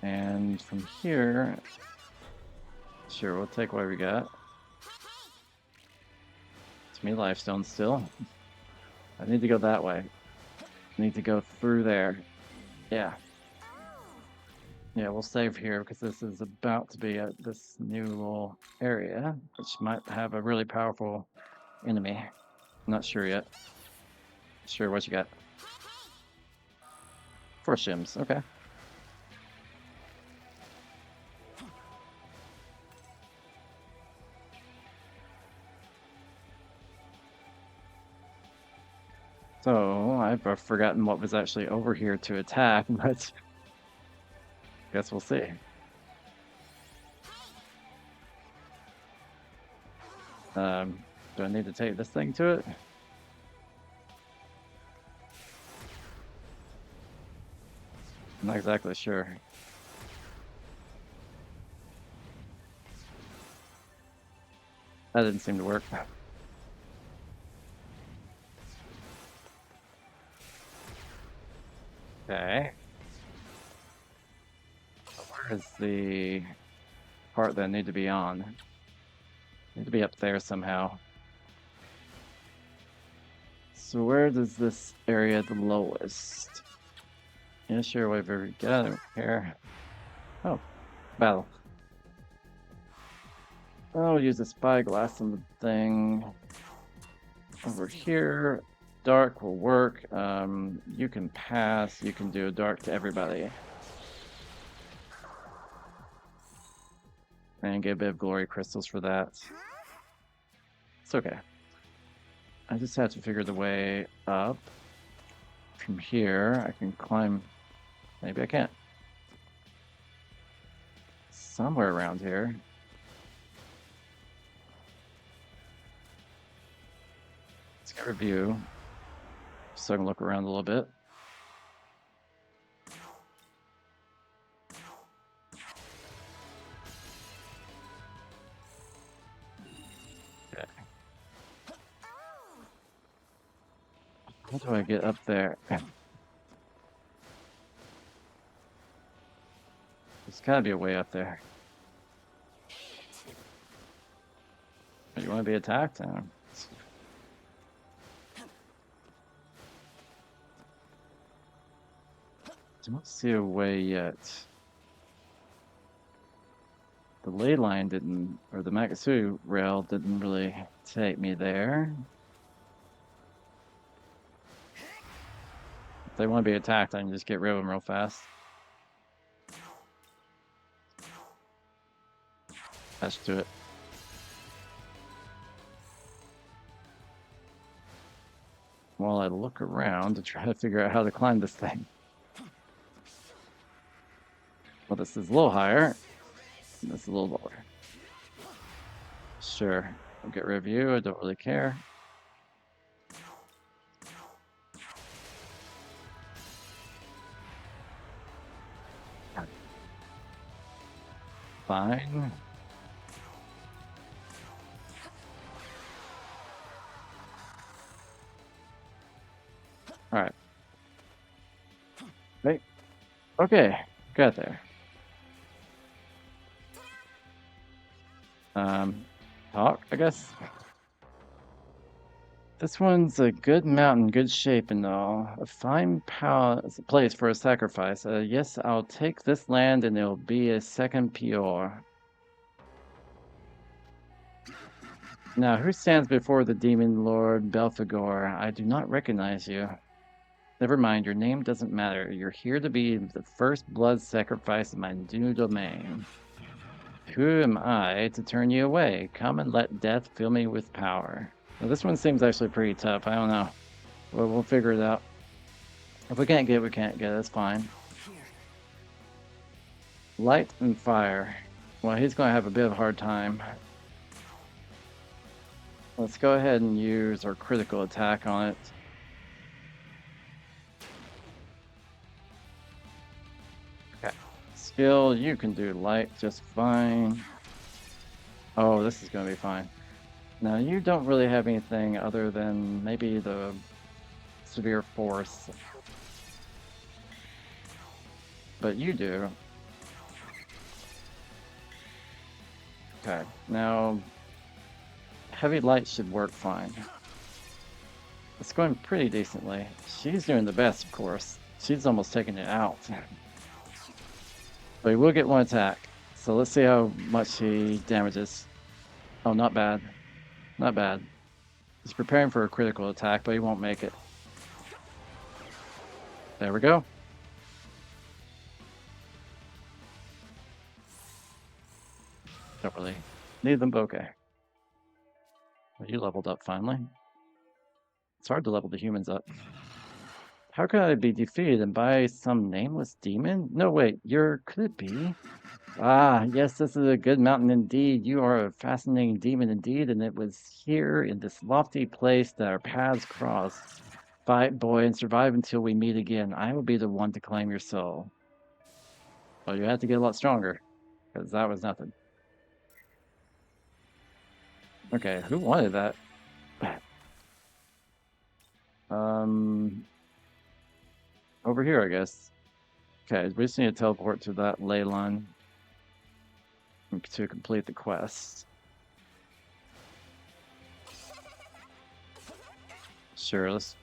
A: And from here, sure, we'll take what we got. It's me lifestone still. I need to go that way. I need to go through there. Yeah. Yeah, we'll save here because this is about to be at this new little area, which might have a really powerful enemy. Not sure yet. Sure, what you got? 4 shims, okay. So, I've forgotten what was actually over here to attack, but guess we'll see. Do I need to take this thing to it? I'm not exactly sure. That didn't seem to work. Okay. Where is the part that I need to be on? I need to be up there somehow. So where does this area the lowest? Yeah, sure, whatever we got, I don't care. Oh, battle. I'll use a spyglass on the thing. Over here, dark will work. You can pass, you can do dark to everybody. And get a bit of glory crystals for that. It's okay. I just have to figure the way up. From here, I can climb. Maybe I can't. Somewhere around here. Let's get a view. So I can look around a little bit. Okay. How do I get up there? There's gotta be a way up there. Do you want to be attacked? Don't see a way yet. The ley line didn't, or the Makasui rail didn't really take me there. If they want to be attacked, I can just get rid of them real fast. Let's do it. While I look around to try to figure out how to climb this thing. Well, this is a little higher. This is a little lower. Sure. I'll get rid of you. I don't really care. Fine. All right. Wait. Okay. Got there. Talk, I guess. This one's a good mountain, good shape and all. A fine place for a sacrifice. Yes, I'll take this land and it'll be a second Pior. Now, who stands before the demon lord Belphegor? I do not recognize you. Never mind, your name doesn't matter. You're here to be the first blood sacrifice in my new domain. Who am I to turn you away? Come and let death fill me with power. Now, this one seems actually pretty tough. I don't know. We'll figure it out. If we can't get it, we can't get it. That's fine. Light and fire. Well, he's going to have a bit of a hard time. Let's go ahead and use our critical attack on it. Okay. Skill, you can do light just fine. Oh, this is going to be fine. Now, you don't really have anything other than maybe the severe force. But you do. Okay, now heavy light should work fine. It's going pretty decently. She's doing the best, of course. She's almost taking it out. But he will get one attack. So let's see how much he damages. Oh, not bad. Not bad. He's preparing for a critical attack, but he won't make it. There we go. Don't really need them, but okay. Well, you leveled up finally. It's hard to level the humans up. How could I be defeated by some nameless demon? No, wait, could it be? Ah, yes, this is a good mountain indeed. You are a fascinating demon indeed, and it was here in this lofty place that our paths crossed. Fight, boy, and survive until we meet again. I will be the one to claim your soul. Well, you had to get a lot stronger, because that was nothing. Okay, who wanted that? Over here, I guess. Okay, we just need to teleport to that ley line to complete the quest. Sure, let's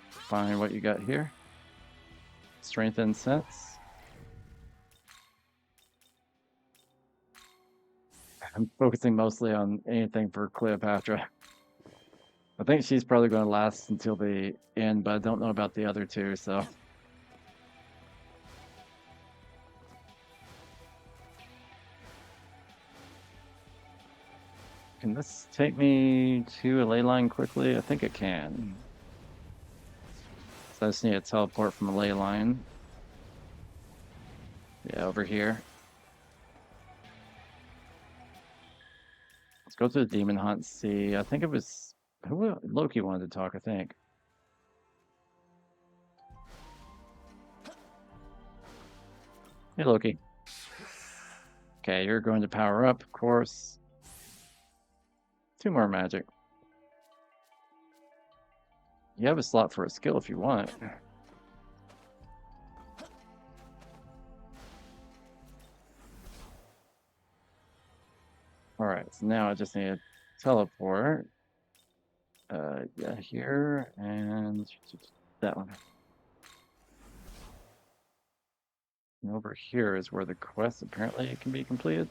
A: find what you got here. Strength and sense. I'm focusing mostly on anything for Cleopatra. I think she's probably going to last until the end, but I don't know about the other two, so. Can this take me to a ley line quickly? I think it can. So I just need to teleport from a ley line. Yeah, over here. Let's go to the demon hunt, see. I think it was who Loki wanted to talk, I think. Hey, Loki. Okay, you're going to power up, of course. 2 more magic. You have a slot for a skill if you want. Alright, so now I just need to teleport. Yeah, here, and that one. And over here is where the quest apparently can be completed.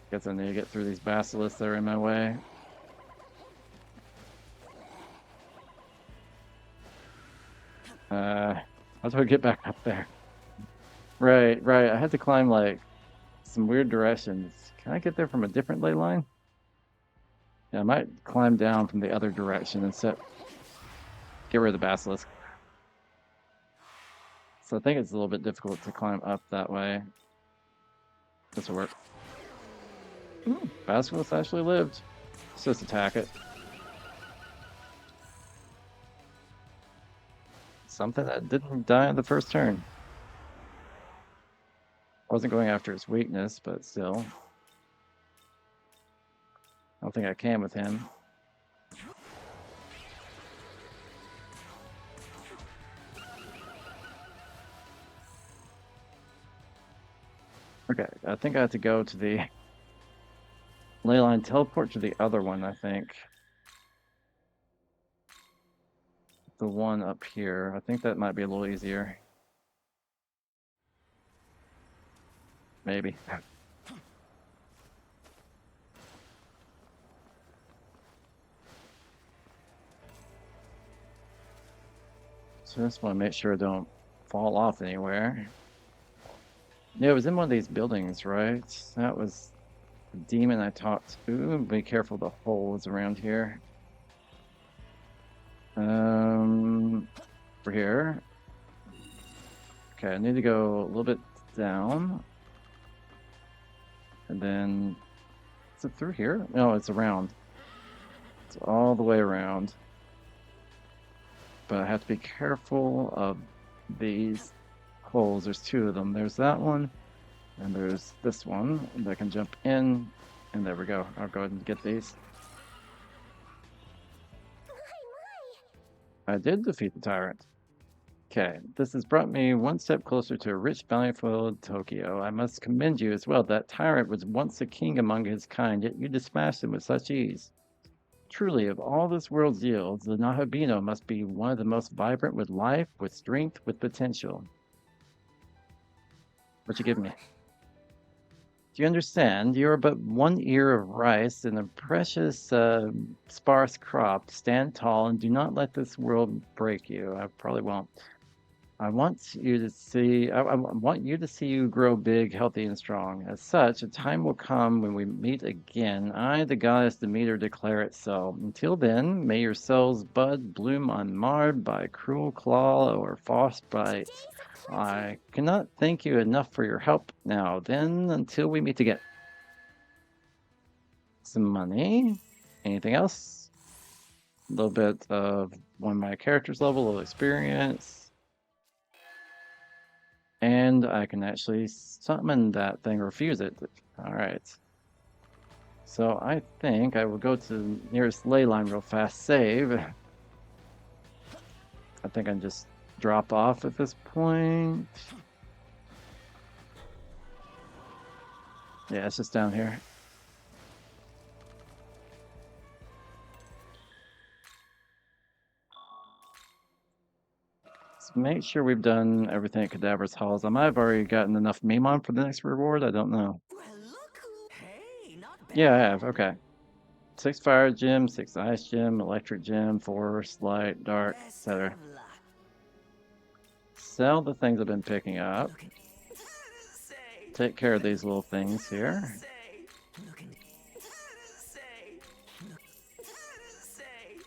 A: Guess I need to get through these basilisks that are in my way. How do I get back up there? Right. I had to climb like some weird directions. Can I get there from a different ley line? Yeah, I might climb down from the other direction and get rid of the basilisk. So I think it's a little bit difficult to climb up that way. This will work. Ooh, basilisk actually lived. Let's just attack it. Something that didn't die on the first turn. I wasn't going after its weakness, but still. don't think I can with him. Okay, I think I have to go to the ley line, teleport to the other one, I think. The one up here. I think that might be a little easier. Maybe. So I just want to make sure I don't fall off anywhere. Yeah, it was in one of these buildings, right? That was the demon I talked to. Be careful of the holes around here. For here. Okay, I need to go a little bit down. And then, is it through here? No, it's around. It's all the way around. But I have to be careful of these holes. There's two of them. There's that one, and there's this one that I can jump in. And there we go. I'll go ahead and get these. I did defeat the tyrant. Okay, this has brought me one step closer to a rich, bountiful Tokyo. I must commend you as well. That tyrant was once a king among his kind, yet you dispatched him with such ease. Truly, of all this world's yields, the Nahabino must be one of the most vibrant with life, with strength, with potential. What you give me? Do you understand? You are but one ear of rice in a precious, sparse crop. Stand tall and do not let this world break you. I probably won't. I want you to see. I want you to see you grow big, healthy, and strong. As such, a time will come when we meet again. I, the goddess Demeter, declare it so. Until then, may your cells bud, bloom unmarred by cruel claw or frost bite. I cannot thank you enough for your help. Now, then, until we meet again. Some money. Anything else? A little bit of one of my characters' level, a little experience. And I can actually summon that thing, refuse it. Alright. So I think I will go to the nearest ley line real fast, save. I think I can just drop off at this point. Yeah, it's just down here. Let's make sure we've done everything at Cadaver's Halls. I might have already gotten enough Memon for the next reward. I don't know.
E: Well, look who... Hey, not bad.
A: Yeah, I have. Okay. 6 fire gem, 6 ice gem, electric gem, force, light, dark,
E: Best
A: etc.
E: of luck.
A: Sell the things I've been picking up.
E: Looking... Say...
A: Take care of these little things here.
E: Say... Looking... Say... Look... Say...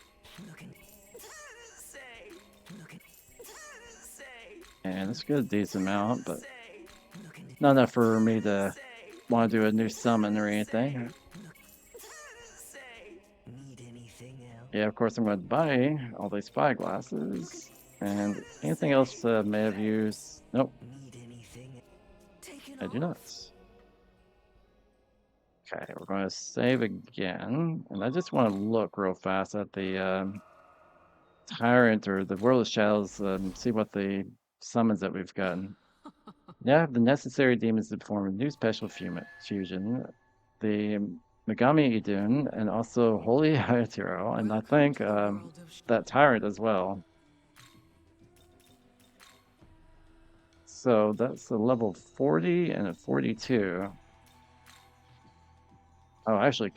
E: Looking... Say... Looking... Say...
A: And it's got a decent amount, but
E: Say... Looking...
A: not enough for me to want to do a new summon or anything.
E: Say... Need anything else?
A: Yeah, of course I'm going to buy all these spyglasses. And anything else I may have used? Nope,
E: Need anything? Taking
A: I do
E: off?
A: not. Okay, we're going to save again. And I just want to look real fast at the Tyrant or the World of Shadows, see what the summons that we've gotten. Now have the necessary demons to form a new special fusion. The Megami Idun and also Holy Hayatiro, and I think that Tyrant as well. So that's a level 40 and a 42. Oh, I actually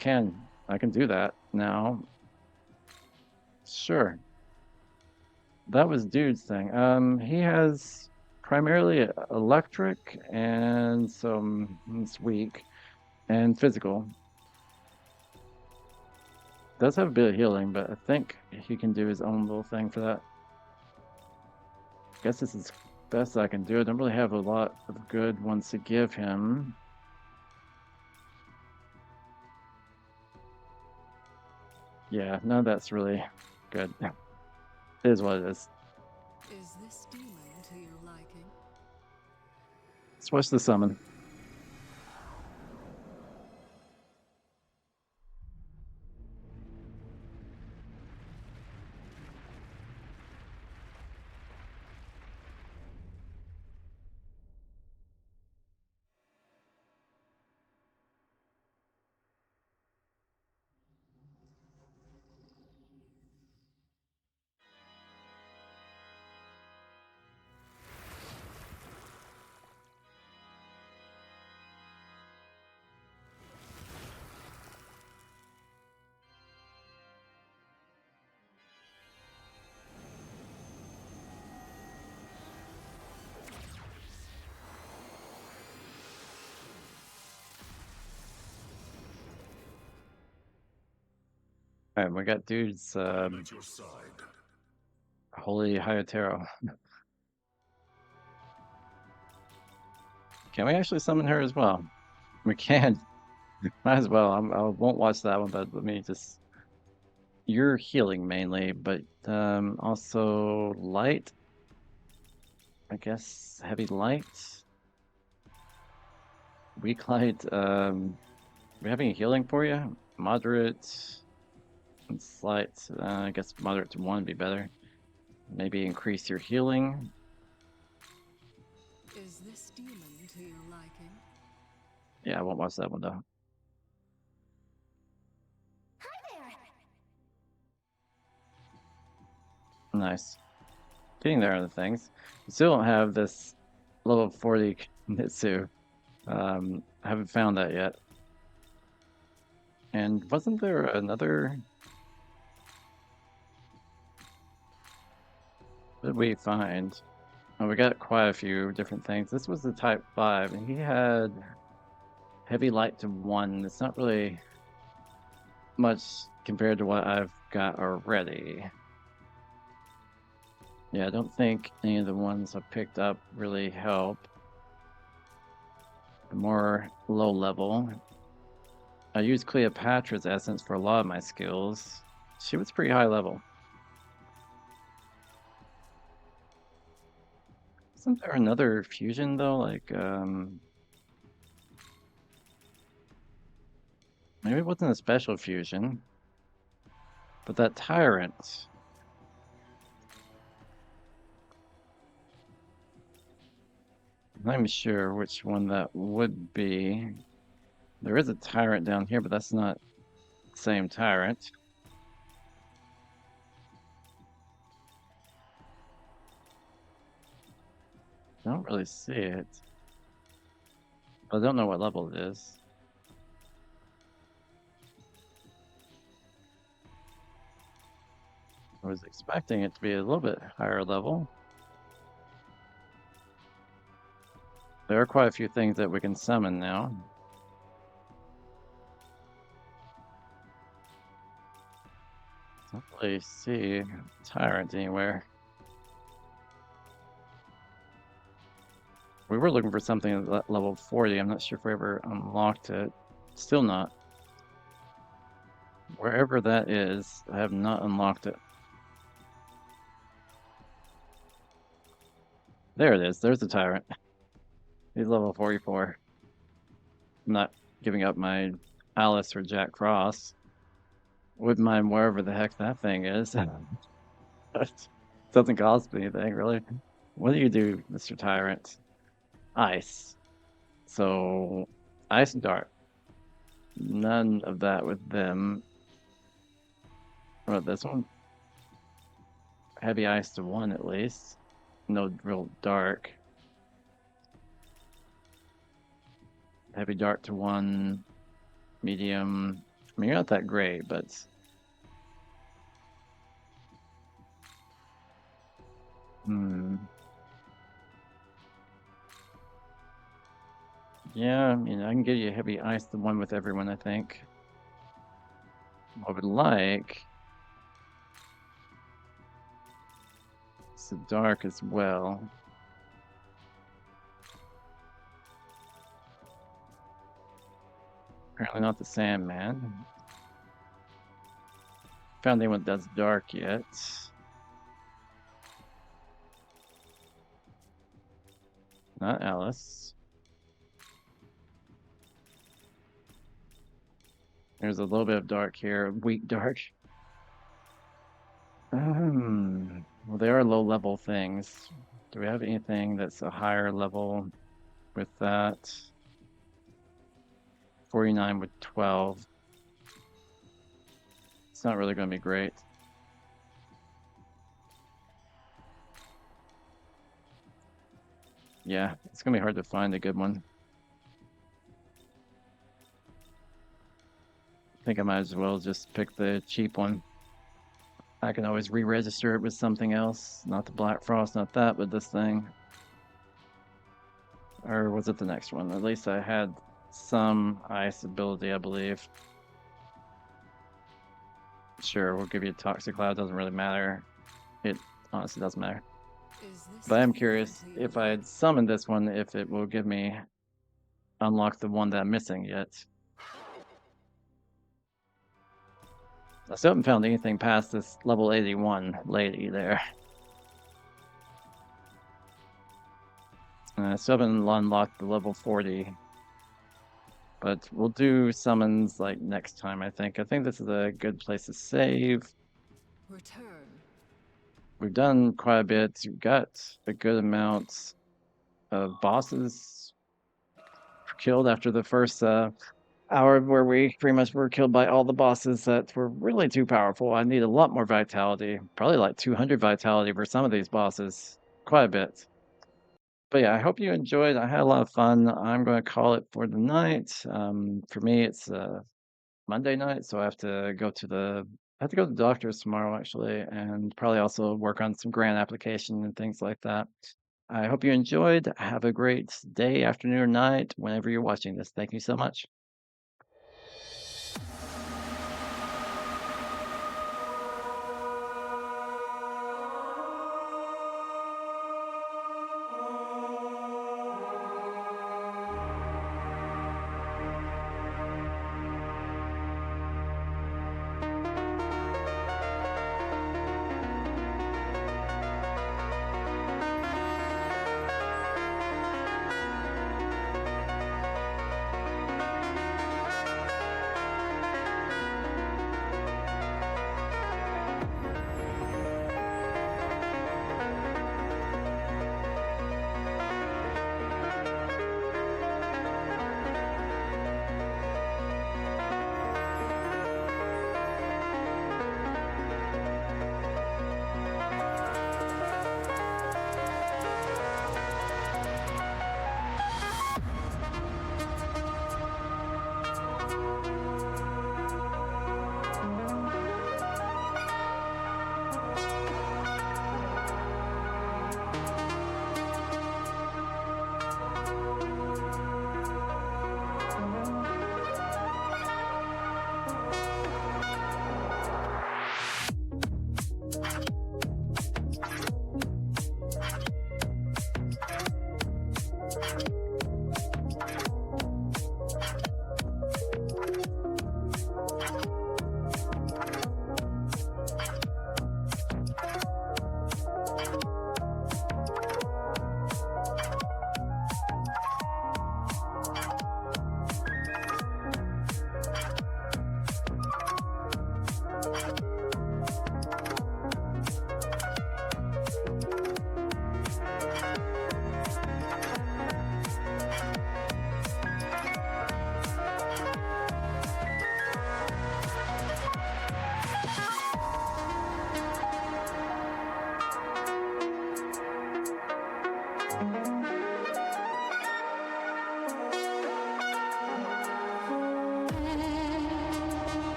A: I can do that now. Sure. That was Dude's thing. He has primarily electric and some it's weak and physical. Does have a bit of healing, but I think he can do his own little thing for that. Guess this is best I can do. I don't really have a lot of good ones to give him. Yeah, none of that's really good. It is what it is.
C: Is this demon to your liking?
A: Switch the summon. Alright, we got dudes,
G: I'm at your side.
A: Holy Hyotaro. Can we actually summon her as well? We can. Might as well. I won't watch that one, but let me just. You're healing mainly, but also light. I guess heavy light, weak light. We having a healing for you? Moderate and slight. I guess moderate to 1 would be better. Maybe increase your healing.
C: Is this demon to your liking?
A: Yeah, I won't watch that one though. Nice. Getting there are the things. We still don't have this level 40 Nitsu. I haven't found that yet. And wasn't there another? What did we find? Oh, we got quite a few different things. This was the type 5, and he had heavy light to 1. It's not really much compared to what I've got already. Yeah, I don't think any of the ones I've picked up really help. The more low level. I used Cleopatra's essence for a lot of my skills. She was pretty high level. Isn't there another fusion though? Like, maybe it wasn't a special fusion, but that tyrant. I'm not even sure which one that would be. There is a tyrant down here, but that's not the same tyrant. I don't really see it. I don't know what level it is. I was expecting it to be a little bit higher level. There are quite a few things that we can summon now. Don't really see tyrant anywhere. We were looking for something at level 40. I'm not sure if we ever unlocked it. Still not. Wherever that is, I have not unlocked it. There it is. There's the tyrant. He's level 44. I'm not giving up my Alice or Jack Cross. Wouldn't mind wherever the heck that thing is. Doesn't cost me anything, really. What do you do, Mr. Tyrant? Ice. So, Ice and Dart. None of that with them. What about this one? Heavy Ice to 1 at least. No real Dark. Heavy Dart to 1. Medium. I mean, you're not that great, but... Yeah, I mean, I can give you a heavy ice, the 1 with everyone, I think. What I would like is the dark as well. Apparently not the Sandman. Found anyone that does dark yet. Not Alice. There's a little bit of dark here, weak dark. Well, they are low-level things. Do we have anything that's a higher level with that? 49 with 12. It's not really going to be great. Yeah, it's going to be hard to find a good one. I think I might as well just pick the cheap one. I can always re-register it with something else. Not the Black Frost, not that, but this thing. Or was it the next one? At least I had some ice ability, I believe. Sure, we'll give you a Toxic Cloud. Doesn't really matter. It honestly doesn't matter.
C: Is this
A: But I
C: to
A: am
C: be
A: curious if I
C: concluded?
A: had summoned this one, if it will give me unlock the one that I'm missing yet. I still haven't found anything past this level 81 lady there. I still haven't unlocked the level 40. But we'll do summons like next time, I think. I think this is a good place to save.
C: Return.
A: We've done quite a bit. We've got a good amount of bosses killed after the first hour where we pretty much were killed by all the bosses that were really too powerful. I need a lot more vitality, probably like 200 vitality for some of these bosses, quite a bit. But yeah, I hope you enjoyed. I had a lot of fun. I'm going to call it for the night. For me, it's Monday night, so I have to go to the doctor's tomorrow actually, and probably also work on some grant application and things like that. I hope you enjoyed. Have a great day, afternoon, or night, whenever you're watching this. Thank you so much.